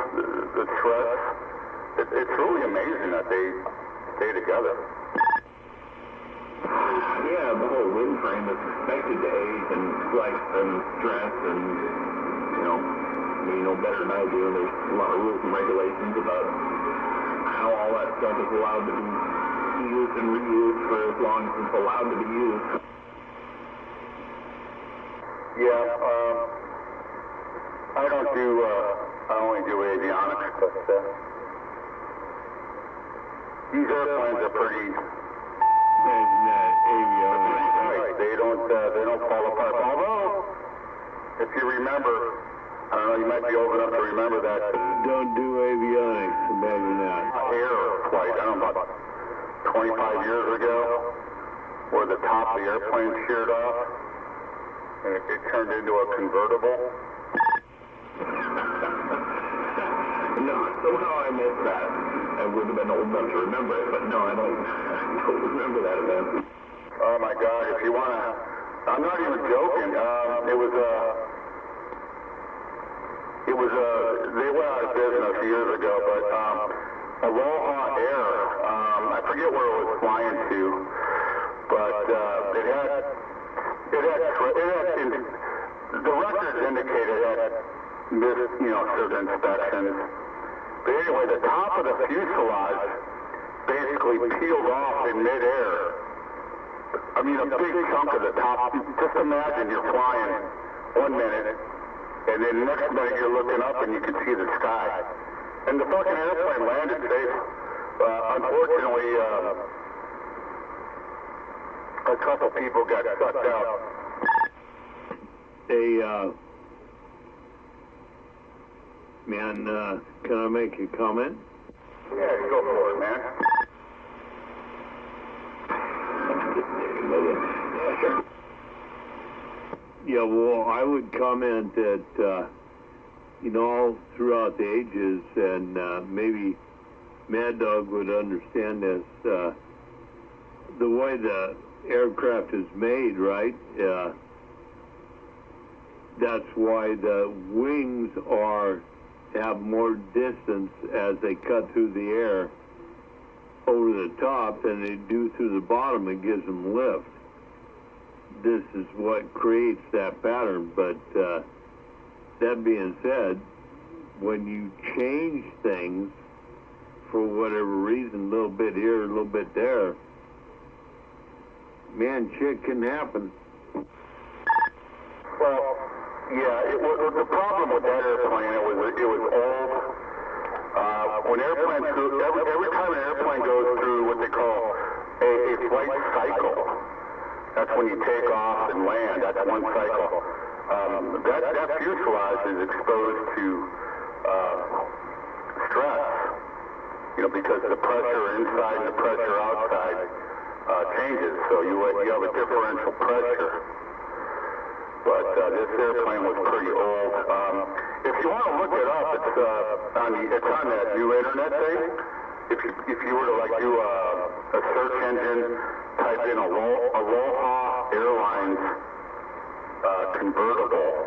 the stress, it's really amazing that they stay together. Yeah, the whole wind frame is expected to age and flex and stress and, you know better than I do. There's a lot of rules and regulations about how all that stuff is allowed to be used and reused for as long as it's allowed to be used. Yeah, I only do avionics, but these airplanes are pretty avionics. They don't fall apart. Although, if you remember, I don't know, you might be old enough to remember that. Don't do avionics, imagine that. Air flight, I don't know, about 25 years ago, where the top of the airplane sheared off, and it turned into a convertible. No, somehow I missed that. I would have been old enough to remember it, but no, I don't remember that event. Oh my God, if you want to, I'm not even joking. They went out of business years ago, but Aloha Air, I forget where it was flying to, but it had the records indicated it had missed, certain inspections. But anyway, the top of the fuselage basically peeled off in midair. I mean, a big chunk of the top. Just imagine you're flying 1 minute, and then the next minute you're looking up and you can see the sky. And the fucking airplane landed safe. Unfortunately, a couple people got sucked out. Hey, man, can I make a comment? Yeah, go for it, man. Yeah, sure. Yeah, well, I would comment that, all throughout the ages, and maybe Mad Dog would understand this, the way the aircraft is made, right? That's why the wings have more distance as they cut through the air over the top than they do through the bottom. It gives them lift. This is what creates that pattern. But that being said, when you change things for whatever reason, a little bit here, a little bit there, man, shit can happen. Well, yeah, the problem with that airplane, it was old. When airplanes go, every time an airplane goes through what they call a flight cycle, that's when you take off and land. That's one cycle. That fuselage is exposed to stress, because the pressure inside and the pressure outside changes. So you have a differential pressure. But this airplane was pretty old. If you want to look it up, it's on that new internet thing. If you were to do a search engine, type in Aloha Airlines convertible.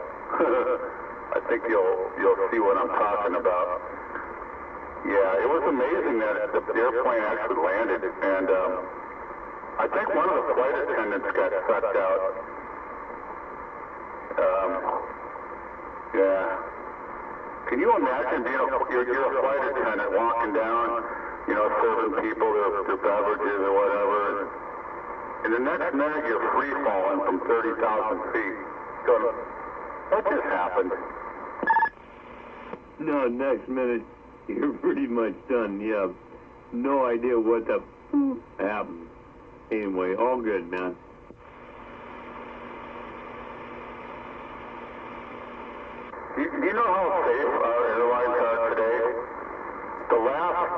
I think you'll see what I'm talking about. Yeah, it was amazing that the airplane actually landed, and I think one of the flight attendants got sucked out. Yeah. Can you imagine being you're a flight attendant walking down, serving people their beverages or whatever, and the next minute you're free falling from 30,000 feet. Going, what just happened? No, next minute you're pretty much done. You have no idea what the happened. Anyway, all good, man. Do you know how safe our airlines are today? The last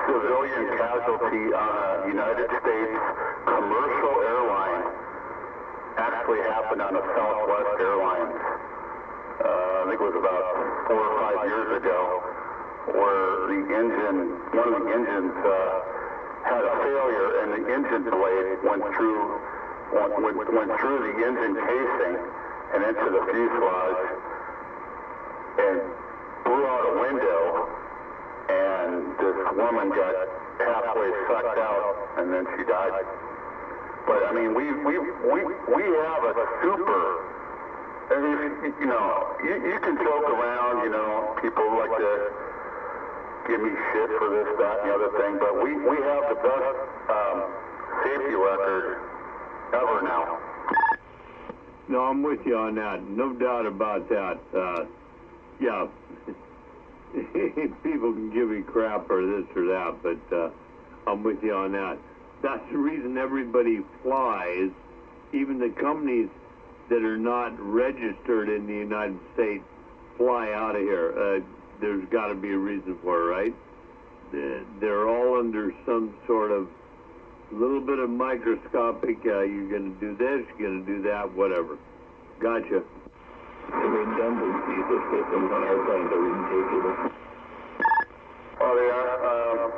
civilian casualty on a United States commercial airline actually happened on a Southwest Airlines. I think it was about 4 or 5 years ago, where one of the engines had a failure, and the engine blade went through the engine casing and into the fuselage and blew out a window, and this woman got halfway sucked out, and then she died. But I mean, we have a super. I mean, you can joke around. People like to give me shit for this, that, and the other thing, but we have the best safety record ever now. No, I'm with you on that. No doubt about that. Yeah, people can give me crap or this or that, but I'm with you on that. That's the reason everybody flies, even the companies that are not registered in the United States fly out of here. There's got to be a reason for it, right? They're all under some sort of little bit of microscopic, you're going to do this, you're going to do that, whatever. Gotcha. The redundancy of the systems on airplanes are ridiculous. Oh, they are.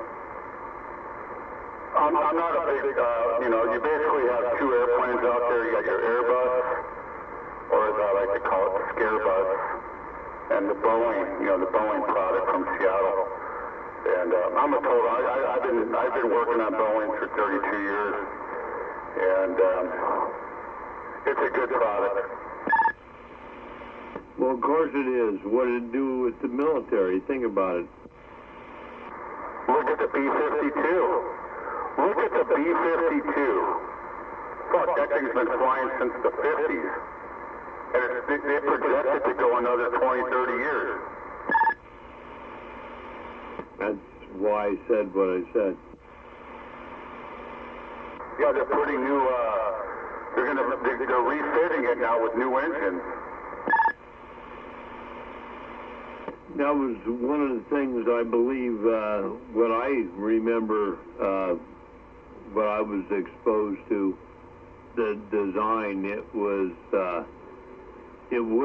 I'm not a big, you basically have two airplanes out there. You got your Airbus, or as I like to call it, the Scare Bus, and the Boeing, the Boeing product from Seattle. And I'm a total. I've been working on Boeing for 32 years, and it's a good product. Well, of course it is. What did it do with the military? Think about it. Look at the B-52. Look at the B-52. Fuck, that thing's been flying since the 50s. And they project it to go another 20, 30 years. That's why I said what I said. Yeah, they're putting new, they're refitting it now with new engines. That was one of the things I believe, what I remember, what I was exposed to, the design, it would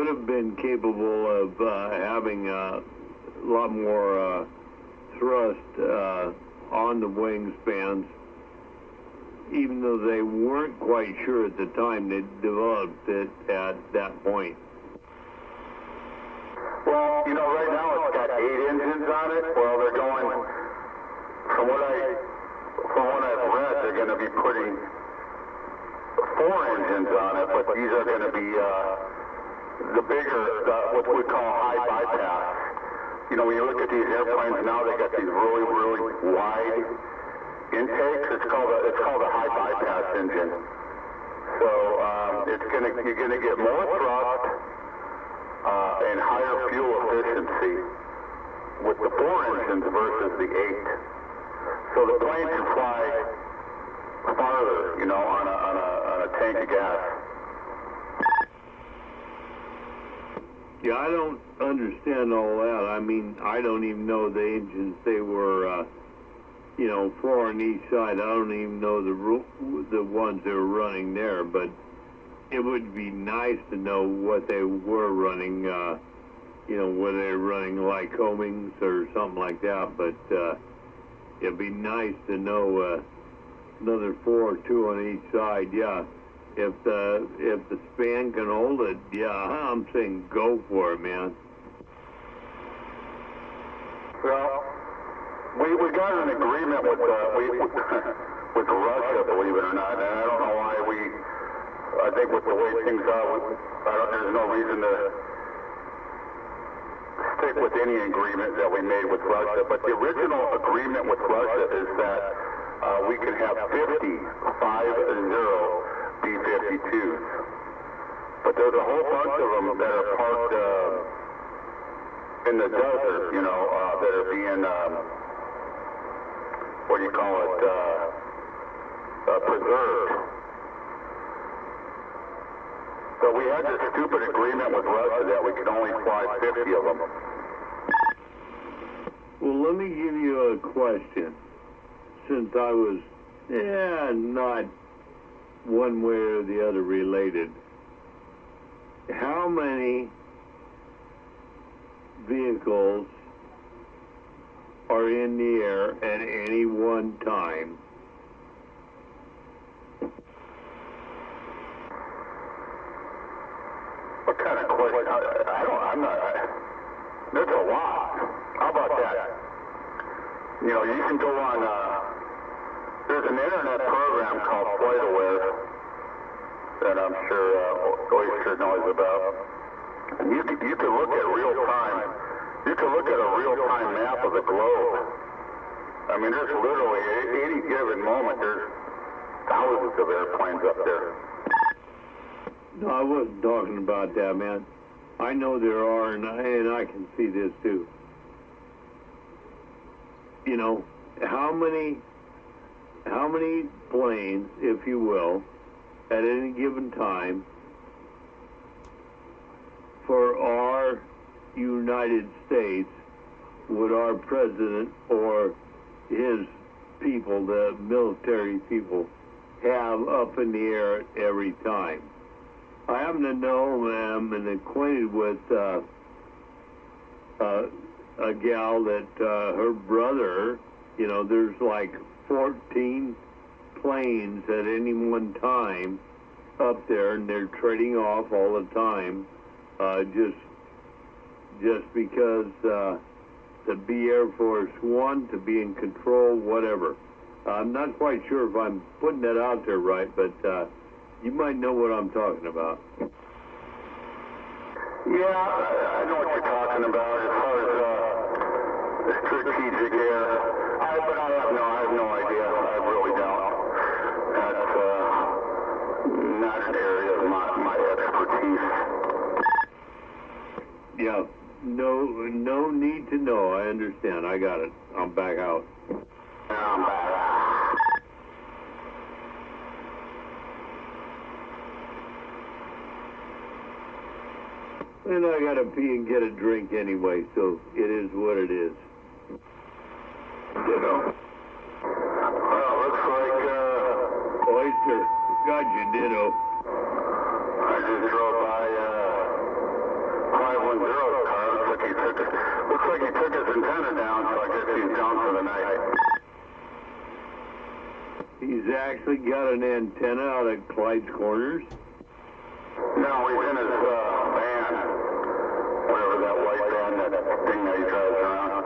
have been capable of having a lot more thrust on the wingspans, even though they weren't quite sure at the time they developed it at that point. Well, right now it's got 8 engines on it. Well, they're going to be putting 4 engines on it, but these are going to be the bigger, what we call high bypass. You know, when you look at these airplanes now, they got these really, really wide intakes. It's called a high bypass engine. So you're gonna get more thrust and higher fuel efficiency with the 4 engines versus the 8. So the plane can fly farther, you know, on a tank of gas. Yeah, I don't understand all that. I mean, I don't even know the engines they were, you know, 4 on each side. I don't even know the ones they were running there, but it would be nice to know what they were running, you know, whether they were running Lycomings or something like that, but it'd be nice to know another 4 or 2 on each side, yeah. If the span can hold it, yeah, I'm saying go for it, man. Well, we got an agreement with with Russia, believe it or not, and I don't know why I think with the way things are, there's no reason to stick with any agreement that we made with Russia. But the original agreement with Russia is that we can have 50 B-52s. But there's a whole bunch of them that are parked in the desert, you know, that are being, what do you call it, preserved. So we had this stupid agreement with Russia that we could only fly 50 of them. Well, let me give you a question. Since I was, not one way or the other related, how many vehicles are in the air at any one time? What kind of question? There's a lot. How about that? You know, you can go on, there's an internet program called FlightAware that I'm sure Oyster knows about. And you can look at real-time, you can look at a real-time map of the globe. I mean, there's literally, at any given moment, there's thousands of airplanes up there. No, I wasn't talking about that, man. I know there are, and I can see this too. You know, how many planes, if you will, at any given time for our United States would our president or his people, the military people, have up in the air every time? I happen to know, I'm acquainted with a gal that her brother, you know, there's like 14 planes at any one time up there, and they're trading off all the time, just because to be Air Force One, to be in control, whatever. I'm not quite sure if I'm putting that out there right, but you might know what I'm talking about. Yeah, I know what you're talking about as far as strategic air. But I have no idea. I really don't. That's not an area of my expertise. Yeah, no need to know. I understand. I got it. I'm back out. I'm back out. And I gotta pee and get a drink anyway, so it is what it is. Ditto. Well, looks like, Oyster, got you, ditto. I just drove by, 510's car. Looks like he took his antenna down, so I guess he's down for the night. He's actually got an antenna out at Clyde's Corners? No, he's in his, van. Whatever that white van, that thing that he drives around.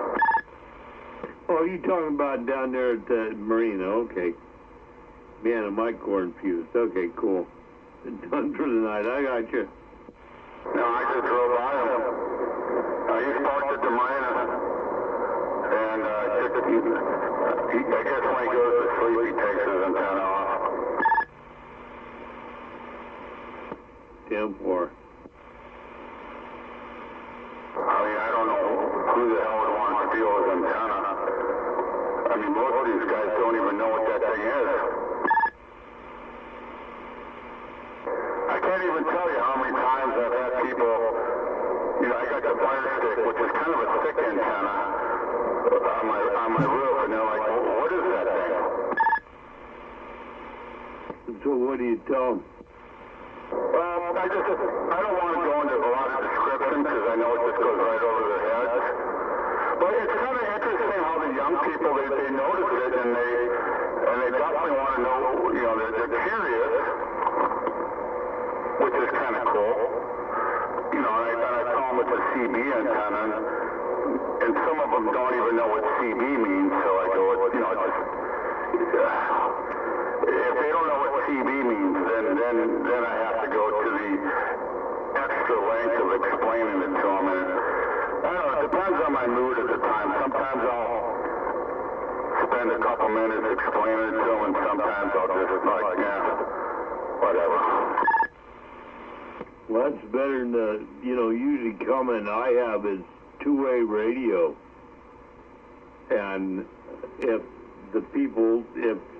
Oh, you talking about down there at the marina? Okay. Man, am I corn fused. Okay, cool. Done for the night. I got you. No, I just drove by him. He's parked at the marina. And I guess when he goes to sleep, he takes his antenna off. 10-4. I mean, I don't know who the hell would want to steal his antenna. I mean, most of these guys don't even know what that thing is. I can't even tell you how many times I've had people, you know, I got the fire stick, which is kind of a thick antenna, on my roof, and they're like, well, what is that thing? So what do you tell them? Well, I don't want to go into a lot of description because I know it just goes right over their heads. But it's kind of interesting how the young people, they notice it and they definitely want to know, you know, they're curious, which is kind of cool. You know, and I tell them it's a CB antenna, and some of them don't even know what CB means, so I go, you know, if they don't know what CB means, then I have to go to the extra length of explaining it to them. And I don't know, it depends on my mood at the time. Sometimes I'll spend a couple minutes explaining it to them, and sometimes I'll just like, yeah, whatever. Well, that's better than the, you know, usually comment I have is two-way radio. And if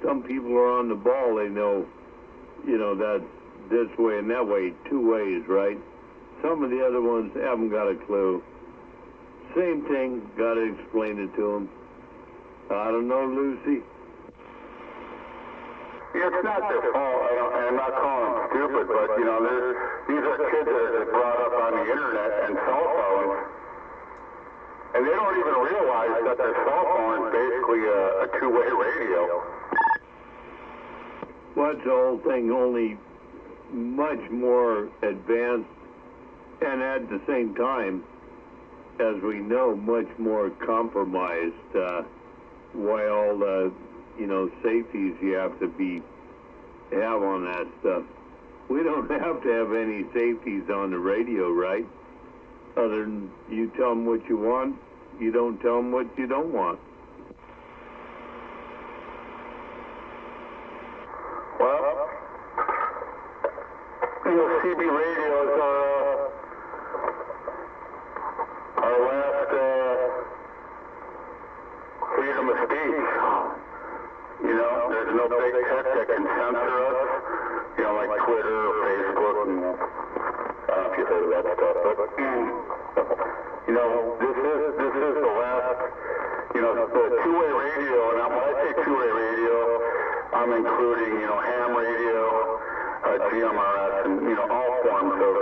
some people are on the ball, they know, you know, that's this way and that way, two ways, right? Some of the other ones haven't got a clue. Same thing, got to explain it to them. I don't know, Lucy. It's not their fault, and I'm not calling them stupid, but, you know, these are kids that are just brought up on the internet and cell phones, and they don't even realize that their cell phone is basically a two-way radio. Well, that's the whole thing, only much more advanced, and at the same time, as we know, much more compromised, why all the, you know, safeties you have to have on that stuff. We don't have to have any safeties on the radio, right? Other than you tell them what you want, you don't tell them what you don't want. Well, you know, CB radios are our last freedom of speech. You know, there's no big tech that can censor us, you know, like Twitter or Facebook, and I don't know if you've heard of that stuff, but, you know, this is the last, you know, the two-way radio, and when I say two-way radio, I'm including, you know, ham radio, GMRS, and, you know, all forms of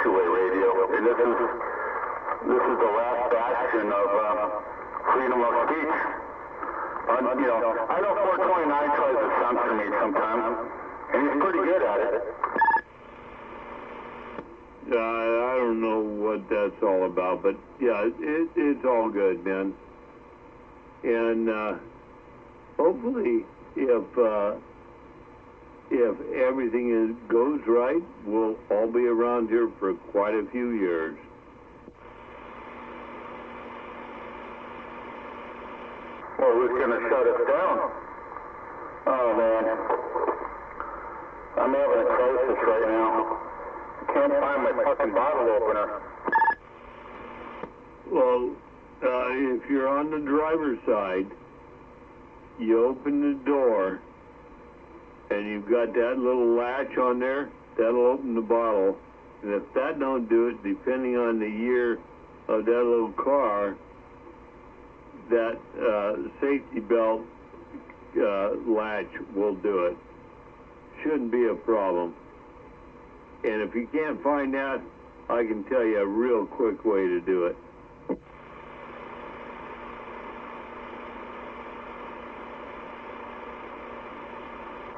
two-way radio, and this is the last action of freedom of speech. You know, I know 429 tries to censor me sometimes, and he's pretty good at it. I don't know what that's all about, but yeah, it's all good, man. And hopefully, if everything goes right, we'll all be around here for quite a few years. Well, who's going to shut us down? Oh, man. I'm having a crisis right now. I can't find my fucking bottle opener. Well, if you're on the driver's side, you open the door, and you've got that little latch on there, that'll open the bottle. And if that don't do it, depending on the year of that little car, that safety belt latch will do it. Shouldn't be a problem. And if you can't find that, I can tell you a real quick way to do it.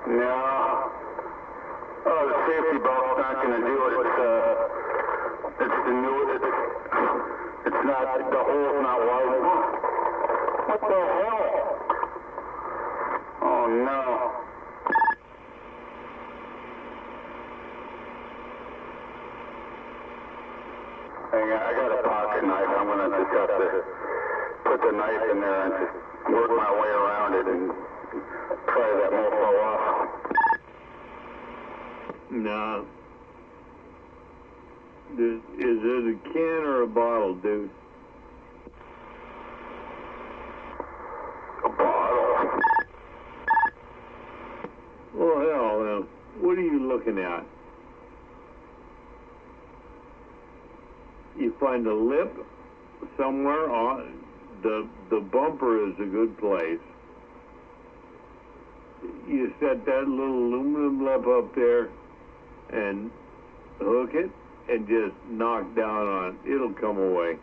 No. Oh, the safety belt's not going to do it. It's the new, it's not, the hole's not wide. What the hell? Oh, no. have to put the knife in there and just work my way around it and pry that mofo off. No. Is it a can or a bottle, dude? A bottle. Well, hell, what are you looking at? You find a lip somewhere on the bumper is a good place. You set that little aluminum lip up there and hook it and just knock down on it. It'll come away.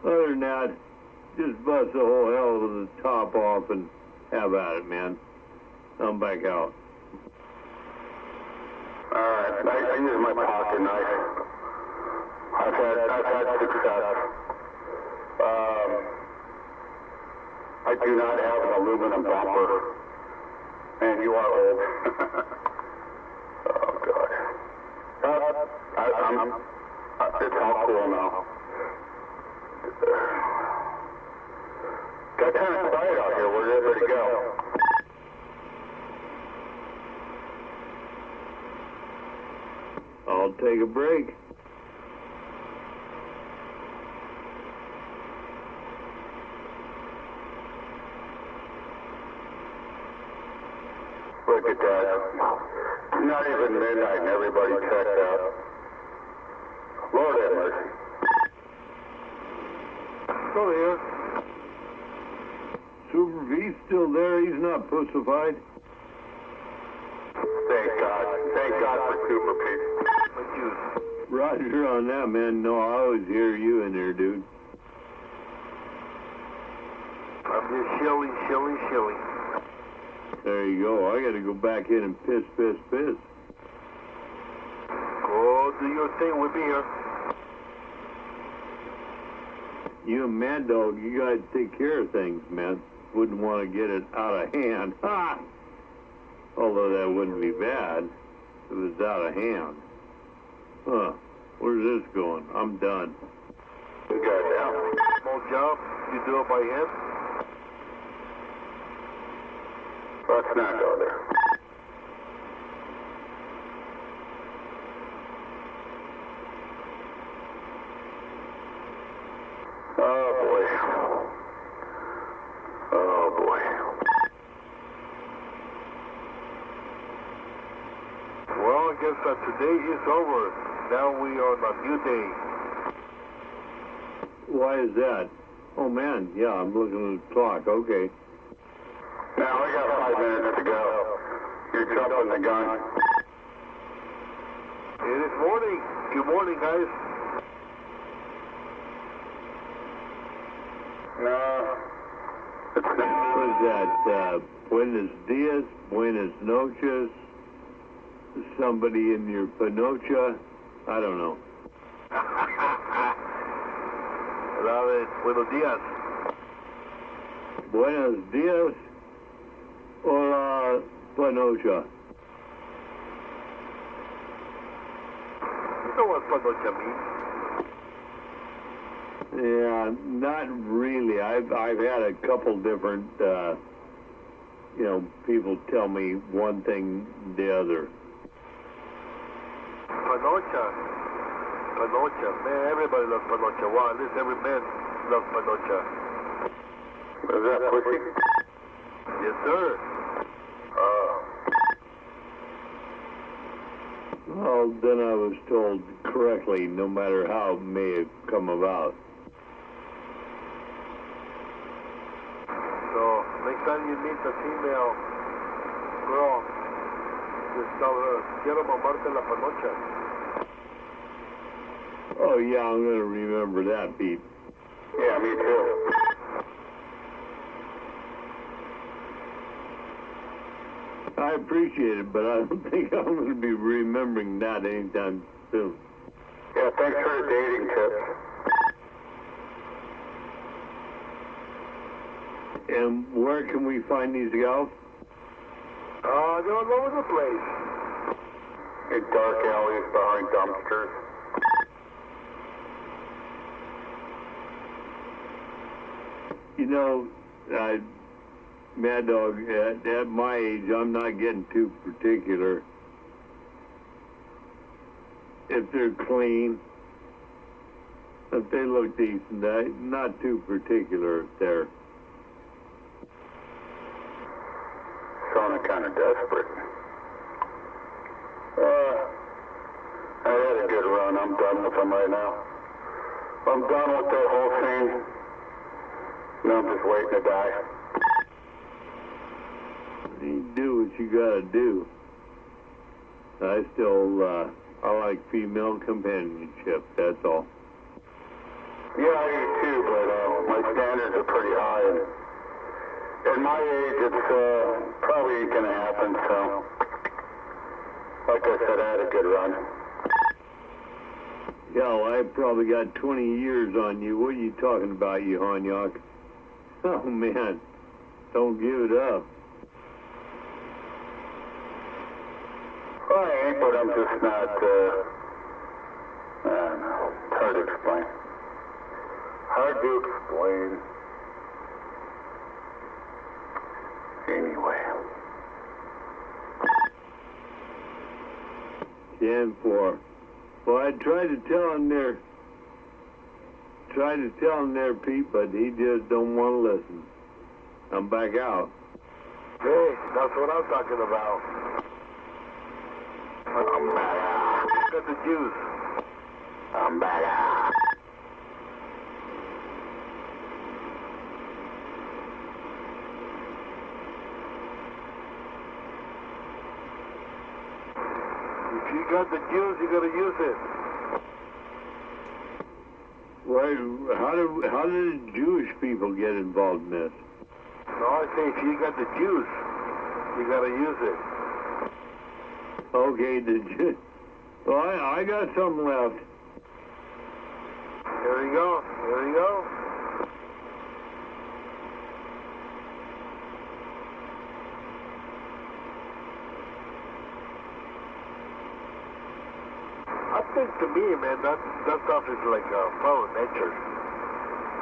Other than that, just bust the whole hell of the top off and have at it, man. I'm back out. Alright, I use my pocket knife. I've had success. I do not have an aluminum bumper. Man, you are old. Oh, God. It's all cool now. Got kind of quiet out here. Where's everybody go? I'll take a break. Look at that. Not even midnight and everybody checked out. Lord have mercy. Still here. Super V's still there. He's not pussified. Thank God. Thank God for Super Pete. Thank you. Roger on that, man. No, I always hear you in there, dude. I'm just chilling. There you go. I got to go back in and piss. Go do your thing with me here. You and Mad Dog, you got to take care of things, man. Wouldn't want to get it out of hand. Ha! Although that wouldn't be bad if it was out of hand. Huh. Where's this going? I'm done. Goddamn. Small job. You do it by hand. Let's not go there. Oh boy. Well, I guess that today is over. Now we are on a new day. Why is that? Oh, man. Yeah, I'm looking at the clock. Okay. Now we got 5 minutes to go. You're jumping the gun. It is morning. Good morning, guys. No. It's What is that? Buenos dias, buenas noches, somebody in your panocha? I don't know. Love it. Buenos dias. Buenos dias, hola, panocha. You know what panocha means? Yeah, not really. I've had a couple different, people tell me one thing, the other. Panocha. Man, everybody loves panocha. Wow, at least every man loves panocha. Is that pussy? Yes, sir. Well, then I was told correctly, no matter how it may have come about. So, next time you meet a female girl, just tell her, quiero mamarte la panocha. Oh, yeah, I'm going to remember that, Pete. Yeah, me too. I appreciate it, but I don't think I'm going to be remembering that anytime soon. Yeah, thanks for the dating tips. And where can we find these gals? They're all over the place. In dark alleys behind dumpsters. You know, Mad Dog, at my age, I'm not getting too particular. If they're clean, if they look decent, I'm not too particular if they're... Sounding kind of desperate. I had a good run. I'm done with them right now. I'm done with that whole thing. Now I'm just waiting to die. You do what you gotta do. I still, I like female companionship, that's all. Yeah, I do too, but my standards are pretty high. And at my age, it's probably ain't gonna happen, so... Like I said, I had a good run. Yo, I probably got 20 years on you. What are you talking about, you honyak? Oh, man. Don't give it up. I ain't, but I'm just not, I don't know. It's hard to explain. Hard to explain. Anyway. 10-4. Well, I tried to tell him there, Pete, but he just don't want to listen. I'm back out. Hey, that's what I'm talking about. I'm back. Got the juice. I'm back. If you got the juice, you gotta use it. Why, how did Jewish people get involved in this? No, I say if you got the juice, you gotta use it. Okay, well, I got some left. Here we go. Here we go. I think to me, man, that stuff is like power nature.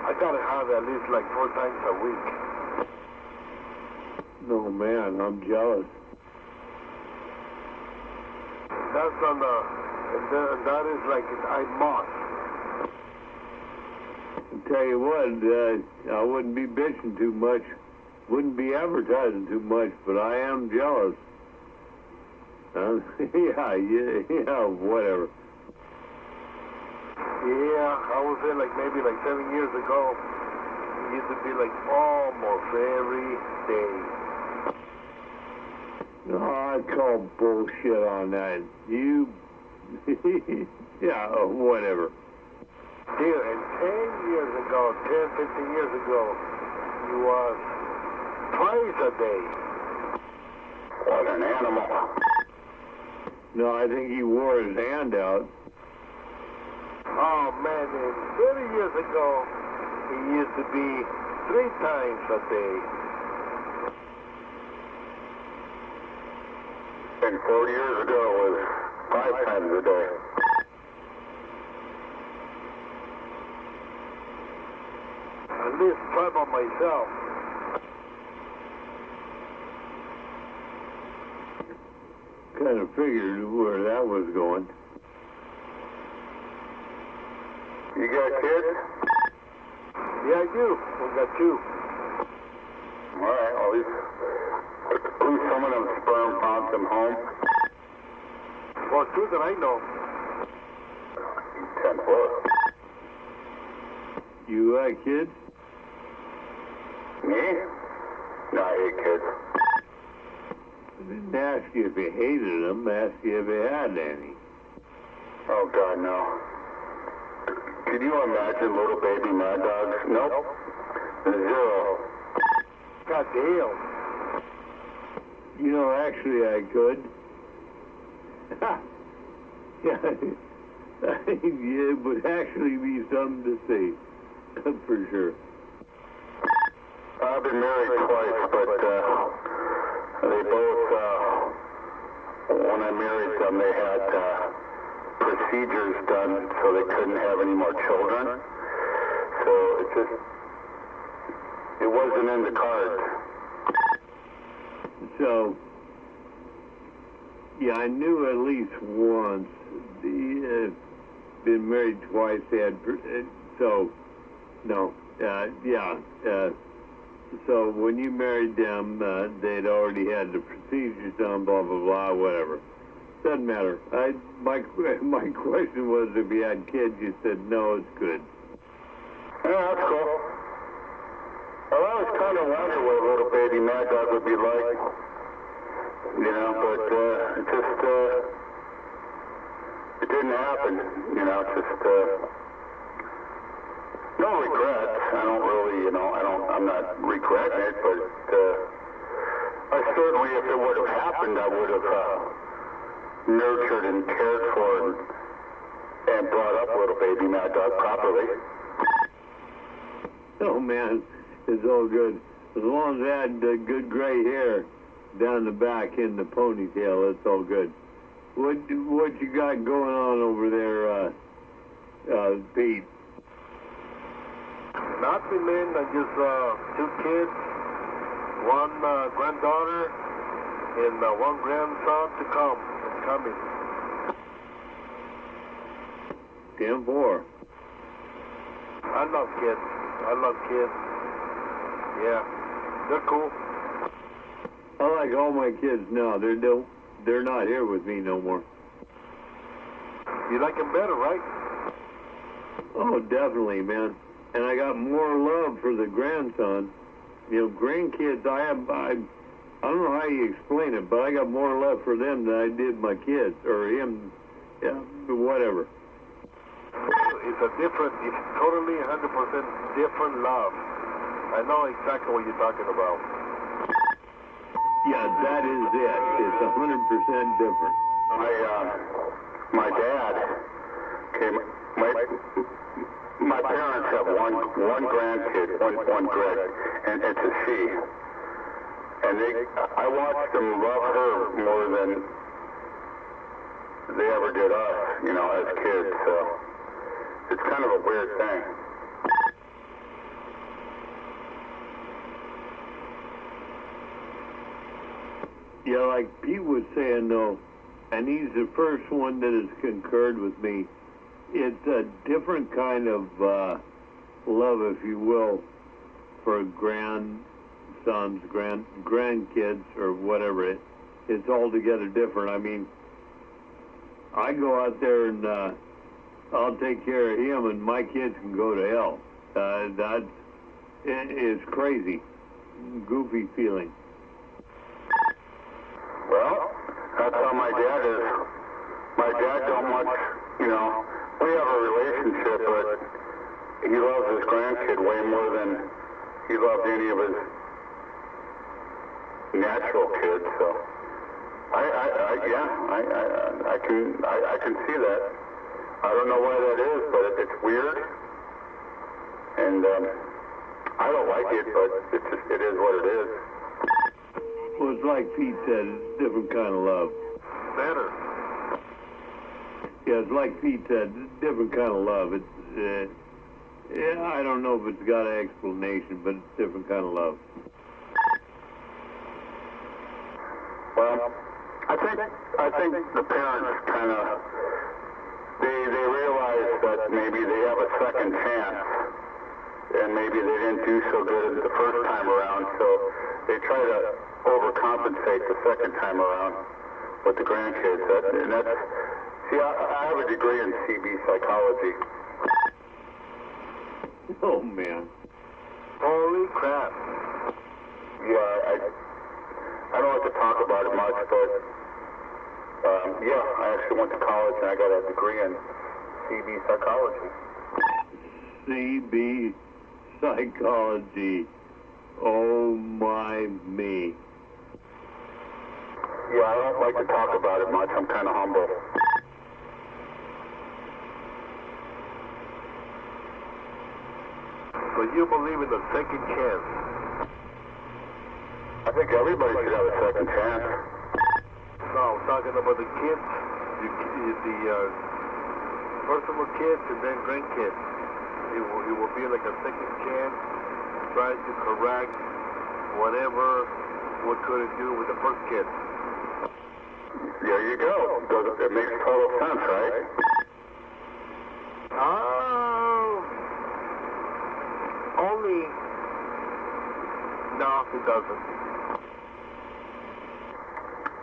I gotta have at least like 4 times a week. No, man, I'm jealous. That's on and that is like I must. I'll tell you what, I wouldn't be bitching too much, wouldn't be advertising too much, but I am jealous. Yeah, whatever. Yeah, I would say like maybe like 7 years ago, it used to be like almost every day. No, I call bullshit on that. Yeah, whatever. Dude, and 10 years ago, 10, 15 years ago, he was twice a day. What an animal. No, I think he wore his hand out. Oh man, and 30 years ago, he used to be 3 times a day. And 40 years ago it was 5 times a day. At least 5 on myself. Kind of figured where that was going. You got kids? Yeah, I do. We got 2. All right, well, at least some of them sperm found some home. Well, 2 that I know. 10-4. You got kids? Me? No, I hate kids. I didn't ask you if you hated them, I asked you if you had any. Oh, God, no. Could you imagine little baby mad dogs? Nope. 0. God damn. You know, actually I could. Yeah, it would actually be something to see, for sure. I've been married twice, but they both, when I married them, they had procedures done so they couldn't have any more children. So it's just, wasn't in the cards. So, yeah, I knew at least once. Been married twice. So, no, yeah. So when you married them, they'd already had the procedures done, blah, blah, blah, whatever. Doesn't matter. My question was if you had kids, you said, no, it's good. Yeah, that's cool. Well, I was kind of wondering what a little baby Mad Dog would be like. You know, but it just, it didn't happen. You know, just, no regrets. I don't really, you know, I'm not regretting it, but I certainly, if it would have happened, I would have nurtured and cared for and brought up little baby Mad Dog properly. Oh, man, it's all good. As long as it had good gray hair down the back in the ponytail, it's all good. What you got going on over there, Pete? Nothing, man. I just 2 kids, 1 granddaughter, and 1 grandson to come. It's coming. 10-4. I love kids. Yeah, they're cool. I like all my kids now. They're not here with me no more. You like them better, right? Oh, definitely, man. And I got more love for the grandson. You know, grandkids, I don't know how you explain it, but I got more love for them than I did my kids, or him, yeah, whatever. It's totally 100% different love. I know exactly what you're talking about. Yeah, that is it. It's 100% different. My dad came, my parents have one grandkid, one Greg, and it's a she. And I watched them love her more than they ever did us, you know, as kids. So it's kind of a weird thing. Yeah, like Pete was saying, though, and he's the first one that has concurred with me, it's a different kind of love, if you will, for grandsons, grandkids, or whatever. It's altogether different. I mean, I go out there and I'll take care of him, and my kids can go to hell. It's crazy, goofy feeling. Well, that's how my dad is. My dad don't much, you know, we have a relationship, but he loves his grandkid way more than he loved any of his natural kids, so I can see that. I don't know why that is, but it's weird, and I don't like it, but it is what it is. Well, it's like Pete said, it's a different kind of love. Better. Yeah, it's like Pete said, it's a different kind of love. It's, yeah, I don't know if it's got an explanation, but it's a different kind of love. Well, I think the parents kind of, they realize that maybe they have a second chance, and maybe they didn't do so good the first time around, so they try to overcompensate the second time around with the grandkids. See, I have a degree in CB psychology. Oh, man. Holy crap. Yeah, I don't like to talk about it much, but yeah, I actually went to college and I got a degree in CB psychology. CB psychology. Oh, my me. Yeah, I don't like to talk about it much. I'm kind of humble. So you believe in a second chance? I think everybody should have a second chance. No, I'm talking about the kids. First of all, kids and then grandkids. It will be like a second chance trying to correct whatever we couldn't do with the first kid. There you go. It makes total sense, right? Only... No, it doesn't.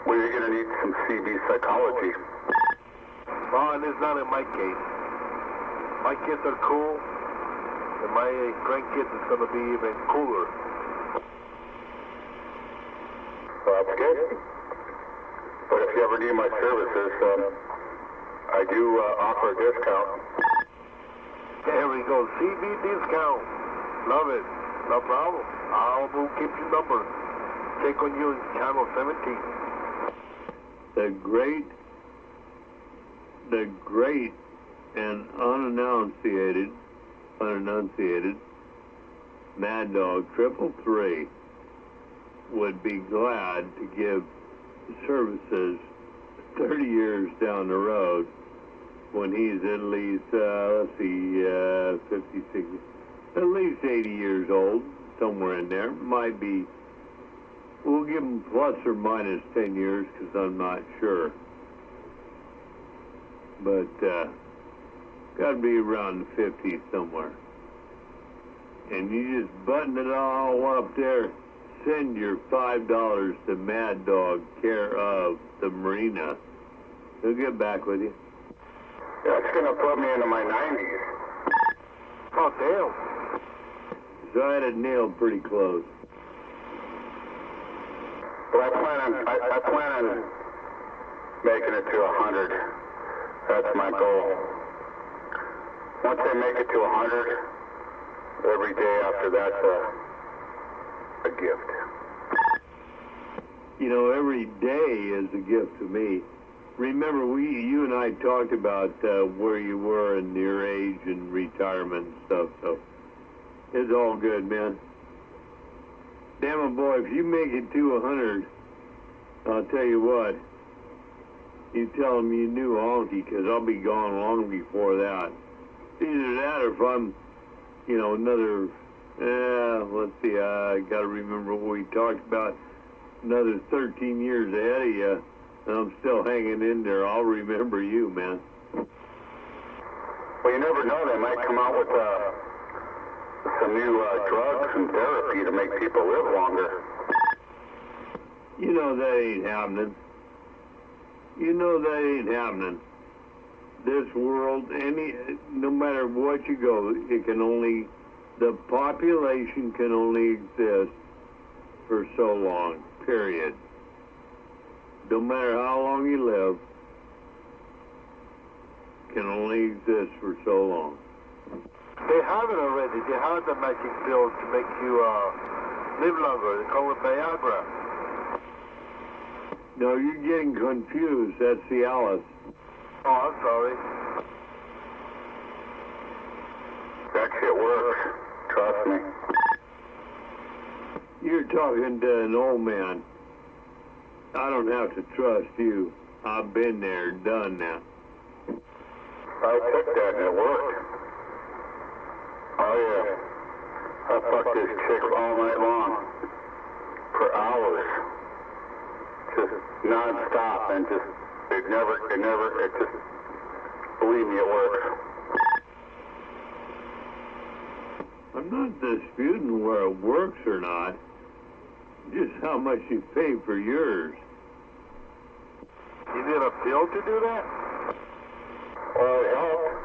Well, you're going to need some CB psychology. Oh, and it's not in my case. My kids are cool, and my grandkids is going to be even cooler. Well, that's good. But if you ever need my services, I do offer a discount. There we go. CB discount. Love it. No problem. I will keep your number. Check on you in channel 17. The great and unenunciated Mad Dog 333 would be glad to give services 30 years down the road when he's at least, 50, 60, at least 80 years old, somewhere in there. Might be, we'll give him plus or minus 10 years because I'm not sure. But, got to be around the 50s somewhere. And you just button it all up there. Send your $5 to Mad Dog, care of the Marina. He'll get back with you. That's going to put me into my 90s. Oh, damn. So I had it nailed pretty close. But I plan on making it to 100. That's my goal. Once I make it to 100, every day after that's a gift. You know, every day is a gift to me. Remember, you and I talked about where you were and your age and retirement and stuff, so it's all good, man. Damn it, boy, if you make it to 100, I'll tell you what, you tell them you knew Honky, because I'll be gone long before that. Either that or if I'm, you know, another, let's see, I got to remember what we talked about, another 13 years ahead of you, and I'm still hanging in there. I'll remember you, man. Well, you never know. They might come out with some new drugs and therapy to make people live longer. You know that ain't happening. You know that ain't happening. This world, no matter what you go, the population can only exist for so long, period. No matter how long you live, can only exist for so long. They have it already. They have the magic pill to make you live longer. They call it Viagra. No, you're getting confused. That's Cialis. Oh, I'm sorry. That shit works. Trust me. You're talking to an old man. I don't have to trust you. I've been there, done that. I took that and it worked. Oh yeah. I fucked this chick all night long. For hours. Just non-stop and just, it just, believe me, it works. I'm not disputing where it works or not. Just how much you pay for yours. You need a pill to do that? Well, it helped.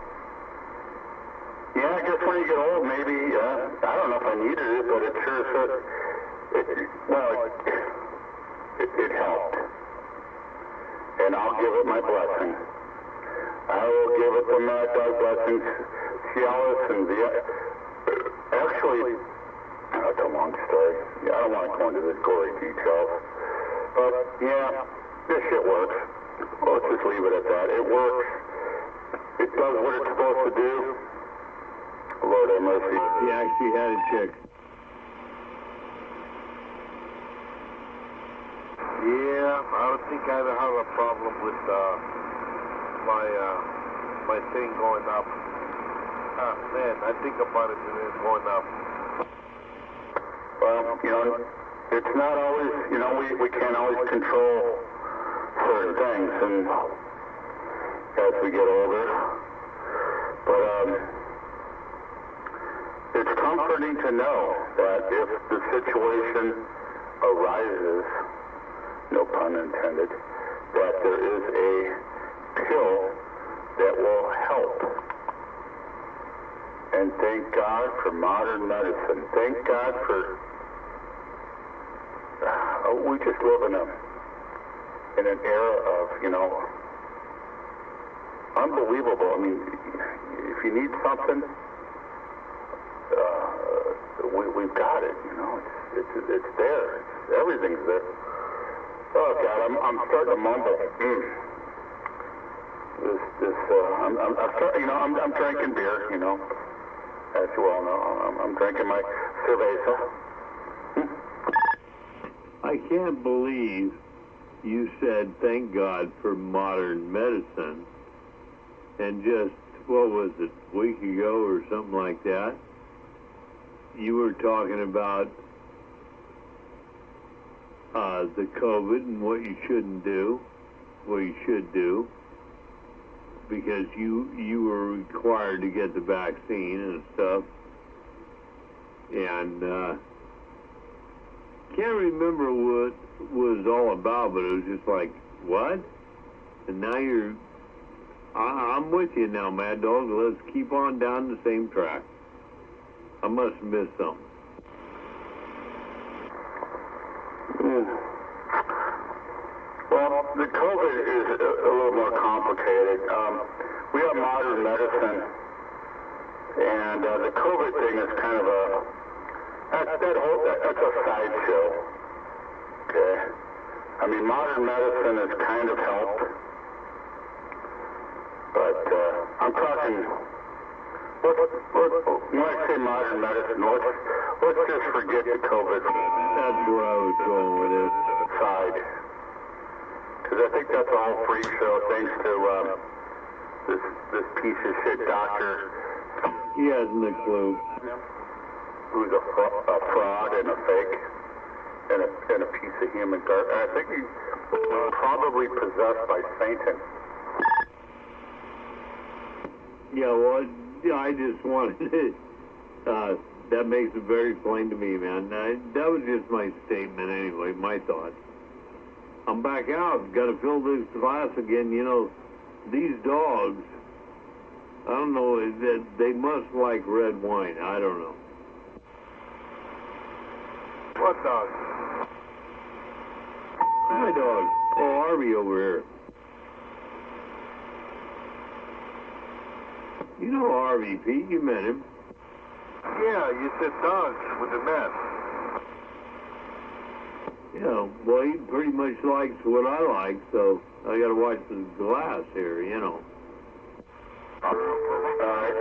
Yeah, I guess when you get old, maybe, I don't know if I needed it, but it sure it helped. And I'll give it my blessing. I will give it the Mad Dog blessings, Cialis and actually, that's a long story. Yeah, I don't want to go into the gory details. But, yeah, this shit works. Let's just leave it at that. It works. It does what it's supposed to do. Lord have mercy. He actually had a chick. Yeah, I don't think I ever have a problem with my thing going up. Man, I think about it and it's going up. Well, you know, it's not always, you know, we can't always control certain things and as we get older. But it's comforting to know that if the situation arises, no pun intended, that there is a pill that will help. And thank God for modern medicine. Thank God for... we just live in an era of, you know, unbelievable. I mean, if you need something, we've got it. You know, it's there. Everything's there. Oh God, I'm starting to mumble. I'm drinking beer. You know, as you all know, I'm drinking my cerveza. I can't believe you said thank God for modern medicine, and just, what was it, a week ago or something like that, you were talking about the COVID and what you shouldn't do, what you should do, because you were required to get the vaccine and stuff, and can't remember what it was all about, but it was just like, what? And now I'm with you now, Mad Dog. Let's keep on down the same track. I must have missed something. Well, the COVID is a little more complicated. We have modern medicine, and the COVID thing is kind of that's a sideshow. Okay, I mean, modern medicine has kind of helped, but I'm talking. When I say modern medicine, let's just forget the COVID. That's where I was going with it. Side. Because I think that's all free show, thanks to this piece of shit doctor. He hasn't a clue. Who's a fraud and a fake and a piece of human garbage. I think he's probably possessed by Satan. Yeah, well, I just wanted to, that makes it very plain to me, man. That was just my statement anyway, my thoughts. I'm back out, got to fill this glass again. You know, these dogs, I don't know, they must like red wine. I don't know. What dog? My dog. Oh, Harvey over here. You know Harvey, Pete. You met him. Yeah, you said dogs with the mess. Yeah, well, he pretty much likes what I like, so I got to watch the glass here, you know. All right.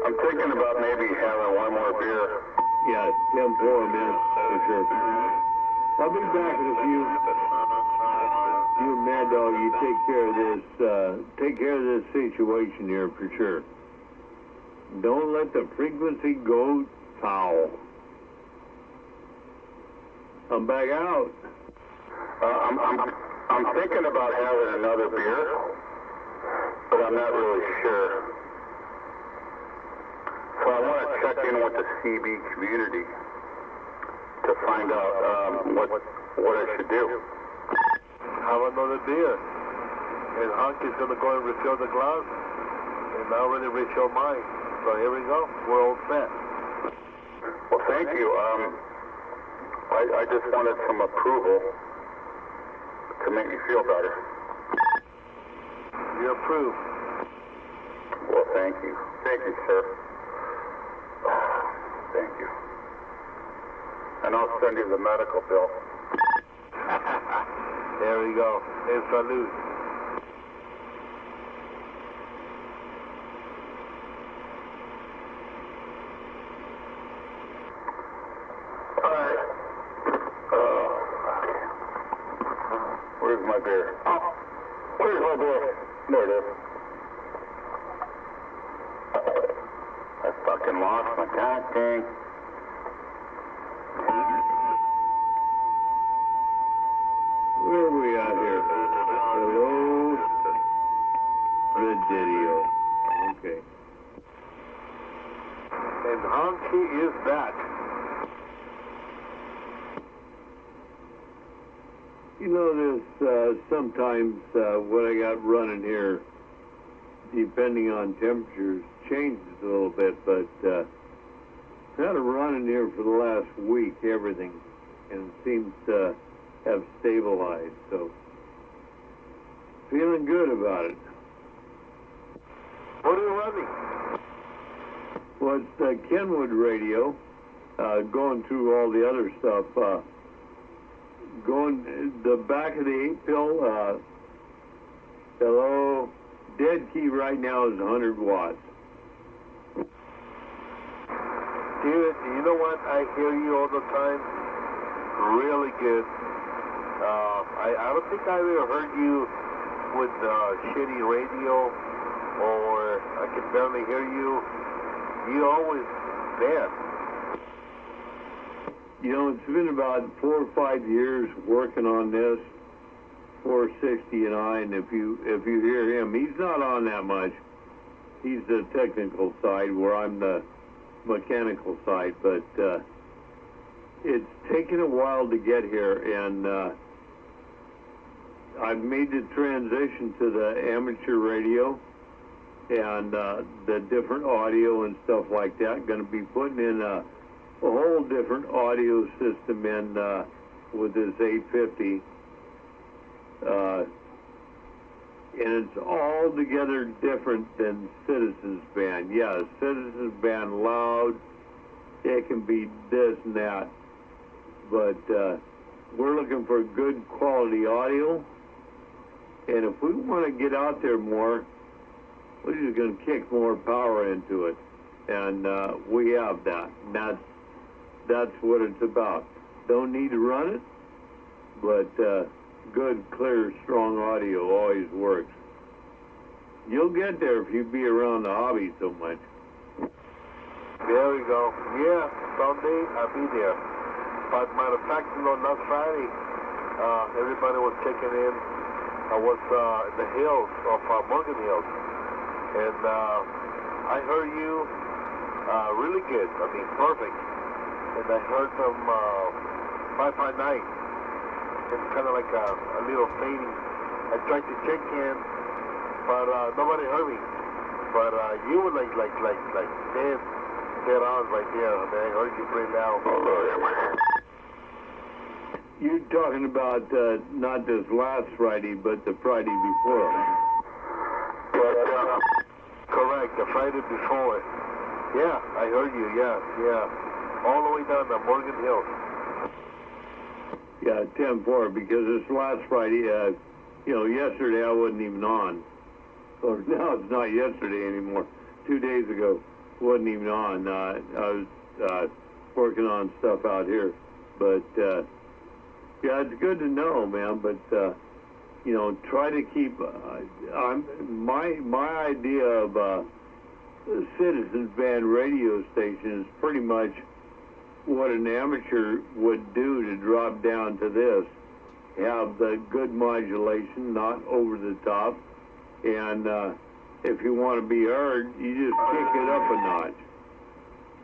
I'm thinking about maybe having one more beer. Yeah, 10-4, man, for sure. I'll be back in a few. You and Mad Dog, you take care of this situation here for sure. Don't let the frequency go foul. I'm back out. I'm thinking about having another beer, but I'm not really sure. So I want to check in with the CB community to find out what I should do. Have another beer. And Hunk is going to go and refill the glass. And I already refilled mine. So here we go. We're all set. Well, thank you. I just wanted some approval to make me feel better. You're approved. Well, thank you. Thank you, sir. Thank you. And I'll send you the medical bill. There we go. And salute. Where's my beer? Oh, where's my beer? There it is. I fucking lost my goddamn. You know, this sometimes what I got running here, depending on temperatures, changes a little bit, but had a running here for the last week, everything, and it seems to have stabilized, so feeling good about it. What are you running? Well, it's the Kenwood radio, going through all the other stuff, going the back of the 8-pill, hello, dead key right now is 100 watts. Dude, you know what? I hear you all the time. Really good. I don't think I ever heard you with shitty radio, or I can barely hear you. You always there. You know, it's been about 4 or 5 years working on this 469. If you hear him, he's not on that much. He's the technical side where I'm the mechanical side, but it's taken a while to get here, and I've made the transition to the amateur radio and the different audio and stuff like that. Going to be putting in a whole different audio system in with this 850, and it's altogether different than Citizens Band. Yeah, Citizens Band loud, it can be this and that, but we're looking for good quality audio, and if we want to get out there more, we're just going to kick more power into it, and we have that, and that's what it's about. Don't need to run it, but good, clear, strong audio always works. You'll get there if you be around the hobby so much. There we go. Yeah, someday I'll be there. But matter of fact, you know, last Friday, everybody was checking in. I was in the hills of Morgan Hills, and I heard you really good. I mean, perfect. And I heard some 559. It's kind of like a little fading. I tried to check in, but nobody heard me. But you were like dead on right there. I mean, I heard you pretty loud. You're talking about not this last Friday, but the Friday before. Correct, the Friday before. Yeah, I heard you. Yeah. All the way down to Morgan Hills. Yeah, 10-4, because this last Friday, yesterday I wasn't even on. Or now it's not yesterday anymore. 2 days ago, wasn't even on. I was working on stuff out here. But, yeah, it's good to know, man. But, try to keep, my idea of a Citizens Band radio station is pretty much what an amateur would do to drop down to this. Have the good modulation, not over the top, and if you want to be heard, you just kick it up a notch.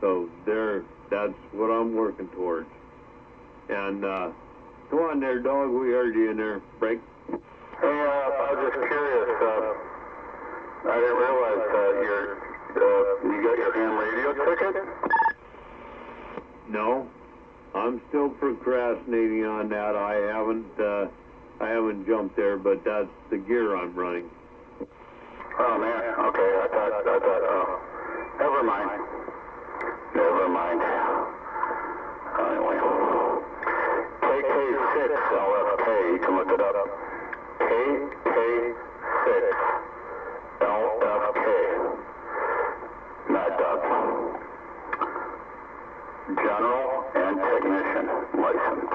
So that's what I'm working towards. And come on there, dog, we heard you in there. Break. Hey, I was just curious. I didn't realize you got your ham radio ticket? No, I'm still procrastinating on that. I haven't jumped there, but that's the gear I'm running. Oh man, okay. I thought. Never mind. Anyway, KK6 LFK. You can look it up. KK6 LFK. Mad Dog. General and technician license.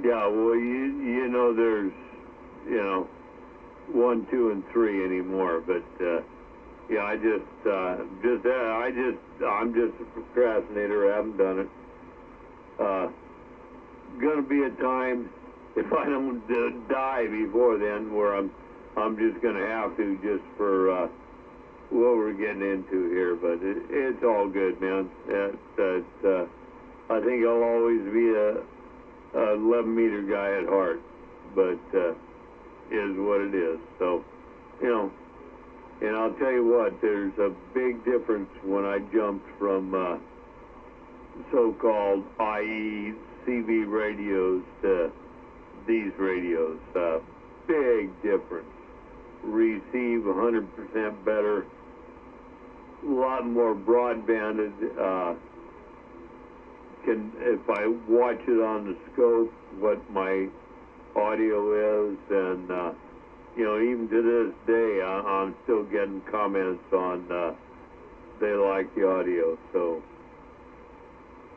Yeah, well, you know, there's, 1, 2, and 3 anymore, but yeah, I'm just a procrastinator. I haven't done it. Gonna be a time if I don't die before then, where I'm just gonna have to, just for what we're getting into here, but it's all good, man. I think I'll always be 11-meter guy at heart, but is what it is. So, you know, and I'll tell you what, there's a big difference when I jumped from so-called IE CV radios to these radios. Big difference. Receive 100% better, a lot more broadbanded. If I watch it on the scope, what my audio is, and you know, even to this day, I'm still getting comments on they like the audio. So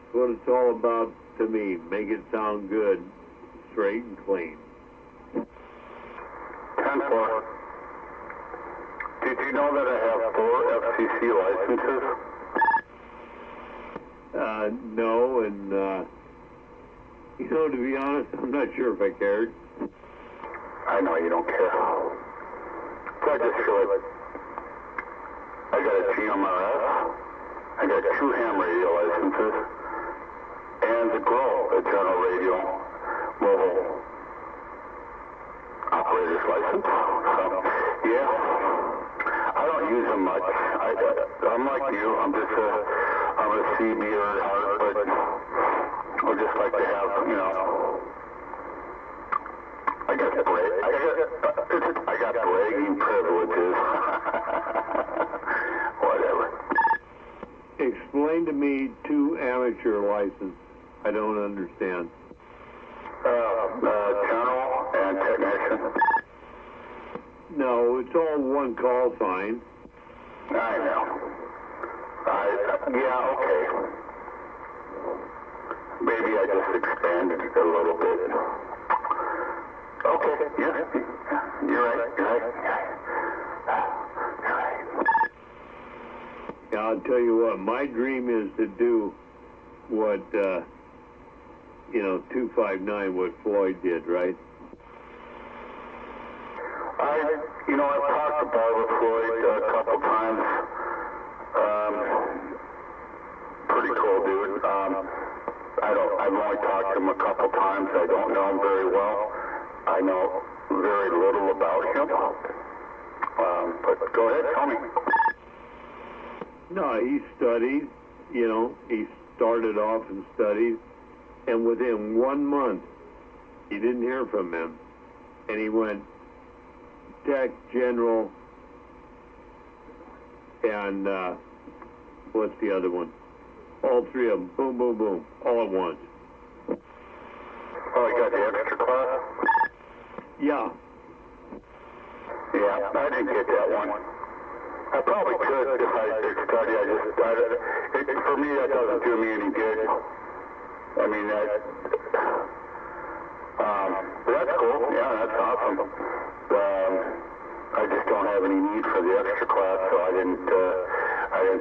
that's what it's all about to me. Make it sound good, straight and clean. 10-4. Did you know that I have 4 FCC licenses? No, and you know, to be honest, I'm not sure if I cared. I know you don't care. So I just feel like I got a GMRS, I got 2 ham radio licenses, and the GROW, a general radio mobile operator's license. So, yeah, I don't use them much. I'm like you. I'm a CBer at heart, but I just like to have, you know, I got bragging privileges. Whatever. Explain to me 2 amateur license. I don't understand. General and technician. No, it's all one call sign. I know. Yeah, okay. Maybe I just expanded it a little bit. Okay, yeah, you're right. Yeah, I'll tell you what, my dream is to do what, you know, 259, what Floyd did, right? I've talked to Barbara Floyd a couple times. Pretty cool dude. I've only talked to him a couple times. I don't know him very well. I know very little about him. But go ahead, tell me. No, he studied, you know, he started off and studied, and within 1 month, you didn't hear from him. And he went Tech, General, and what's the other one? All 3 of them, boom, boom, boom, all at once. Oh, you got the extra class? Yeah. Yeah, I didn't get that one. I probably could if I could study. For me, that doesn't do me any good. I mean, but that's cool. Yeah, that's awesome. I just don't have any need for the extra class, so I didn't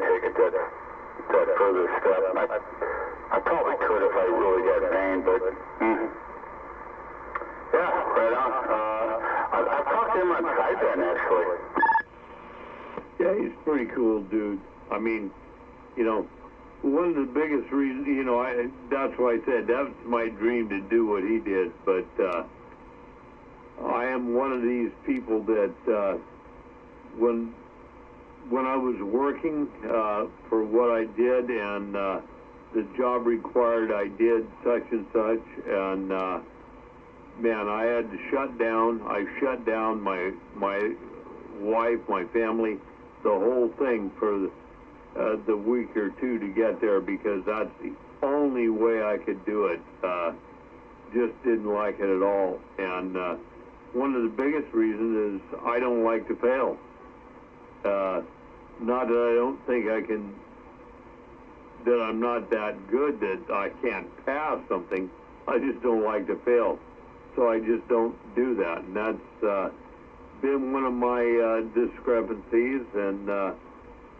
take it that further step. I probably could if I really got vain, but yeah, right on. I've talked to him on sideband actually. Yeah, he's a pretty cool dude. I mean, you know, one of the biggest reasons, you know, that's why I said that was my dream to do what he did, but I am one of these people that when I was working for what I did and the job required I did such and such, and man, I had to shut down. I shut down my wife, my family, the whole thing for the week or 2 to get there, because that's the only way I could do it. Just didn't like it at all. And one of the biggest reasons is I don't like to fail. Not that I don't think I can, that I'm not that good that I can't pass something. I just don't like to fail. So I just don't do that. And that's been one of my discrepancies, and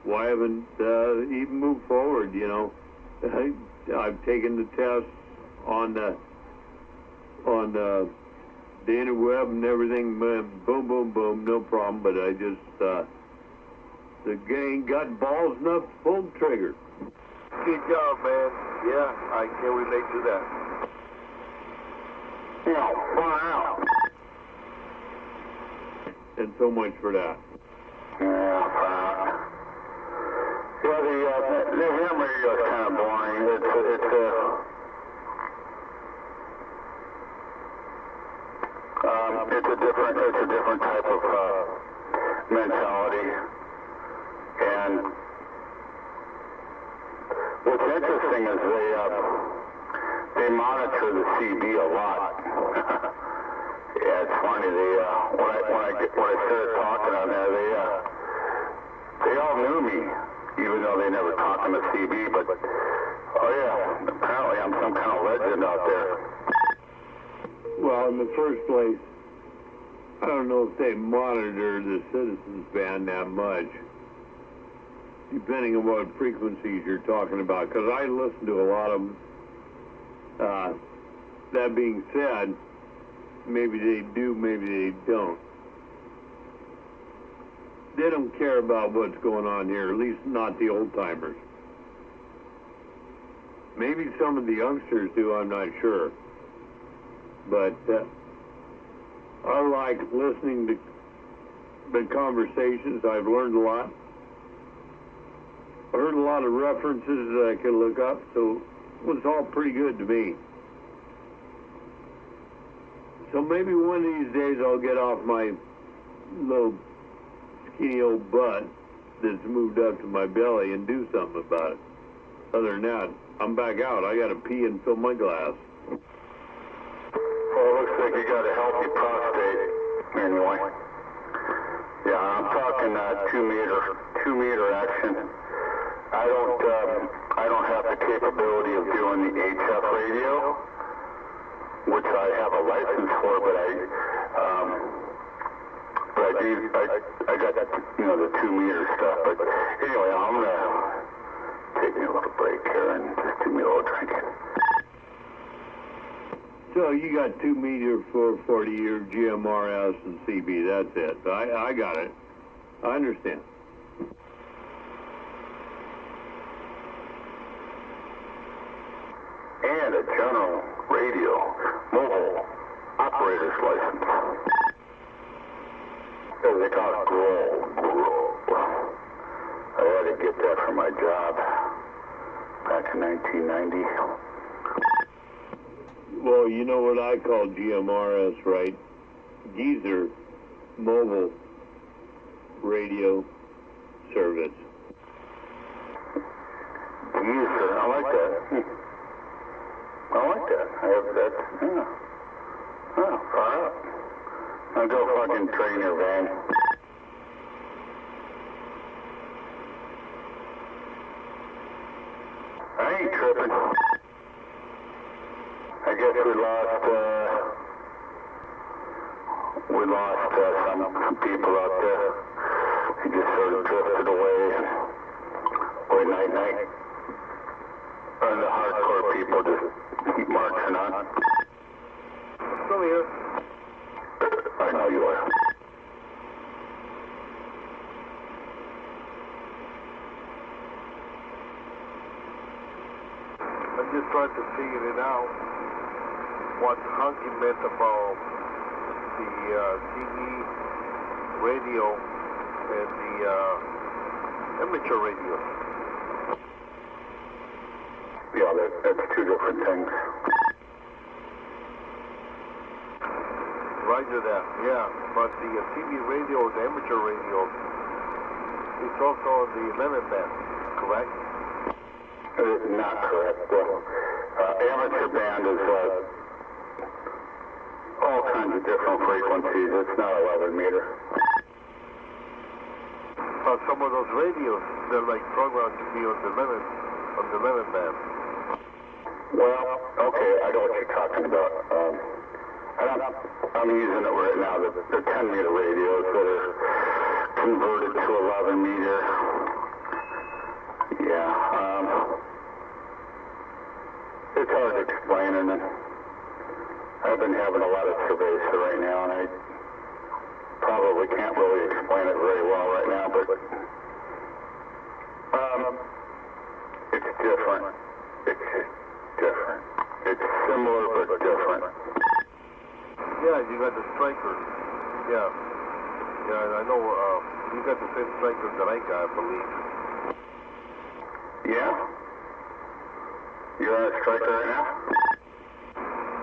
why I haven't even moved forward, you know. I've taken the tests on the interweb and everything, boom, boom, boom, no problem, but I just, the gang got balls enough to pull the trigger. Good job, man. Yeah, I can relate to that. you know, far out. And so much for that. Yeah, far out. Yeah, the ham radio is kind of boring. It's a different type of mentality. And what's interesting is they monitor the CB a lot. Yeah, it's funny. When I started talking on there, they all knew me, even though they never talked on the CB. But oh yeah, apparently I'm some kind of legend out there. Well, in the first place, I don't know if they monitor the citizens band that much, depending on what frequencies you're talking about, because I listen to a lot of them. That being said, maybe they do, maybe they don't. They don't care about what's going on here, at least not the old-timers. Maybe some of the youngsters do, I'm not sure. But I like listening to the conversations. I've learned a lot. I heard a lot of references that I could look up, so it was all pretty good to me. So maybe one of these days I'll get off my little skinny old butt that's moved up to my belly and do something about it. Other than that, I'm back out. I got to pee and fill my glass. Well, it looks like you got a healthy prostate, anyway. Yeah, I'm talking 2 meter action. I don't have the capability of doing the HF radio, which I have a license for, but I got the 2 meter stuff. But anyway, I'm gonna take me a little break here and just do me a little drinking. So you got 2 meter 440 year GMRS and CB. That's it. I got it. I understand. And a general radio mobile operator's license. As they call it, grow. I had to get that for my job back in 1990. Well, you know what I call GMRS, right? Geezer Mobile Radio Service. Geezer, I like that. I like that. I have that. Yeah. Oh, far out. I'll go fucking train your van. I ain't tripping. I guess we lost some people out there. They just sort of drifted away. Boy, night. And the hardcore people just keep marching on. Still here. I know you are. I'm just trying to figure it out. What Hunky meant about the TV radio and the amateur radio. Yeah, that's two different things. Roger that, yeah. But the TV radio, the amateur radio, it's also on the 11 band, correct? Not correct. Well, amateur band is all kinds of different frequencies. It's not 11 meter. But some of those radios, they're like programmed to be on the 11 band. Well, okay, I know what you're talking about. I'm using it right now, the 10 meter radios that are converted to 11 meter. Yeah, it's hard to explain, and I've been having a lot of cerveza right now, and I probably can't really explain it very well right now, but it's different. It's just different. It's similar but different. Yeah, you got the striker. Yeah. Yeah, I know, you got the same striker that I got, I believe. Yeah? You're on a striker right now?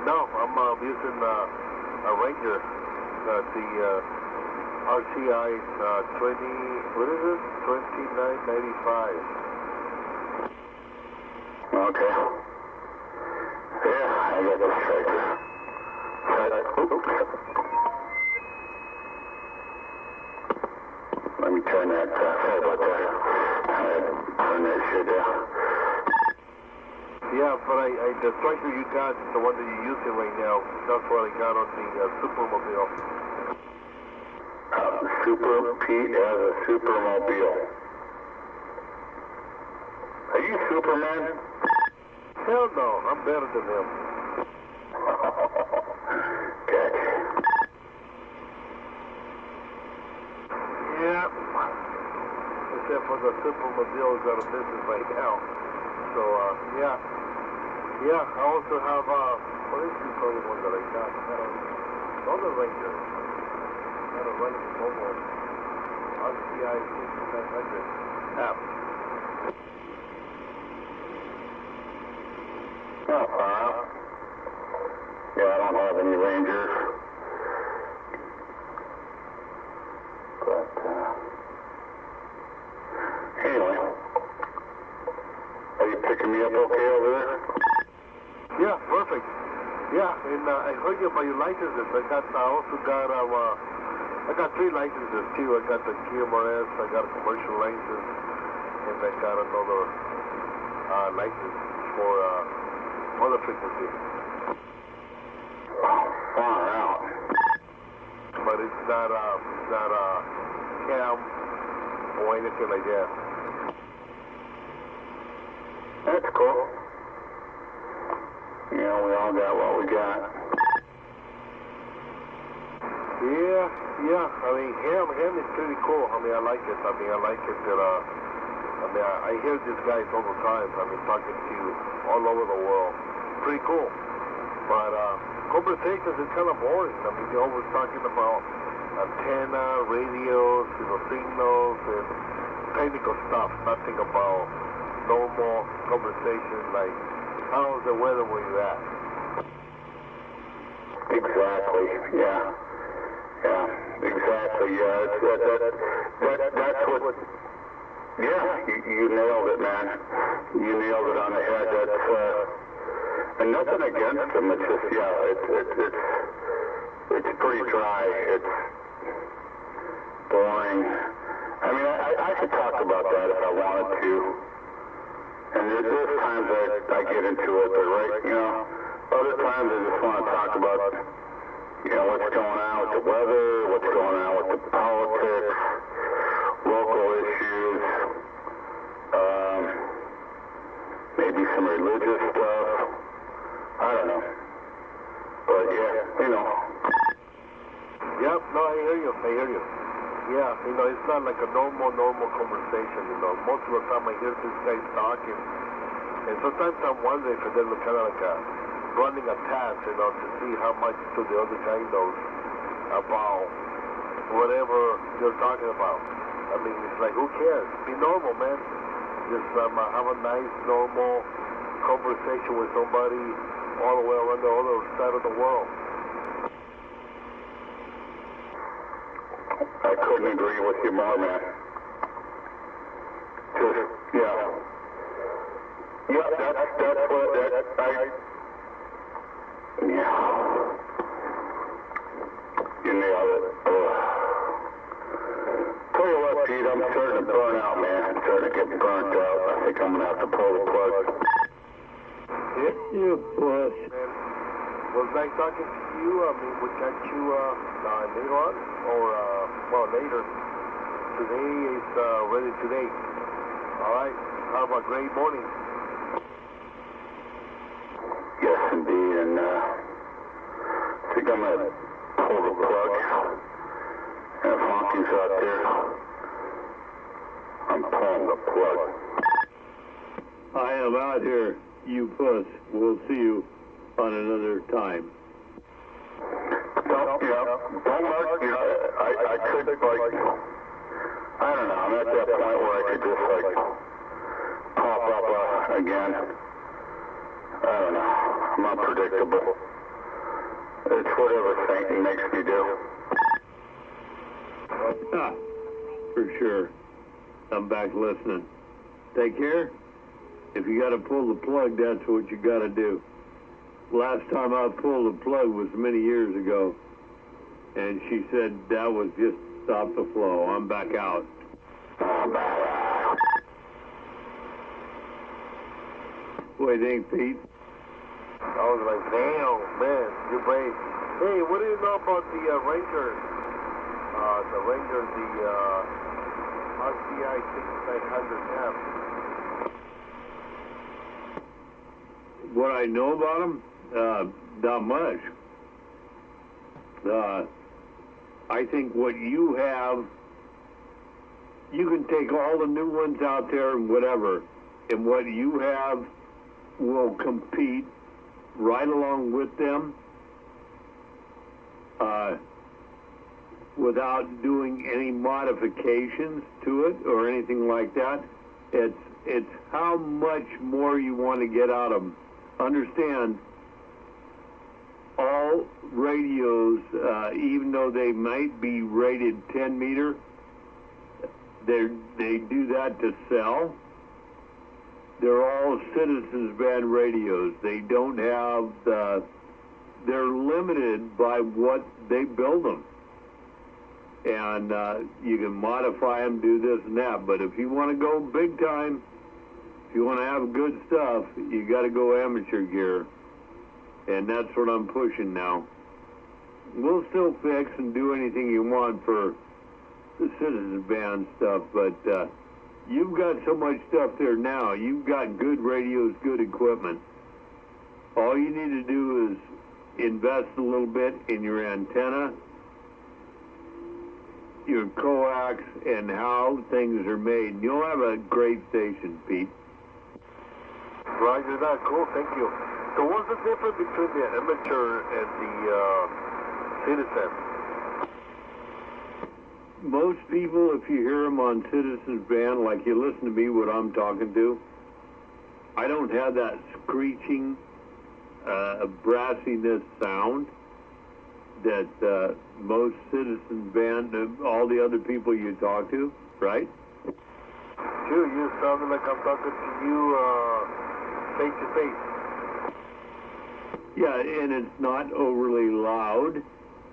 No, I'm using a Ranger, the RCI 20, what is it? 2995. Okay. Yeah, I got the striker. Oops. Let me turn that, sorry about that. Turn that shit down. Yeah, but the striker you got, the one that you're using right now, that's what I got on the Supermobile. Super Pete has a Supermobile. Are you Superman? Hell no, I'm better than him. Gotcha. Yeah. Except for the Supermobile is out of business right now. So, yeah. Yeah, I also have, what is this other one that I got? Another Ranger. Got a Ranger mobile. RCI 6900 app. Yeah, I don't have any Rangers. But, anyway. Are you picking me up okay over there? Yeah, perfect. Yeah, and I heard you about your licenses. I also got, I got 3 licenses too. I got the QMRS, I got a commercial license, and I got another license for other frequency. Far out. But it's not cam or anything like that. That's cool. You know, we all got what we got. Yeah. I mean, ham is pretty cool. I mean, I like it. I like it that, I hear these guys all the time. I mean, talking to all over the world. Pretty cool. But, conversations is kind of boring. I mean, you're always talking about antenna, radios, signals, and technical stuff. Nothing about normal conversation like, how's the weather where you're at? Exactly. Yeah. Exactly. Yeah. That's what. Yeah. You nailed it, man. You nailed it on the head. That's and nothing against them. It's just it's pretty dry. It's boring. I mean, I could talk about that if I wanted to. And there's times I get into it, but other times I just want to talk about, what's going on with the weather, what's going on with the politics, local issues, maybe some religious stuff. I don't know. But Yep, no, I hear you. Yeah, it's not like a normal conversation, Most of the time I hear these guys talking, and sometimes I'm wondering if they're kind of like running a test, to see how much the other guy knows about whatever they're talking about. I mean, it's like, who cares? Be normal, man. Just have a nice, normal conversation with somebody all the way around the other side of the world. I couldn't agree with you more, man. Just, yeah. Yeah, that's what, you nailed it. Tell you what, Pete, I'm starting to burn out, man. I'm starting to get burnt out. I think I'm going to have to pull the plug. You puss. Was nice talking to you. I mean, we'll catch you later on, or later. Today is ready today. All right. Have a great morning. Yes, indeed. And I think I'm going to pull the plug. And if Honky's out there, I'm pulling the plug. I am out here, you puss. We'll see you on another time. Don't Homework, I could, like, I don't know, I'm at that point where I could just, like, pop up again. I don't know, I'm unpredictable. It's whatever thinking makes me do. For sure. I'm back listening. Take care. If you got to pull the plug, that's what you got to do. Last time I pulled the plug was many years ago, and she said that was just stop the flow. I'm back out. What do you think, Pete? I was like, damn, man, you're brave. Hey, what do you know about the Ranger? The Ranger, the RCI 6900F. What I know about them? Not much. I think what you have, you can take all the new ones out there and whatever, and what you have will compete right along with them without doing any modifications to it or anything like that. It's how much more you want to get out of them. Understand, all radios, even though they might be rated 10 meter, they do that to sell. They're all citizens band radios. They don't have they're limited by what they build them. And you can modify them, do this and that. But if you want to go big time, if you want to have good stuff, you got to go amateur gear. And that's what I'm pushing now. We'll still fix and do anything you want for the citizen band stuff, but you've got so much stuff there now. You've got good radios, good equipment. All you need to do is invest a little bit in your antenna, your coax, and how things are made. You'll have a great station, Pete. Roger that. Cool. Thank you. So what's the difference between the amateur and the citizen? Most people, if you hear them on Citizens Band, like you listen to me, what I'm talking to, I don't have that screeching, brassiness sound that most Citizens Band, all the other people you talk to, right? Sure, you sounded like I'm talking to you face to face. Yeah, and it's not overly loud.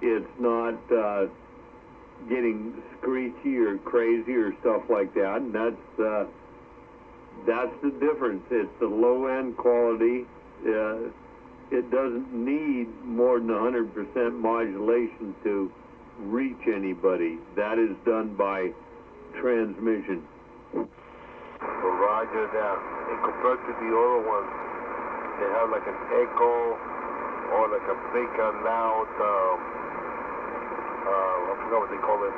It's not getting screechy or crazy or stuff like that. And that's the difference. It's the low-end quality. It doesn't need more than 100% modulation to reach anybody. That is done by transmission. Roger that. And compared to the other ones, they have like an echo or like a big loud, I forgot what they call it.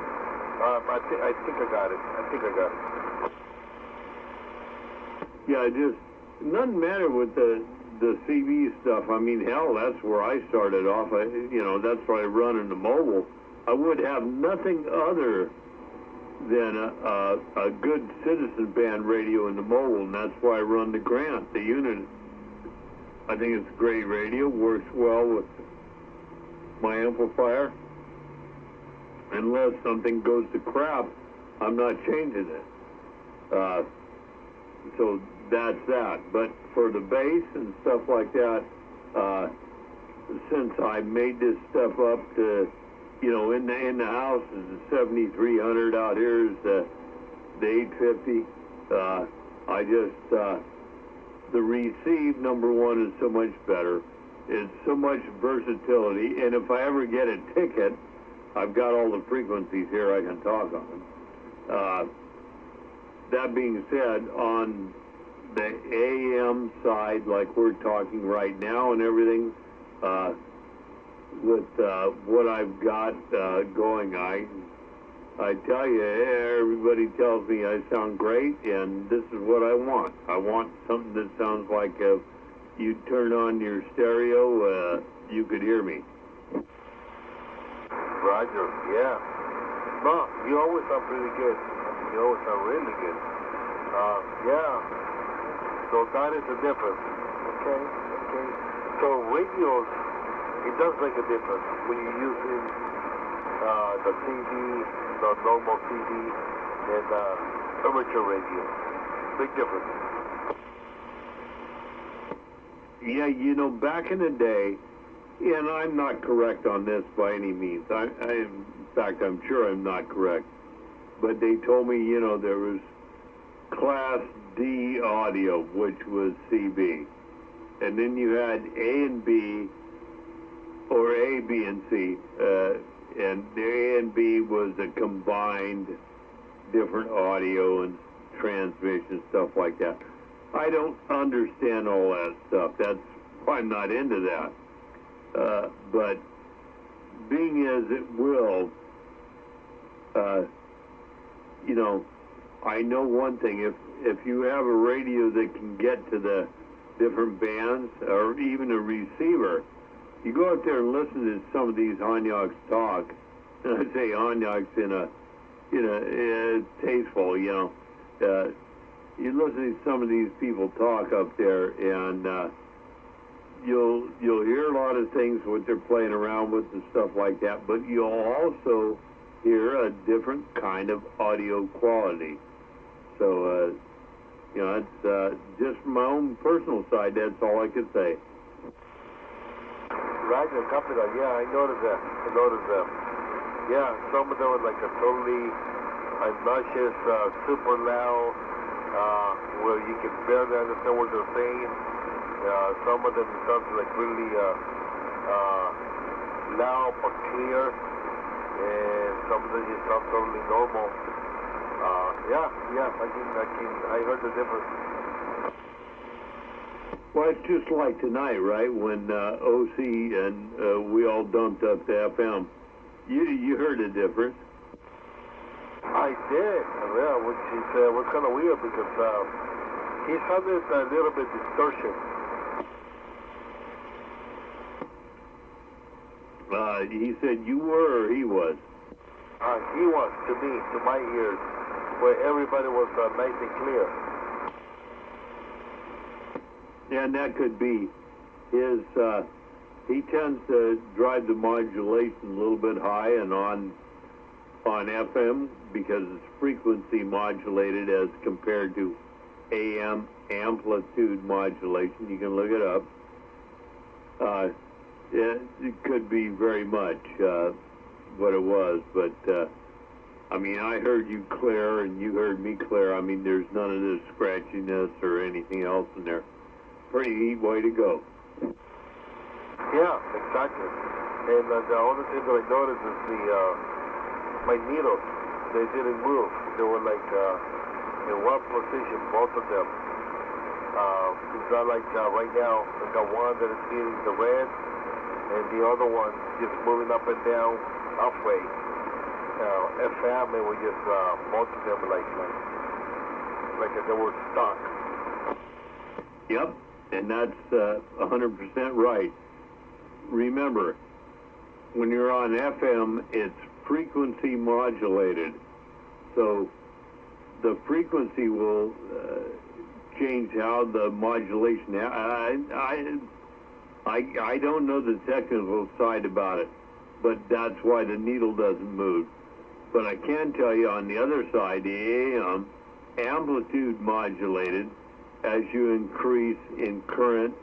I think I got it. Yeah, just doesn't matter with the CV stuff. I mean, hell, that's where I started off. That's where I run in the mobile. I would have nothing other than a good citizen band radio in the mobile, and that's why I run the Grant, the unit. I think it's a great radio, works well with my amplifier. Unless something goes to crap, I'm not changing it. So that's that. But for the bass and stuff like that, since I made this stuff up to, in the house is the 7300, out here is the 850. The receive, number one, is so much better. It's so much versatility, and if I ever get a ticket, I've got all the frequencies here I can talk on. That being said, on the AM side, like we're talking right now and everything, with what I've got going, I tell you, everybody tells me I sound great, and this is what I want. I want something that sounds like if you turn on your stereo, you could hear me. Roger, yeah. No, you always sound pretty good. You always sound really good. Yeah. So that is the difference. Okay. So radios, it does make a difference when you're using the CD, the normal CD, and amateur radio. Big difference. Yeah, you know, back in the day, and I'm not correct on this by any means. In fact, I'm sure I'm not correct. But they told me, you know, there was Class D audio, which was CB. And then you had A and B, or A, B, and C. And the A and B was a combined different audio and transmission, stuff like that. I don't understand all that stuff. That's why I'm not into that. But being as it will, you know, I know one thing. If you have a radio that can get to the different bands, or even a receiver, you go out there and listen to some of these Hanyaks talk. And I say Hanyaks in a tasteful, you know. You listen to some of these people talk up there, and you'll hear a lot of things what they're playing around with and stuff like that, but you'll also hear a different kind of audio quality. So, you know, it's just from my own personal side, that's all I could say. Roger, copy that. Yeah, I noticed that. Yeah, some of them are like a totally obnoxious, super loud, where you can barely understand what they're saying. Some of them sound like really loud but clear, and some of them just sound totally normal. I heard the difference. Well, it's just like tonight, right? When OC and we all dumped up to FM. You heard the difference. I did, yeah, which was kind of weird because he sounded a little bit distortion. He said you were, or he was? He was, to me, to my ears, where everybody was nice and clear. Yeah, and that could be his, he tends to drive the modulation a little bit high and on FM because it's frequency modulated as compared to AM amplitude modulation. You can look it up. It could be very much what it was, but I mean, I heard you clear and you heard me clear. I mean, there's none of this scratchiness or anything else in there. Pretty neat way to go. Yeah, exactly. And the only thing that I noticed is my needles, they didn't move. They were like in one position, both of them. It's not like right now, I got one that is hitting the red, and the other one just moving up and down halfway. FM, it was just both of them like they were stuck. Yep, and that's 100% right. Remember, when you're on FM, it's frequency modulated. So the frequency will change how the modulation. I don't know the technical side about it, but that's why the needle doesn't move. But I can tell you on the other side, the AM, amplitude modulated. As you increase in current,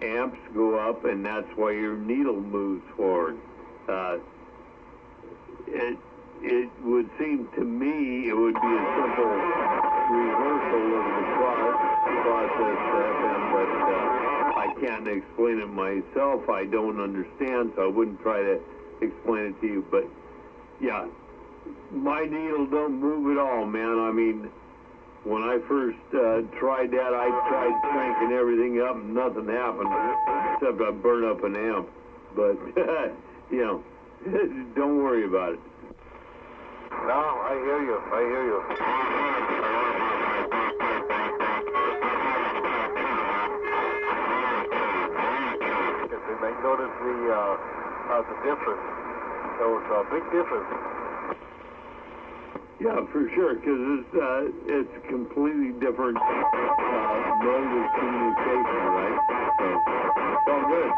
amps go up, and that's why your needle moves forward. It would seem to me it would be a simple reversal of the process to FM, but I can't explain it myself. I don't understand, so I wouldn't try to explain it to you. But yeah, my needle don't move at all, man. I mean, when I first tried that, I tried cranking everything up and nothing happened, except I burned up an amp. But, you know, don't worry about it. No, I hear you. And I noticed the difference. There was a big difference. Yeah, for sure, because it's a completely different mode of communication, right? So, it's all good.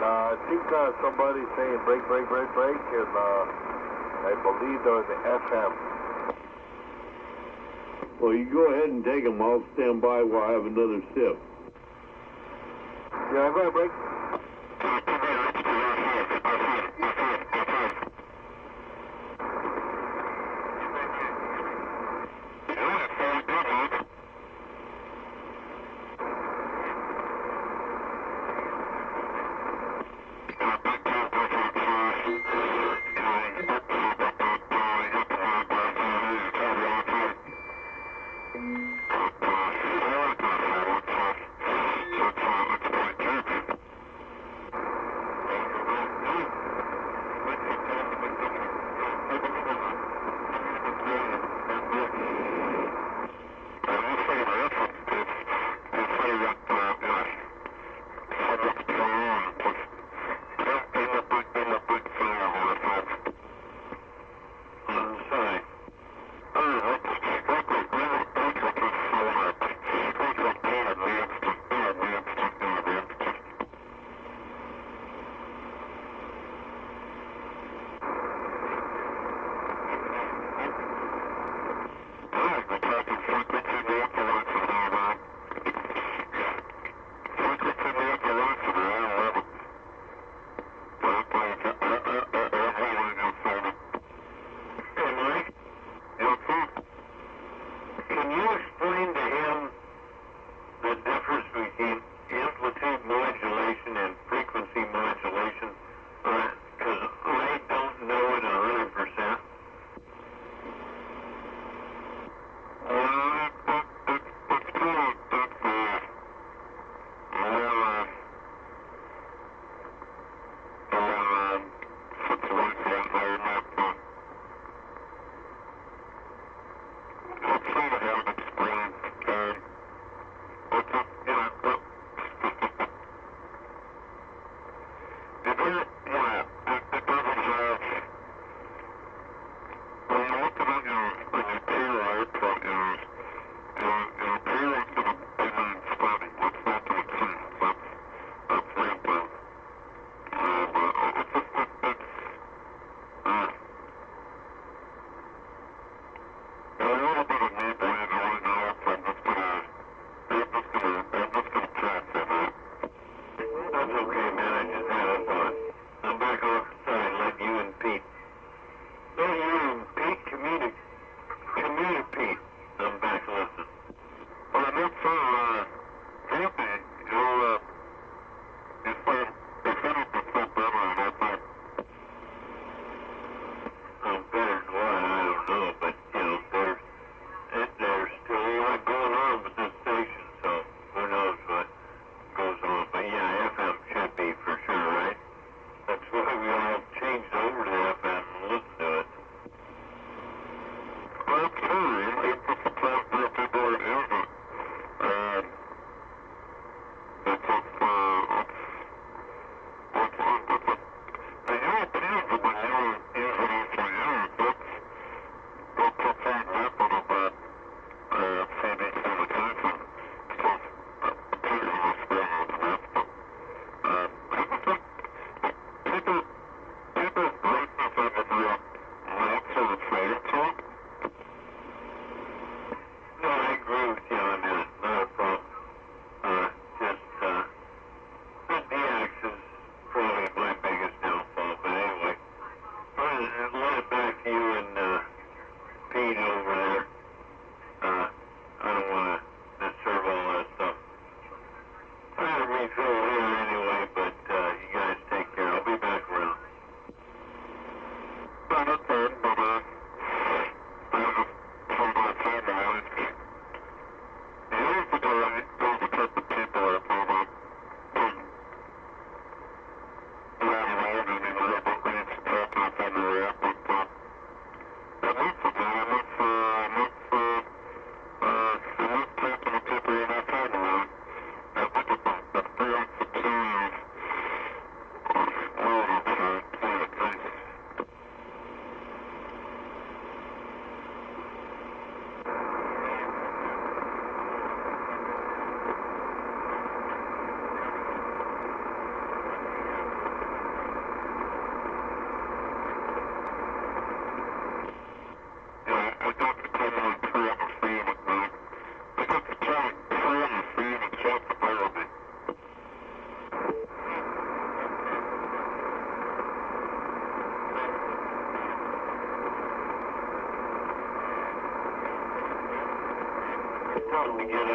I think somebody's saying break, and I believe there was the FM. Well, you go ahead and take them. I'll stand by while I have another sip. Yeah, I'm going to break.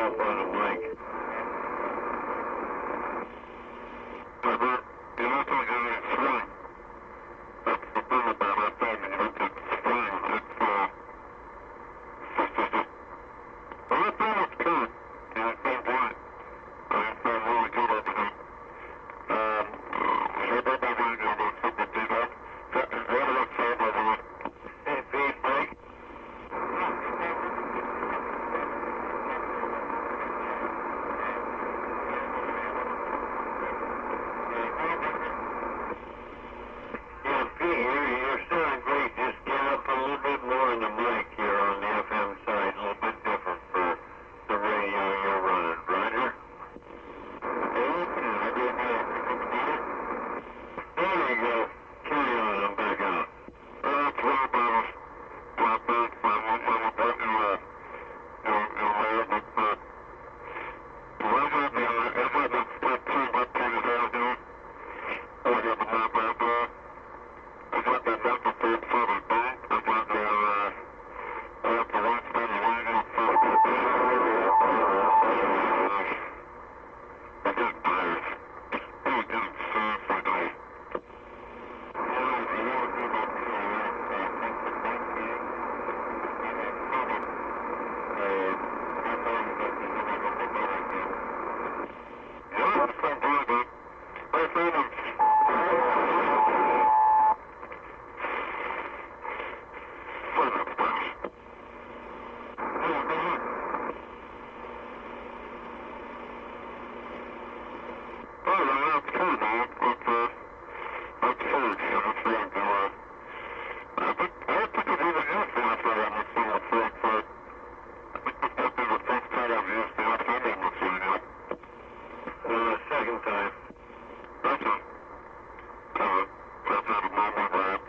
up on the mic. You're not going to get any swing. That's the thing about that thing. You don't get swing. It's, well, that thing was good. And it's been great. It's been really good over there. So that my radio was something did up. That is one of the things I want. Hey, Pete, Mike. Yeah, Pete, you're sounding great. Just get up a little bit more in the mic here on the FM side. A little bit different for the radio you're running. Roger? There you go. Carry on. I'm back out. That's right, Bob. I'm back. I'm about to, second time. That's it. That's out of my mind.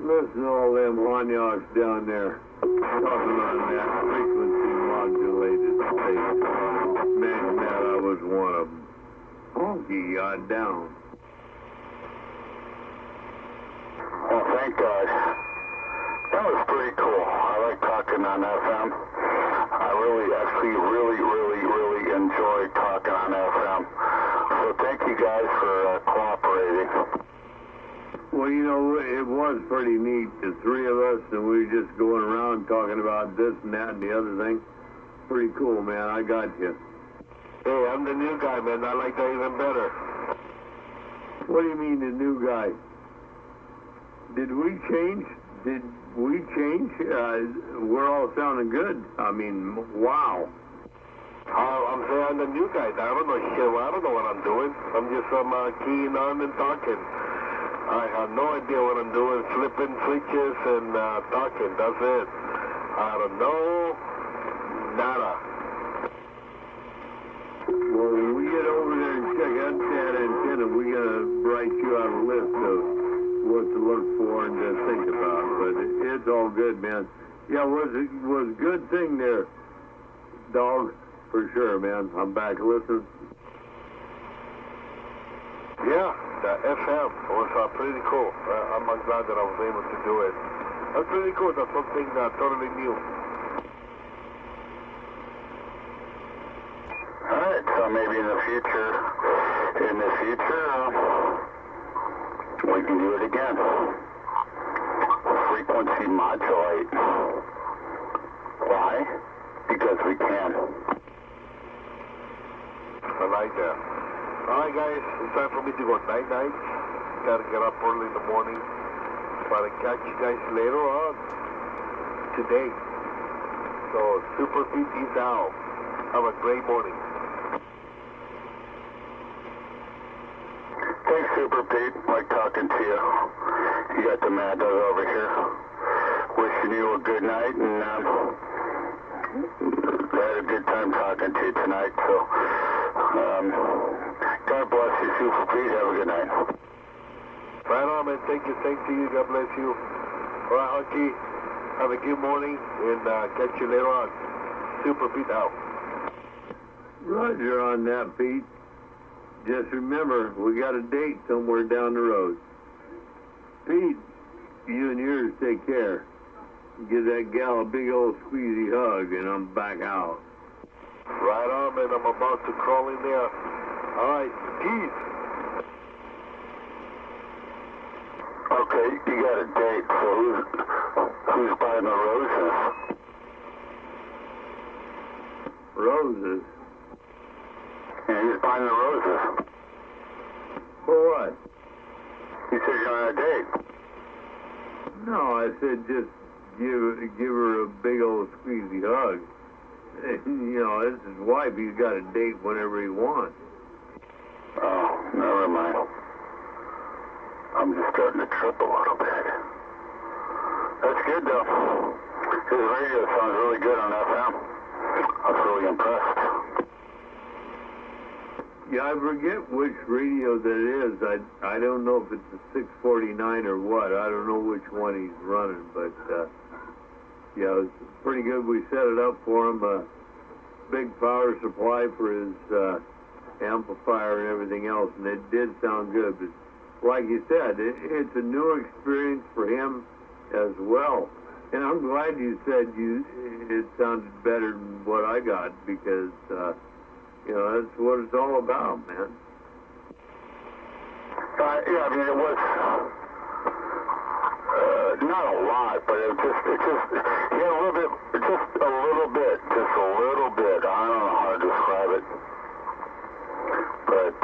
Listen to all them Hanyaks down there talking on that frequency modulated stage. Man, that I was one of them. Honky got down. Well, thank God. That was pretty cool. I like talking on FM. I really enjoy talking on FM. So thank you guys for cooperating. Well, you know, it was pretty neat, the three of us, and we were just going around talking about this and that and the other thing. Pretty cool, man. I got you. Hey, I'm the new guy, man. I like that even better. What do you mean, the new guy? Did we change? Did we change? We're all sounding good. I mean, wow. I'm saying I'm the new guy. I don't know shit. I don't know what I'm doing. I'm just keying on and talking. I have no idea what I'm doing. Flipping switches and talking. That's it. I don't know. Nada. Well, when we get over there and check out that antenna, we're going to write you out a list of what to look for and to think about. But it's all good, man. Yeah, was a good thing there, dog, for sure, man. I'm back listening. Yeah, the FM was pretty cool. I'm glad that I was able to do it. That's pretty cool. That's something totally new. Alright, so maybe in the future, we can do it again. Frequency modulate. Why? Because we can. I like that. Alright guys, it's time for me to go night-night. Gotta get up early in the morning. But I'll catch you guys later on today. So Super Pete is out. Have a great morning. Thanks, Super Pete. Like talking to you. You got the mad dog over here. Wishing you a good night, and I had a good time talking to you tonight. So, God bless you, Super Pete. Have a good night. Right on, man. Thank you. Thank you. God bless you. All right, Hunky. Have a good morning, and catch you later on. Super Pete out. Roger on that, Pete. Just remember, we got a date somewhere down the road. Pete, you and yours take care. Give that gal a big old squeezy hug, and I'm back out. Right on, man. I'm about to crawl in there. All right, peace. Okay, you got a date, so who's buying the roses? Roses? Yeah, who's buying the roses? For what? You said you're on a date. No, I said just give her a big old squeezy hug. You know, this is wife. He's got a date whenever he wants. Oh, never mind. I'm just starting to trip a little bit. That's good, though. His radio sounds really good on FM. I was really impressed. Yeah, I forget which radio that is. I don't know if it's a 649 or what. I don't know which one he's running, but yeah, it's pretty good. We set it up for him. A big power supply for his amplifier and everything else, and it did sound good. But like you said, it's a new experience for him as well. And I'm glad you said it sounded better than what I got, because you know, that's what it's all about, man. Yeah, I mean, it was not a lot, but it just, yeah, a little bit, just a little bit. I don't know how to describe it, but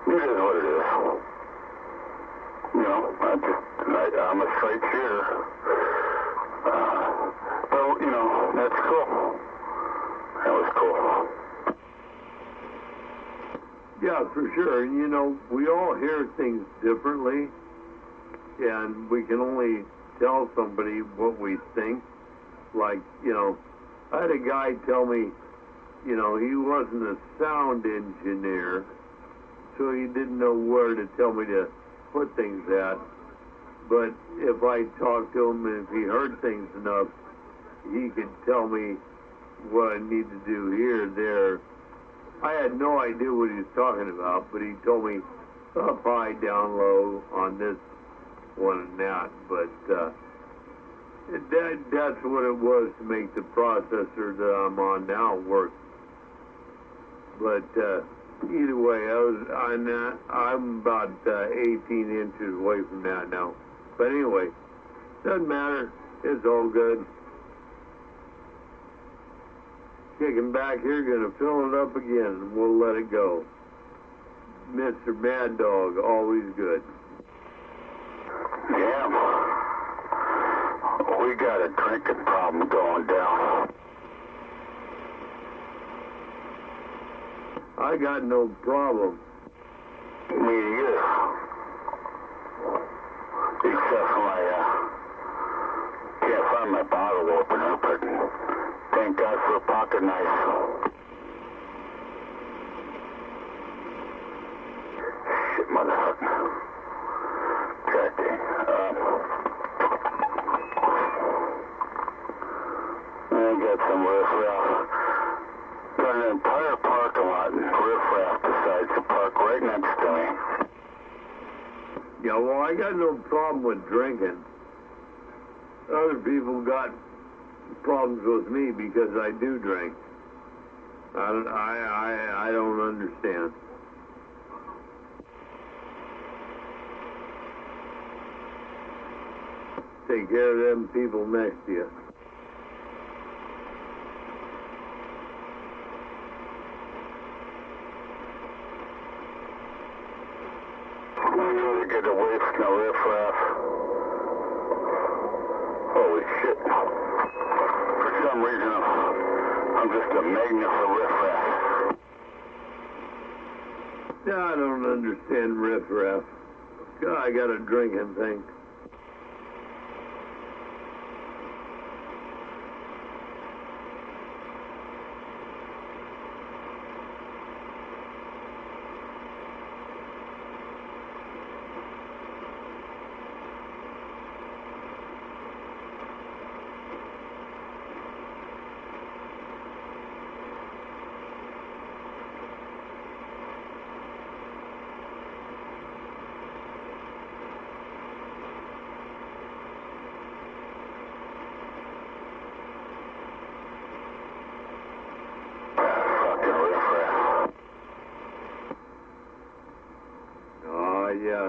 it is what it is. You know, I'm a straight shooter. But, you know, that's cool. That was cool. Yeah, for sure. And, you know, we all hear things differently, and we can only tell somebody what we think. Like, you know, I had a guy tell me, you know, he wasn't a sound engineer, so he didn't know where to tell me to put things at. But if I talked to him and if he heard things enough, he could tell me what I need to do here, there. I had no idea what he was talking about, but he told me up high, down low on this one and that. But that's what it was to make the processor that I'm on now work. But either way, I'm about 18 inches away from that now. But anyway, doesn't matter. It's all good. Kicking back here, gonna fill it up again, and we'll let it go. Mr. Mad Dog, always good. Yeah. We got a drinking problem going down. I got no problem. Me either. Except for can't find my bottle opener, but thank God for a pocket knife. Shit, motherfucker. God dang. I got some riffraff. Got an entire parking lot and riffraff besides the park right next to me. Yeah, well, I got no problem with drinking. Other people got problems with me because I do drink. I don't understand. Take care of them people next to you. Get away from the riffraff. Holy shit. For some reason, I'm just a magnet for riffraff. Yeah, I don't understand riffraff. God, I got a drinking thing. Yeah,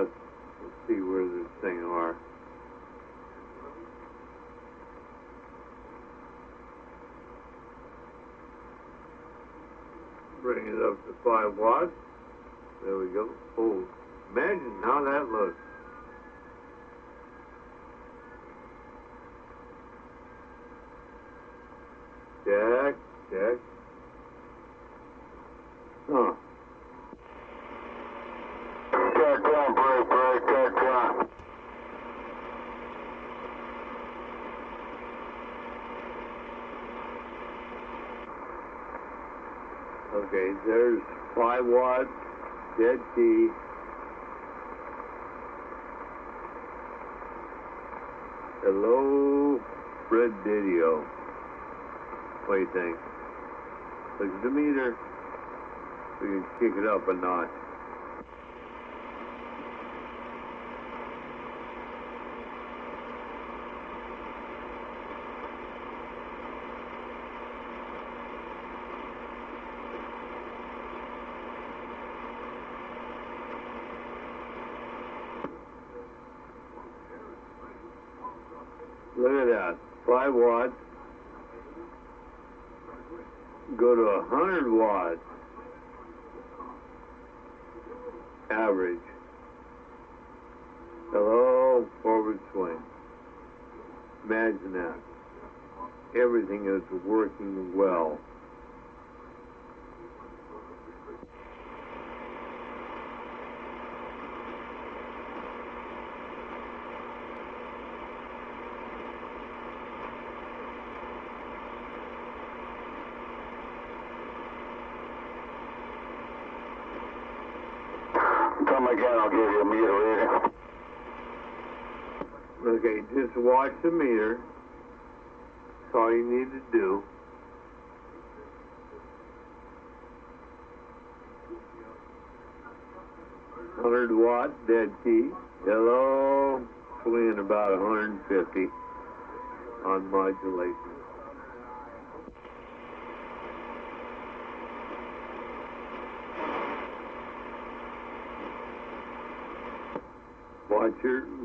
let's see where this thing are. Bring it up to 5 watts. There we go. Oh, imagine how that looks. Check, check. Huh. Okay, there's 5 watts, dead key. Hello, Fred Didio. What do you think? Look at the meter. We can kick it up a notch. Look at that, 5 watts, go to 100 watts, average. Hello, forward swing. Imagine that. Everything is working well. Come again, I'll give you a meter reading. Okay, just watch the meter. That's all you need to do. $100-watt dead key. Hello, swinging about 150 on modulation.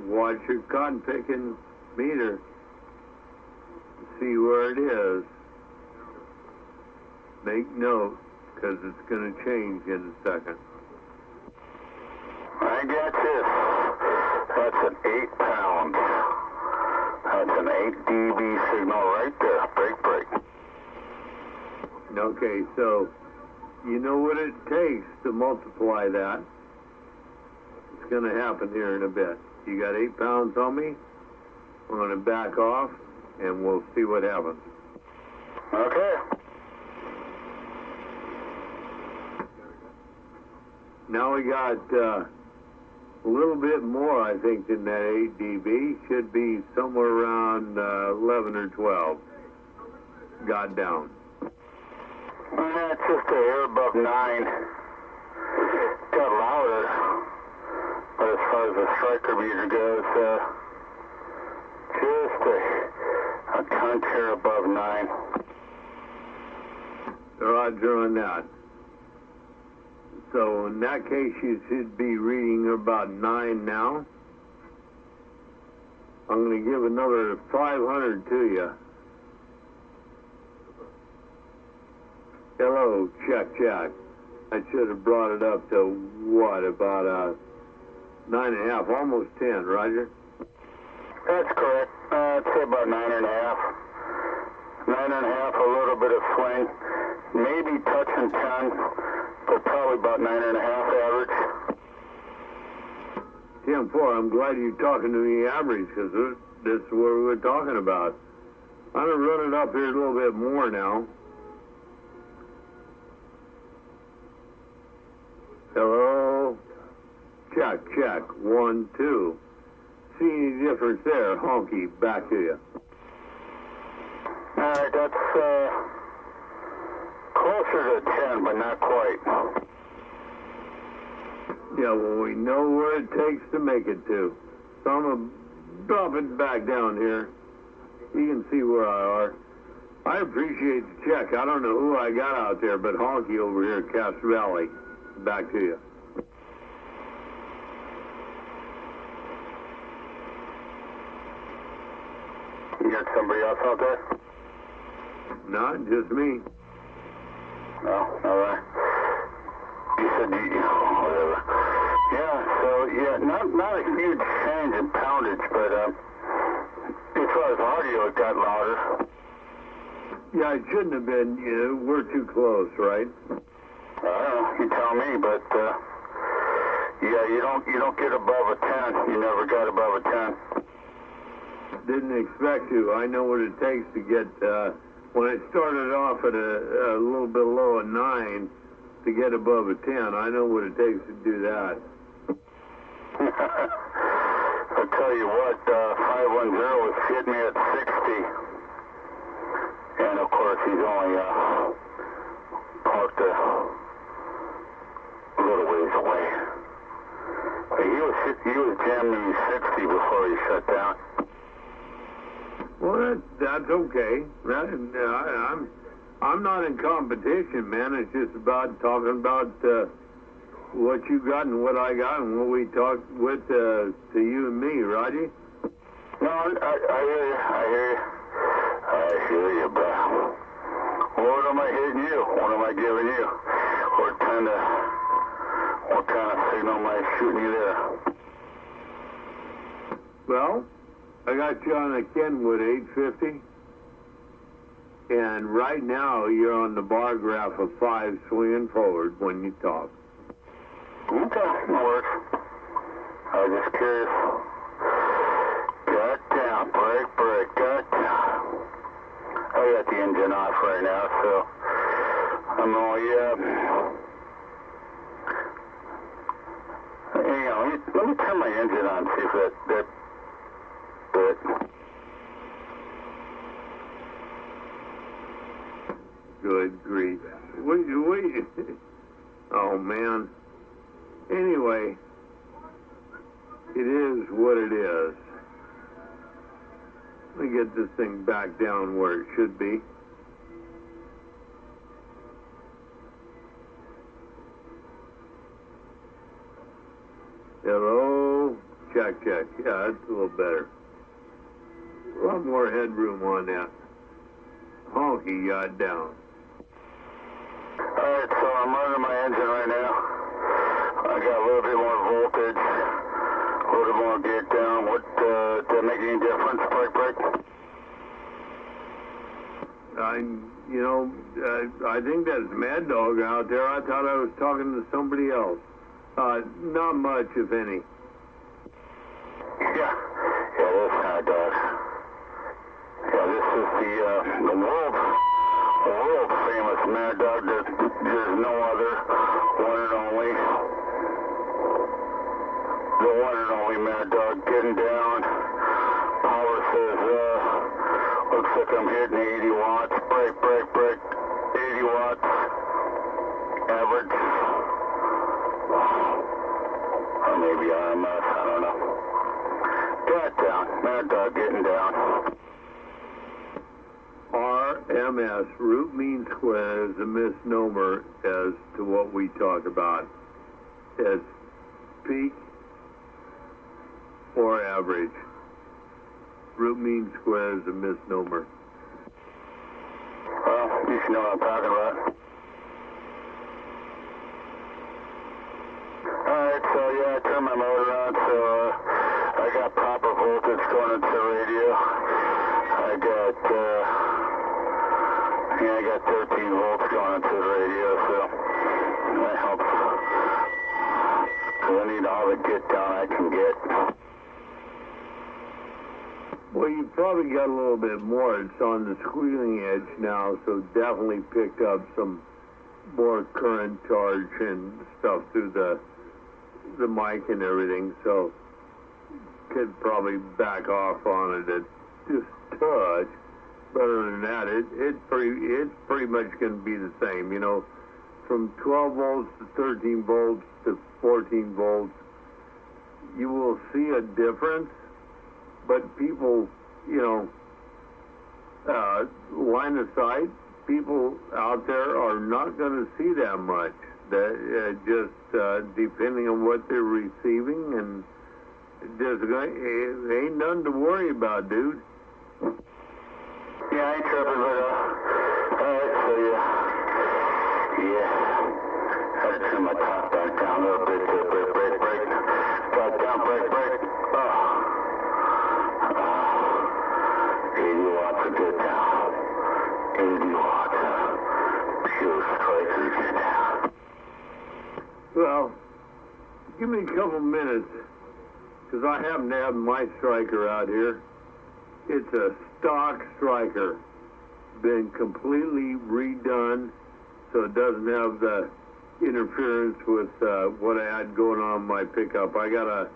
Watch your cotton picking meter. See where it is. Make note, because it's going to change in a second. I get this. That's an 8 pound. That's an 8 dB signal right there. Break. Okay, so you know what it takes to multiply that. It's going to happen here in a bit. You got 8 pounds on me. I'm going to back off, and we'll see what happens. Okay. Now we got a little bit more, I think, than that 8 dB. Should be somewhere around 11 or 12. Got down. It's just a hair above 9. Got louder. But as far as the striker meter goes, just a cunt hair above 9. Roger on that. So in that case, you should be reading about 9 now. I'm going to give another 500 to you. Hello, check. I should have brought it up to what, about 9.5, almost 10, Roger? That's correct. I'd say about 9.5. 9.5, a little bit of swing. Maybe touching 10, but probably about 9.5 average. 10-4, I'm glad you're talking to the average, because this is what we were talking about. I'm going to run it up here a little bit more now. Hello? Check. 1, 2. See any difference there? Honky, back to you. All right, that's closer to 10, but not quite. Yeah, well, we know where it takes to make it to. So I'm going to drop it back down here. You can see where I are. I appreciate the check. I don't know who I got out there, but Honky over here at Cass Valley. Back to you. You got somebody else out there? Not just me. No, all right. You said whatever. Yeah, so not a huge change in poundage, but as far as audio, it got louder. Yeah, it shouldn't have been. We're too close, right? I don't know. You tell me, but yeah, you don't get above a 10. You never got above a 10. Didn't expect to. I know what it takes to get. When I started off at a little bit below a 9 to get above a 10, I know what it takes to do that. I'll tell you what, 510 was hitting me at 60. And of course, he's only parked a little ways away. But he was jamming me 60 before he shut down. Well, that's okay. I'm not in competition, man. It's just about talking about what you got and what I got and what we talked with to you and me, Roger. No, I hear you, bro. What am I hitting you? What am I giving you? What kind of signal am I shooting you there? Well, I got you on a Kenwood 850. And right now, you're on the bar graph of 5 swinging forward when you talk. Okay, that works. I was just curious. Got down, break, got down. I got the engine off right now, so I'm all, hang on, let me turn my engine on, see if that Good grief. Wait. Oh, man. Anyway, it is what it is. Let me get this thing back down where it should be. Hello? Check. Yeah, that's a little better. A lot more headroom on that. Honky got down. Alright, so I'm running my engine right now. I got a little bit more voltage. I think that's Mad Dog out there. I thought I was talking to somebody else. Not much, if any. Yeah, that's Mad Dog. Yeah, this is the world famous Mad Dog. There's no other, one and only. The one and only Mad Dog getting down. Power says, looks like I'm hitting 80 watts. Break. 80 watts. Average. Or maybe RMS, I don't know. Got down. Mad Dog getting down. RMS, root mean square, is a misnomer as to what we talk about. It's peak or average. Root mean square is a misnomer. Well, you should know what I'm talking about. Alright, so yeah, I turned my motor on, so I got proper voltage going into the radio. I got 13 volts going into the radio, so that helps. Because I need all the get down I can get. Well, you probably got a little bit more. It's on the squealing edge now, so definitely picked up some more current charge and stuff through the mic and everything, so could probably back off on it just a touch. But other than that, it's pretty much going to be the same. From 12 volts to 13 volts to 14 volts, you will see a difference. But people, line of sight, people out there are not going to see that much. That just depending on what they're receiving, and it ain't nothing to worry about, dude. Yeah, I ain't tripping, but alright, so yeah, had to turn my top back down a little bit. Break. Top down, break. 80 watts of good down. 80 watts of pure strikers down. Well, give me a couple minutes, because I happen to have my striker out here. It's a stock striker, been completely redone, so it doesn't have the interference with what I had going on my pickup. I got a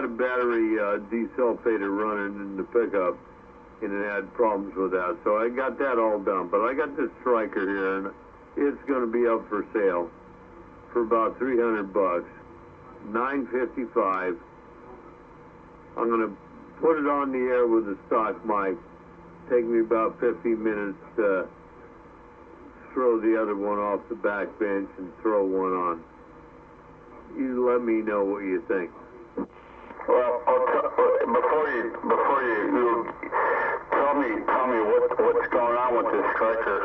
battery desulfator running in the pickup, and it had problems with that, so I got that all done. But I got this striker here, and it's going to be up for sale for about $300, $955. I'm going to put it on the air with a stock mic. Take me about 15 minutes to throw the other one off the back bench and throw one on. You let me know what you think. Well, before you tell me what's going on with this striker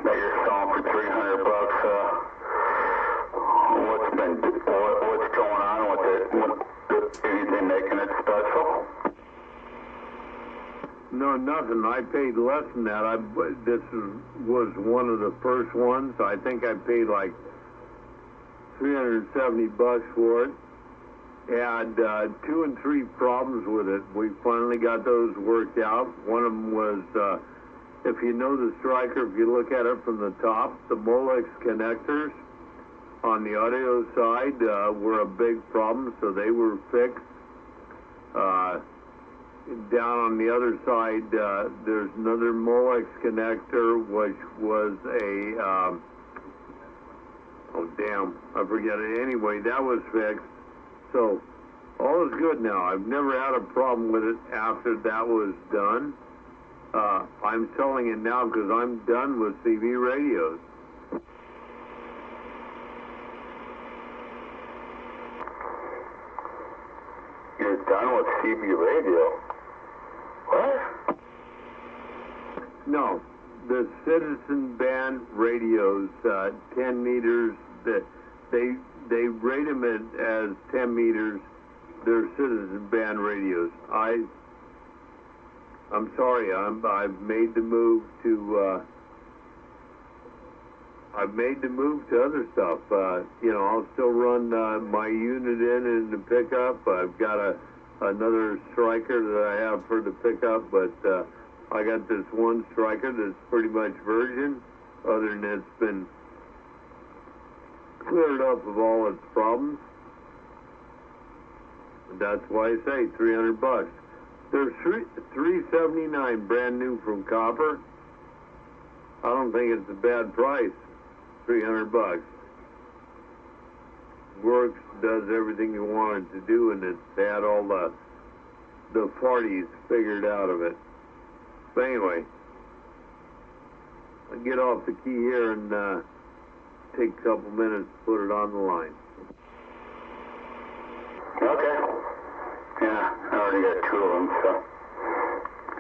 that you're selling for $300. What's going on with it? Anything making it special? No, nothing. I paid less than that. This was one of the first ones. I think I paid like $370 for it. Had 2 and 3 problems with it. We finally got those worked out. One of them was, if you know the striker, if you look at it from the top, the Molex connectors on the audio side were a big problem, so they were fixed. Down on the other side, there's another Molex connector, which was a, I forget it. Anyway, that was fixed. So, all is good now. I've never had a problem with it after that was done. I'm selling it now because I'm done with CV radios. You're done with CB radio? What? No, the Citizen Band radios, 10 meters, they rate them as 10 meters. They're Citizen Band radios. I I'm sorry. I've made the move to. I've made the move to other stuff. I'll still run my unit in the pickup. I've got another striker that I have for the pickup, but I got this one striker that's pretty much virgin. Other than it's been cleared up of all its problems. And that's why I say $300. They're $379 brand new from Copper. I don't think it's a bad price. $300. Works, does everything you want it to do, and it's had all the parties figured out of it. But anyway, I'll get off the key here and take a couple minutes to put it on the line. Okay. Yeah, I already got two of them, so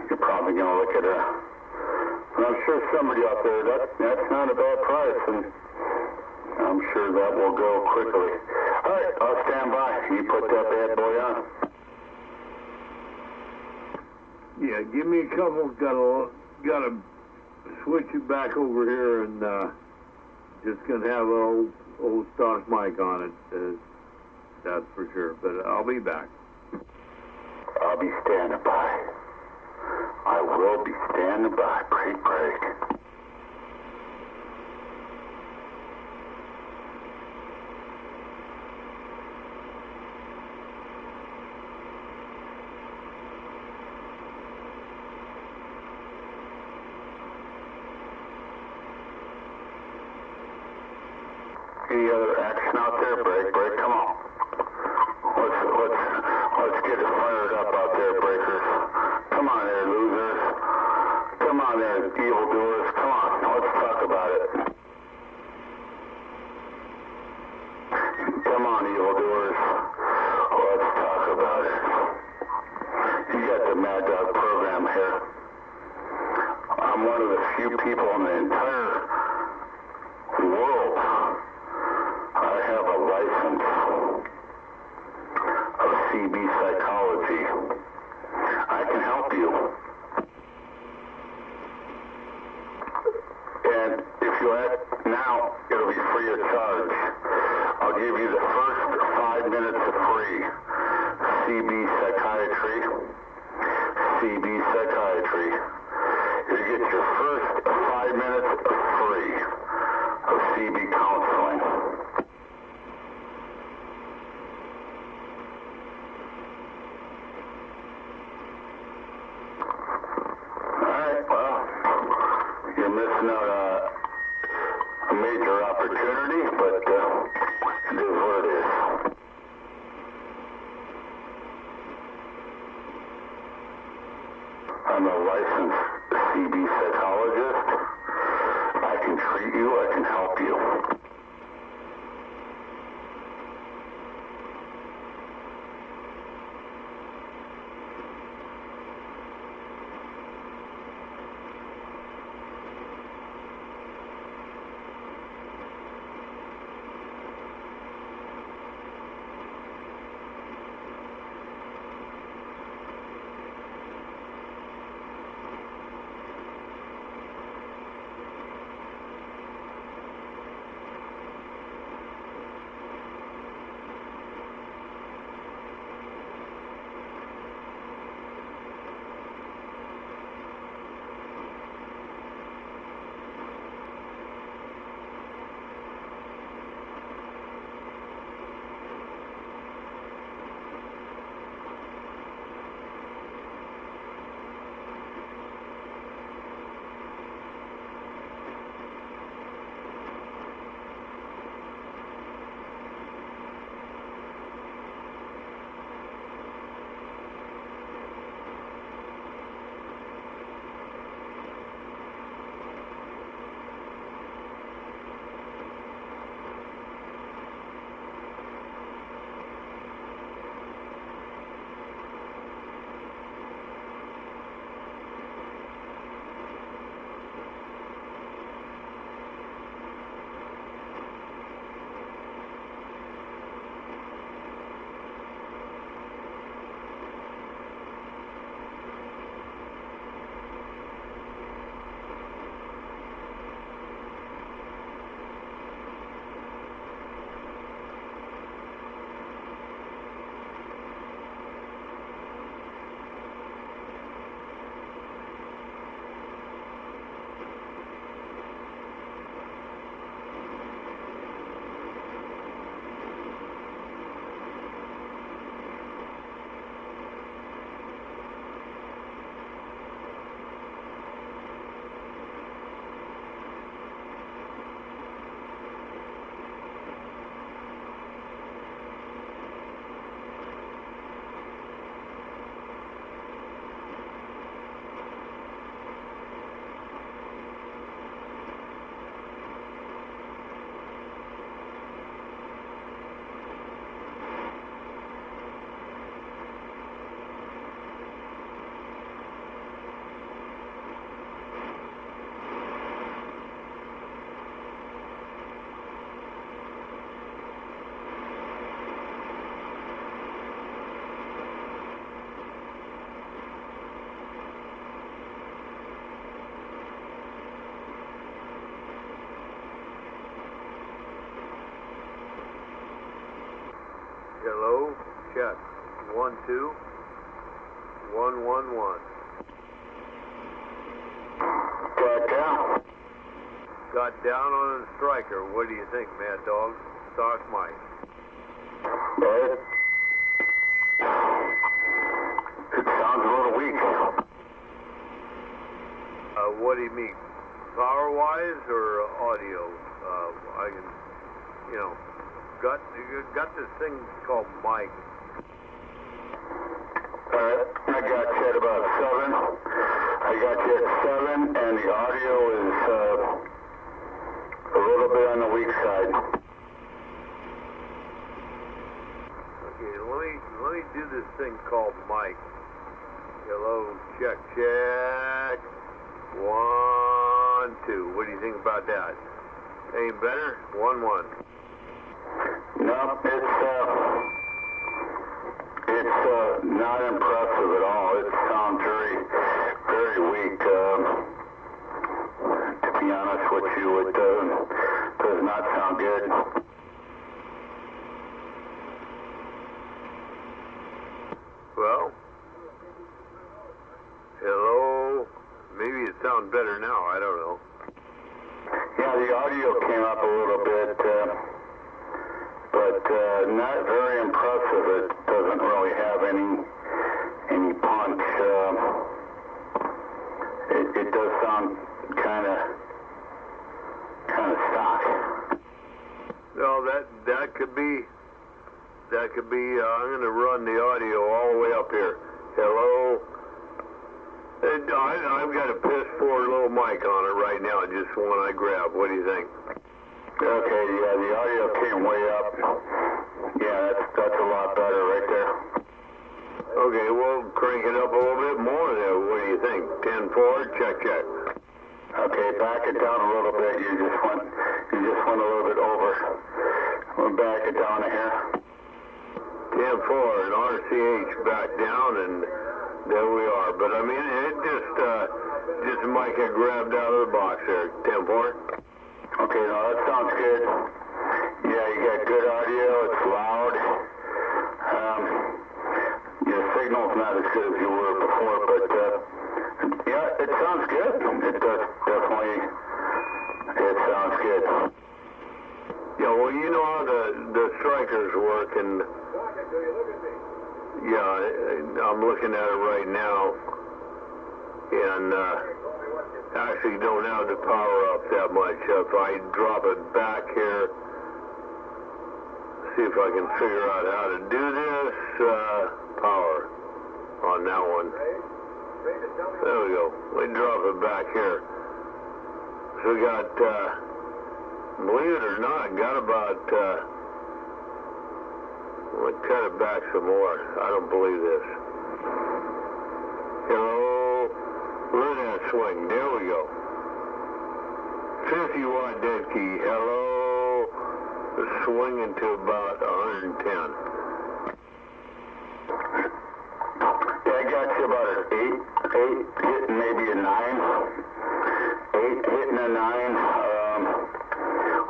you're probably going to look at but I'm sure somebody out there, that's not a bad price, and I'm sure that will go quickly. All right, I'll stand by. You put that bad boy on. Yeah, give me a couple. Gotta switch it back over here, and just gonna have an old stock mic on it. That's for sure. But I'll be back. I'll be standing by. I will be standing by. Break. Any other action out there? Break. Come on. Let's get it fired up out there, breakers. Come on there, losers. Come on there, evildoers. Come on, let's talk about it. Come on, evildoers. Let's talk about it. You got the Mad Dog program here. I'm one of the few people in the entire world. I have a license of CB psychology. I can help you. And if you act now, it'll be free of charge. I'll give you the first 5 minutes of free. CB psychiatry. CB psychiatry. You get your first 5 minutes of free of CB counseling. You're missing out a major opportunity, but it is what it is. I'm a licensed Hello, check. 1 2 1 1 1. Check down. Got down on a striker. What do you think, Mad Dog? Stock Mike. Right. It sounds a little weak. What do you mean? Power-wise or audio? I can, got this thing called mic. I got you at about 7. I got you at 7, and the audio is a little bit on the weak side. Okay, let me do this thing called mic. Hello, check, check. 1 2. What do you think about that? Any better? 1 1. No, it's not impressive at all. It sounds very, very weak. To be honest with you, it does not sound good. Well, hello. Maybe it sounds better now. I don't know. Yeah, the audio came up a little bit, but not very impressive. It doesn't really have any punch. It does sound kind of stock. No, that could be. I'm going to run the audio all the way up here. Hello. I've got a piss poor little mic on it right now, just one I grab. What do you think? Okay, yeah, the audio came way up. Yeah, that's a lot better right there. Okay, we'll crank it up a little bit more there. What do you think? 10-4, check, check. Okay, back it down a little bit. You just went a little bit over. We'll back it down to here. 10-4, and RCH back down, and there we are. But I mean, it just a mic I grabbed out of the box there. 10-4. Okay, now that sounds good. Yeah, you got good audio. It's loud. Your signal's not as good as you were before, but yeah, it sounds good. It does definitely. It sounds good. Yeah, well, you know how the strikers work, and yeah, I'm looking at it right now, and actually don't have the power up that much. If I drop it back here, see if I can figure out how to do this. Power on that one. There we go. We drop it back here. So we got, believe it or not, got about, we'll cut it back some more. I don't believe this. Hello. Look at that swing. There we go. 50 watt dead key. Hello. Swinging to about 110. Yeah, I got you about an 8 hitting maybe a 9. 8 hitting a 9. A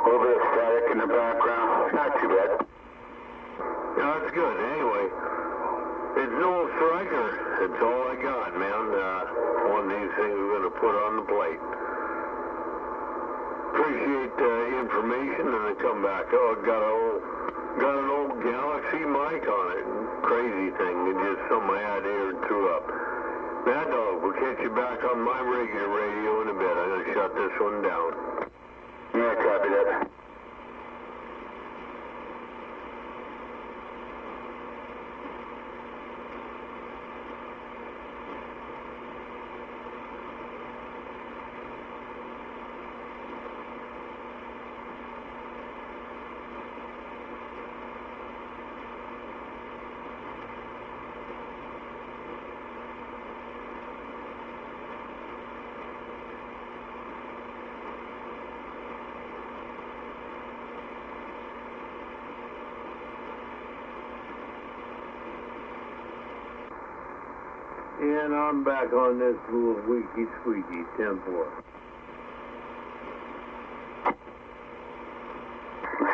little bit of static in the background. Not too bad. Yeah, that's good. Anyway, it's no striker. It's all I got, man. One of these things we're going to put on the plate. Appreciate the information, and then come back. Oh, got an old Galaxy mic on it. Crazy thing. It just something I had here and threw up. Mad Dog, we'll catch you back on my regular radio in a bit. I'm going to shut this one down. Yeah, copy that. And I'm back on this little weaky squeaky 10-4.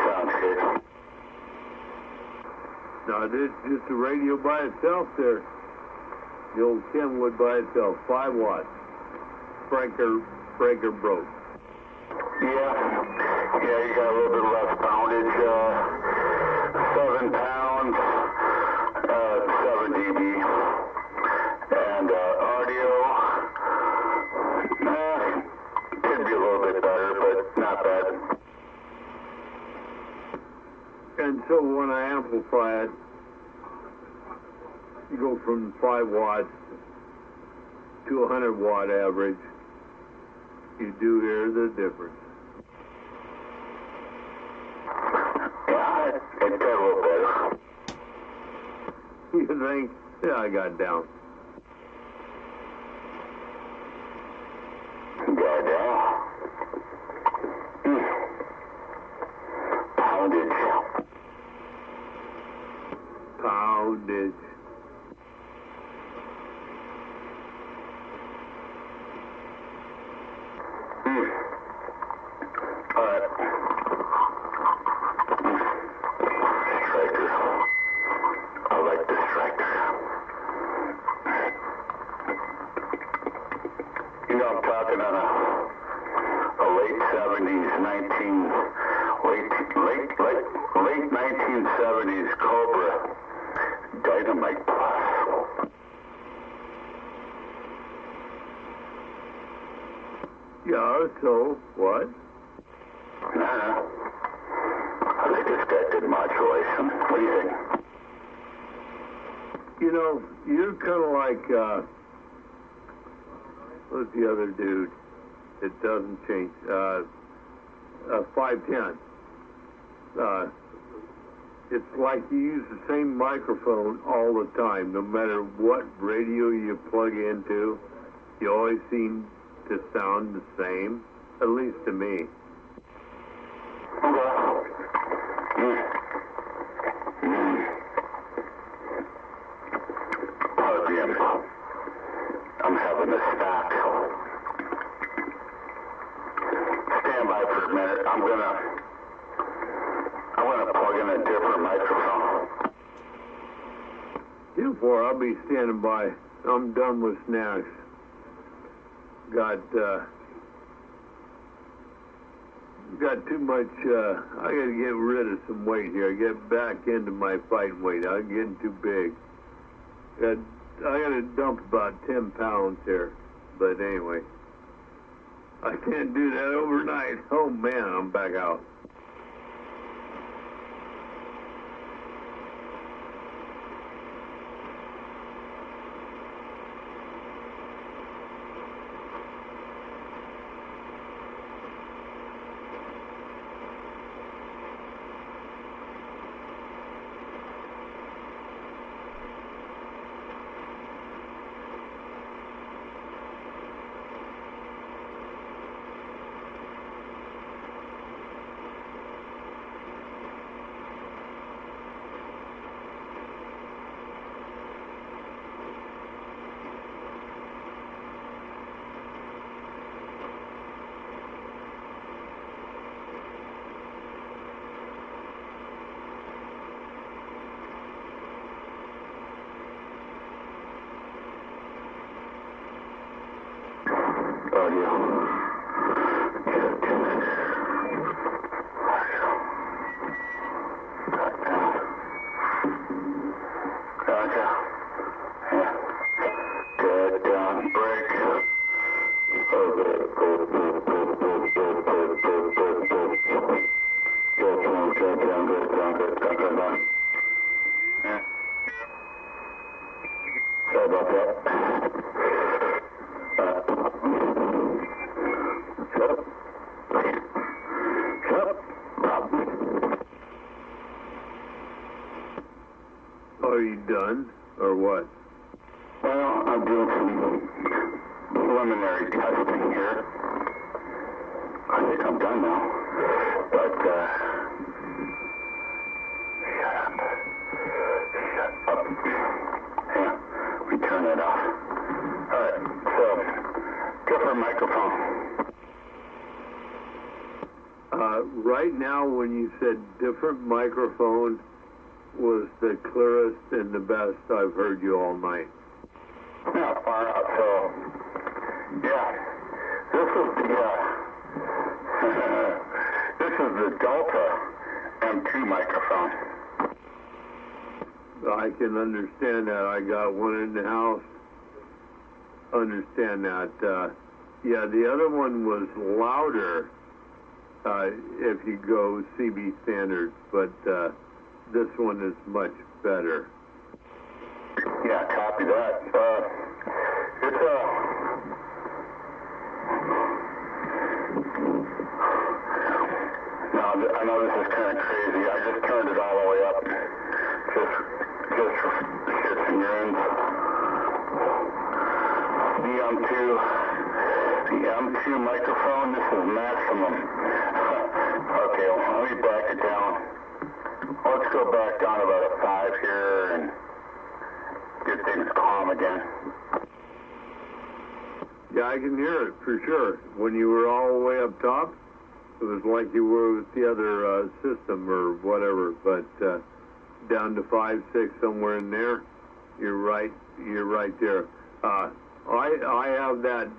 Sounds good. No, this is just the radio by itself there. The old Kenwood by itself, 5 watts. Breaker broke. Yeah, you got a little bit less poundage, 7 pounds, 7 dB, and audio, could be a little bit better, but not bad. And so when I amplify it, you go from 5 watts to 100 watt average. You do hear the difference. Yeah, it got a little better. You think? Yeah, I got down. Got down. Poundage. Poundage. All right. Striker. I like the striker. You know, I'm talking on a late 70s, late 1970s Cobra Dynamite Plus. Yeah, so what? Nah. I think it's got good modulation. What do you think? You know, you're kind of like, what's the other dude? It doesn't change. 510. It's like you use the same microphone all the time. No matter what radio you plug into, you always seem to sound the same, at least to me. I'm having a snack. Stand by for a minute. I'm gonna plug in a different microphone. Before I'll be standing by. I'm done with snacks. Got too much, I gotta get rid of some weight here. Get back into my fighting weight. I'm getting too big. I gotta dump about 10 pounds here. But anyway, I can't do that overnight. Oh man, I'm back out. Are you done, or what? Well, I'm doing some preliminary testing here. I think I'm done now. But, shut up. Yeah, we turn it off. All right, so, different microphone. Right now, when you said different microphone, was the clearest and the best I've heard you all night. Yeah, far out. So, yeah, this is the Delta M2 microphone. I can understand that. I got one in the house. Understand that. Yeah, the other one was louder if you go CB standards, but this one is much better. Yeah, copy that. It's now, I know this is kind of crazy. I just turned it all the way up. Just for shits and grins. The M2 microphone, this is maximum. Okay, well, let me back it down. Let's go back down about a 5 here and get things calm again. Yeah, I can hear it for sure. When you were all the way up top, it was like you were with the other system or whatever, but down to 5, 6, somewhere in there, you're right there. I have that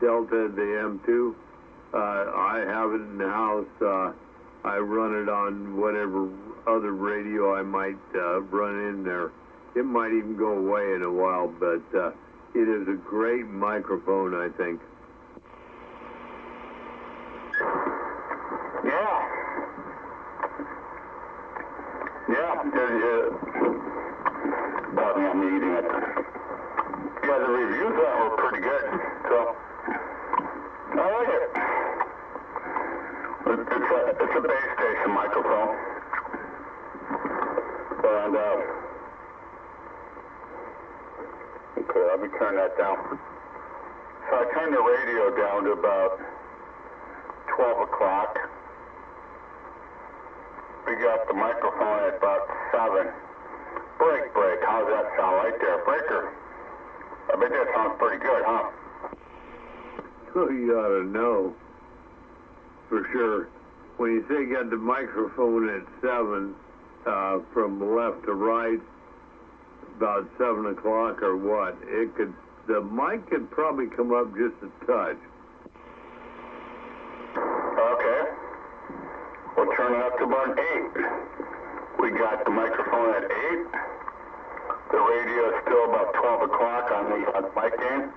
Delta, the M2. I have it in the house. I run it on whatever other radio I might run in there. It might even go away in a while, but it is a great microphone, I think. Yeah. Pardon me, I'm eating it. Yeah, the reviews on it were pretty good, so I like it. It's a base station microphone, and okay, let me turn that down. So I turned the radio down to about 12 o'clock. We got the microphone at about 7. Break. How's that sound right there? Breaker. I bet that sounds pretty good, huh? Oh, you ought to know. For sure. When you say you got the microphone at 7, from left to right, about 7 o'clock or what, the mic could probably come up just a touch. Okay. We'll turn it up to about 8. We got the microphone at 8. The radio is still about 12 o'clock on the mic gain.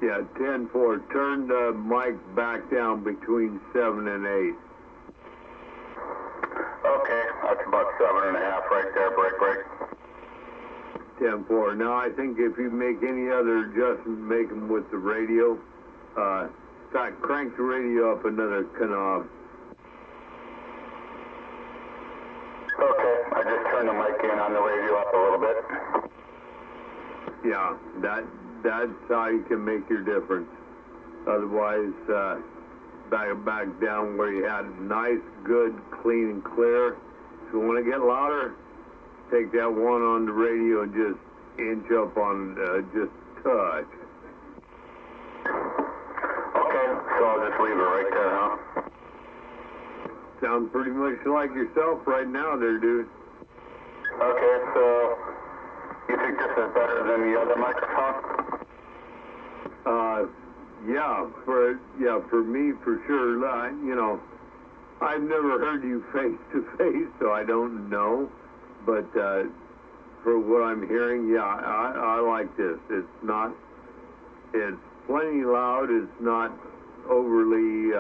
Yeah, 10-4. Turn the mic back down between 7 and 8. Okay, that's about 7.5 right there. Break. 10-4. Now, I think if you make any other adjustment, make them with the radio. In fact, crank the radio up another knob. Okay, I just turned the mic in on the radio up a little bit. Yeah, that's how you can make your difference. Otherwise, back down where you had nice, good, clean, and clear. If you want to get louder, take that one on the radio and just inch up on just touch. Okay, so I'll just leave it right there, huh? Sounds pretty much like yourself right now there, dude. Okay, so you think this is better than the other microphone? For me, for sure. I've never heard you face to face, so I don't know. But for what I'm hearing, I like this. It's plenty loud. It's not overly,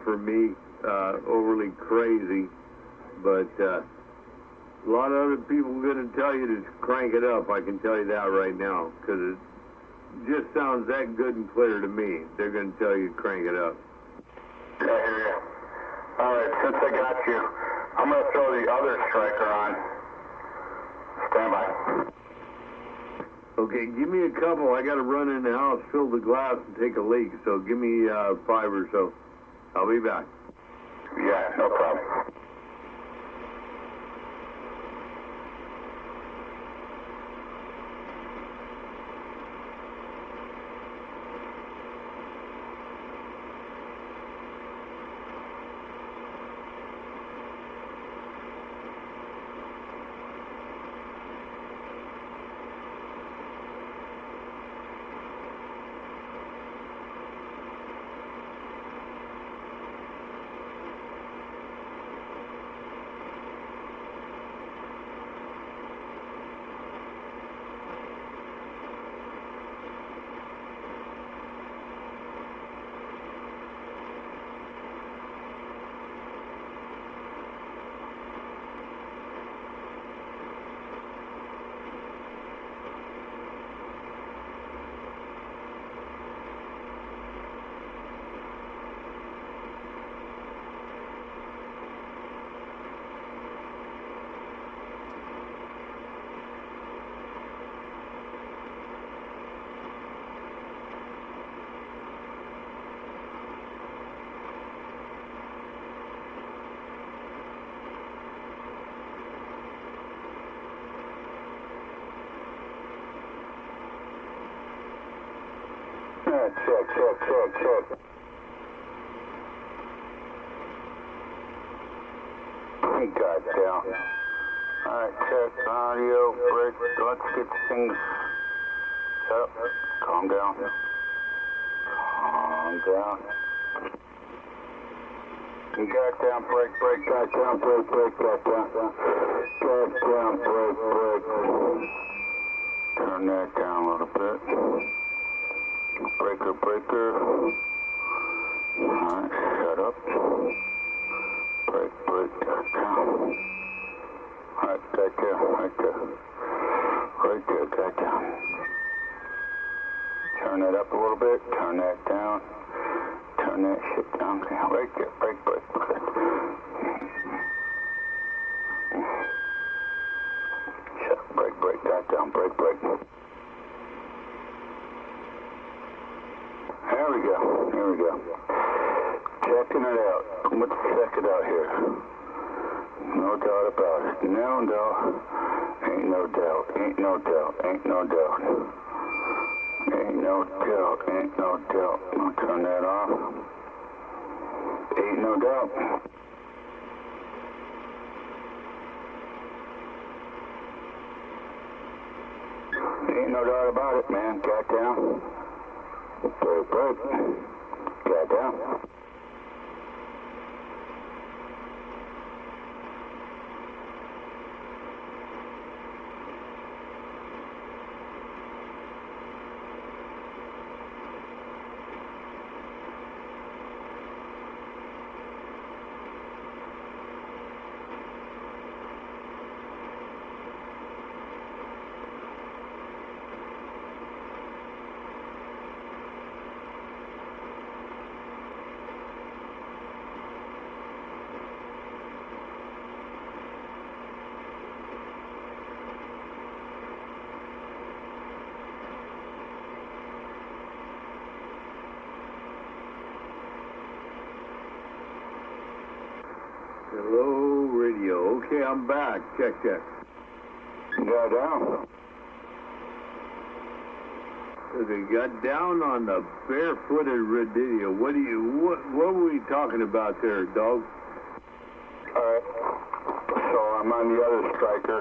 for me, overly crazy. But a lot of other people are going to tell you to crank it up. I can tell you that right now, because it just sounds that good and clear to me. They're going to tell you to crank it up. I hear you. All right, since I got you, I'm going to throw the other striker on. Stand by. Okay, give me a couple. I got to run in the house, fill the glass, and take a leak. So give me 5 or so. I'll be back. Yeah, no problem. check. Goddamn. Alright, check audio, break. Let's get things set up. Calm down. You goddamn break, goddamn break, goddamn. Goddamn break. Turn that down a little bit. Breaker. Alright, shut up. Break, goddamn. Alright, right there, goddamn. Turn that up a little bit, turn that down, turn that shit down. Okay, right there, break. Shut up, break, goddamn, break. There we go. Checking it out. Let's check it out here. No doubt about it. No. Ain't no doubt. Ain't no doubt. I'll turn that off. Ain't no doubt. Ain't no doubt about it, man. Goddamn. Break. Goddamn. Hello, radio. Okay, I'm back. Check. Got down. They got down on the barefooted radio. What were we talking about there, dog? Alright. So I'm on the other striker.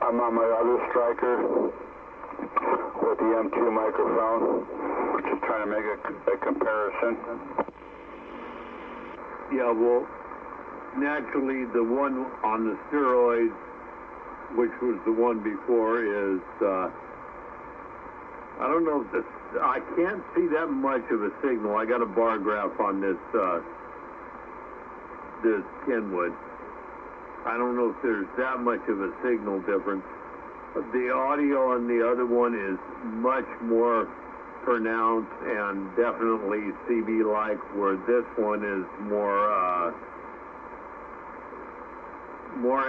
I'm on my other striker with the M2 microphone. Just trying to make a comparison. Yeah, well, naturally, the one on the steroids, which was the one before, is, I don't know if I can't see that much of a signal. I got a bar graph on this Kenwood. I don't know if there's that much of a signal difference. The audio on the other one is much more pronounced and definitely CB-like, where this one is more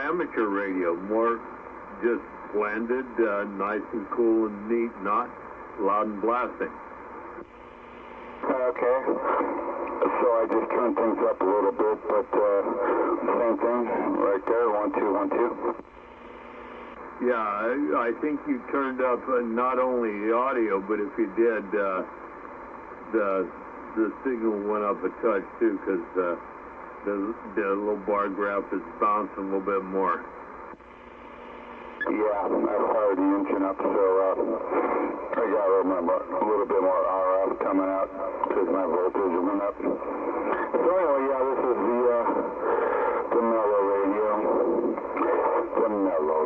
amateur radio, more just blended, nice and cool and neat, not loud and blasting. Okay. So I just turned things up a little bit, but same thing right there, 1, 2, 1, 2. Yeah, I think you turned up not only the audio, but if you did, the signal went up a touch too, because the little bar graph is bouncing a little bit more. Yeah, I fired the engine up, so I got a little bit more RF coming out because my voltage went up. So anyway, yeah, this is the mellow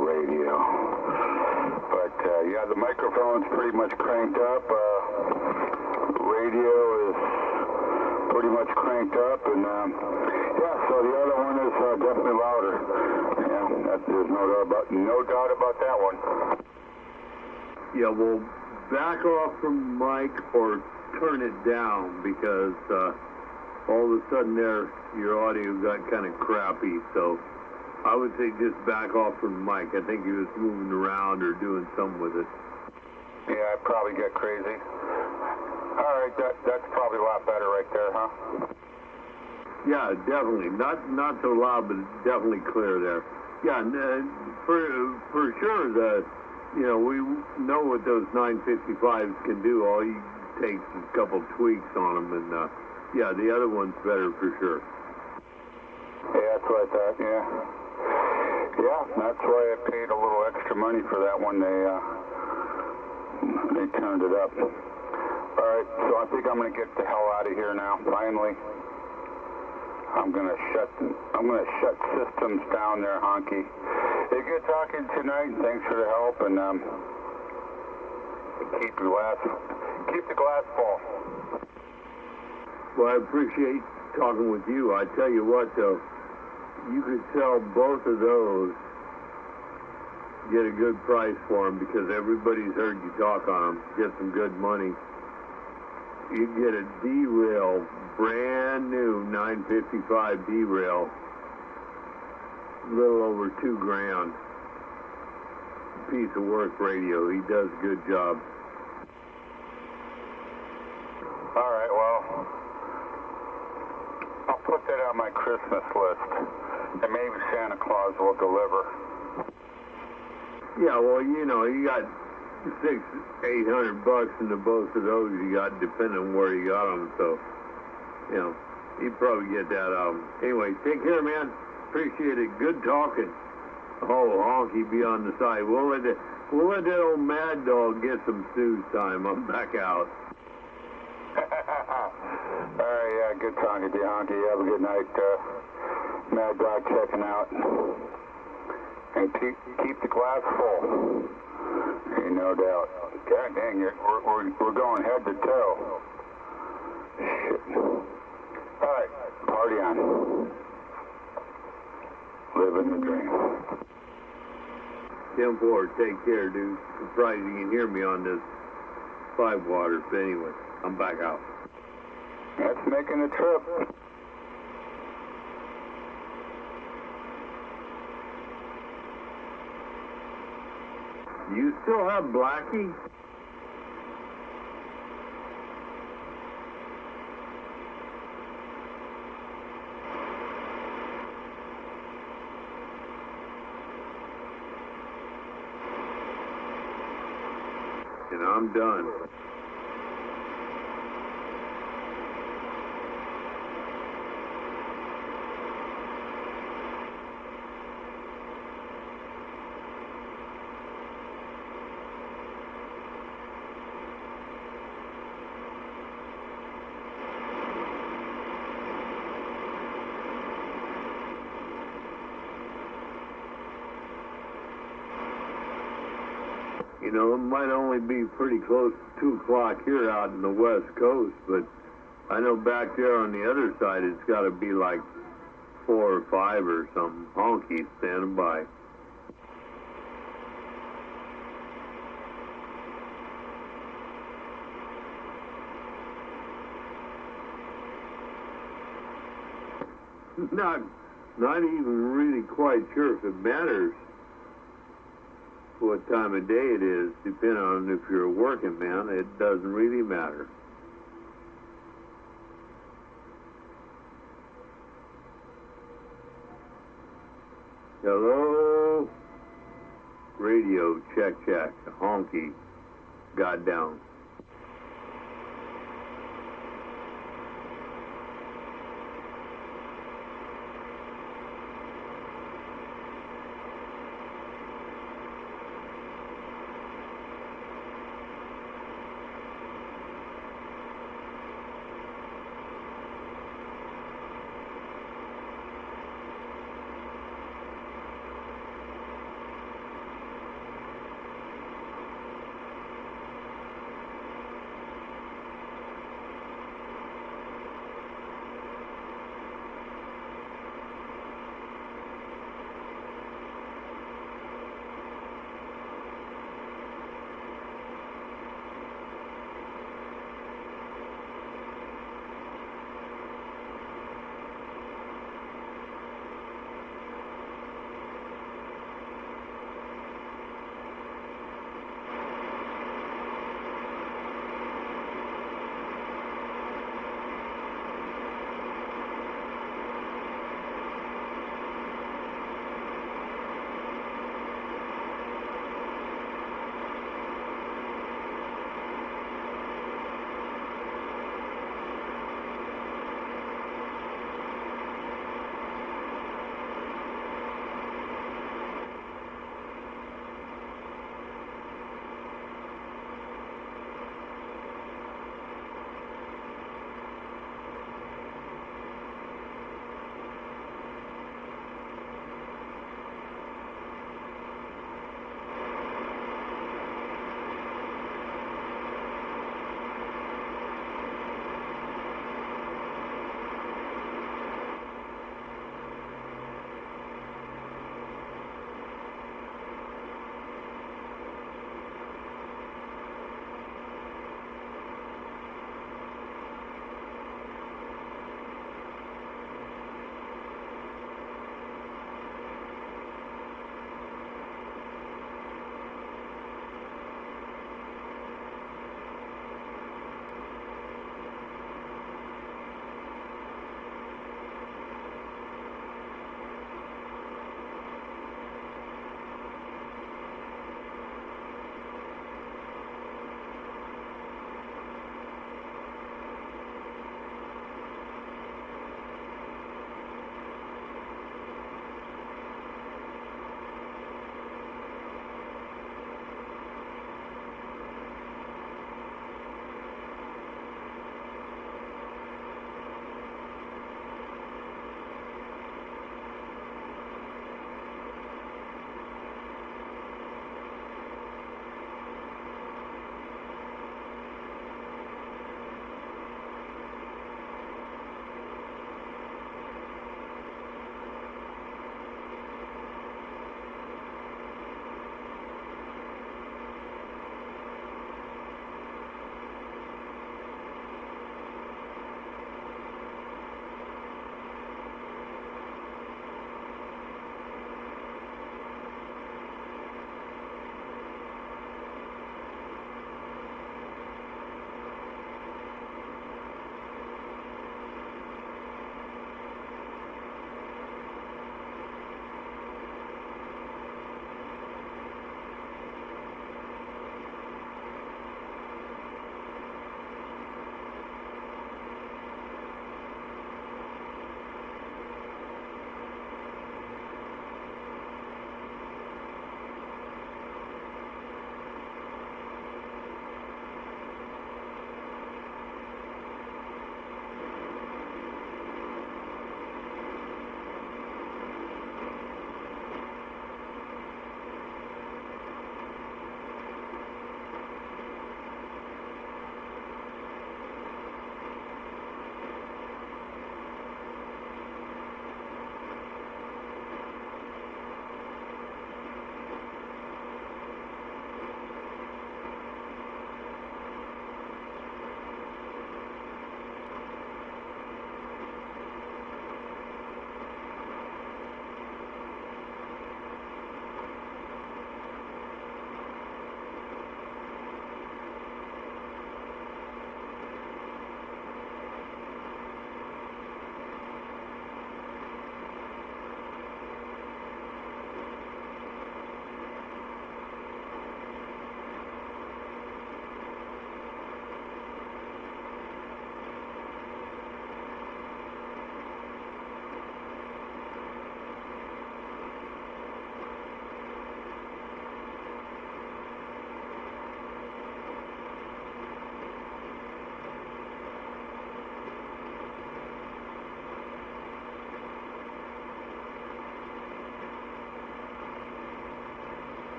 radio. But yeah, the microphone's pretty much cranked up. Radio is pretty much cranked up, and yeah, so the other one is definitely louder. Yeah, there's no doubt about that one. Yeah, well, back off from mic or turn it down, because all of a sudden there your audio got kind of crappy. So I would say just back off from the mic. I think he was moving around or doing something with it. Yeah, I probably get crazy. All right, that's probably a lot better right there, huh? Yeah, definitely. Not so loud, but definitely clear there. Yeah, for sure you know, we know what those 955s can do. All you take is a couple tweaks on them, and yeah, the other one's better for sure. Yeah, that's what I thought, yeah. Yeah, that's why I paid a little extra money for that one. They turned it up. All right, so I think I'm going to get the hell out of here now, finally. I'm going to shut systems down there, Honky. Hey, good talking tonight, and thanks for the help, and keep the glass full. Well, I appreciate talking with you. I tell you what, though, you could sell both of those, get a good price for them, because everybody's heard you talk on them, get some good money. You get a D-rail, brand new 955 D-rail, a little over $2,000. Piece of work radio. He does a good job. All right, well, I'll put that on my Christmas list, and maybe Santa Claus will deliver. Yeah, well, you know, you got $600-800 into both of those. You got, depending on where you got them. So, you know, you'd probably get that out of them. Anyway, take care, man. Appreciate it. Good talking. Oh, Honky be on the side. We'll let that old Mad Dog get some snooze time. I'm back out. All right, yeah, good talking to you, Honky. Have a good night. Mad Dog checking out. And keep the glass full. Ain't no doubt. God dang it, we're going head to toe. Shit. All right, party on. Living the dream. Tim Ford, take care, dude. Surprised you can hear me on this 5-water. But anyway, I'm back out. That's making a trip. You still have Blackie? And I'm done. You know, it might only be pretty close to 2 o'clock here out in the West Coast, but I know back there on the other side it's got to be like 4 or 5 or something. Honky standing by. Not even really quite sure if it matters what time of day it is, depending on if you're a working man. It doesn't really matter. Hello? Radio, check. Honky got down.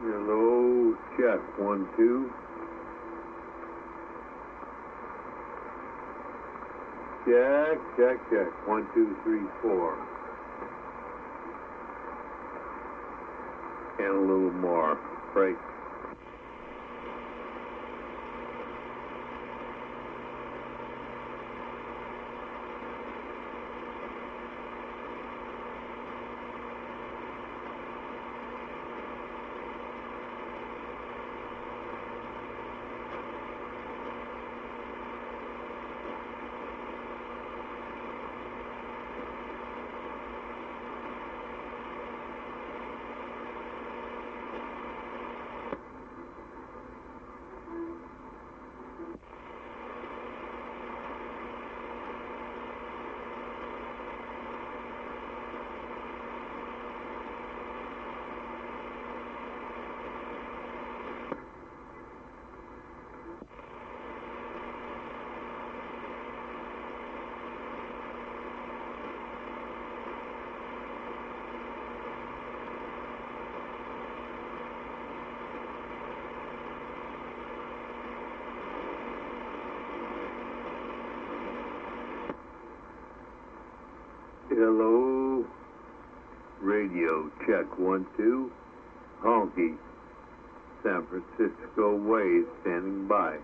Hello, check, 1, 2. Check, check, check, 1, 2, 3, 4. And a little more. Break. Hello, radio, check, 1, 2. Honky, San Francisco Way, standing by.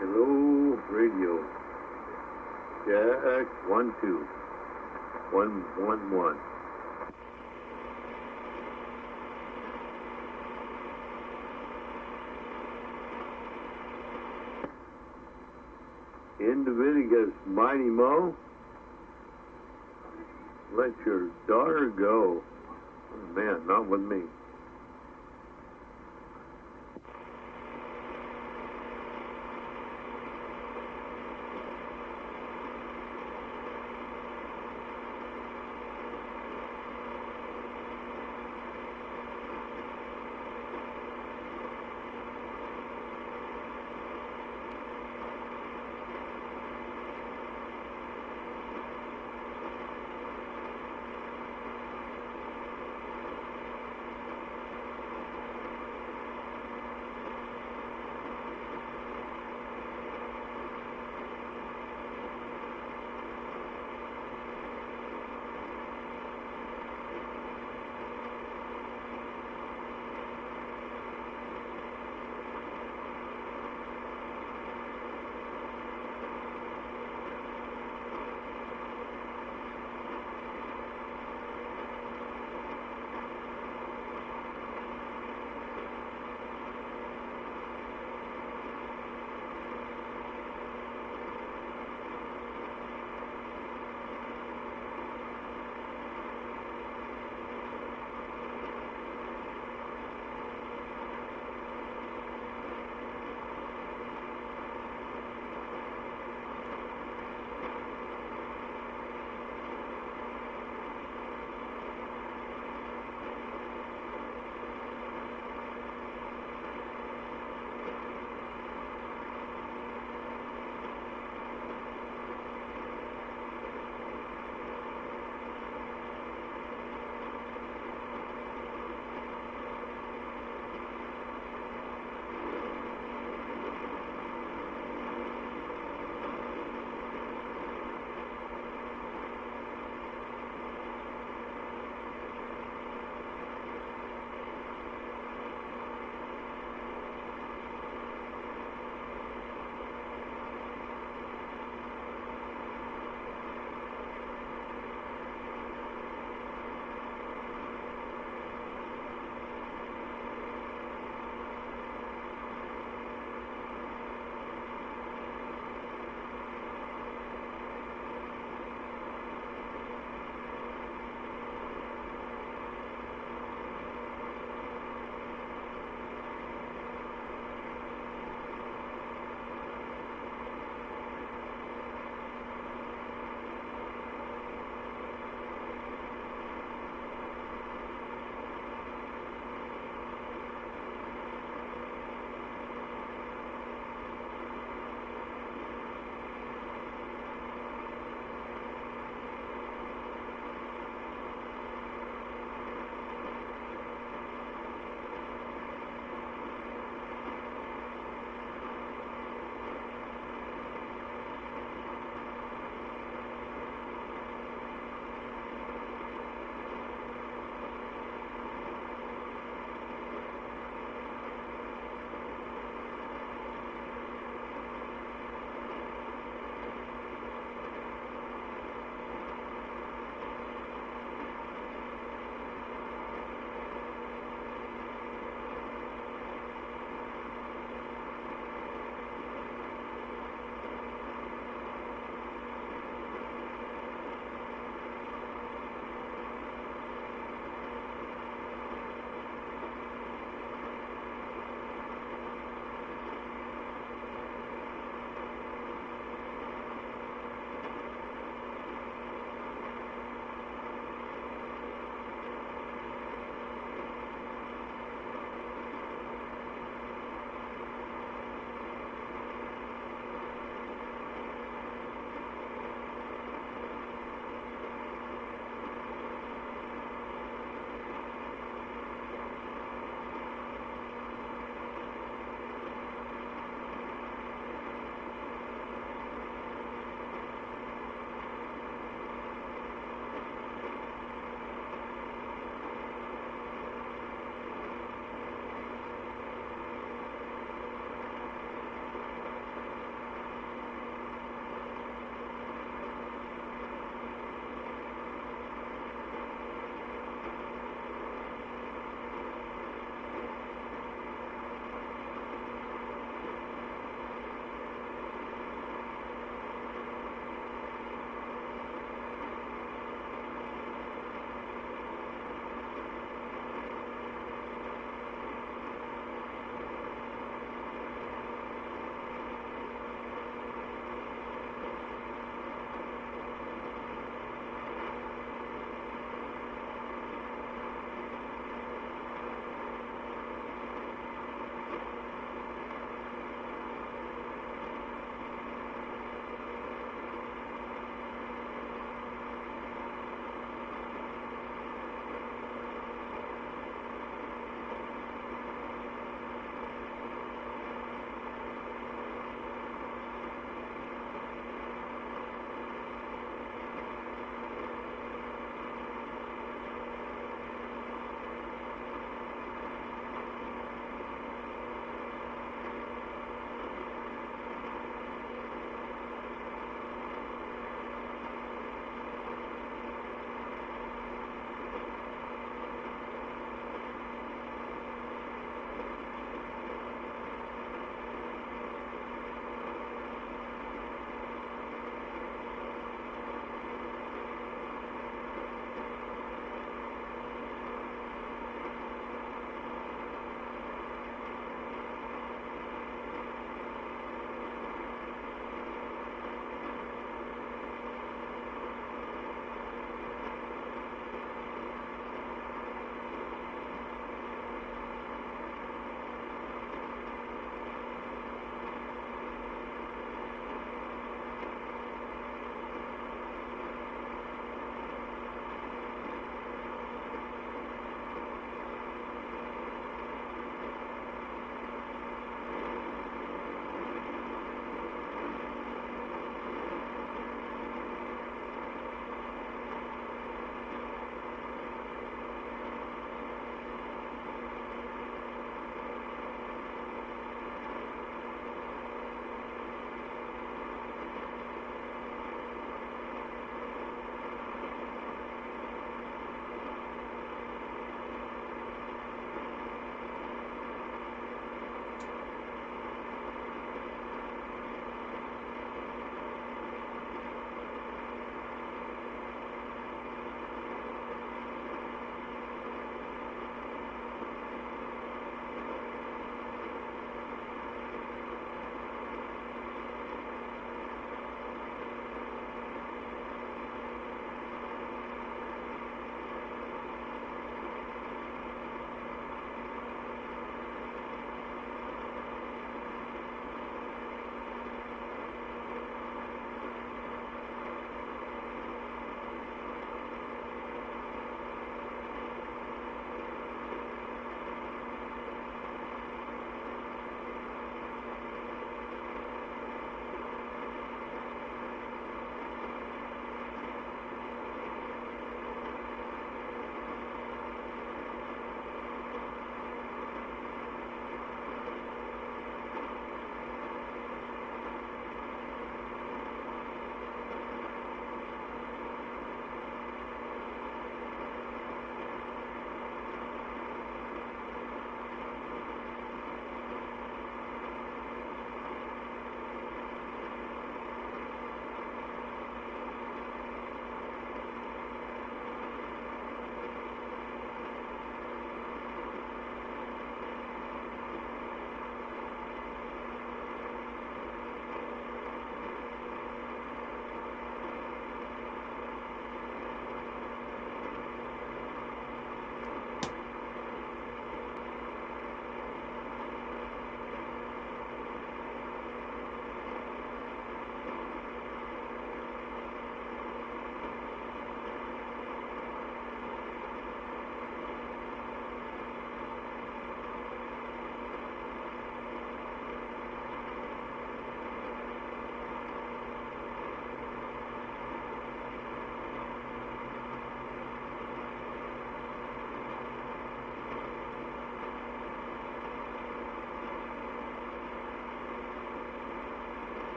Hello, radio. Check 1 2 1 1 1. In Leviticus, Mighty Mo, let your daughter go. Oh, man, not with me.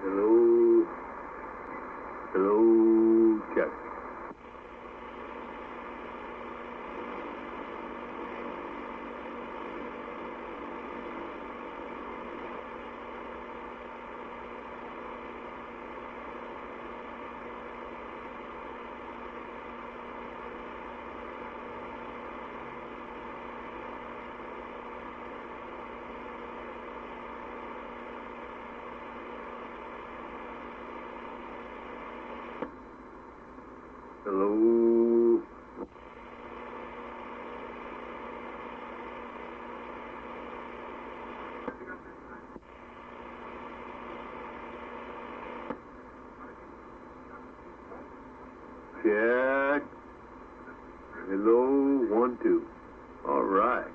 Hello. Hello. Check. Hello. Check. Hello. 1, 2. All right.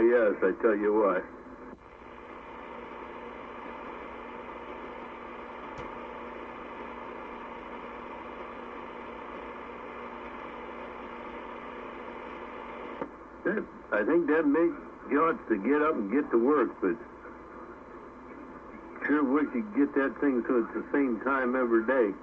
yes, I tell you what. I think that makes Jots to get up and get to work, but sure wish you'd get that thing so it's the same time every day.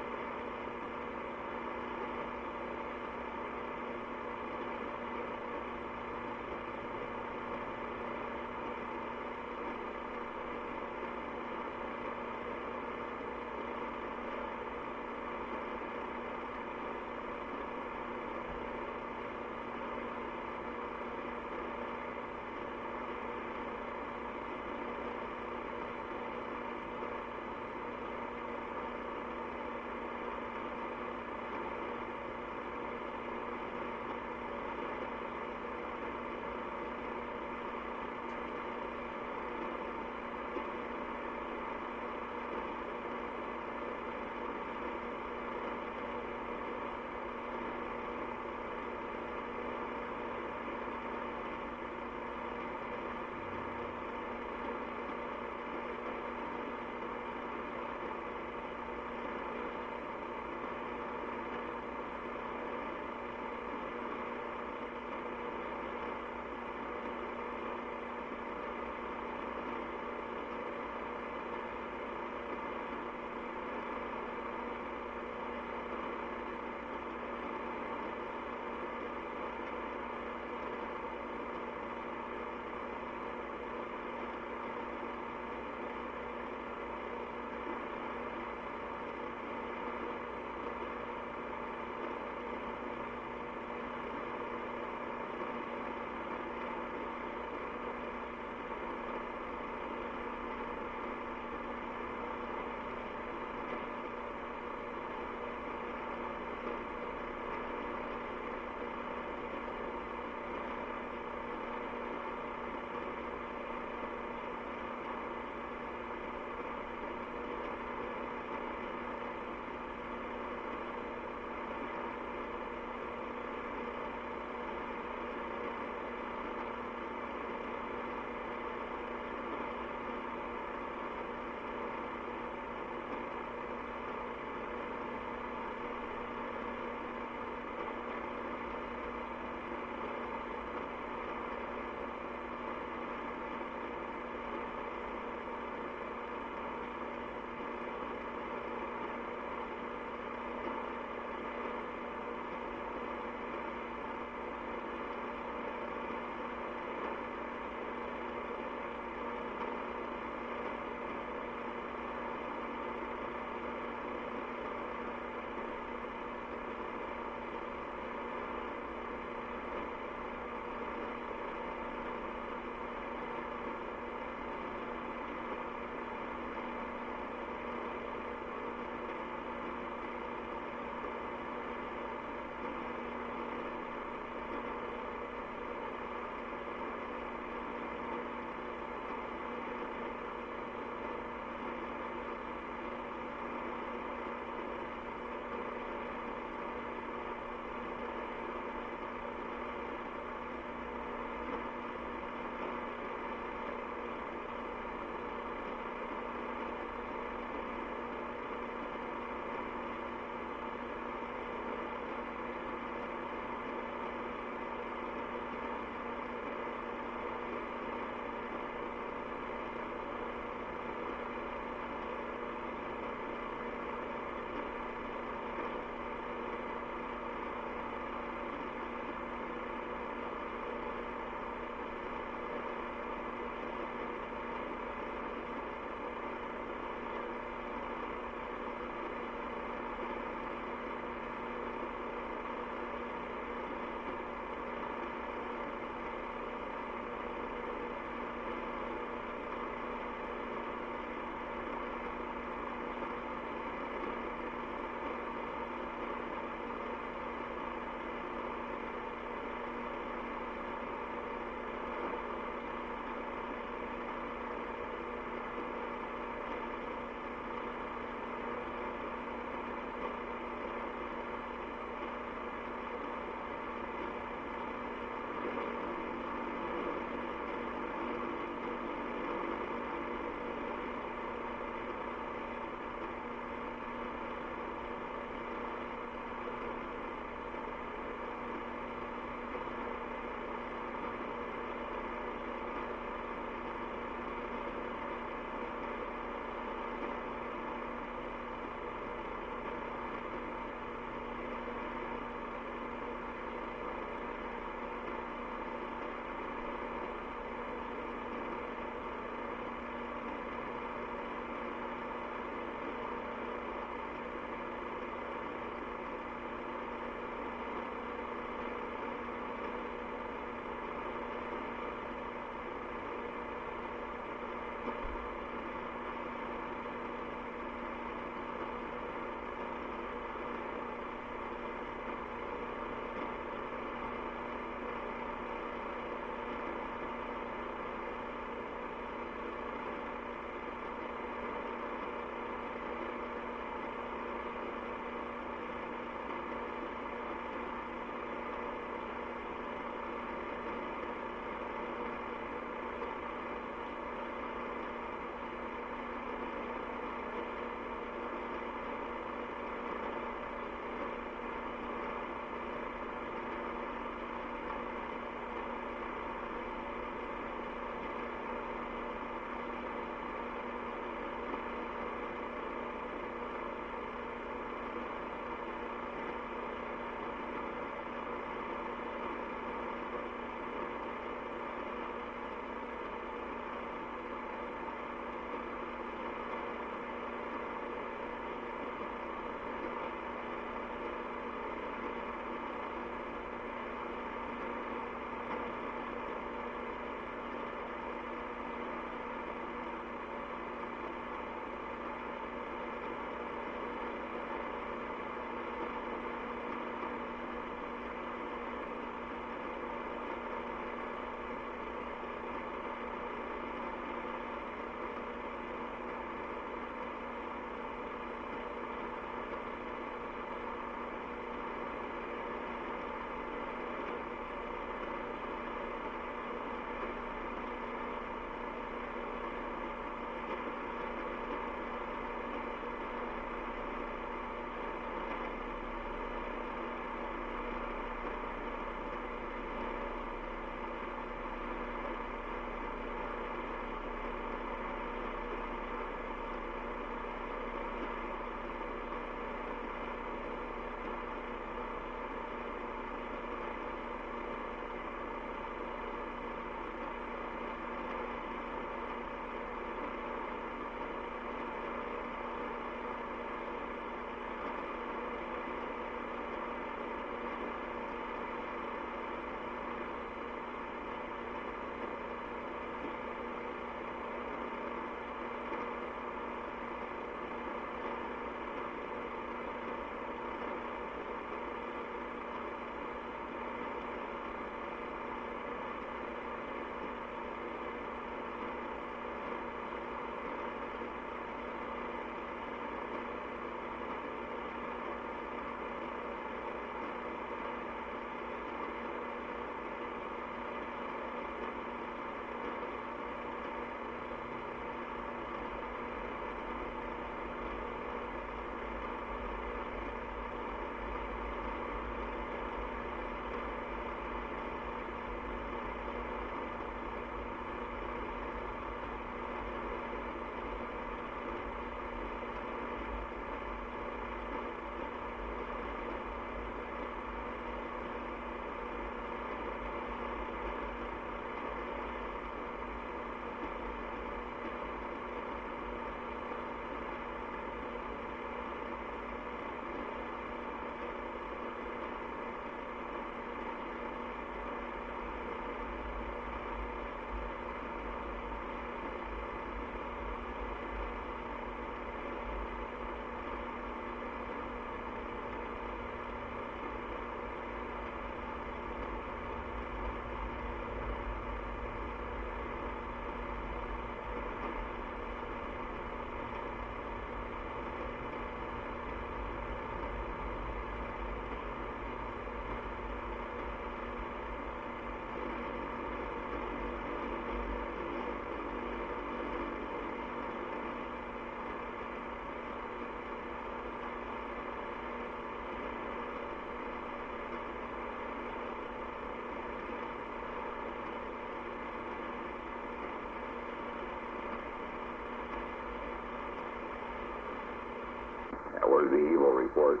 the evil report.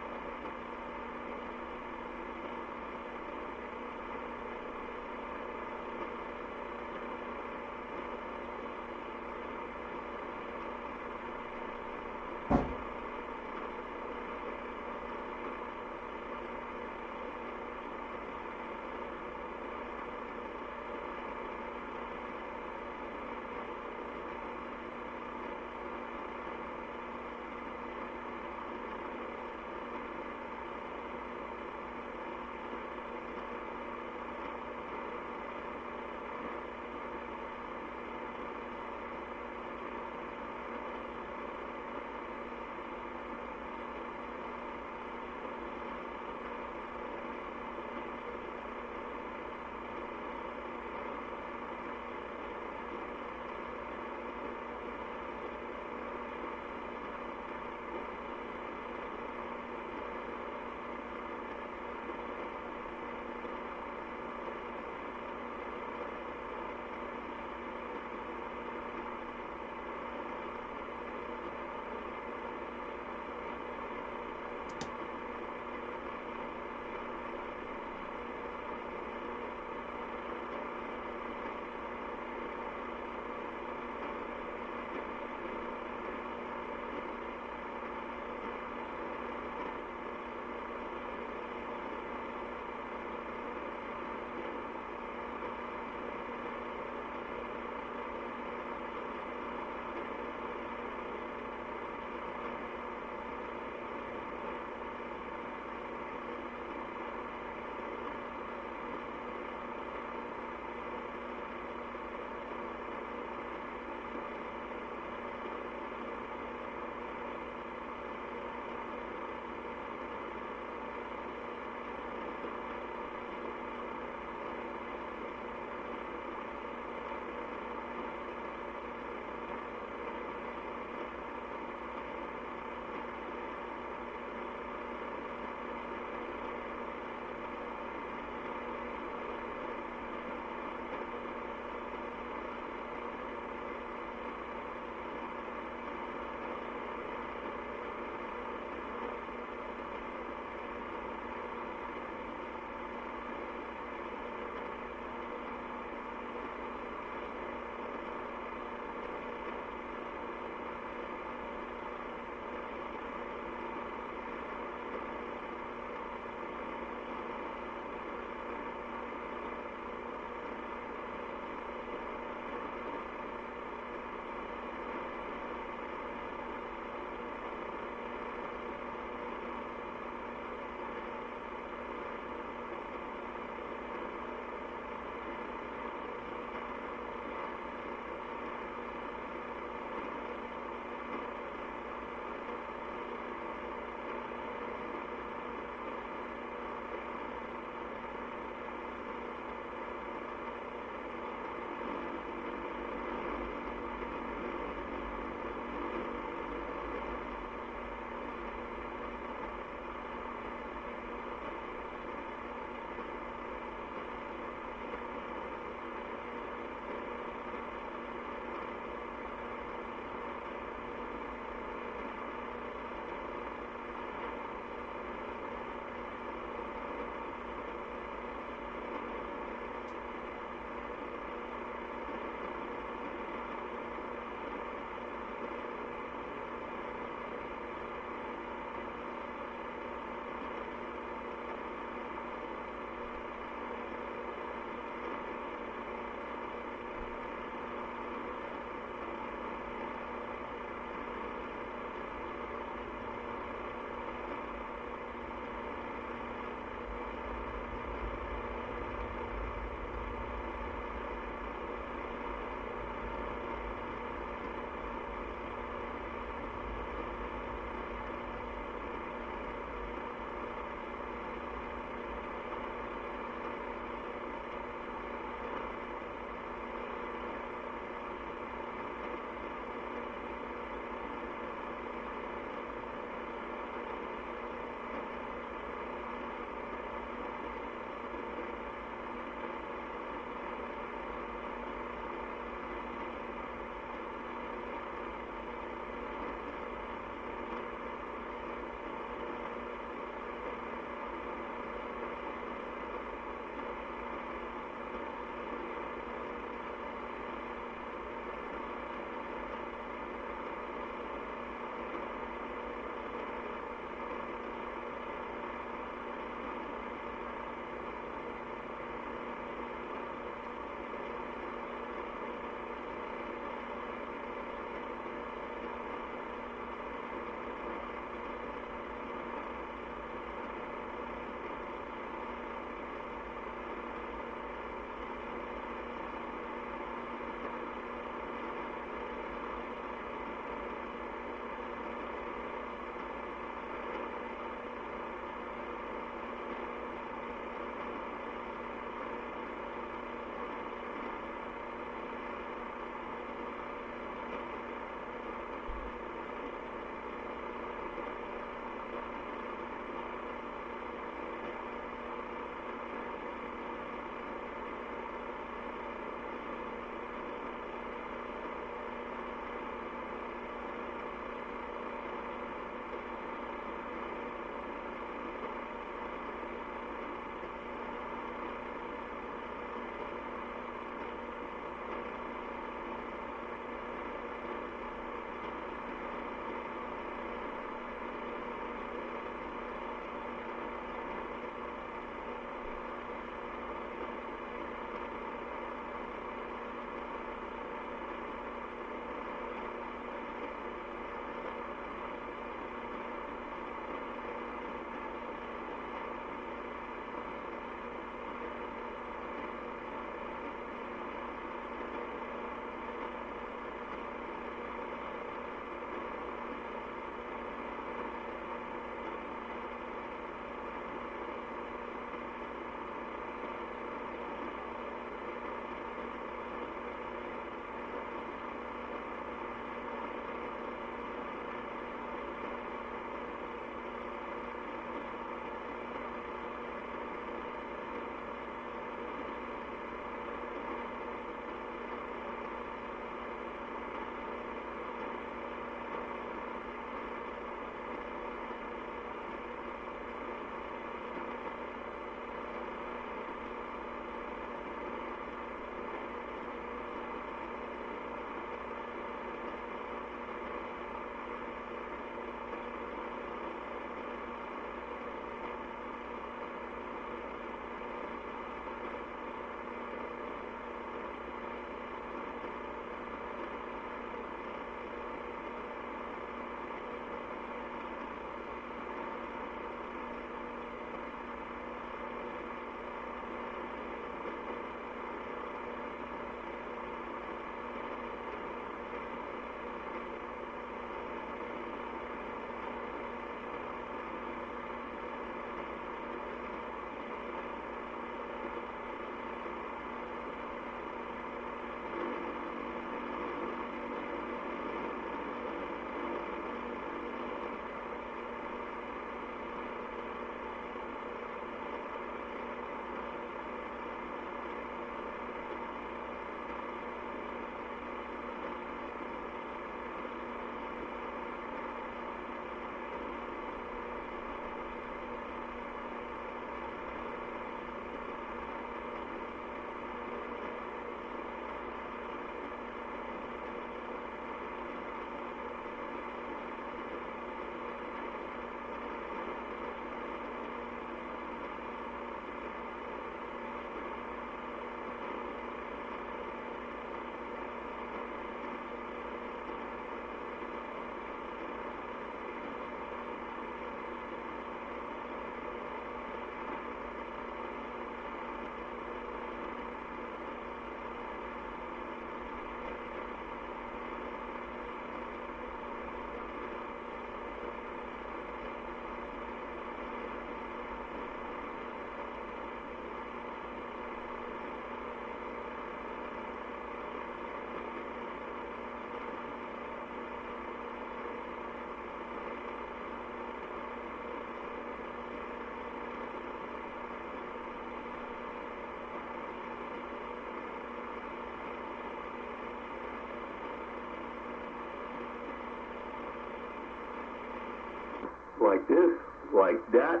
like this, like that,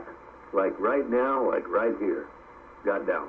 like right now, like right here. Got down.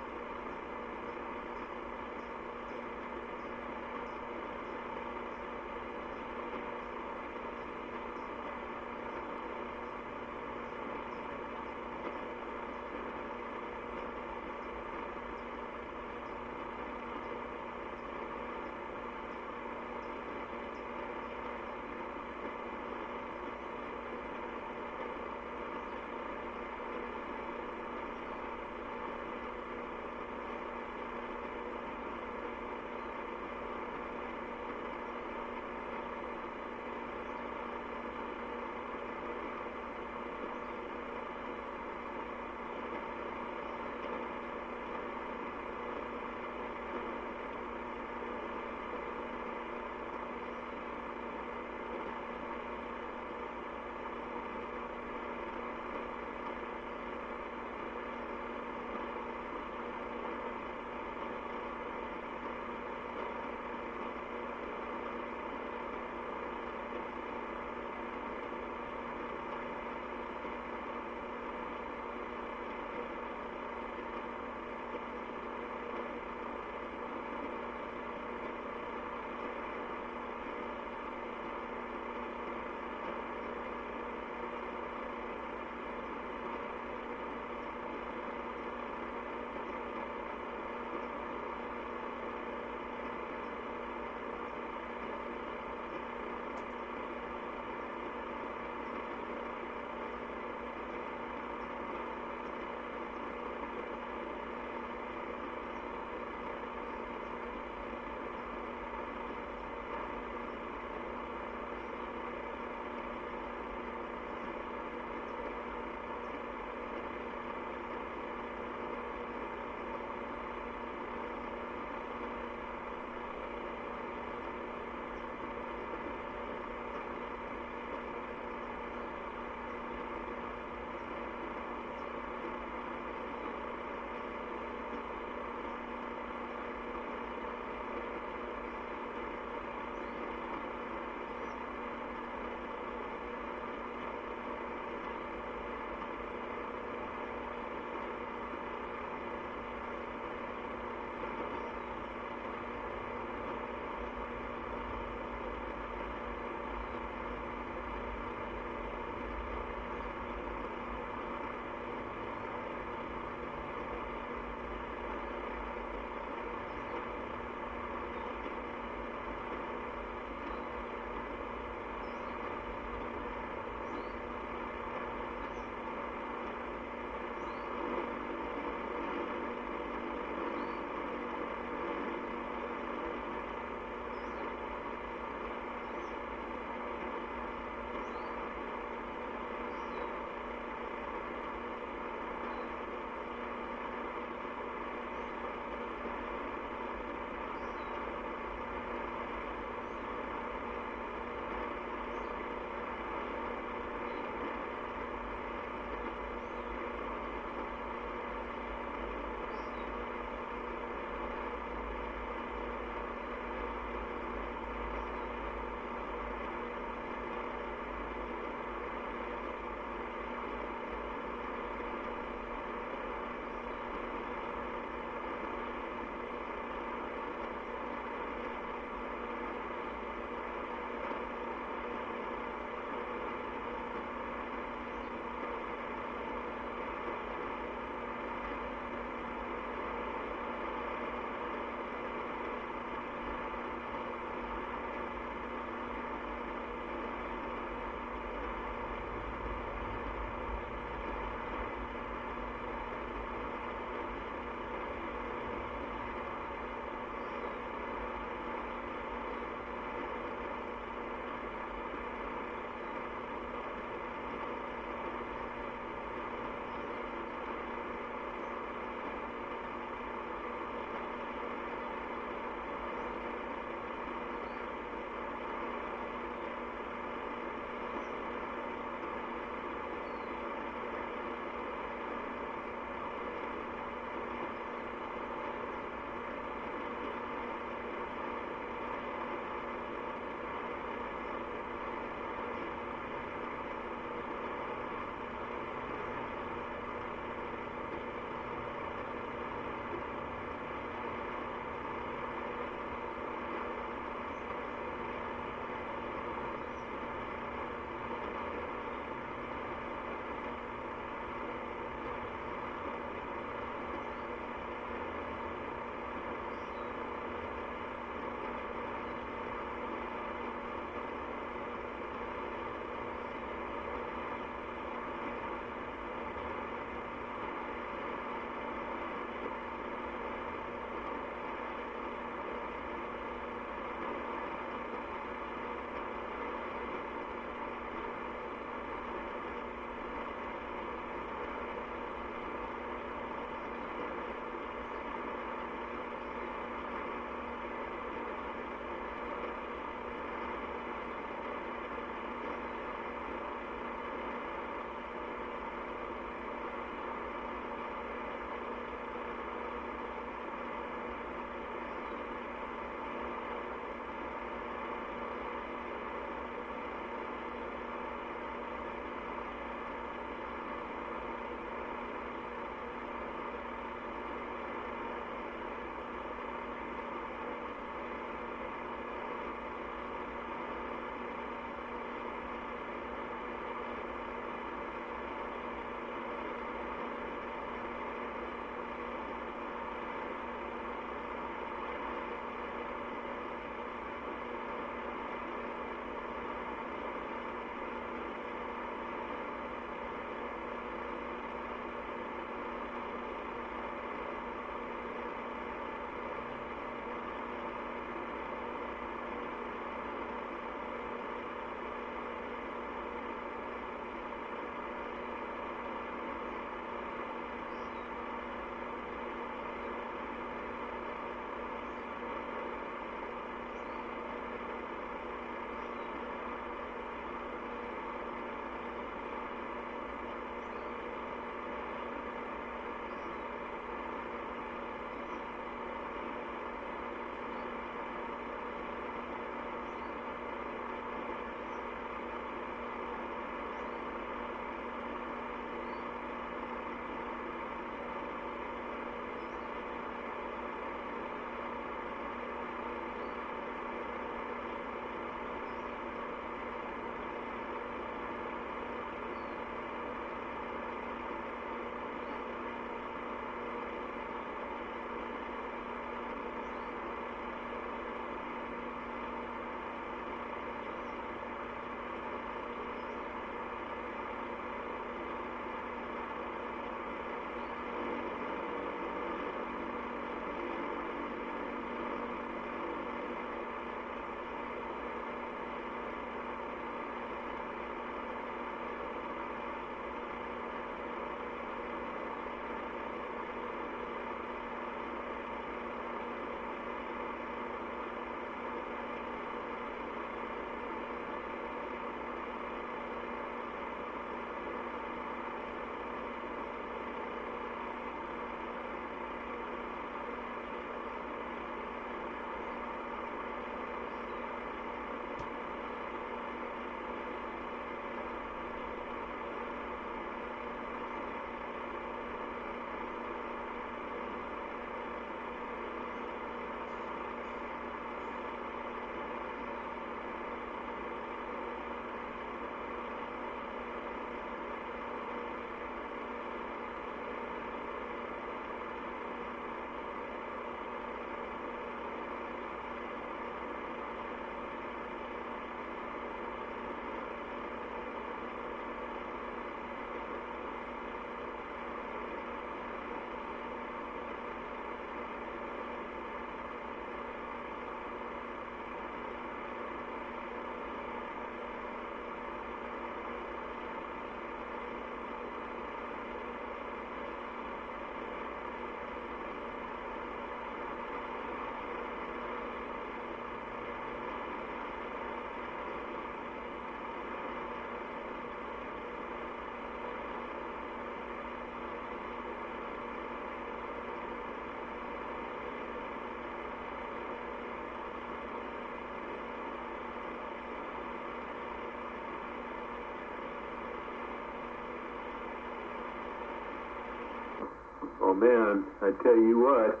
man, I tell you what.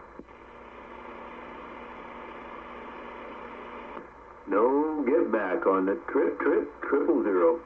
No get back on the trip 000.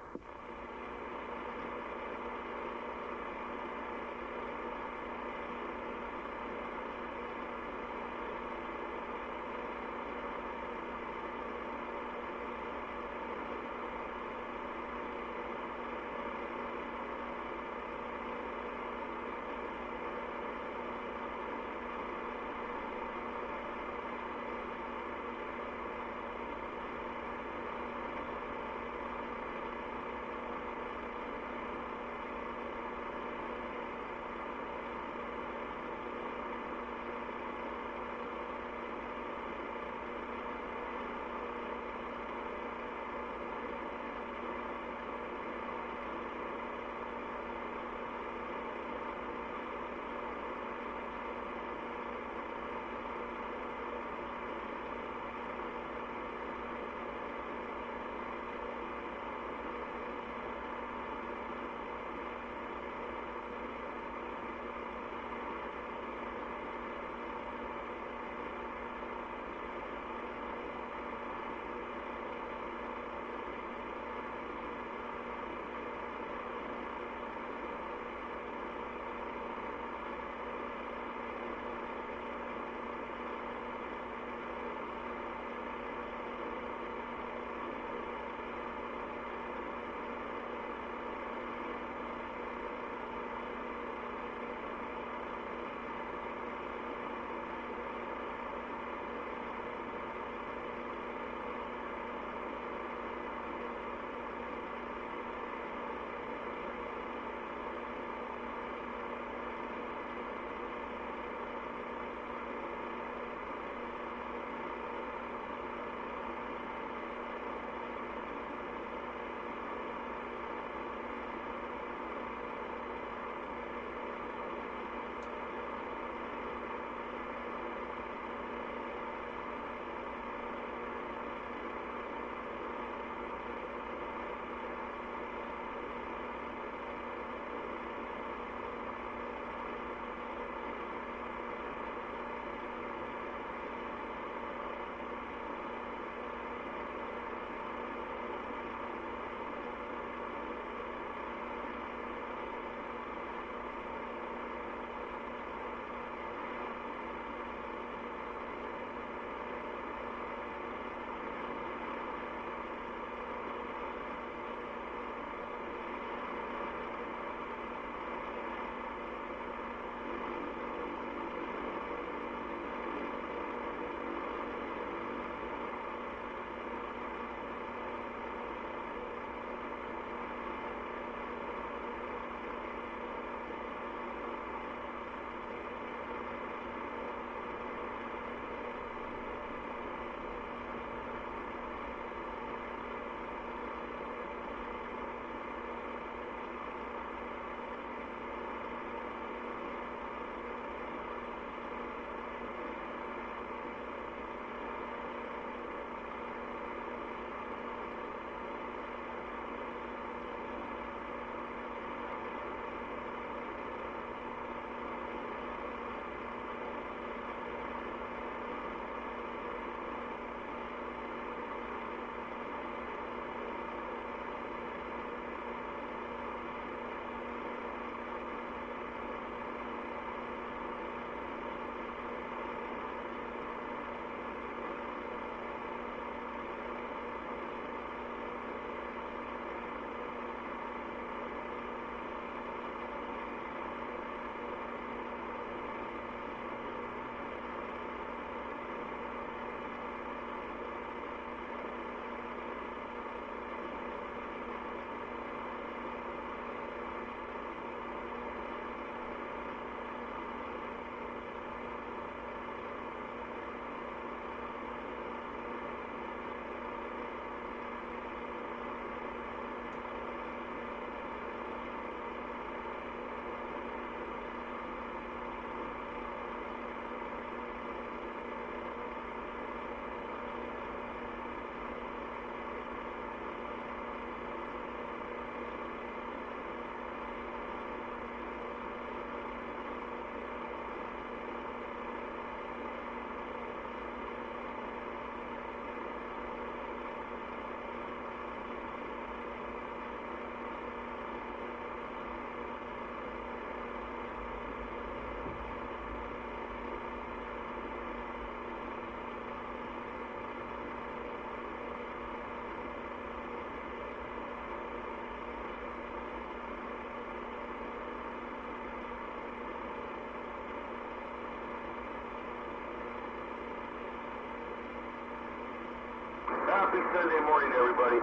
Happy Sunday morning, everybody.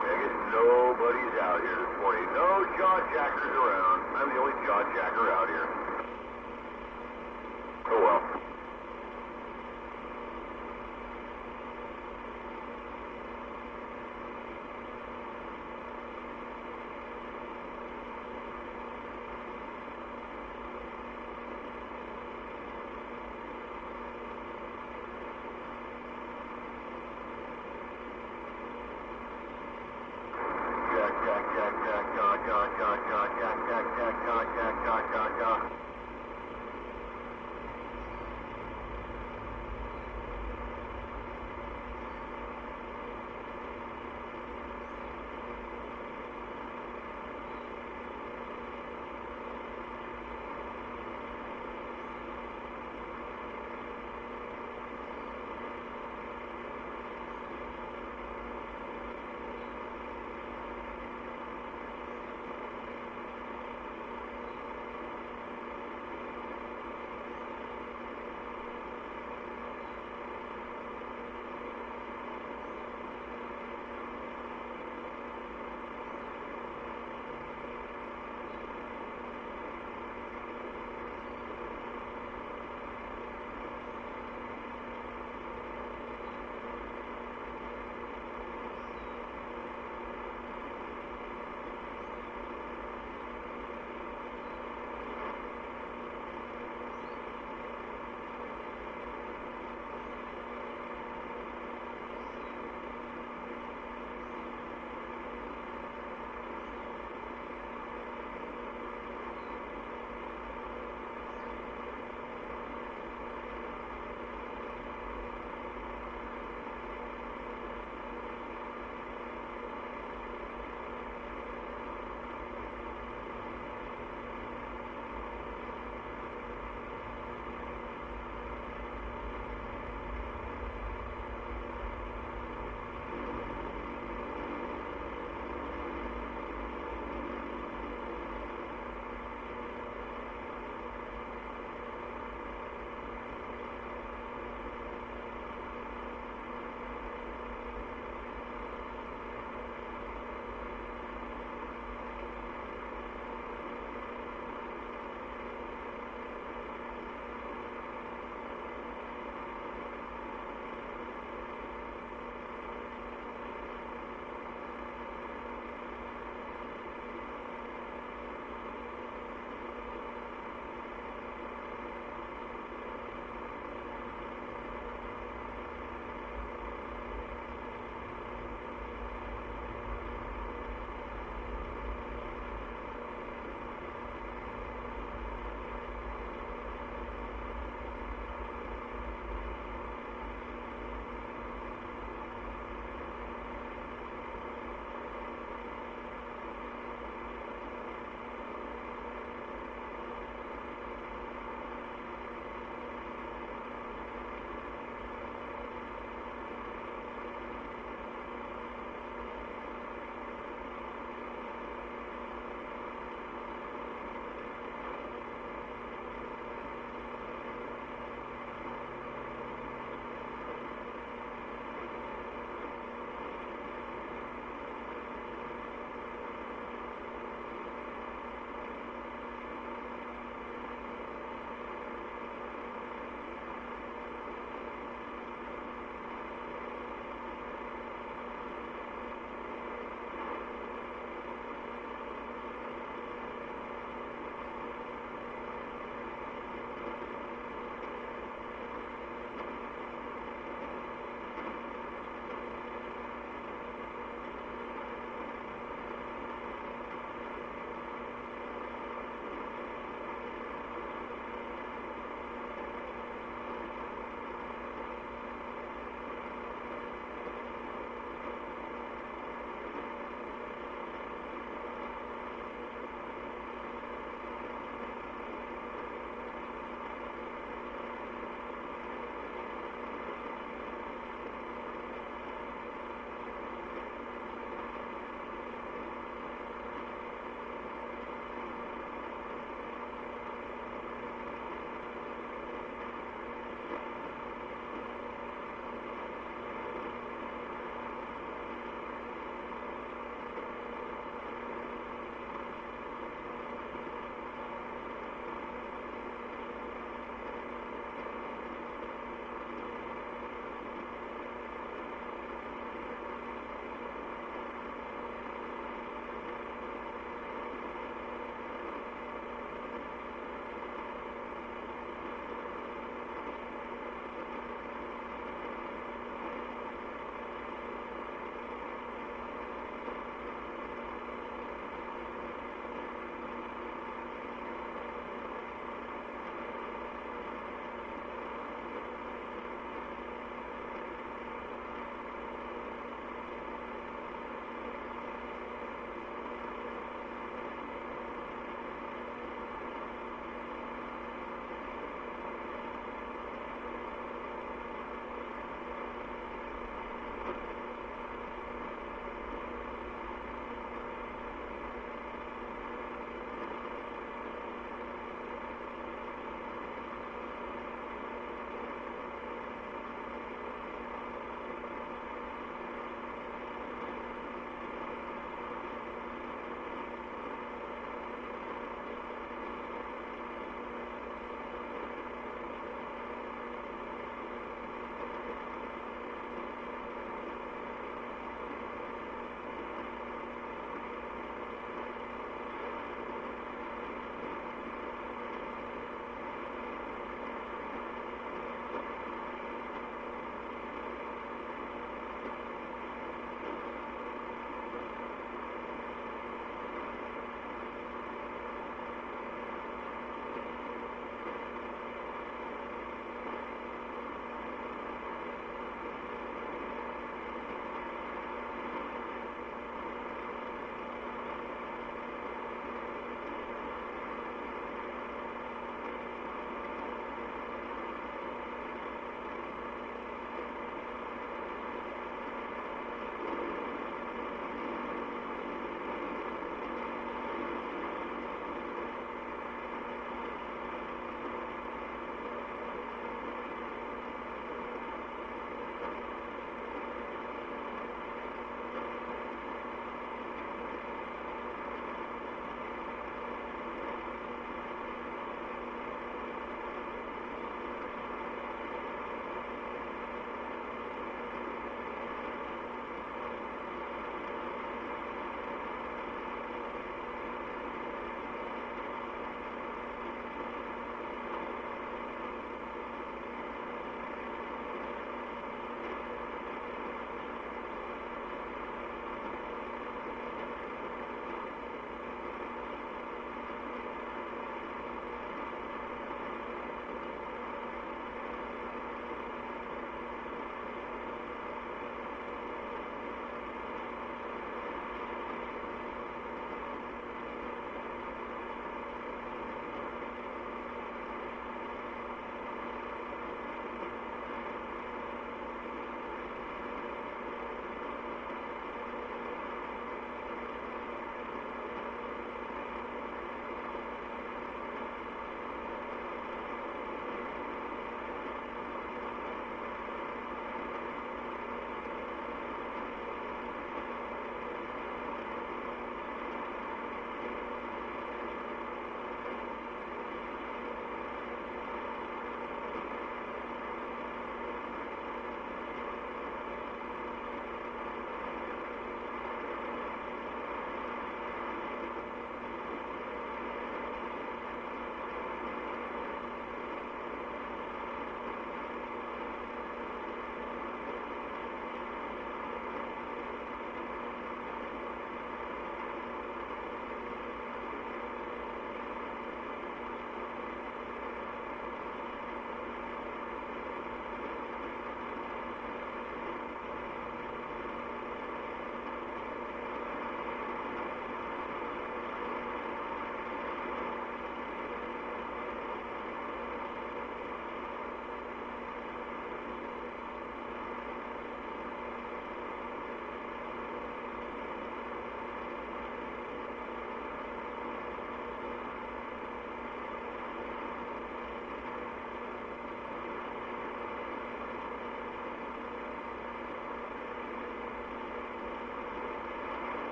I guess nobody's out here this morning. No jaw-jackers around. I'm the only jaw-jacker out here. Oh well.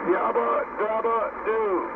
Yabba, dabba, do.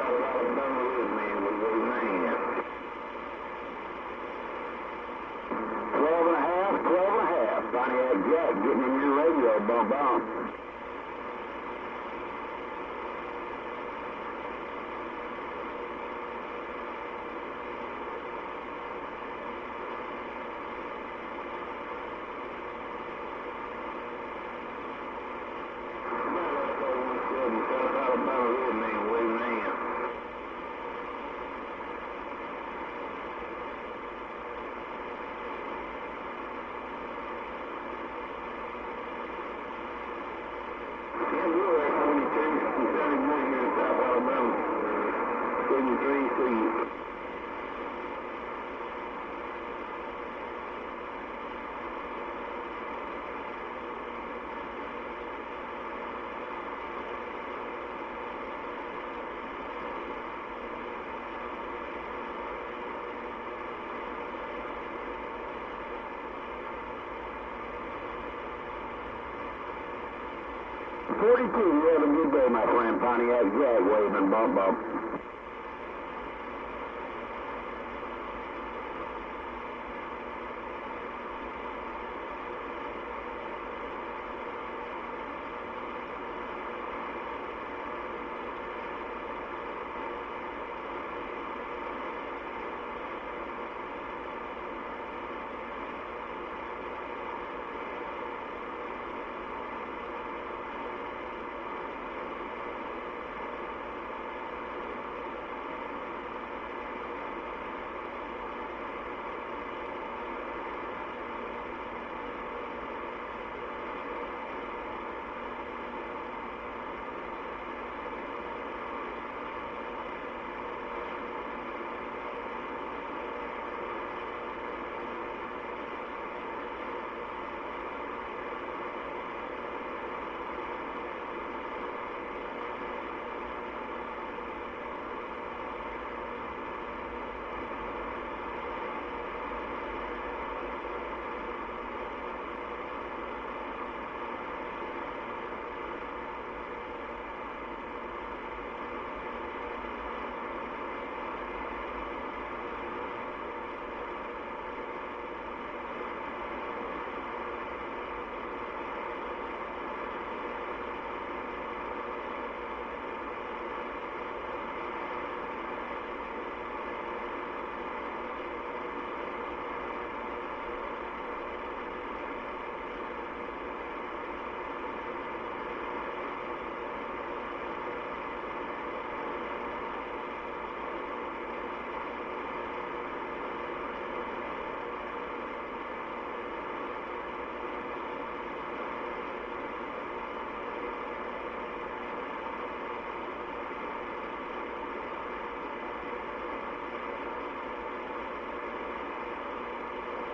South Alabama with me, and we're waving our hand. 12 and a half, 12 and a half. Pontiac Jack getting in your radio, bump bump. South Alabama with me, and waving our hand. You have a good day, my friend. Pontiac Jag waving bump bump.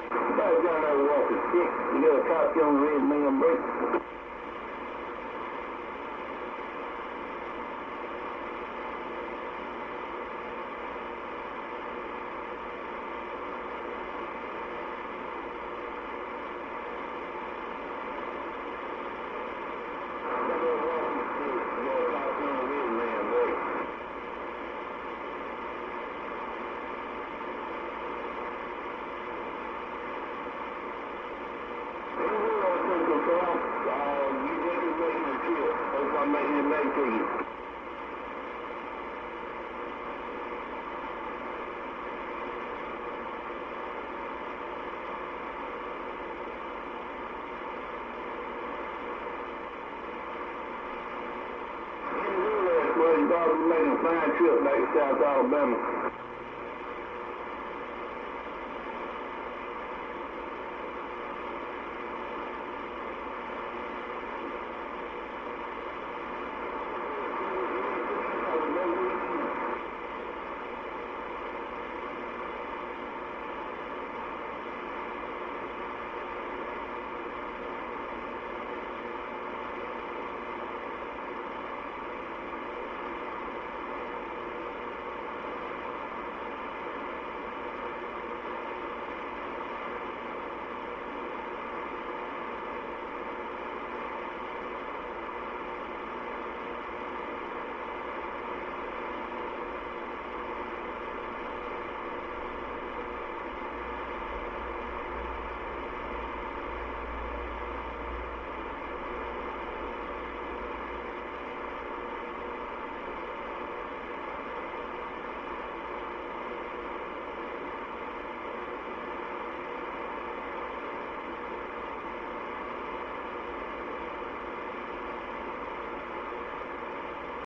Somebody's got another walking stick. You got a copy on the red man break. I'm making it back to you. Buddy, Bob, making a fine trip back to South Alabama.